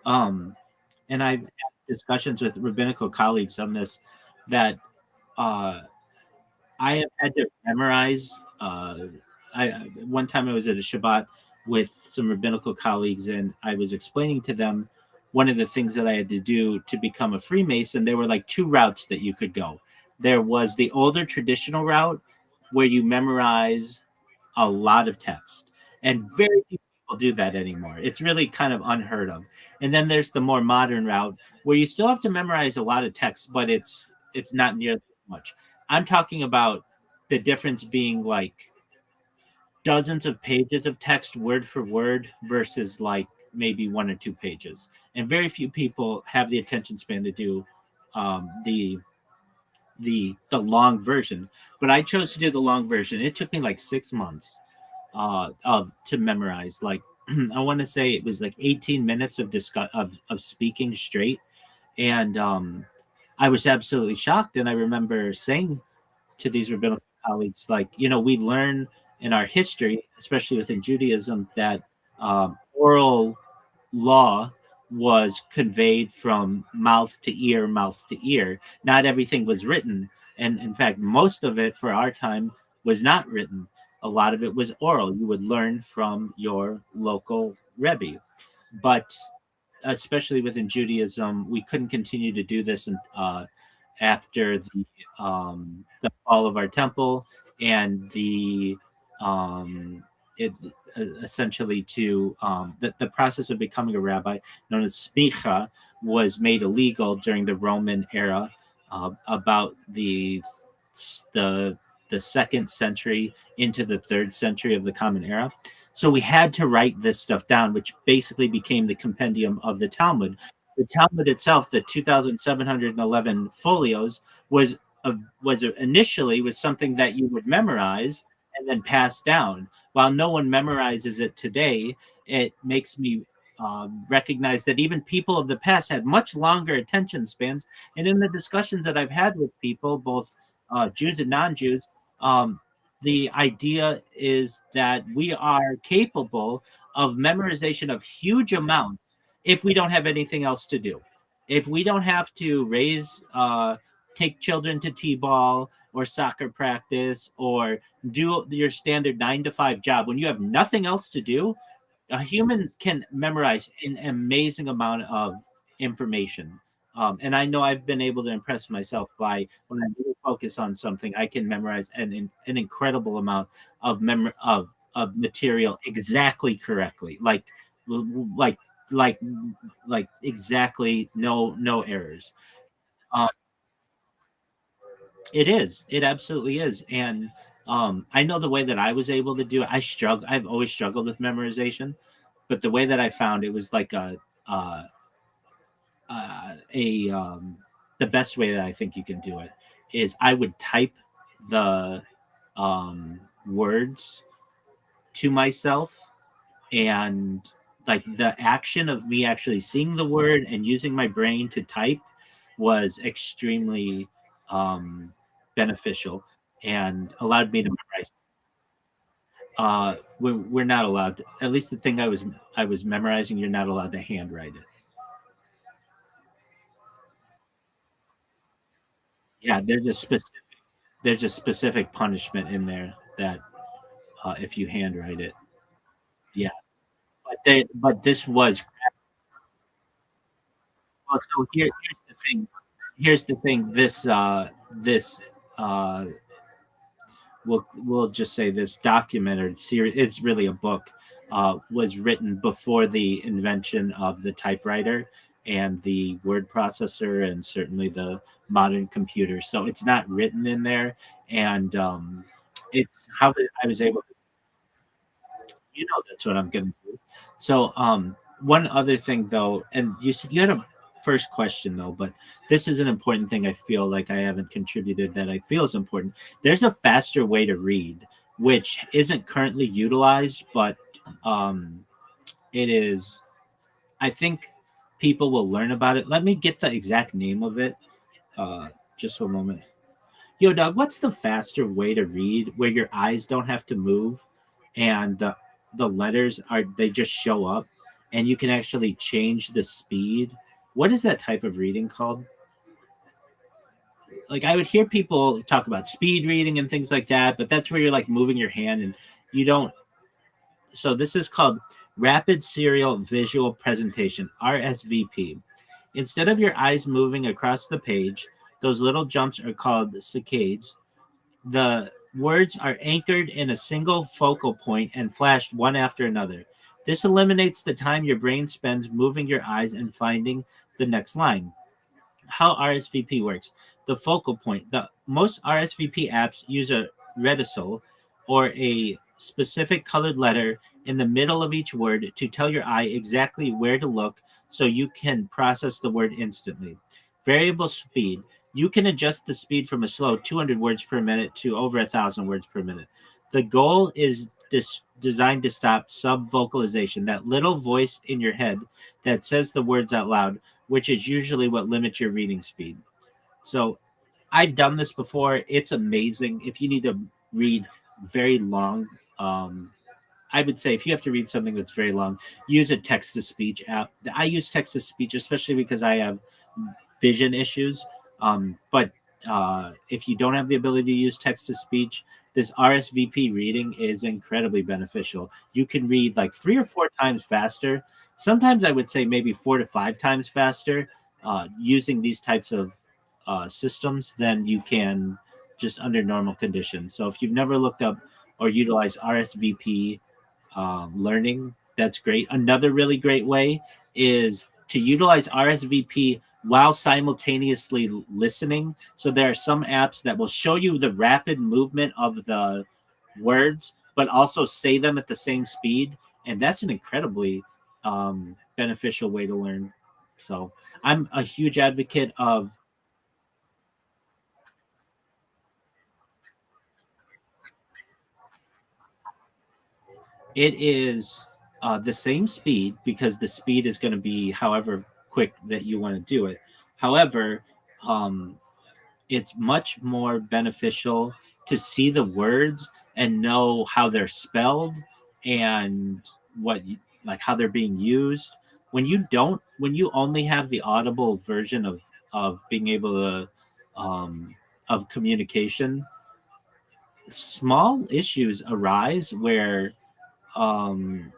um, and I've had discussions with rabbinical colleagues on this, that uh, I have had to memorize. I One time I was at a Shabbat with some rabbinical colleagues, and I was explaining to them one of the things that I had to do to become a Freemason. There were like two routes that you could go. There was the older traditional route where you memorize a lot of text, and very few people do that anymore. It's really kind of unheard of. And then there's the more modern route where you still have to memorize a lot of text, but it's not nearly as much. I'm talking about the difference being like dozens of pages of text word for word versus like maybe 1 or 2 pages. And very few people have the attention span to do um, the the long version. But I chose to do the long version. It took me like 6 months of to memorize. Like I want to say it was like 18 minutes of speaking straight, and I was absolutely shocked. And I remember saying to these rabbinical colleagues, like, we learn in our history, especially within Judaism, that oral law was conveyed from mouth to ear, mouth to ear. Not everything was written. And in fact, most of it for our time was not written. A lot of it was oral. You would learn from your local Rebbe. But especially within Judaism, we couldn't continue to do this after the fall of our temple and it essentially to the process of becoming a rabbi, known as smicha, was made illegal during the Roman era, about the the second century into the third century of the Common Era. So we had to write this stuff down, which basically became the compendium of the Talmud. The Talmud itself, the 2,711 folios, was initially was something that you would memorize and then pass down. While no one memorizes it today, it makes me recognize that even people of the past had much longer attention spans. And in the discussions that I've had with people, both Jews and non-Jews, the idea is that we are capable of memorization of huge amounts if we don't have anything else to do. If we don't have to take children to t-ball or soccer practice or do your standard 9 to 5 job, when you have nothing else to do, a human can memorize an amazing amount of information. And I know I've been able to impress myself by when I really focus on something, I can memorize an incredible amount of of material exactly correctly, like like exactly no errors. Um, it is. It absolutely is. And I know the way that I was able to do it. I've always struggled with memorization, but the way that I found it was like uh, a the best way that I think you can do it is I would type the words to myself, and like the action of me actually seeing the word and using my brain to type was extremely beneficial and allowed me to memorize. We're not allowed to, at least the thing I was memorizing, you're not allowed to handwrite it. Yeah, they're just specific. there's a specific punishment in there that if you handwrite it, yeah. But this was well. So here's the thing. Here's the thing. This uh, we'll just say this documented series. It's really a book. Was written before the invention of the typewriter and the word processor, and certainly the modern computer. So it's not written in there, and it's how I was able to. That's what I'm gonna do. So, one other thing though, and you had a first question though, but this is an important thing I feel like I haven't contributed that I feel is important. There's a faster way to read, which isn't currently utilized, but um, it is. I think people will learn about it. Let me get the exact name of it. Uh, just for a moment. Yo, Doug, what's the faster way to read where your eyes don't have to move and the letters are they just show up and you can actually change the speed? What is that type of reading called? Like I would hear people talk about speed reading and things like that, but that's where you're like moving your hand and you don't. So this is called rapid serial visual presentation, RSVP. Instead of your eyes moving across the page, those little jumps are called saccades. The words are anchored in a single focal point and flashed one after another. This eliminates the time your brain spends moving your eyes and finding the next line. How RSVP works. The focal point. The most RSVP apps use a reticule or a specific colored letter in the middle of each word to tell your eye exactly where to look so you can process the word instantly. Variable speed. You can adjust the speed from a slow 200 words per minute to over 1,000 words per minute. The goal is designed to stop subvocalization, that little voice in your head that says the words out loud, which is usually what limits your reading speed. So I've done this before. It's amazing. If you need to read very long, I would say if you have to read something that's very long, use a text to speech app. I use text to speech, especially because I have vision issues. But if you don't have the ability to use text to speech, this RSVP reading is incredibly beneficial. You can read like 3 or 4 times faster. Sometimes I would say maybe 4 to 5 times faster using these types of systems than you can just under normal conditions. So if you've never looked up or utilized RSVP learning, that's great. Another really great way is to utilize RSVP while simultaneously listening. So there are some apps that will show you the rapid movement of the words, but also say them at the same speed. And that's an incredibly beneficial way to learn. So I'm a huge advocate of it is the same speed because the speed is going to be however quick that you want to do it. However, um, it's much more beneficial to see the words and know how they're spelled and like how they're being used. When you only have the audible version of being able to of communication, small issues arise where um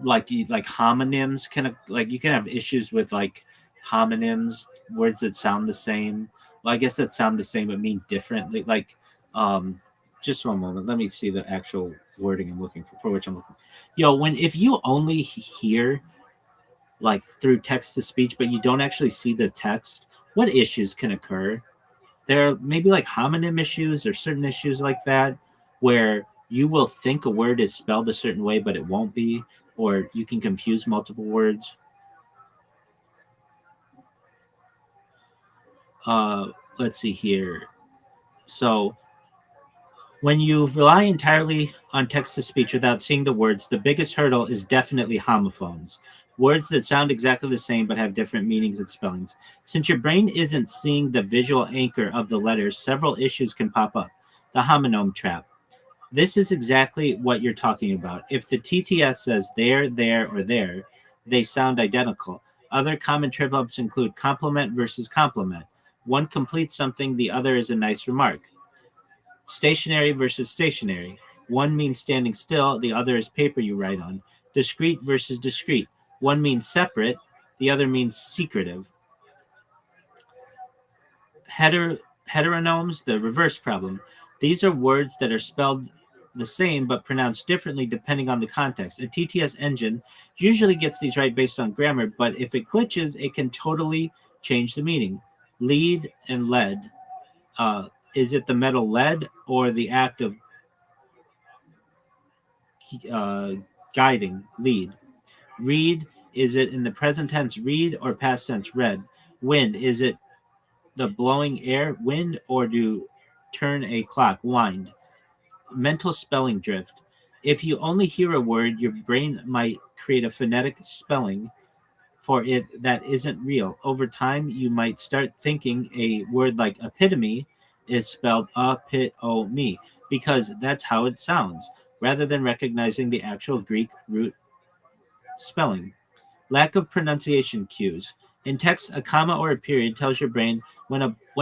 like homonyms can like you can have issues with like homonyms, words that sound the same. Well, I guess that sound the same but mean differently. Like um just one moment, let me see the actual wording I'm looking for which I'm looking. Yo, when if you only hear like through text to speech but you don't actually see the text, what issues can occur? There are maybe like homonym issues or certain issues like that where you will think a word is spelled a certain way, but it won't be, or you can confuse multiple words. Let's see here. So when you rely entirely on text to speech without seeing the words, the biggest hurdle is definitely homophones. Words that sound exactly the same but have different meanings and spellings. Since your brain isn't seeing the visual anchor of the letters, several issues can pop up. The homonym trap. This is exactly what you're talking about. If the TTS says there, or there, they sound identical. Other common trip ups include complement versus complement. One completes something, the other is a nice remark. Stationary versus stationary. One means standing still, the other is paper you write on. Discrete versus discrete. One means separate, the other means secretive. Heteronyms, the reverse problem. These are words that are spelled the same but pronounced differently depending on the context. A TTS engine usually gets these right based on grammar, but if it glitches, it can totally change the meaning. Lead and lead. Is it the metal lead or the act of uh, guiding? Lead. Read. Is it in the present tense read or past tense read? Wind. Is it the blowing air? Wind or do turn a clock? Wind. Mental spelling drift. If you only hear a word, your brain might create a phonetic spelling for it that isn't real. Over time, you might start thinking a word like epitome is spelled a-pit-o-me because that's how it sounds, rather than recognizing the actual Greek root spelling. Lack of pronunciation cues. In text, a comma or a period tells your brain when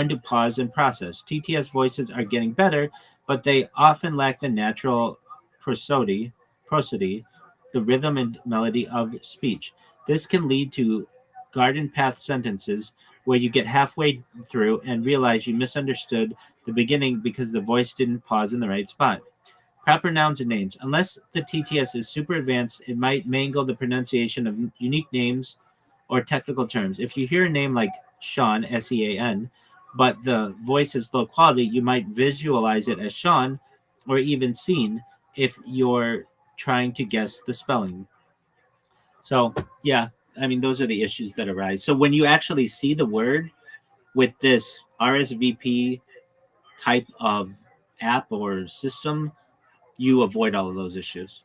to pause and process. TTS voices are getting better, but they often lack the natural prosody, the rhythm and melody of speech. This can lead to garden path sentences where you get halfway through and realize you misunderstood the beginning because the voice didn't pause in the right spot. Proper nouns and names. Unless the TTS is super advanced, it might mangle the pronunciation of unique names or technical terms. If you hear a name like Sean, Sean, but the voice is low quality, you might visualize it as Sean or even seen if you're trying to guess the spelling. So, yeah, I mean, those are the issues that arise. So, when you actually see the word with this RSVP type of app or system, you avoid all of those issues.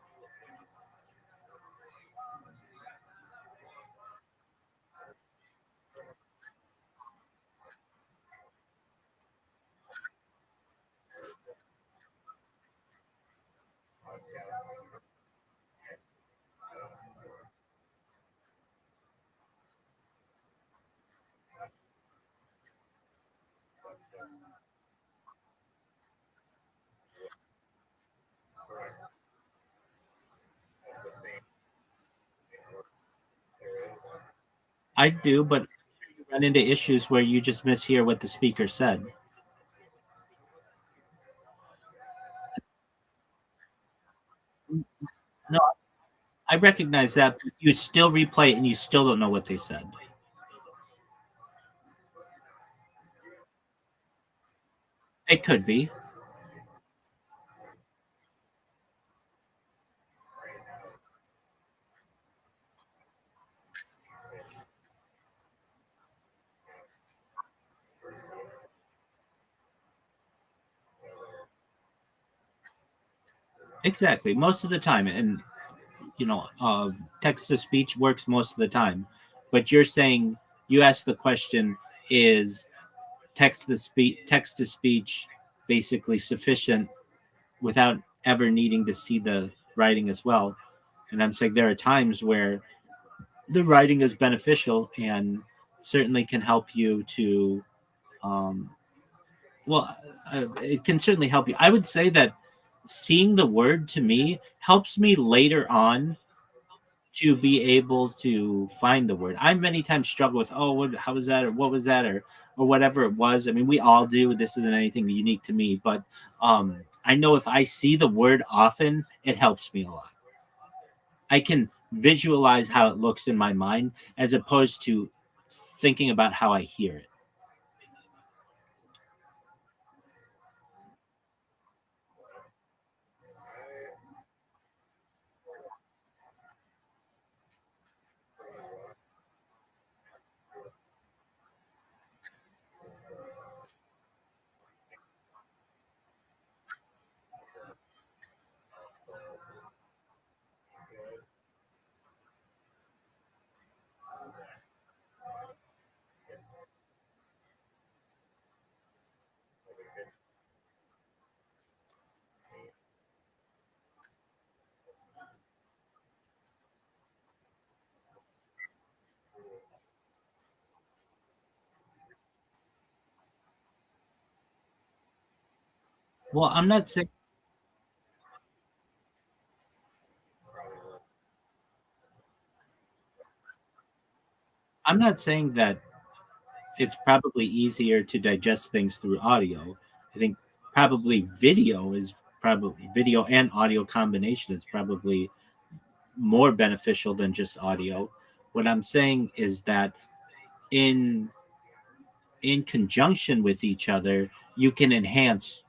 I do, but you run into issues where you just mishear what the speaker said. No, I recognize that, but you still replay it and you still don't know what they said. It could be. Exactly. Most of the time. And, text to speech works most of the time. But you're saying, you asked the question, is text to speech basically sufficient without ever needing to see the writing as well? And I'm saying there are times where the writing is beneficial and certainly can help you to um, it can certainly help you. I would say that seeing the word to me helps me later on to be able to find the word. I many times struggle with, how was that, or what was that, or whatever it was. I mean, we all do. This isn't anything unique to me, but I know if I see the word often, it helps me a lot. I can visualize how it looks in my mind as opposed to thinking about how I hear it. Well, I'm not saying that it's probably easier to digest things through audio. I think probably video and audio combination is probably more beneficial than just audio. What I'm saying is that in in conjunction with each other, you can enhance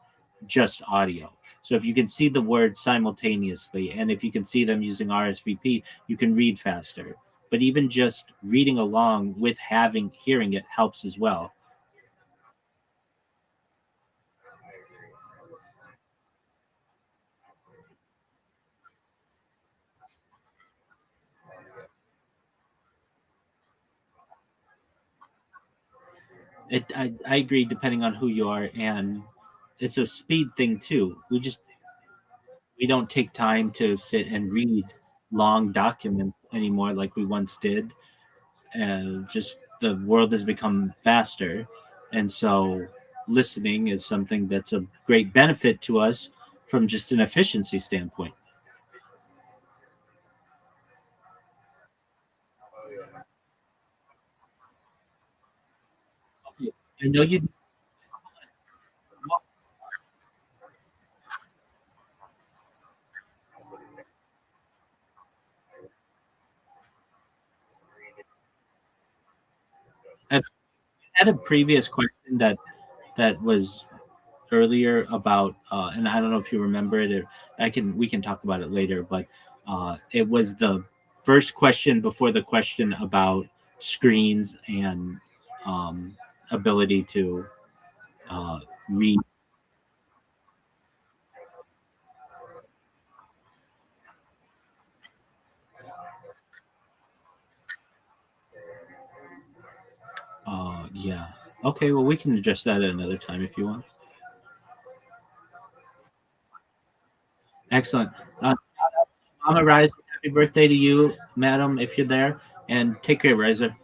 just audio. So if you can see the words simultaneously, and if you can see them using RSVP, you can read faster. But even just reading along with having hearing it helps as well. I agree, depending on who you are, and it's a speed thing too. We don't take time to sit and read long documents anymore like we once did. Just the world has become faster, and so listening is something that's a great benefit to us from just an efficiency standpoint. I know you. I had a previous question that was earlier about, and I don't know if you remember it, or we can talk about it later, but it was the first question before the question about screens and um, ability to uh, read. Yeah. Okay. Well, we can address that at another time if you want. Excellent. Mama Rise, happy birthday to you, madam, if you're there, and take care, Riser.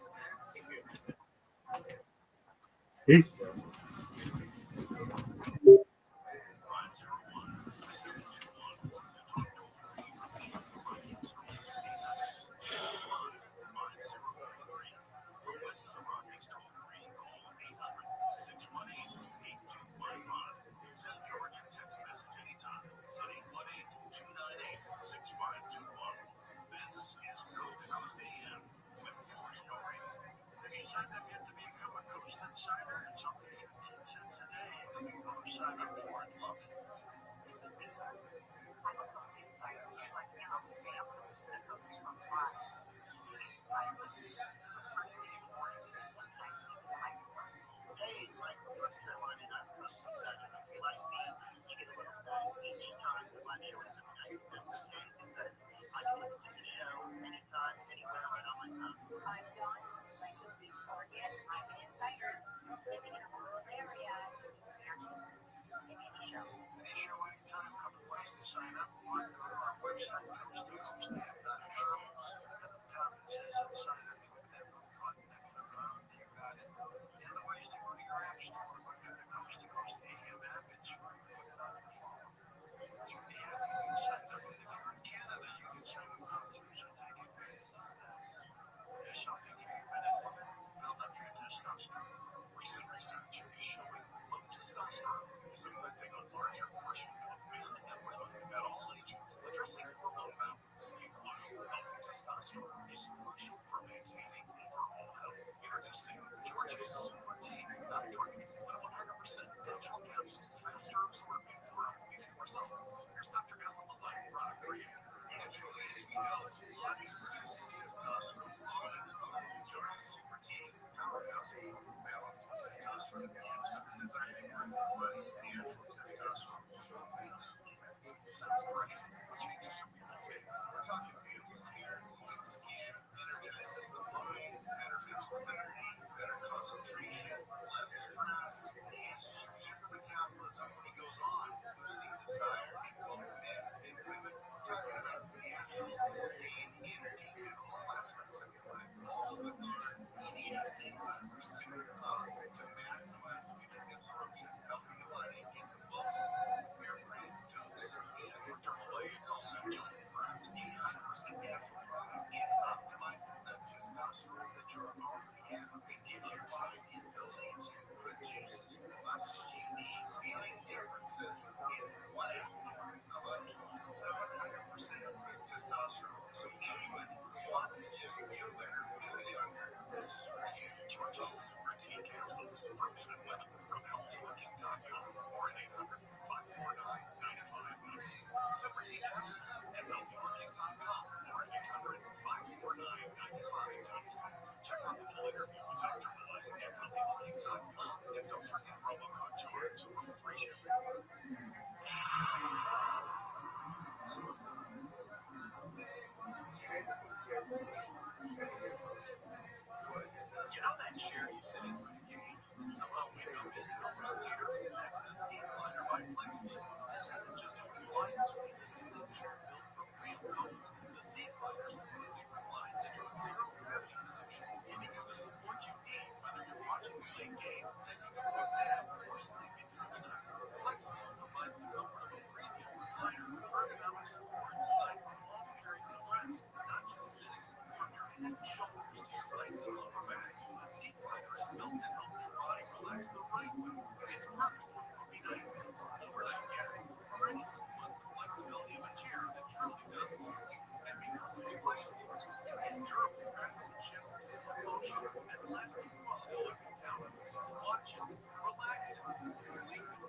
You know that chair you said is really gay? Somehow we know this numbers later. That's the seat glider by Flexi. This isn't just a recliner, it's a sleek chair built from real coats. The seat glider smoothly reclines into a zero gravity position, giving you the support you need whether you're watching a late game, taking a quick nap, or sleeping through the night. Flexi provides the comfort of a premium recliner with ergonomic support designed for all periods of rest, not just sitting. From your head and shoulders to your legs and lower back, the seat glider is built to help your body relax the right way. It's perfect for movie nights, overnight guests, or anyone who wants the flexibility of a chair that truly does work. And because it's flexible, you get durable craftsmanship, simple function, and lasting quality on your couch. Watching, relaxing, sleeping.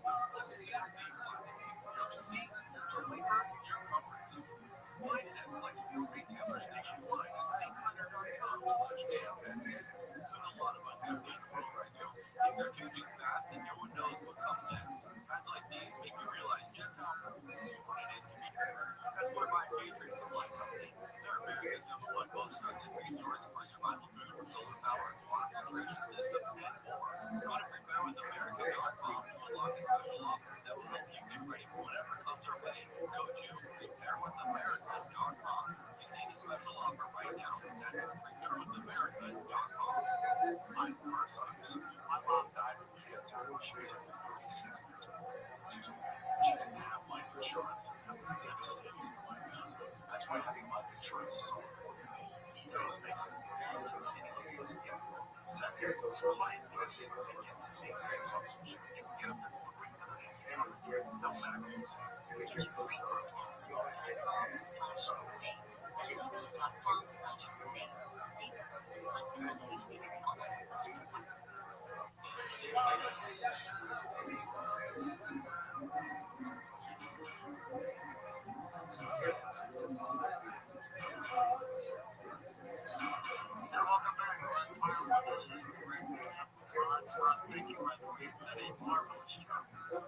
Flexi seat glider. Your seat, your sleeper, your comfort zone. Find it at Flexsteel retailers nationwide at seatglider.com/damn. There's a lot of uncertainty right now. Things are changing fast and no one knows what comes next. Times like these make you realize just how important it is to be prepared. That's where my Matrix Supply comes in. They're America's #1 most trusted resource for survival food, solar power, water filtration systems, and more. Go to preparewithamerica.com to unlock a special offer that will help you get ready for whatever comes your way. Go to preparewithamerica.com to see the special offer right now. That's preparewithamerica.com. I'm Marcus. My mom died from cancer when she was in her 30s. She didn't have life insurance, and that was devastating for my family. That's why having life insurance is so important. First, makes it easy to get. Second, life is and it's safe. You can get up to 300 no matter who's in. Get your free quote at realty.com/save. That's realty.com/save. These are sometimes the resolution be very online.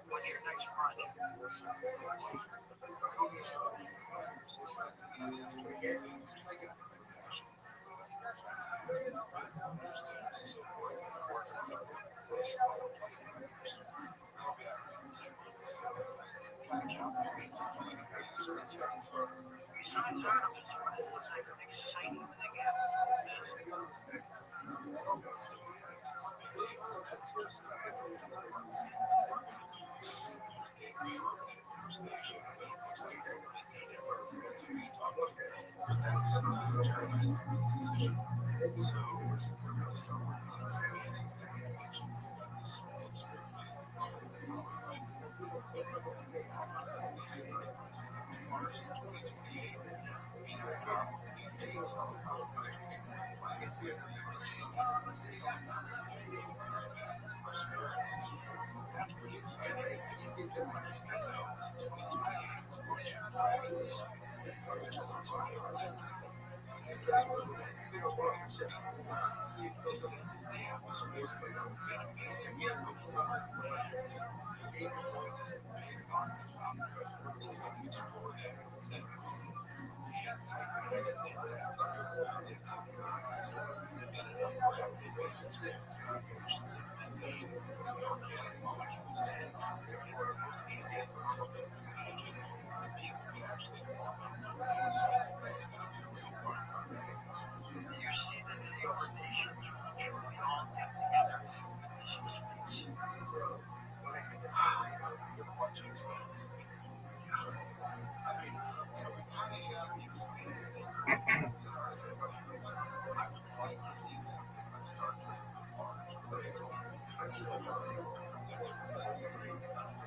What's your next project?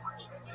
Exciting thing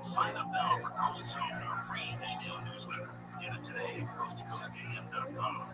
Sign up now for Coast Zone, our free email newsletter. Get it today at coasttocoastam.com.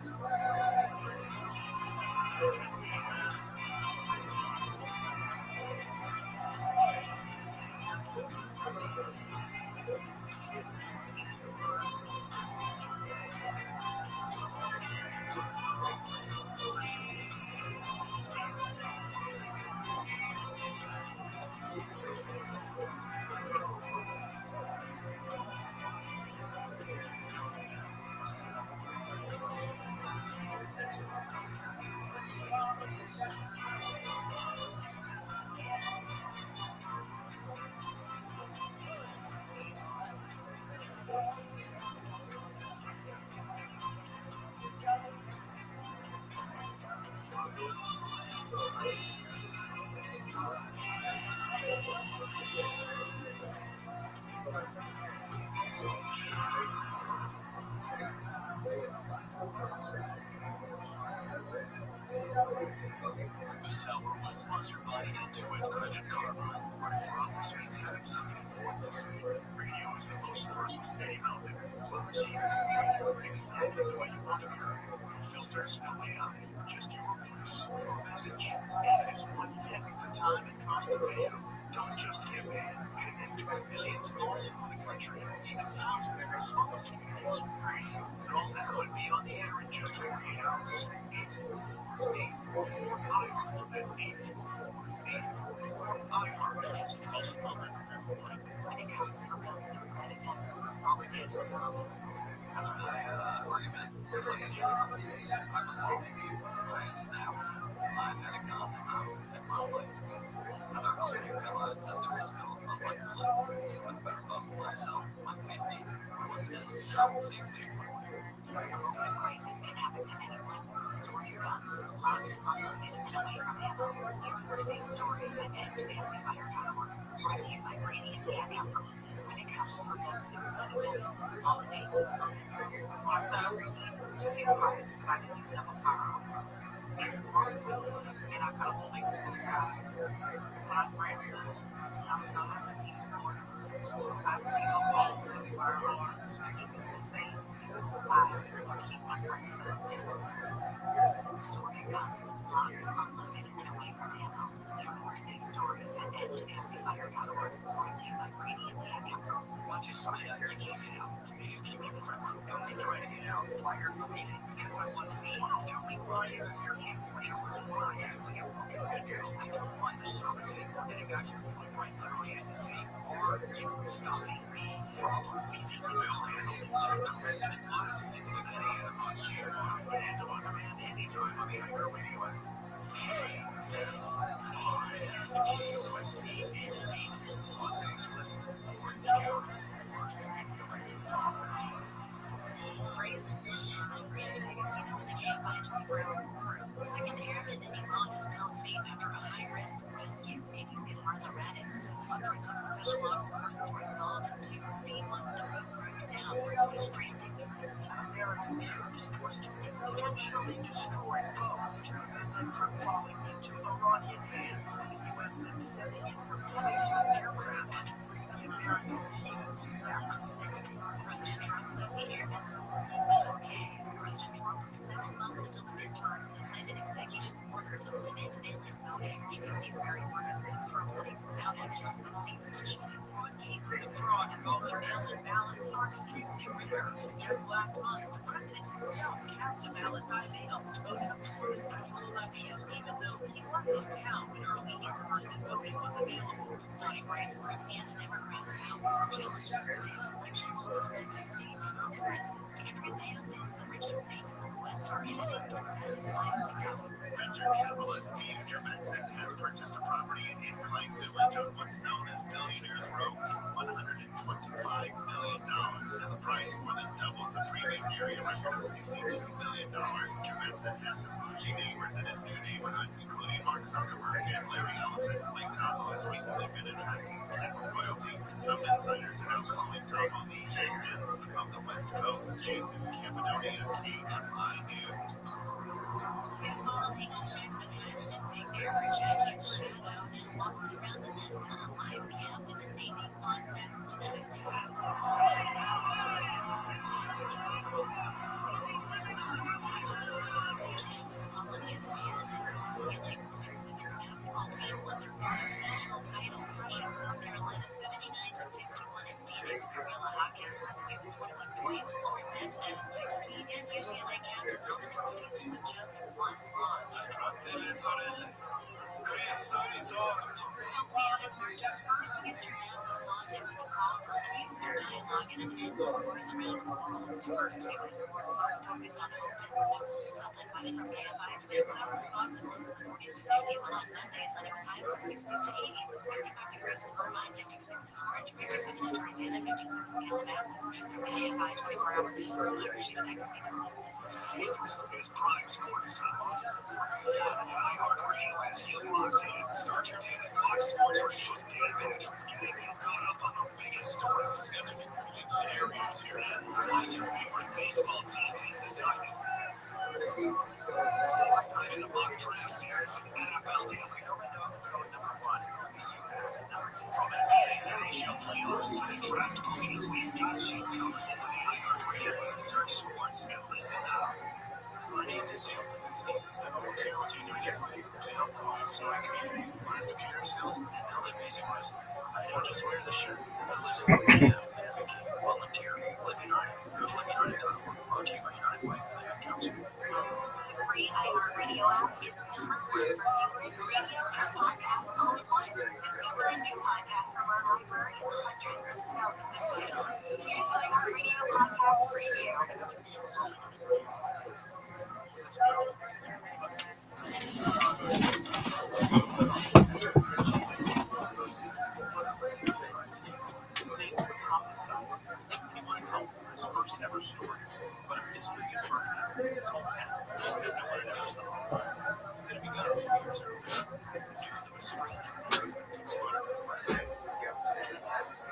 This hour was sponsored by Intuit Credit Card. Rothschild's having something important to say. Radio is the most personal name out there. We'll receive exactly what you want to hear. No filters, no AI. in just 48 hours. 844 iHeart. That's 844 iHeart. Follow comments and everyone. When it comes to a gun suicide attempt, all it takes is a moment. It's like a daily conversation. I was walking by a snap. I had a gun at my place. I don't know if you realize that's real still my life to live. I'm better love myself, my family, my business, safety. A crisis can happen to anyone. Store your guns, locked, unloaded, and away from ammo. University stories that end family fire power. Brought to you by Brady and the Ad Council. When it comes to a gun suicide attempt, all it takes is a moment. Also, to be inspired by the use of a firearm. And I felt to make suicide. My friend says, I was not having to keep going. I feel all really firearms to keep me safe. I keep my friends safe in business. Store your guns, locked, unloaded, and away from ammo. Hear more safe stories at endfamilyfire.org. Brought to you by Brady and the Ad Council. Not just something out here to keep it out. Please keep it from don't try to get out. Why are you waiting? Because I want to be. Tell me why is your hands which are really why as you want me to do. I don't want the service anymore getting back to the point where I literally had to say, are you stopping me from leaving the building? It's time to spend it live 6 to 9 a.m. on GFI and on demand anytime on the iHeart Radio app. Los Angeles, Orange County, Praise and mission. Christian Agostino and the gang find 24-hour crew. The second airman in Iran is now safe after a high-risk rescue. ABC's Martha Raddatz says hundreds of special ops forces were involved in two C-1 drones brought down briefly streamed. American troops was to intentionally destroy both to prevent them from falling into Iranian hands. The U.S. then sending in replacement aircraft to bring the American teams back to safety. President Trump says the airmen was working okay. President Trump, 7 months into the midterms, has signed an executive order to limit mail-in voting. ABC's Mary Marcus says Trump claims without evidence that seems fishy. Cases of fraud involving mail-in ballots are extremely rare. Just last month, the president himself cast a ballot by mail to vote for a special election, even though he was in town when early in-person voting was available. Voting rights groups and Democrats now for challenges to election laws of 70 states. Detroit Hamptons, the rich and famous in the West, are heading to that slide. Venture capitalist Steve Jurvetson has purchased a property in Incline Village on what's known as Billionaires Row for $125 million. As a price more than doubles the previous area record of $62 million. Jurvetson has some bougie neighbors in his new neighborhood, including Mark Zuckerberg and Larry Ellison. Lake Tahoe has recently been attracting tech royalty. Some insiders are now calling Tahoe the Jenkins of the West Coast. Jason Campanoni of KSI News. Football, Michael Jackson hatched and big average at his shadow and walks around the nest on a live cam with a naming contest. Sailing women's basketball team won their first national title, crushing South Carolina 79-51 in Phoenix. Ariella Hawkins led with 21 points, Lawrence at 16, and UCLA captain Donovan Six with just one loss. Leah has earned his first Eastern Masses Pontifical call for peace through dialogue and an end to wars around the world. First, it was focused on hope and renewal. It's led by the KFI Twin Towers and Fox Hills, 40s to 50s on Monday, sunny with highs of 60s to 80s, and 55 degrees in Irvine, 56 in Orange, 57 in Tarzana, 56 in Calabasas. Just over KFI 24-hour news from Regina Agostino. It's Prime Sports Time. iHeart Radio has you locked in. Start your day with Fox Sports Radio's Dan Patrick, getting you caught up on the biggest stories, schedule interesting scenarios here. Find your favorite baseball team in the Diamondbacks. Right in the mock draft season, NFL Daily. Dogs are going number 1. Number 2 from NBA and NHL playoffs. The draft only week got you covered. iHeart Radio. Search sports and listen now. My name is Stanley Seasons, and I'm a technology engineer to help grow and so I community, learn computer skills, and build a basic resume. I don't just wear the shirt, I live it. Advocate, volunteer, live United. Go to liveunited.org. Brought to you by United Way, Plan Council. Radio app is the number one for music, radio, and podcasts all in one. Discover a new podcast from our library of hundreds of thousands of titles. Here's the iHeartRadio Podcast Preview. First ever story, but a history of murder in his hometown that no one had ever saw. It had begun 2 years earlier. The news of a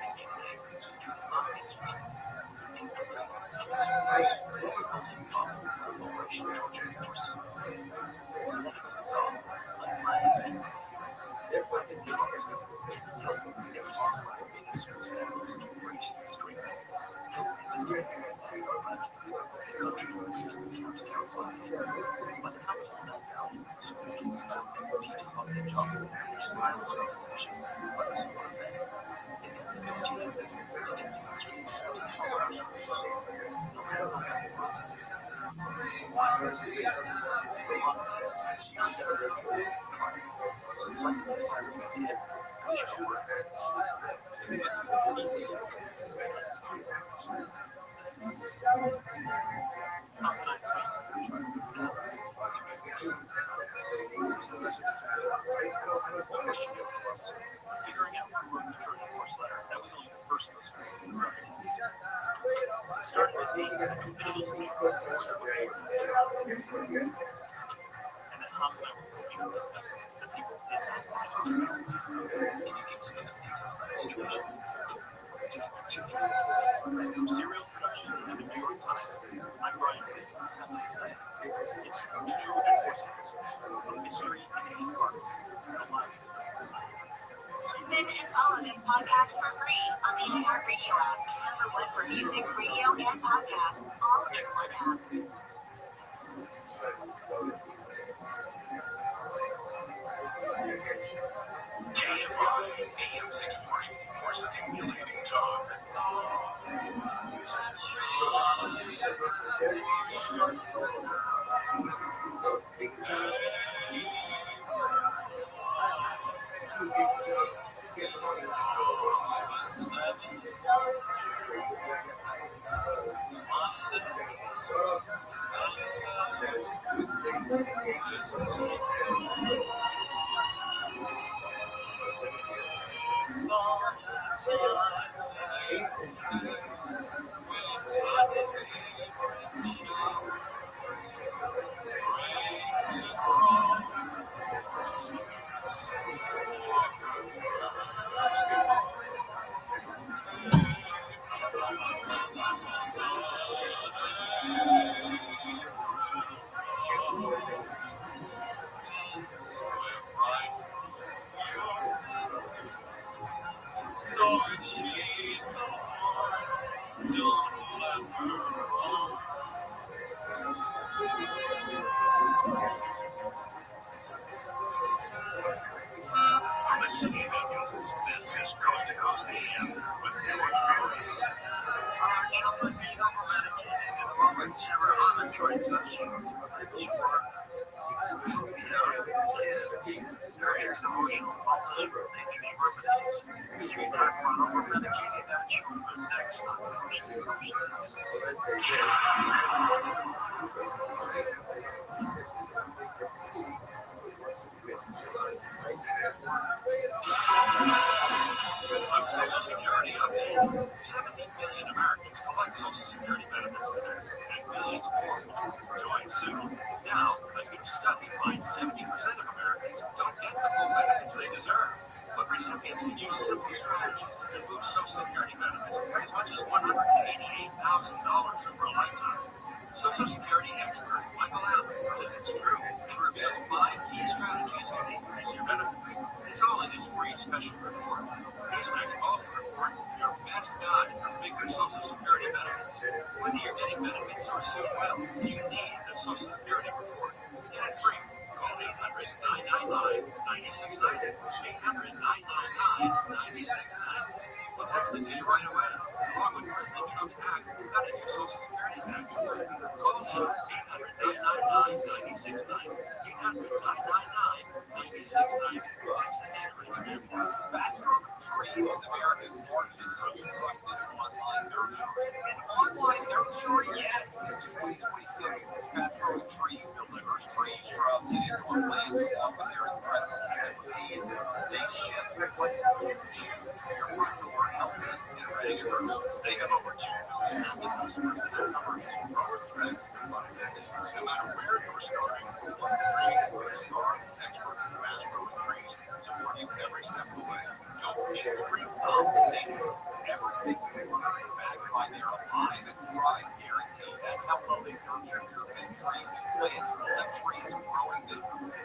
strange murder exploded in the press. Figuring out who wrote the Trojan horse letter, that was only the first of the story. Start with seeing the official and then Hans and I were looking at something that people did not want to see. Can you give us a situation? From Serial Productions and the New York Times, I'm Brian. It's Trojan horse letter, mystery and parts. Listen and follow this podcast for free on the iHeartRadio app. Number one for music, radio, and podcasts, all in one app. AM 640, more stimulating talk. This is Coast to Coast AM with George Social Security update. 17 million Americans collect Social Security benefits today, and millions more will join soon. Now, a new study finds 70% of Americans don't get the full benefits they deserve. But recipients can use simple strategies to boost Social Security benefits by as much as $188,000 over a lifetime. Social Security expert Michael Allen says it's true and reveals 5 key strategies to increase your benefits. It's all in his free special report. Newsmax calls the report your best guide for bigger Social Security benefits. Whether you're getting benefits or soon will, you need the Social Security report. Get it free. Call 800-999-9690. 800-999-9690. We'll text it to you right away. Along with President Trump's act, cutting your Social Security taxes. Call now 800-999-9690. Fast Growing Trees is America's largest social trusted online nursery. An online nursery? Yes, since 2026, Fast Growing Trees delivers trees, shrubs, and indoor plants along with their incredible expertise. They ship quickly, choose from your front door, healthy and ready to grow. They have over 2 million customers and their number of growers that no matter where you're starting, what trees and where you are, experts in fast growing trees support you every step of the way. Don't forget the green thumb. Everything you order is backed by their alive and thrive guarantee. That's how well they nurture your big trees and plants. Let trees growing the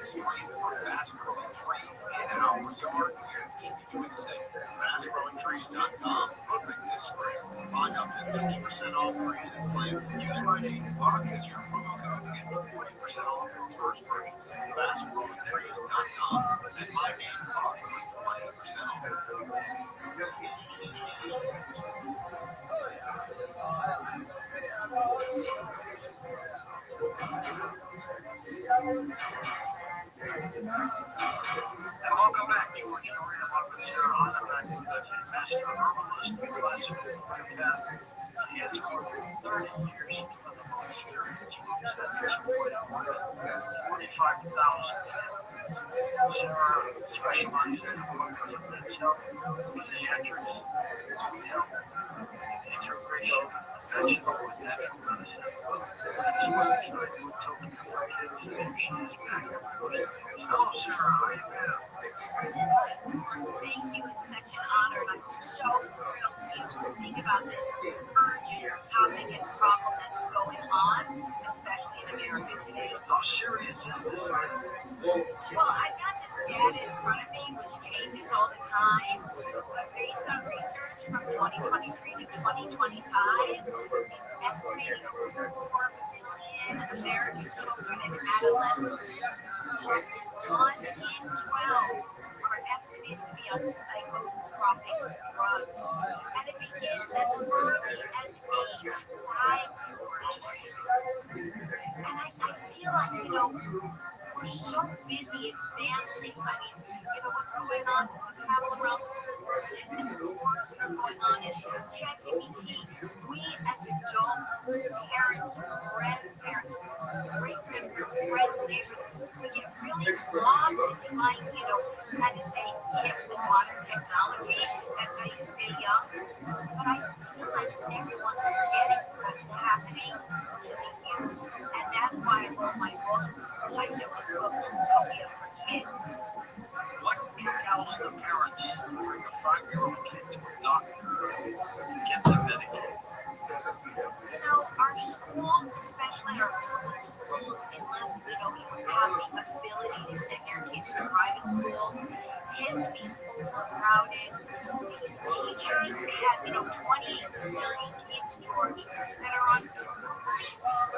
strength for fast growing trees in our yard. You should be doing the same. FastGrowingTrees.com. Perfect this spring. Find out that 50% off trees and plants. Use my name, Mark, as your promo code to get 40% off your first purchase. FastGrowingTrees.com. That's my name, Mark, for 20% off. Welcome back to your story about the show on the back of the Master Normalist Devices podcast. Yes, for the 30 years of the series, that's 45,000. Sarah specializes in itself with the actress, integration, vegetable and natural medicine. Hello, Sarah. How are you feeling? Thank you. It's such an honor, and I'm so thrilled to be able to speak about this urgent topic and problem that's going on, especially in America today. How serious is this? Well, I've got this data in front of me, which changes all the time, but based on research from 2023 to 2025, it's estimated over 4 million American children and adolescents, 1 in 12, are estimated to be on psychotropic drugs, and it begins as early as age 5 or less. And I feel like, we're so busy advancing. I mean, what's going on, travel around the world, and the wars that are going on in ChatGPT. We as adults, parents, grandparents, great-grandparents, friends, neighbors, we get really lost in trying, kind of stay hip with modern technology. That's how you stay young. But I feel like everyone's forgetting what's happening to the youth. And that's why I wrote my book. I do a book, Utopia for Kids. What do you counsel the parents to bring a 5-year-old kid to a doctor to get them medicated? Our schools, especially our public schools, unless have the ability to send your kids to private schools, tend to be overcrowded. These teachers have, 20, 30 kids, George, that are on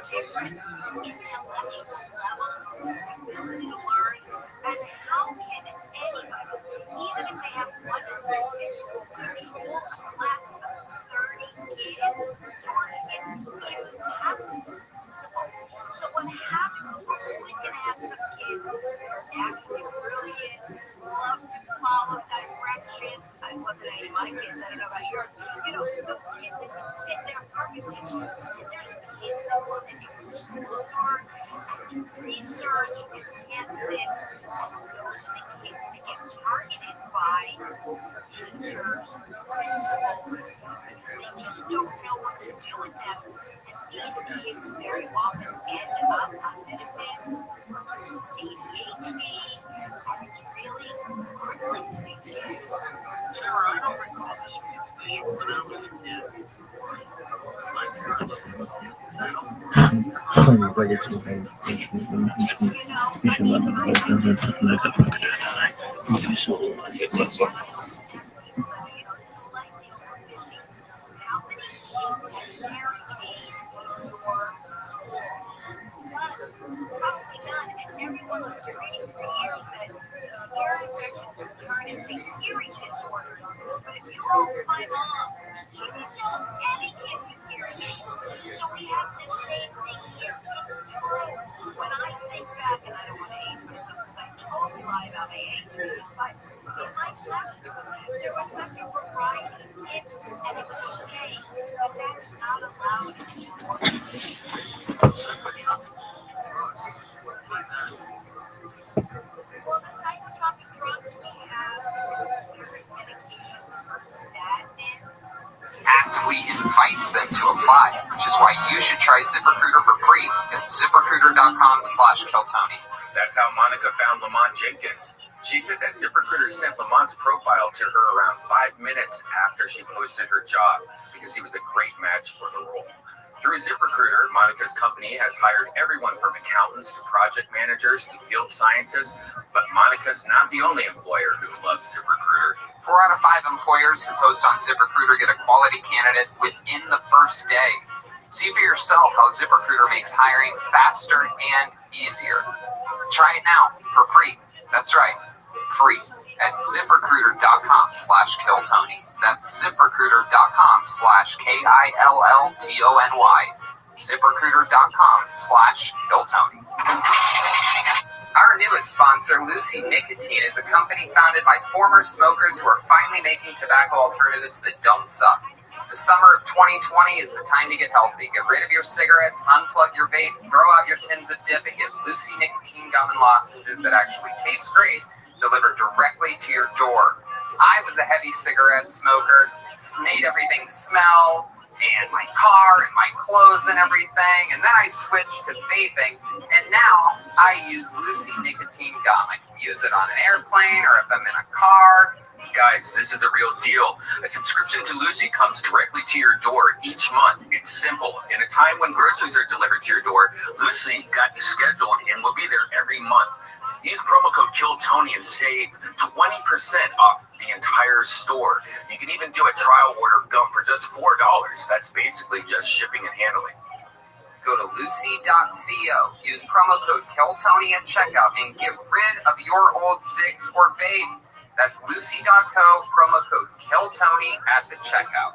different intellectual levels, ability to learn, and how can anybody, even if they have one assistant, their school class of 30 kids, George, it's impossible. So what happens is we're always going to have some kids naturally brilliant, love to follow directions. I wasn't any of my kids, I don't know about yours. Those kids that can sit there perfectly. And there's kids that want to do schoolwork and do research and can't sit. Those are the kids that get targeted by teachers, principals. They just don't know what to do with them. These kids very often end up on medicine, ADHD, and it's really crippling to these kids. Sarah, I don't recall this being when I was a kid. How many kids have their AIDS in your school? Probably none. And everyone was reading for years that these ear infections would turn into hearing disorders. But if you ask my mom, she didn't know any kid with hearing aids. So we have the same thing here. Just try invites them to apply, which is why you should try ZipRecruiter for free at ZipRecruiter.com/KillTony. That's how Monica found Lamont Jenkins. She said that ZipRecruiter sent Lamont's profile to her around 5 minutes after she posted her job because he was a great match for the role. Through ZipRecruiter, Monica's company has hired everyone from accountants to project managers to field scientists, but Monica's not the only employer who loves ZipRecruiter. 4 out of 5 employers who post on ZipRecruiter get a quality candidate within the first day. See for yourself how ZipRecruiter makes hiring faster and easier. Try it now for free. That's right, free at ZipRecruiter.com/KillTony. That's ZipRecruiter.com/KILLTONY. ZipRecruiter.com/KillTony. Our newest sponsor, Lucy Nicotine, is a company founded by former smokers who are finally making tobacco alternatives that don't suck. The summer of 2020 is the time to get healthy. Get rid of your cigarettes, unplug your vape, throw out your tins of dip, and get Lucy Nicotine gum and lozenges that actually taste great, delivered directly to your door. I was a heavy cigarette smoker. It made everything smell, and my car and my clothes and everything. And then I switched to vaping, and now I use Lucy Nicotine gum. I can use it on an airplane or if I'm in a car. Guys, this is the real deal. A subscription to Lucy comes directly to your door each month. It's simple. In a time when groceries are delivered to your door, Lucy got you scheduled and will be there every month. Use promo code KillTony and save 20% off the entire store. You can even do a trial order of gum for just $4. That's basically just shipping and handling. Go to lucy.co. Use promo code KillTony at checkout and get rid of your old cigs or vape. That's lucy.co, promo code KillTony at the checkout.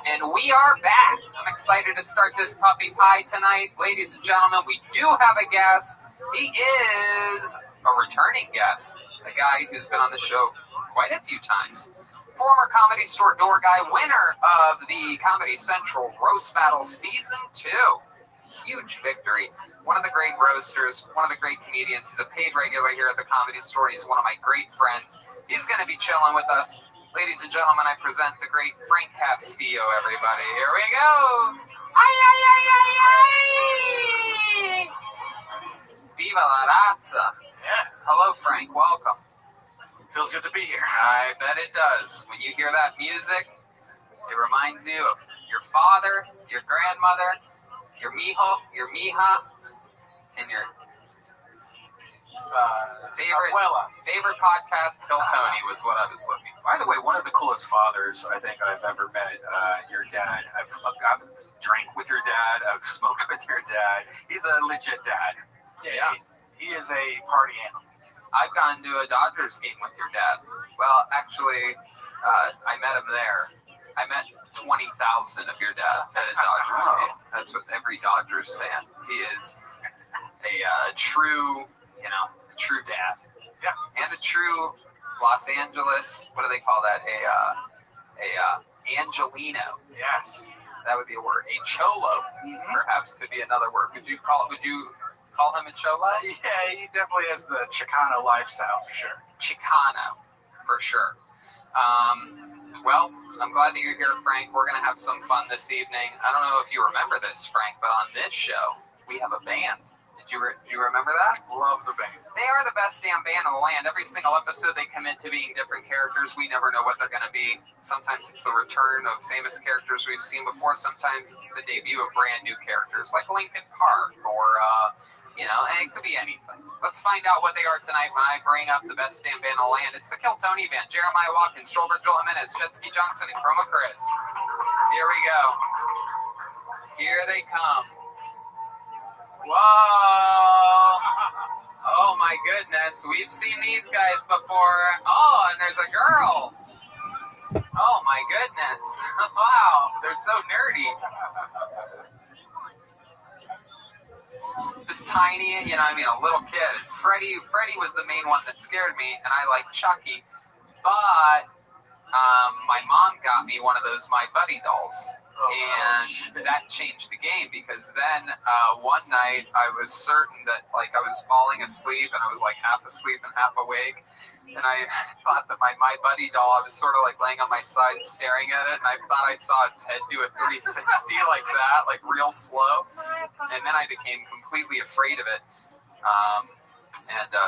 And we are back. I'm excited to start this puppy pie tonight. Ladies and gentlemen, we do have a guest. He is a returning guest, a guy who's been on the show quite a few times. Former Comedy Store door guy, winner of the Comedy Central Roast Battle Season 2. Huge victory. One of the great roasters, one of the great comedians. He's a paid regular here at the Comedy Store. He's one of my great friends. He's going to be chilling with us. Ladies and gentlemen, I present the great Frank Castillo, everybody. Here we go. Viva la razza. Yeah. Hello, Frank. Welcome. Feels good to be here. I bet it does. When you hear that music, it reminds you of your father, your grandmother, your mijo, your mija, and your favorite podcast, Kill Tony, was what I was looking for. By the way, one of the coolest fathers I think I've ever met, your dad. I've drank with your dad. I've smoked with your dad. He's a legit dad. Yeah. He is a party animal. I've gone to a Dodgers game with your dad. Well, actually, I met him there. I met 20,000 of your dad at a Dodgers game. That's what every Dodgers fan. He is a true, true dad. Yeah. And a true Los Angeles, what do they call that? A Angelino. Yes. That would be a word. A cholo, perhaps, could be another word. Would you call him a cholo? Yeah, he definitely has the Chicano lifestyle for sure. Chicano, for sure. Well, I'm glad that you're here, Frank. We're going to have some fun this evening. I don't know if you remember this, Frank, but on this show, we have a band. Do you remember that? Love the band. They are the best damn band in the land. Every single episode, they commit to being different characters. We never know what they're going to be. Sometimes it's the return of famous characters we've seen before. Sometimes it's the debut of brand new characters, like Linkin Park, or, it could be anything. Let's find out what they are tonight when I bring up the best damn band in the land. It's the Kill Tony Band. Jeremiah Watkins, Stolberg, Joel Jimenez, Jetsky Johnson, and Chroma Chris. Here we go. Here they come. Whoa! Oh my goodness, we've seen these guys before. Oh, and there's a girl. Oh my goodness. Wow, they're so nerdy. This tiny, a little kid. Freddie was the main one that scared me, and I like Chucky. But my mom got me one of those My Buddy dolls And that changed the game because then one night I was certain that like I was falling asleep and I was like half asleep and half awake. And I thought that my Buddy doll, I was sort of like laying on my side staring at it, and I thought I saw its head do a 360 like that, like real slow. And then I became completely afraid of it.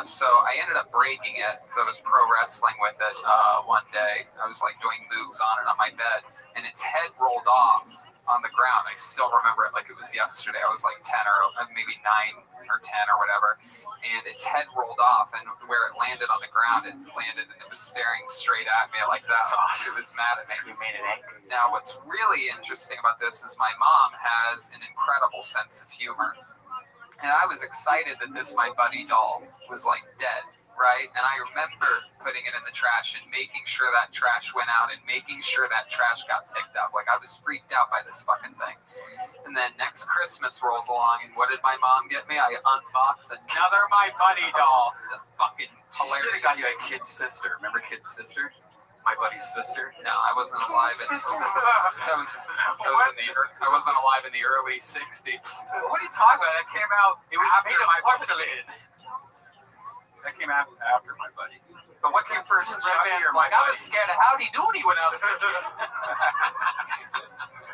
So I ended up breaking it because I was pro wrestling with it one day. I was like doing moves on it on my bed, and its head rolled off on the ground. I still remember it like it was yesterday. I was like 10 or maybe 9 or 10 or whatever. And its head rolled off, and where it landed on the ground, it landed and it was staring straight at me like that. It was mad at me. You made it angry. Now, what's really interesting about this is my mom has an incredible sense of humor. And I was excited that this My Buddy doll was like dead, right? And I remember putting it in the trash and making sure that trash went out and making sure that trash got picked up. Like I was freaked out by this fucking thing. And then next Christmas rolls along, and what did my mom get me? I unboxed another My Buddy doll. It's a fucking hilarious. She got you a kid's sister. Remember kid's sister? My buddy's sister? No, I wasn't alive. I wasn't alive in the early 60s. What are you talking about? That came out. It was made of porcelain. That came out after My Buddy. But what came first, Chucky or My Like, I Buddy? was scared of Howdy Doody when I was a kid.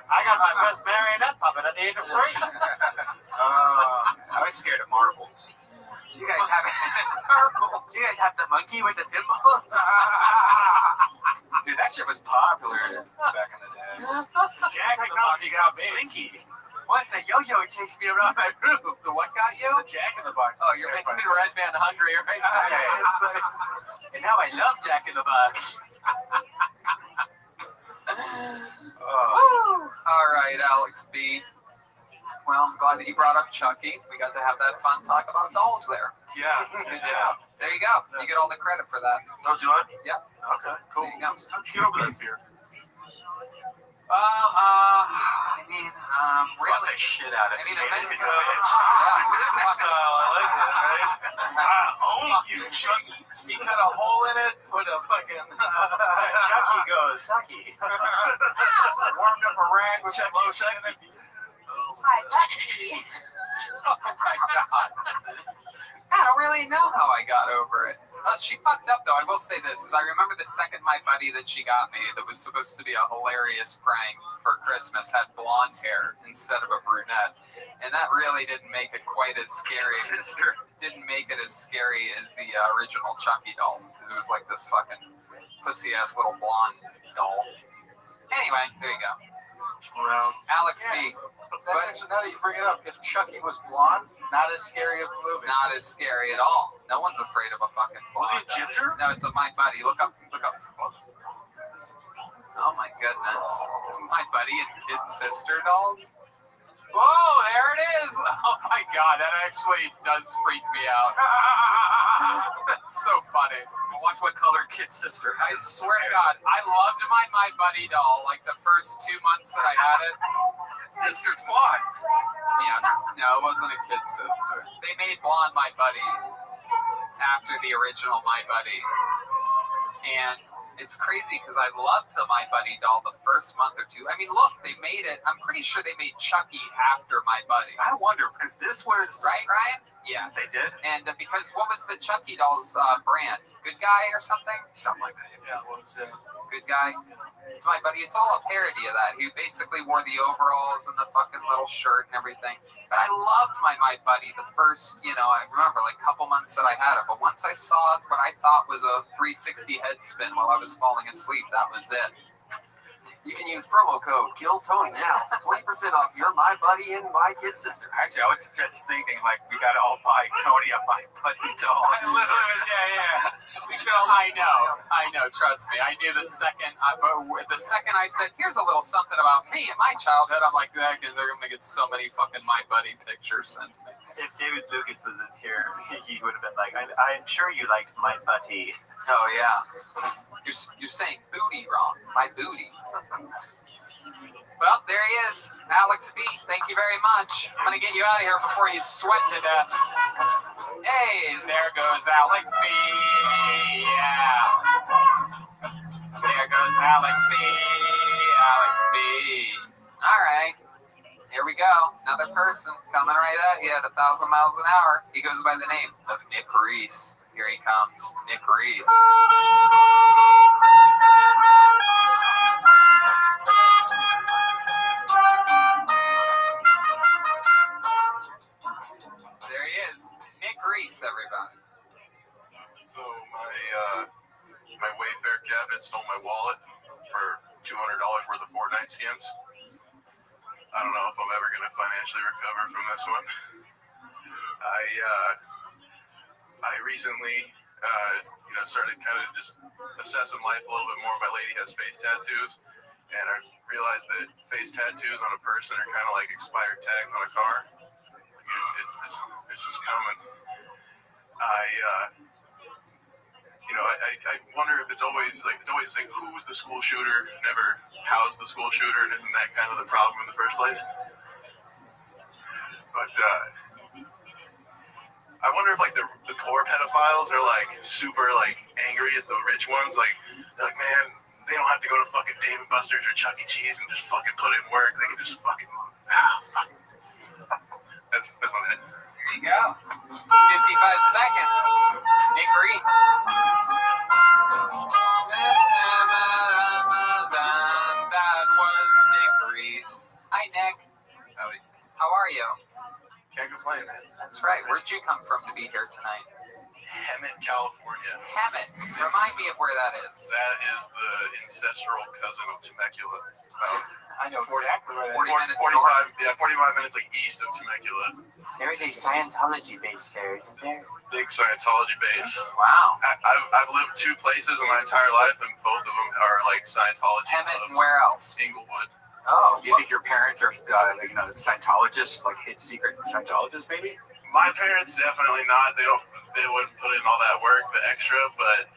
I got my first marionette puppet at the age of 3. I was scared of marbles. You guys have you guys have the monkey with the symbols? Dude, that shit was popular back in the day. Jack in the Box got Slinky. Once a yo-yo chased me around my room. The what got you? The Jack in the Box. Oh, you're making me Red Man hungry right now. It's like, And now I love Jack in the Box. all right, Alex B. Well, I'm glad that you brought up Chucky. We got to have that fun talk about dolls there. Yeah. Good job. There you go. You get all the credit for that. Oh, do I? Yeah. Okay, cool. There you go. How'd you get over that fear? Really? The shit out of I it. mean, Physics style, I like that, right? I own you, Chucky. You cut a hole in it, put a fucking... Chucky goes, Chucky. Warmed up a rag with some lotion in it. Hi, Chucky. Oh my god. I don't really know how I got over it. She fucked up though. I will say this: is I remember the second My Buddy that she got me, that was supposed to be a hilarious prank for Christmas, had blonde hair instead of a brunette, and that really didn't make it quite as scary. Didn't make it as scary as the original Chucky dolls, because it was like this fucking pussy ass little blonde doll. Anyway, there you go. Alex B. That's actually, now that you bring it up, if Chucky was blonde, not as scary of a movie. Not as scary at all. No one's afraid of a fucking blonde. Was he ginger? No, it's a My Buddy. Look up. Oh my goodness. My Buddy and kid sister dolls? Whoa, there it is. Oh my god, that actually does freak me out. That's so funny. Watch what color kid sister. I swear to God, I loved my Buddy doll like the first 2 months that I had it. Sister's blonde. Yeah, no, it wasn't a kid sister. They made blonde My Buddies after the original My Buddy. And it's crazy because I loved the My Buddy doll the first month or two. I mean, look, they made it. I'm pretty sure they made Chucky after My Buddy. I wonder, because this was... Right, Ryan? Yeah. They did? And because what was the Chucky doll's brand? Good Guy or something? Something like that. Yeah, it was, yeah. Good Guy. It's My Buddy. It's all a parody of that. He basically wore the overalls and the fucking little shirt and everything. But I loved my Buddy the first, I remember like couple months that I had it. But once I saw what I thought was a 360 head spin while I was falling asleep, that was it. You can use promo code KILLTONY now for 20% off your My Buddy and My Kid Sister. Actually, I was just thinking, like, we got to all buy Tony a My Buddy doll. Yeah. We should all. I know. Trust me. I knew the second I said, "Here's a little something about me and my childhood," I'm like, they're gonna get so many fucking My Buddy pictures sent to me. If David Lucas was in here, he would have been like, I'm sure you liked My Buddy. Oh yeah. You're saying booty wrong. My booty. Well, there he is, Alex B. Thank you very much. I'm gonna get you out of here before you sweat to death. Hey, there goes Alex B. Yeah. There goes Alex B. Alex B. All right. Here we go. Another person coming right at you at 1,000 miles an hour. He goes by the name of Nick Reese. Here he comes. Nick Reese. There he is. Nick Reese, everybody. So my Wayfair cabinet stole my wallet for $200 worth of Fortnite skins. I don't know if I'm ever going to financially recover from this one. I recently, started kind of just assessing life a little bit more. My lady has face tattoos, and I realized that face tattoos on a person are kind of like expired tags on a car. This is coming. I wonder if it's always like who's the school shooter, never how's the school shooter, and isn't that kind of the problem in the first place? But I wonder if like the poor pedophiles are like super like angry at the rich ones. Like they're like, man, they don't have to go to fucking Dave and Buster's or Chuck E. Cheese and just fucking put in work. They can just fucking That's my minute. There you go. 55 seconds. Nick Reese. That was Nick Reese. Hi, Nick. Howdy. How are you? Can't complain, man. That's right. Where'd you come from to be here tonight? Hemet, California. Hemet. Remind me of where that is. That is the ancestral cousin of Temecula. I know exactly where that 40 is. minutes north. 45 minutes like east of Temecula. There is a Scientology base there, isn't there? Big Scientology base. Wow. I've lived two places in my entire life, and both of them are like Scientology. Hemet and where else? Inglewood. Oh. You think your parents are, Scientologists, like hit secret Scientologists, maybe? My parents definitely not. They wouldn't put in all that work, the extra. But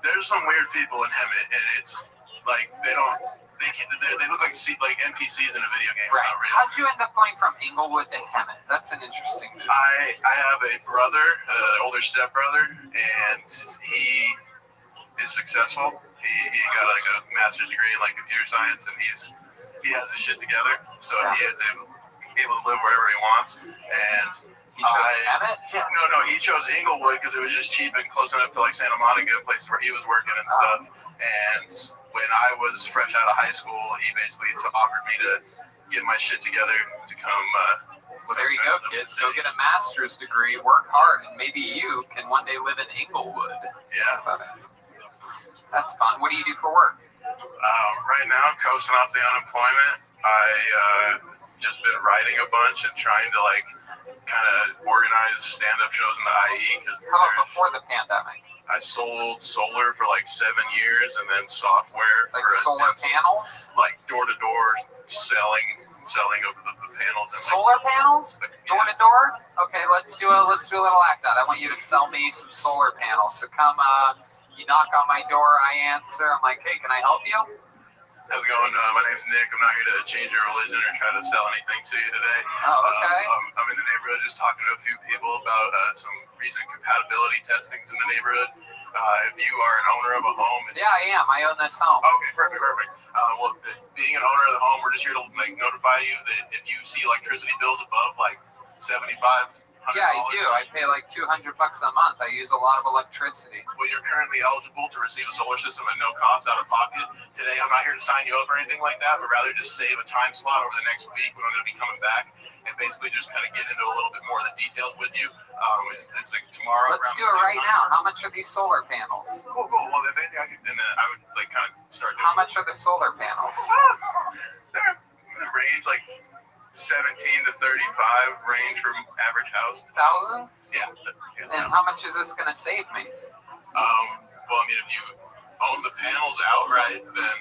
there's some weird people in Hemet, and it's like they look like NPCs in a video game. Right. Not real. How'd you end up going from Inglewood to Hemet? That's an interesting move. I have a brother, older stepbrother, and he is successful. He got like a master's degree in like computer science, and he has his shit together, so he is able to live wherever he wants. And he chose Hemet? No, he chose Inglewood because it was just cheap and close enough to like Santa Monica, places where he was working and stuff. And when I was fresh out of high school, he basically offered me to get my shit together to come. Well, there you go, kids. Go get a master's degree, work hard, and maybe you can one day live in Inglewood. Yeah. That's fun. What do you do for work? Right now, coasting off the unemployment. I just been writing a bunch and trying to like kind of organize stand-up shows in the IE. How about before the pandemic? I sold solar for like 7 years, and then software like solar panels, like door-to-door selling of the panels. And solar panels, door to door. Okay, let's do a little act out. I want you to sell me some solar panels. So come. You knock on my door, I answer. I'm like, hey, can I help you? How's it going? My name's Nick. I'm not here to change your religion or try to sell anything to you today. Oh, okay. I'm in the neighborhood just talking to a few people about some recent compatibility testings in the neighborhood. If you are an owner of a home. Yeah, I am. I own this home. Okay, perfect. Well, being an owner of the home, we're just here to notify you that if you see electricity bills above like $75. Yeah, I do. I pay like $200 a month. I use a lot of electricity. Well, you're currently eligible to receive a solar system at no cost out of pocket. Today, I'm not here to sign you up or anything like that, but rather just save a time slot over the next week when I'm going to be coming back and basically just kind of get into a little bit more of the details with you. It's like tomorrow. Let's do it right now. How much are these solar panels? Cool. Well, if anything, I would like kind of start doing. How much are the solar panels? They're in the range like 17 to 35 range from average house. 1,000? Yeah. And how much is this going to save me? Well, I mean, if you own the panels outright, then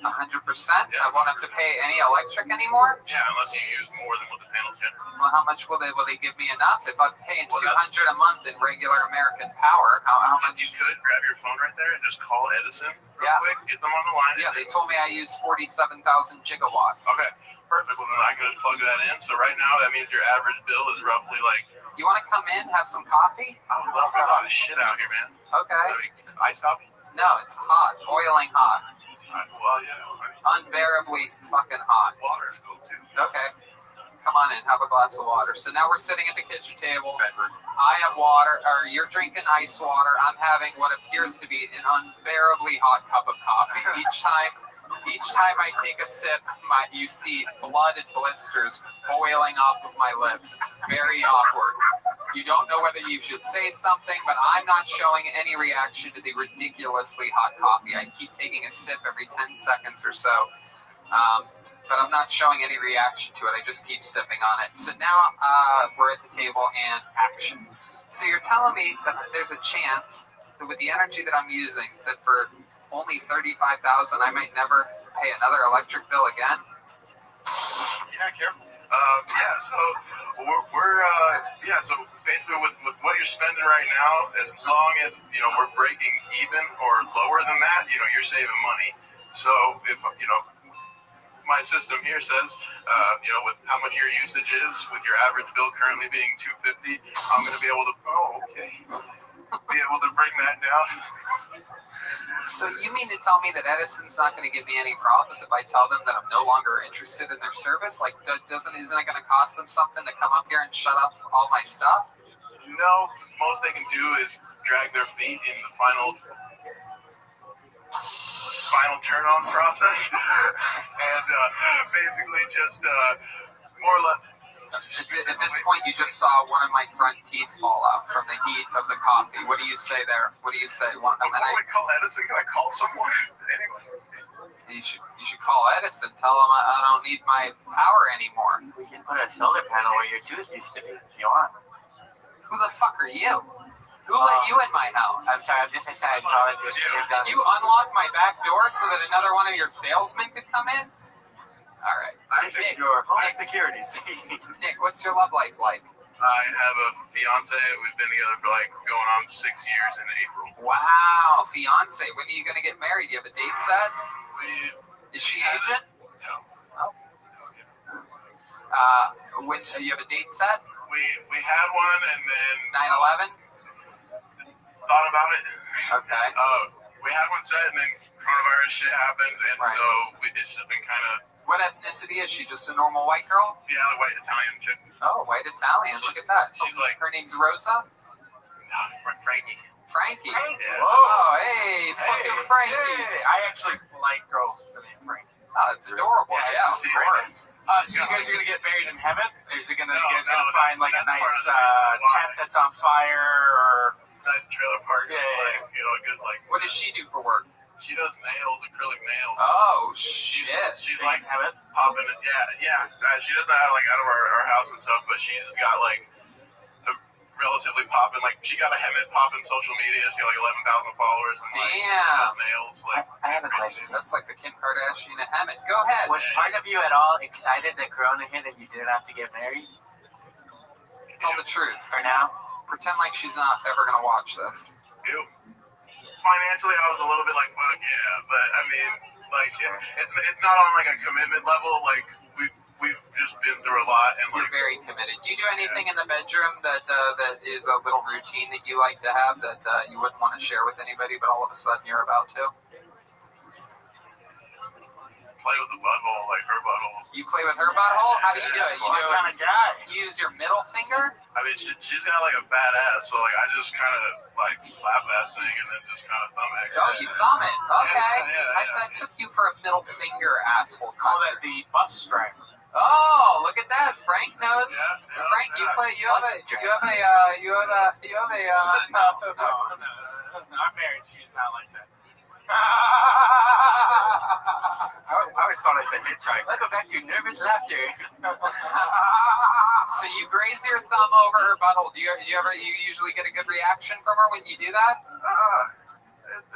100%. I won't have to pay any electric anymore. Yeah, unless you use more than what the panels get. Well, how much will they give me enough? If I'm paying $200 a month in regular American power, how much? You could grab your phone right there and just call Edison real quick. Get them on the line. Yeah, they told me I use 47,000 gigawatts. Okay. Perfect. Well, then I can just plug that in. So right now, that means your average bill is roughly like. You want to come in, have some coffee? I would love. There's a lot of shit out here, man. Okay. Iced coffee? No, it's hot, boiling hot. Well, yeah. Unbearably fucking hot. Water's cool too. Okay. Come on in, have a glass of water. So now we're sitting at the kitchen table. I have water, or you're drinking ice water. I'm having what appears to be an unbearably hot cup of coffee. Each time I take a sip, you see blood and blisters boiling off of my lips. It's very awkward. You don't know whether you should say something, but I'm not showing any reaction to the ridiculously hot coffee. I keep taking a sip every 10 seconds or so. But I'm not showing any reaction to it. I just keep sipping on it. So now we're at the table and action. So you're telling me that there's a chance that with the energy that I'm using, that for only $35,000, I might never pay another electric bill again? Yeah, careful. So so basically with what you're spending right now, as long as, we're breaking even or lower than that, you're saving money. So if, my system here says, with how much your usage is, with your average bill currently being $250, I'm going to be able to bring that down. So you mean to tell me that Edison's not going to give me any profits if I tell them that I'm no longer interested in their service? Like, isn't it going to cost them something to come up here and shut up all my stuff? No, most they can do is drag their feet in the final turn-on process, and basically just more or less. At this point, you just saw one of my front teeth fall out from the heat of the coffee. What do you say there? What do you say? Before we call Edison, can I call someone? Anyway. You should call Edison. Tell him I don't need my power anymore. We can put a solar panel where your tooth used to be, if you want. Who the fuck are you? Who let you in my house? I'm sorry, I'm just a Scientologist. Did you unlock my back door so that another one of your salesmen could come in? All right. Nick, your securities. Nick, what's your love life like? I have a fiance. We've been together for going on 6 years in April. Wow, fiance. When are you going to get married? Do you have a date set? Is she Asian? No. Oh. When you have a date set? We had one, and then 9/11. Thought about it. Okay. We had one set, and then coronavirus shit happened, and so it's just been kind of. What ethnicity is she? Just a normal white girl? Yeah, a white Italian chick. Oh, white Italian. Look at that. She's like. Her name's Rosa? No, Frankie. Frankie. Yeah. Oh, hey, fucking Frankie. Hey, I actually like girls that name Frankie. Oh, it's adorable. Yeah, of course. So you guys are gonna get married in heaven? Or is it you guys gonna find like a nice tent that's on fire, or nice trailer park? Yeah. A good What does she do for work? She does nails, acrylic nails. Oh shit. She's like popping. Yeah. She doesn't have out of our house and stuff, but she's got a relatively popping. She got a Hemet popping social media. She got 11,000 followers and damn. Nails. I have a question. That's like the Kim Kardashian of Hemet. Go ahead. Was part of you at all excited that Corona hit and you didn't have to get married? Tell the truth. For now? Pretend like she's not ever gonna watch this. Financially, I was a little bit fuck yeah, but I mean, it's not on a commitment level. We've just been through a lot, and you're very committed. Do you do anything in the bedroom that is a little routine that you like to have that you wouldn't want to share with anybody, but all of a sudden you're about to? Play with the butthole, her butthole. You play with her butthole? How do you do it? You use your middle finger? I mean, she's got a fat ass, so I just kind of slap that thing and then just kind of thumb it. Oh, you thumb it? Okay. Yeah. I took you for a middle finger asshole. Call that the bus strap. Oh, look at that! Frank knows. Yeah, Frank, you have a. I'm married. She's not like that. I was calling it the hitchhiker. Let's go back to nervous laughter. So you graze your thumb over her butthole. Do you usually get a good reaction from her when you do that? It's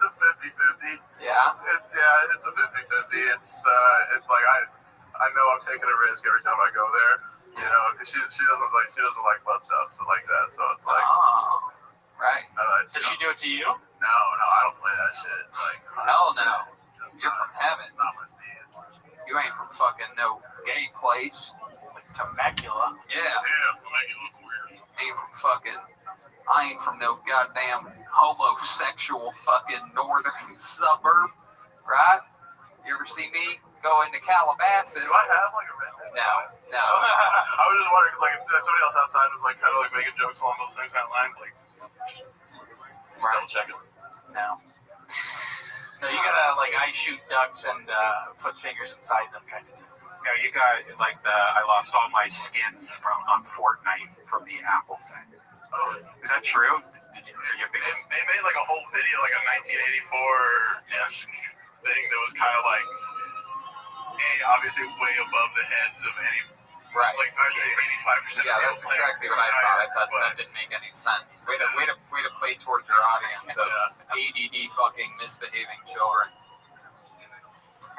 a 50-50. Yeah. It's a 50-50. I know I'm taking a risk every time I go there. Because she doesn't like butt stuff like that. So it's oh. Right. Does she do it to you? No, I don't play that shit. Hell no. You're from heaven. Not my steez. You ain't from fucking no gay place. Temecula. Yeah. Temecula's weird. Ain't from fucking I ain't from no goddamn homosexual fucking northern suburb, right? You ever see me go into Calabasas? Do I have like a redneck? No. I was just wondering because like somebody else outside was like kind of like making jokes along those things, that line, like double checking. No. No, you gotta like ice shoot ducks and put fingers inside them, kind of thing. No, you got like I lost all my skins on Fortnite from the Apple thing. Oh, is that true? They made like a whole video, like a 1984-esque thing that was kind of like obviously way above the heads of any. Right. Like I'd say 85% Yeah, that's exactly what I thought. I thought that didn't make any sense. Way to play towards your audience of ADD fucking misbehaving children.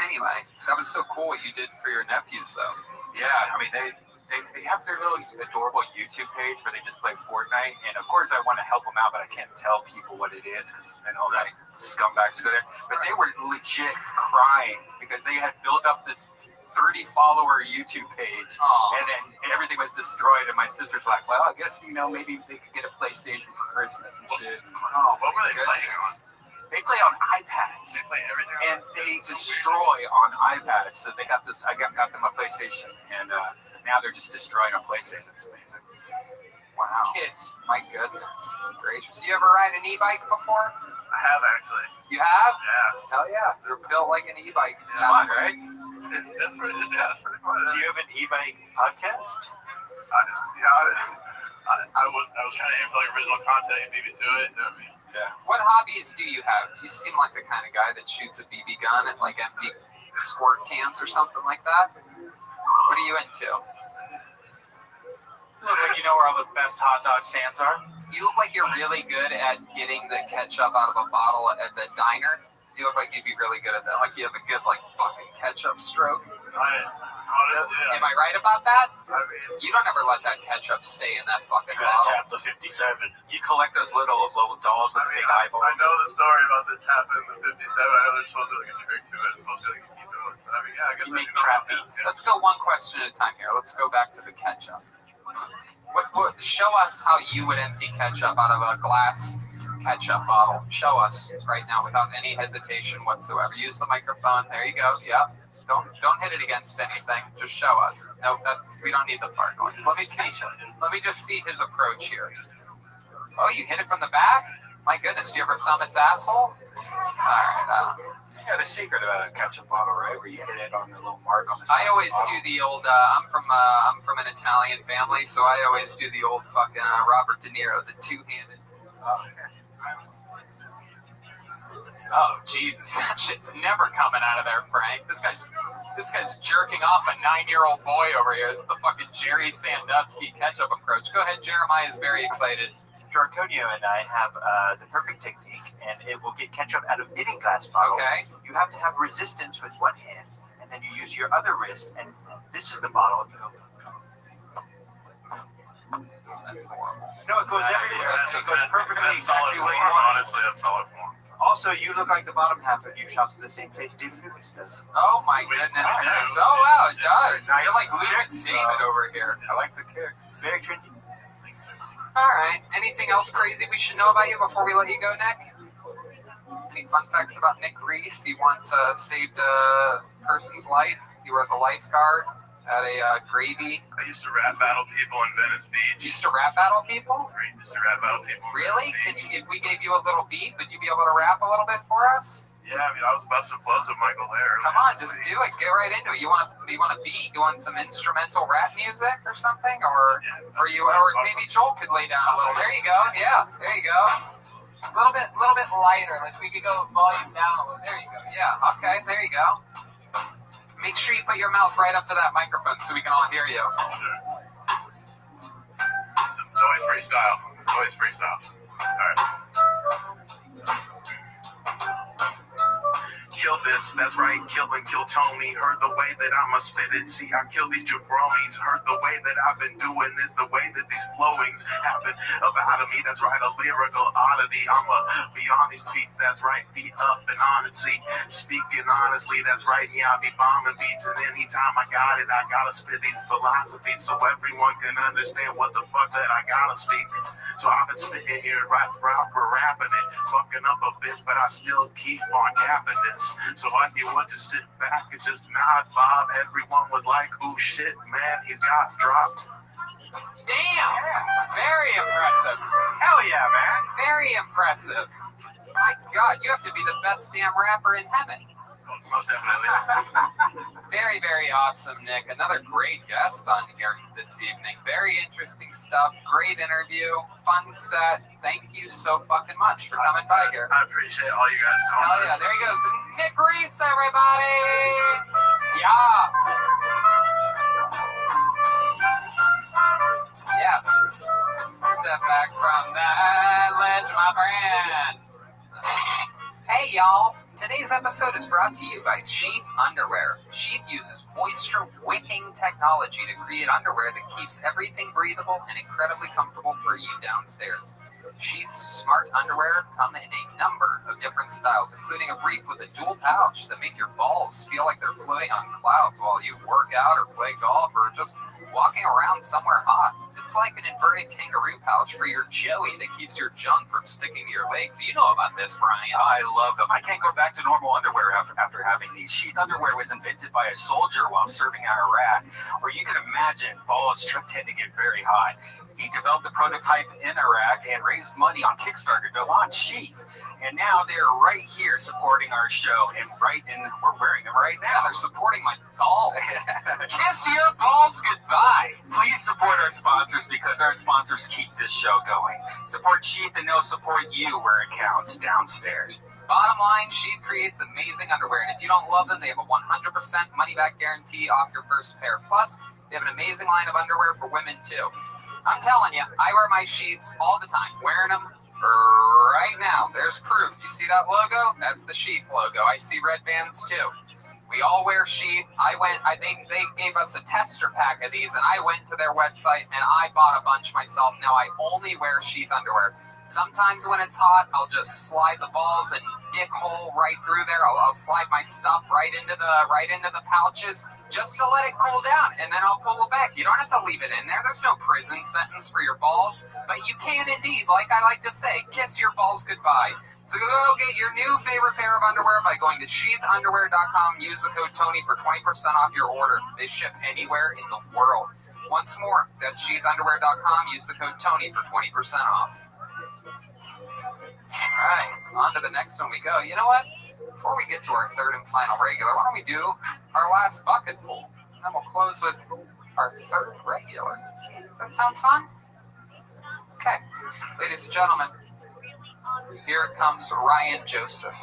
Anyway, that was so cool what you did for your nephews, though. Yeah, I mean they have their little adorable YouTube page where they just play Fortnite, and of course I want to help them out, but I can't tell people what it is because I know that scumbags go there. But they were legit crying because they had built up this 30-follower YouTube page, and then everything was destroyed. And my sister's like, "Well, I guess maybe they could get a PlayStation for Christmas and shit." Oh, what were they playing on? They play on iPads. They play everything, and they destroy on iPads. So they got this. I got them a PlayStation, and now they're just destroying on PlayStation. It's amazing. Wow, kids! My goodness gracious! You ever ride an e-bike before? I have actually. You have? Yeah. Hell yeah! They're built like an e-bike. It's fun, right? That's pretty fun. Do you have an e-bike podcast? I was trying to aim for like original content and maybe to it. I mean, yeah. What hobbies do you have? You seem like the kind of guy that shoots a BB gun at like empty squirt cans or something like that. What are you into? Look like you know where all the best hot dog stands are. You look like you're really good at getting the ketchup out of a bottle at the diner. You look like you'd be really good at that. Like you have a good like fucking ketchup stroke. honestly, Am I right about that? I mean, You don't ever let that ketchup stay in that fucking Tap bottle. the 57. You collect those little dolls with big eyeballs. I know the story about the tap in the 57. I know there's supposed to be like a trick to it. It's supposed to be like a keep it. So, I mean, yeah, I guess You I make do know trap about that. beats. Let's go one question at a time here. Let's go back to the ketchup. Show us how you would empty ketchup out of a glass ketchup bottle. Show us right now without any hesitation whatsoever. Use the microphone. There you go. Yep. Don't hit it against anything. Just show us. No, we don't need the fart noise. Let me see. Let me just see his approach here. Oh, you hit it from the back? My goodness, do you ever thumb its asshole? All right. Yeah, the secret about a ketchup bottle, right? Where you hit it on the little mark on the I side. always do the old. I'm from an Italian family, so I always do the old fucking Robert De Niro, the two-handed. Oh Jesus, that shit's never coming out of there, Frank. This guy's jerking off a 9-year-old boy over here. It's the fucking Jerry Sandusky ketchup approach. Go ahead, Jeremiah is very excited. Jorconio and I have the perfect technique, and it will get ketchup out of any glass bottle. Okay. You have to have resistance with one hand, and then you use your other wrist, and this is the bottle. That's horrible. No, it goes everywhere. It goes perfectly That's solid exactly where form, you want. honestly. That's solid form. Also, you look like the bottom half of you shops at the same place David Lucas does. Oh my goodness. Oh wow, it does. You're like Lucas David over here. I like the kicks. Very trendy. All right. Anything else crazy we should know about you before we let you go, Nick? Any fun facts about Nick Reese? He once saved a person's life. He was a lifeguard at a gravy. I used to rap battle people in Venice Beach. You used to rap battle people? Used to rap battle people. Really? If we gave you a little beat, would you be able to rap a little bit for us? Yeah, I mean, I was busting flows with Michael there. Come on, just do it. Get right into it. You want a beat? You want some instrumental rap music or something, or maybe Joel could lay down a little. There you go. Yeah, there you go. A little bit lighter. Like we could go volume down a little. There you go. Yeah. Okay. There you go. Make sure you put your mouth right up to that microphone so we can all hear you. It's always freestyle. Always freestyle. All right. kill this. That's right, kill Tony. Heard the way that I'ma spit it. See, I kill these jabronis. Heard the way that I've been doing this. The way that these flowings happen up out of me. That's right, a lyrical oddity. I'ma be on these beats. That's right, be up and on it. See, speaking honestly, that's right. Yeah, I be bombing beats, and anytime I got it, I gotta spit these philosophies so everyone can understand what the fuck that I gotta speak. So I've been spitting here, rapping it, fucking up a bit, but I still keep on capping this. So if you would just sit back and just nod, Bob, everyone was like, "Ooh shit, man, he's got dropped." Damn! Very impressive. Hell yeah, man. Very impressive. My God, you have to be the best damn rapper in heaven. Most definitely. Very, very awesome, Nick. Another great guest on here this evening. Very interesting stuff. Great interview. Fun set. Thank you so fucking much for coming by here. I appreciate all you guys so Hell much. yeah. There he goes. Nick Reese, everybody. Yeah. Yeah. Step back from that ledge, my friend. Hey y'all, today's episode is brought to you by Sheath Underwear. Sheath uses moisture wicking technology to create underwear that keeps everything breathable and incredibly comfortable for you downstairs. Sheath's smart underwear come in a number of different styles, including a brief with a dual pouch that make your balls feel like they're floating on clouds while you work out or play golf or just walking around somewhere hot. It's like an inverted kangaroo pouch for your joey that keeps your junk from sticking to your legs. You know about this, Brian. I love them. I can't go back to normal underwear after having these. Sheath underwear was invented by a soldier while serving in Iraq, where you can imagine balls tend to get very hot. He developed the prototype in Iraq and raised money on Kickstarter to launch Sheath. And now they're right here supporting our show, and we're wearing them right now. They're supporting my balls. Kiss your balls goodbye. Please support our sponsors because our sponsors keep this show going. Support Sheath and they'll support you where it counts downstairs. Bottom line, Sheath creates amazing underwear, and if you don't love them, they have a 100% money-back guarantee off your first pair. Plus, they have an amazing line of underwear for women, too. I'm telling you, I wear my sheets all the time, wearing them right now. There's proof. You see that logo? That's the Sheath logo. I see red bands, too. We all wear Sheath. I think they gave us a tester pack of these, and I went to their website, and I bought a bunch myself. Now, I only wear Sheath underwear. Sometimes when it's hot, I'll just slide the balls and dick hole right through there. I'll slide my stuff right into the pouches just to let it cool down, and then I'll pull it back. You don't have to leave it in there. There's no prison sentence for your balls, but you can indeed, like I like to say, kiss your balls goodbye. So go get your new favorite pair of underwear by going to sheathunderwear.com. Use the code Tony for 20% off your order. They ship anywhere in the world. Once more, that's sheathunderwear.com. Use the code Tony for 20% off. All right, on to the next one we go. You know what? Before we get to our third and final regular, why don't we do our last bucket pool? And then we'll close with our third regular. Does that sound fun? Okay. Ladies and gentlemen, here comes Ryan Joseph,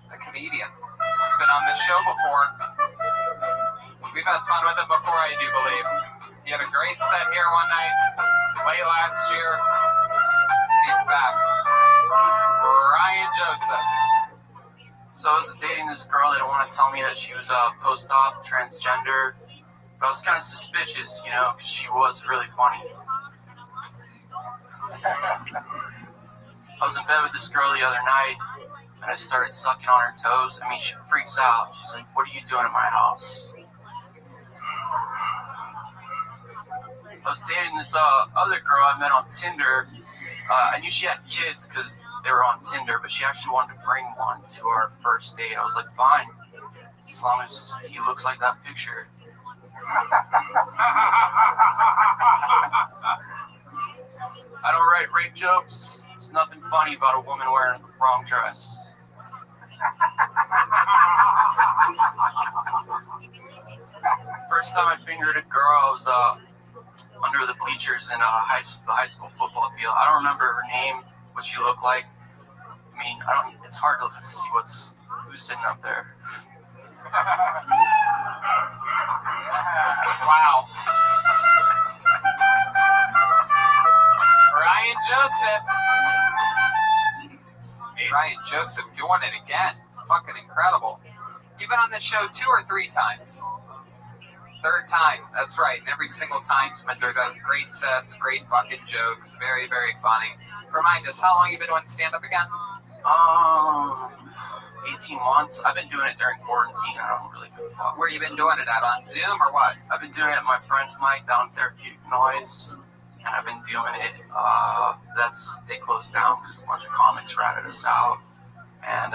the comedian. He's been on this show before. We've had fun with him before, I do believe. He had a great set here one night, late last year. He's back. Ryan Joseph. So I was dating this girl that didn't want to tell me that she was post-op, transgender. But I was kind of suspicious, you know, because she was really funny. I was in bed with this girl the other night, and I started sucking on her toes. I mean, she freaks out. She's like, "What are you doing in my house?" I was dating this other girl I met on Tinder. I knew she had kids because they were on Tinder, but she actually wanted to bring one to our first date. I was like, fine, as long as he looks like that picture. I don't write rape jokes. There's nothing funny about a woman wearing a wrong dress. First time I fingered a girl, I was under the bleachers in the high school football field. I don't remember her name, what she looked like. I mean, it's hard to see who's sitting up there. Wow. Ryan Joseph. Jesus. Ryan Joseph doing it again. Fucking incredible. been on this show 2 or 3 times. 3rd time, that's right. And every single time, you've got great sets, great fucking jokes, very, very funny. Remind us, how long you been doing stand-up again? 18 months. I've been doing it during quarantine. I don't really give a fuck. Where you been doing it at? On Zoom or what? I've been doing it at my friend's mic down Therapeutic Noise. And I've been doing it, they closed down because a bunch of comics ratted us out. And,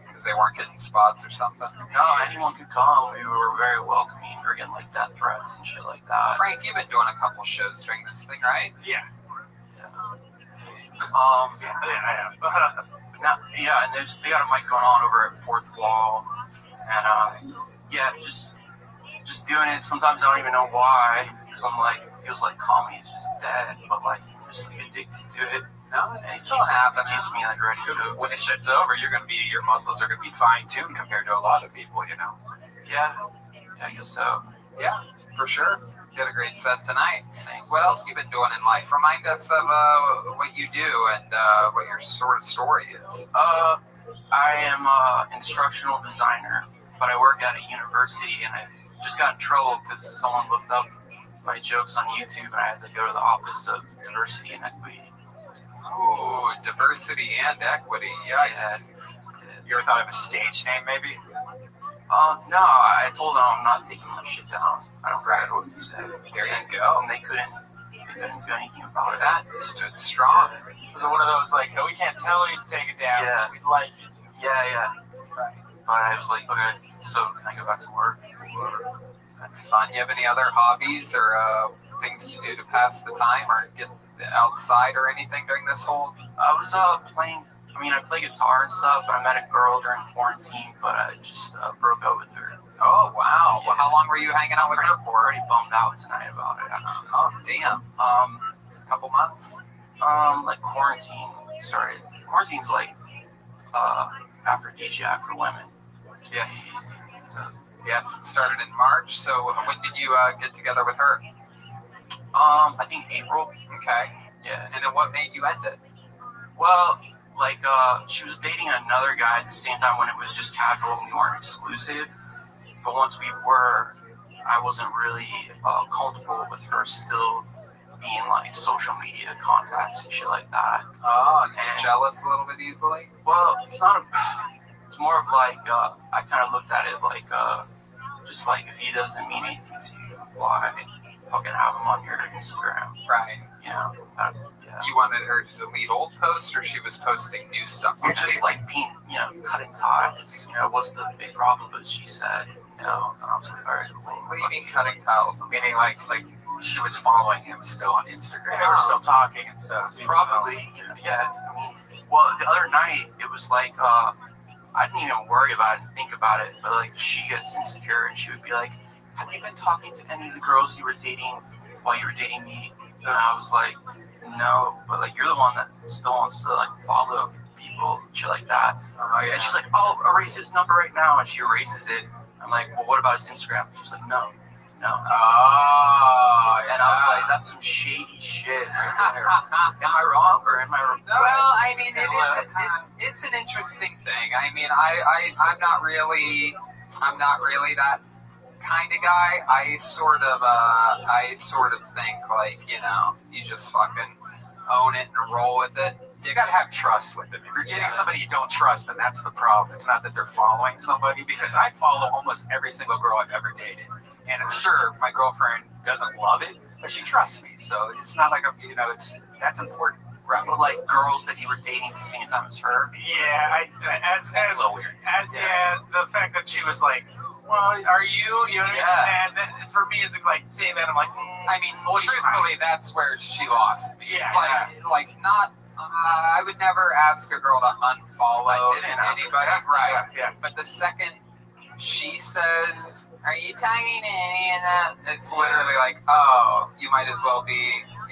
because they weren't getting spots or something? No, anyone could come. We were very welcoming. We were getting, like, death threats and shit like that. Frank, you've been doing a couple shows during this thing, right? Yeah. I have. Now, yeah, and they got a mic going on over at Fourth Wall. And, just doing it. Sometimes I don't even know why. Because I'm like, it feels like comedy is just dead. But, like, I'm just, like, addicted to it. No, it's still happening. It keeps me, like, ready to... When the shit's over, your muscles are going to be fine-tuned compared to a lot of people, you know? Yeah, I guess so. Yeah, for sure. You had a great set tonight. Thanks. What else you been doing in life? Remind us of what you do and what your sort of story is. I am an instructional designer, but I work at a university, and I just got in trouble because someone looked up my jokes on YouTube, and I had to go to the Office of Diversity and Equity. Ooh, diversity and equity. Yikes. You ever thought of a stage name, maybe? No, I told them I'm not taking my shit down. I don't regret what you said. There you go. And they couldn't do anything about it. That stood strong. Was it one of those, like, oh, we can't tell you to take it down, Yeah. we'd like you to? Yeah. Right. But I was like, okay, so can I go back to work? That's fun. You have any other hobbies or things you do to pass the time or get outside or anything during this whole... I was playing... I play guitar and stuff, but I met a girl during quarantine, but I just broke up with her. Oh, wow. Yeah. Well, how long were you hanging out with her for? Already bummed out tonight about it. Oh, damn. A couple months? Like quarantine started. Quarantine's like aphrodisiac for women. Yes. Yes, it started in March. So when did you get together with her? I think April. Okay. Yeah. And then what made you end it? Well, like, she was dating another guy at the same time when it was just casual and we weren't exclusive. But once we were, I wasn't really comfortable with her still being, like, social media contacts and shit like that. Oh, you get jealous a little bit easily? Well, it's more of, like, I kind of looked at it like, just like, if he doesn't mean anything to you, why fucking have him on your Instagram? Right. You know? You wanted her to delete old posts, or she was posting new stuff? Just like being, cutting ties. What's the big problem? But she said, no. And I was like, all right. What do you mean cutting tiles? Meaning like she was following him still on Instagram. They were still talking and stuff. Probably, yeah. Well, the other night, it was like, I didn't even worry about it and think about it, but like she gets insecure and she would be like, have you been talking to any of the girls you were dating while you were dating me? And I was like, no, but like you're the one that still wants to like follow people, shit like that. Oh, yeah. And she's like, oh, erase his number right now, and she erases it. I'm like, well, what about his Instagram? She's like, no. Oh, and I was like, that's some shady shit. Am I wrong or am I wrong? Well, I mean, it's an interesting thing. I mean, I'm not really that kind of guy. I sort of think like, you just fucking own it and roll with it. You gotta have trust with them. If you're dating somebody you don't trust, then that's the problem. It's not that they're following somebody, because I follow almost every single girl I've ever dated. And I'm sure my girlfriend doesn't love it, but she trusts me. So it's not like, that's important. Right. But like girls that you were dating at the same time as her. Yeah, the fact that she was like, well, are you? You know what I mean? And for me, is like saying that, I'm like, I mean, truthfully, that's where she lost me. Yeah, it's like not. I would never ask a girl to unfollow anybody, right? Yeah. But the second she says, "Are you talking to any of that?" It's literally like, oh, you might as well be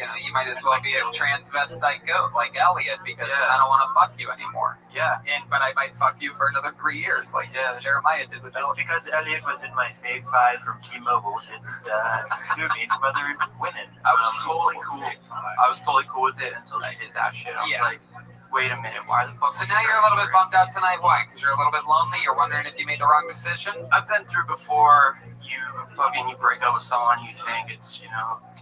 a transvestite goat like Elliot, because I don't want to fuck you anymore. Yeah. But I might fuck you for another 3 years, like Jeremiah did with Just Elliot. because Elliot was in my Fave 5 from T-Mobile didn't exclude me from other women. I was totally cool. I was totally cool with it until she did that shit. I was like, wait a minute, why the fuck? So now you're a little bit bummed out tonight. Why? Because you're a little bit lonely. You're wondering if you made the wrong decision. I've been through before. You break up with someone, you think it's, you're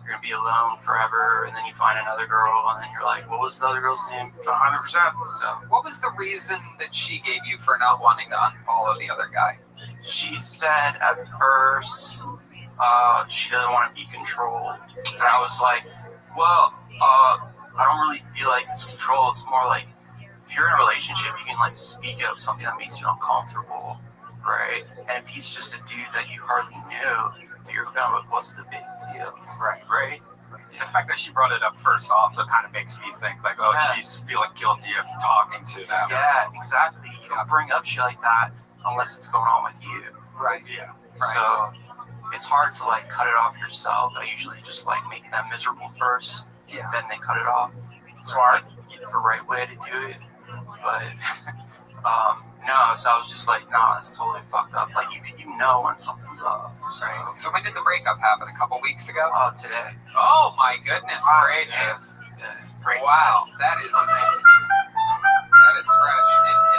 gonna be alone forever, and then you find another girl, and then you're like, what was the other girl's name? 100%. So, what was the reason that she gave you for not wanting to unfollow the other guy? She said at first she doesn't want to be controlled, and I was like, well, I don't really feel like it's control. It's more like if you're in a relationship, you can like speak up something that makes you uncomfortable. Right, and if he's just a dude that you hardly knew, you're kind of like, what's the big deal? Right. The fact that she brought it up first also kind of makes me think like, oh, she's feeling guilty of talking to them. Yeah, exactly. You don't bring up shit like that unless it's going on with you. Right. Yeah. Right. So it's hard to like cut it off yourself. I usually just like make them miserable first, then they cut it off. Smart. The right way to do it, but. No, so I was just like, nah, it's totally fucked up. Like, you know when something's up. So when did the breakup happen? A couple weeks ago? Today. Oh my goodness gracious! Great wow, that is fresh.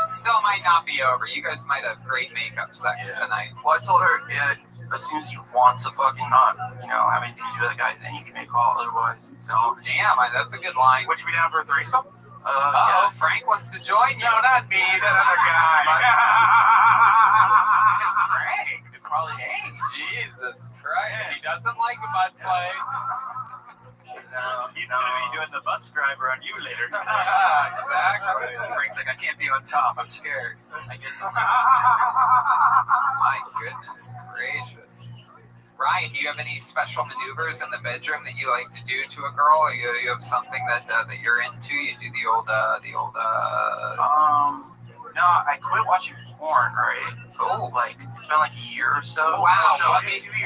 It still might not be over. You guys might have great makeup sex tonight. Well, I told her, as soon as you want to fucking not, have anything to do with that guy, then you can make call. Otherwise, don't. Damn, that's a good line. Would you be down for a threesome? Yeah. Frank wants to join you. No, not me, that other guy. Frank, probably. Hey, Jesus Christ, he doesn't like a butt play. No, he's going to be doing the bus driver on you later. Exactly. Frank's like, I can't be on top. I'm scared. I guess. My goodness gracious. Ryan, do you have any special maneuvers in the bedroom that you like to do to a girl? Or you have something that you're into? You do the old. No, I quit watching porn, right? Oh, like it's been like a year or so. Wow, No, what made you do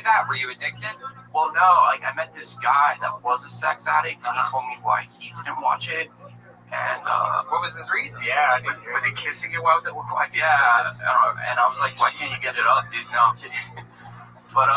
that? Were you addicted? Well, no, like I met this guy that was a sex addict, and he told me why he didn't watch it. And what was his reason? Yeah, was he kissing you while yeah, and I was like, why can't you get it up, dude? No, I'm kidding. But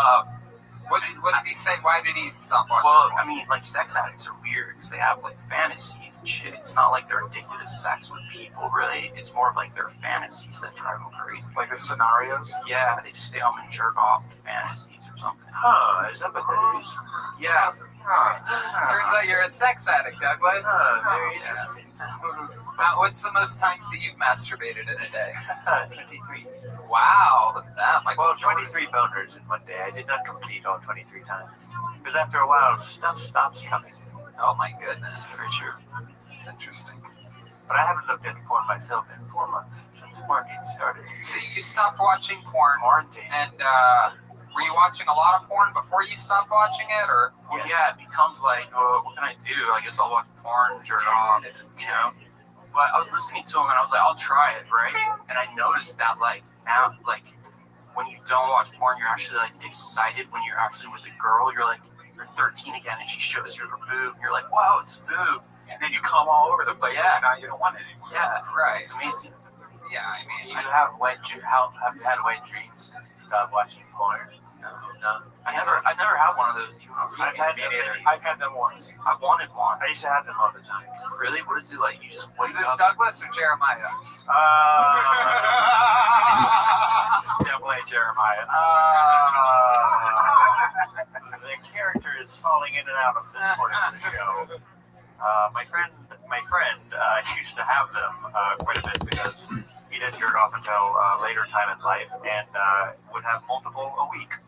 what did he say? Why did he stop watching? Well, I mean, like sex addicts are weird because they have like fantasies and shit. It's not like they're addicted to sex with people, really. It's more of like their fantasies that drive them crazy. Like the scenarios? Yeah, they just stay home and jerk off to fantasies or something. Oh, is that what that is? Yeah. Turns out you're a sex addict, Douglas. Very interesting. What's the most times that you've masturbated in a day? 23. Wow, look at that. Well, 23 boners in one day. I did not complete all 23 times. Because after a while, stuff stops coming. Oh my goodness. Very true. It's interesting. But I haven't looked at porn myself in 4 months since quarantine started. So you stopped watching porn. Quarantine. And were you watching a lot of porn before you stopped watching it, or? Well, yeah, it becomes like, what can I do? I guess I'll watch porn, jerk off, But I was listening to him and I was like, I'll try it, right? And I noticed that like now, like when you don't watch porn, you're actually like excited when you're actually with a girl. You're like, you're 13 again and she shows you her boob. You're like, wow, it's a boob. And then you come all over the place. Yeah. And you don't want it anymore. Yeah, right. It's amazing. Yeah, I mean, You have had wet dreams since you stopped watching porn? No. I never had one of those. I've had them once. I wanted one. I used to have them all the time. Really? What is it like? You just wake is this up. Douglas or Jeremiah? It's definitely Jeremiah. The character is falling in and out of this portion of the show. My friend used to have them quite a bit because he didn't jerk off until later time in life and would have multiple a week.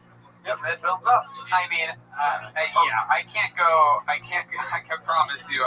Yep, that builds up. I mean, I can promise you.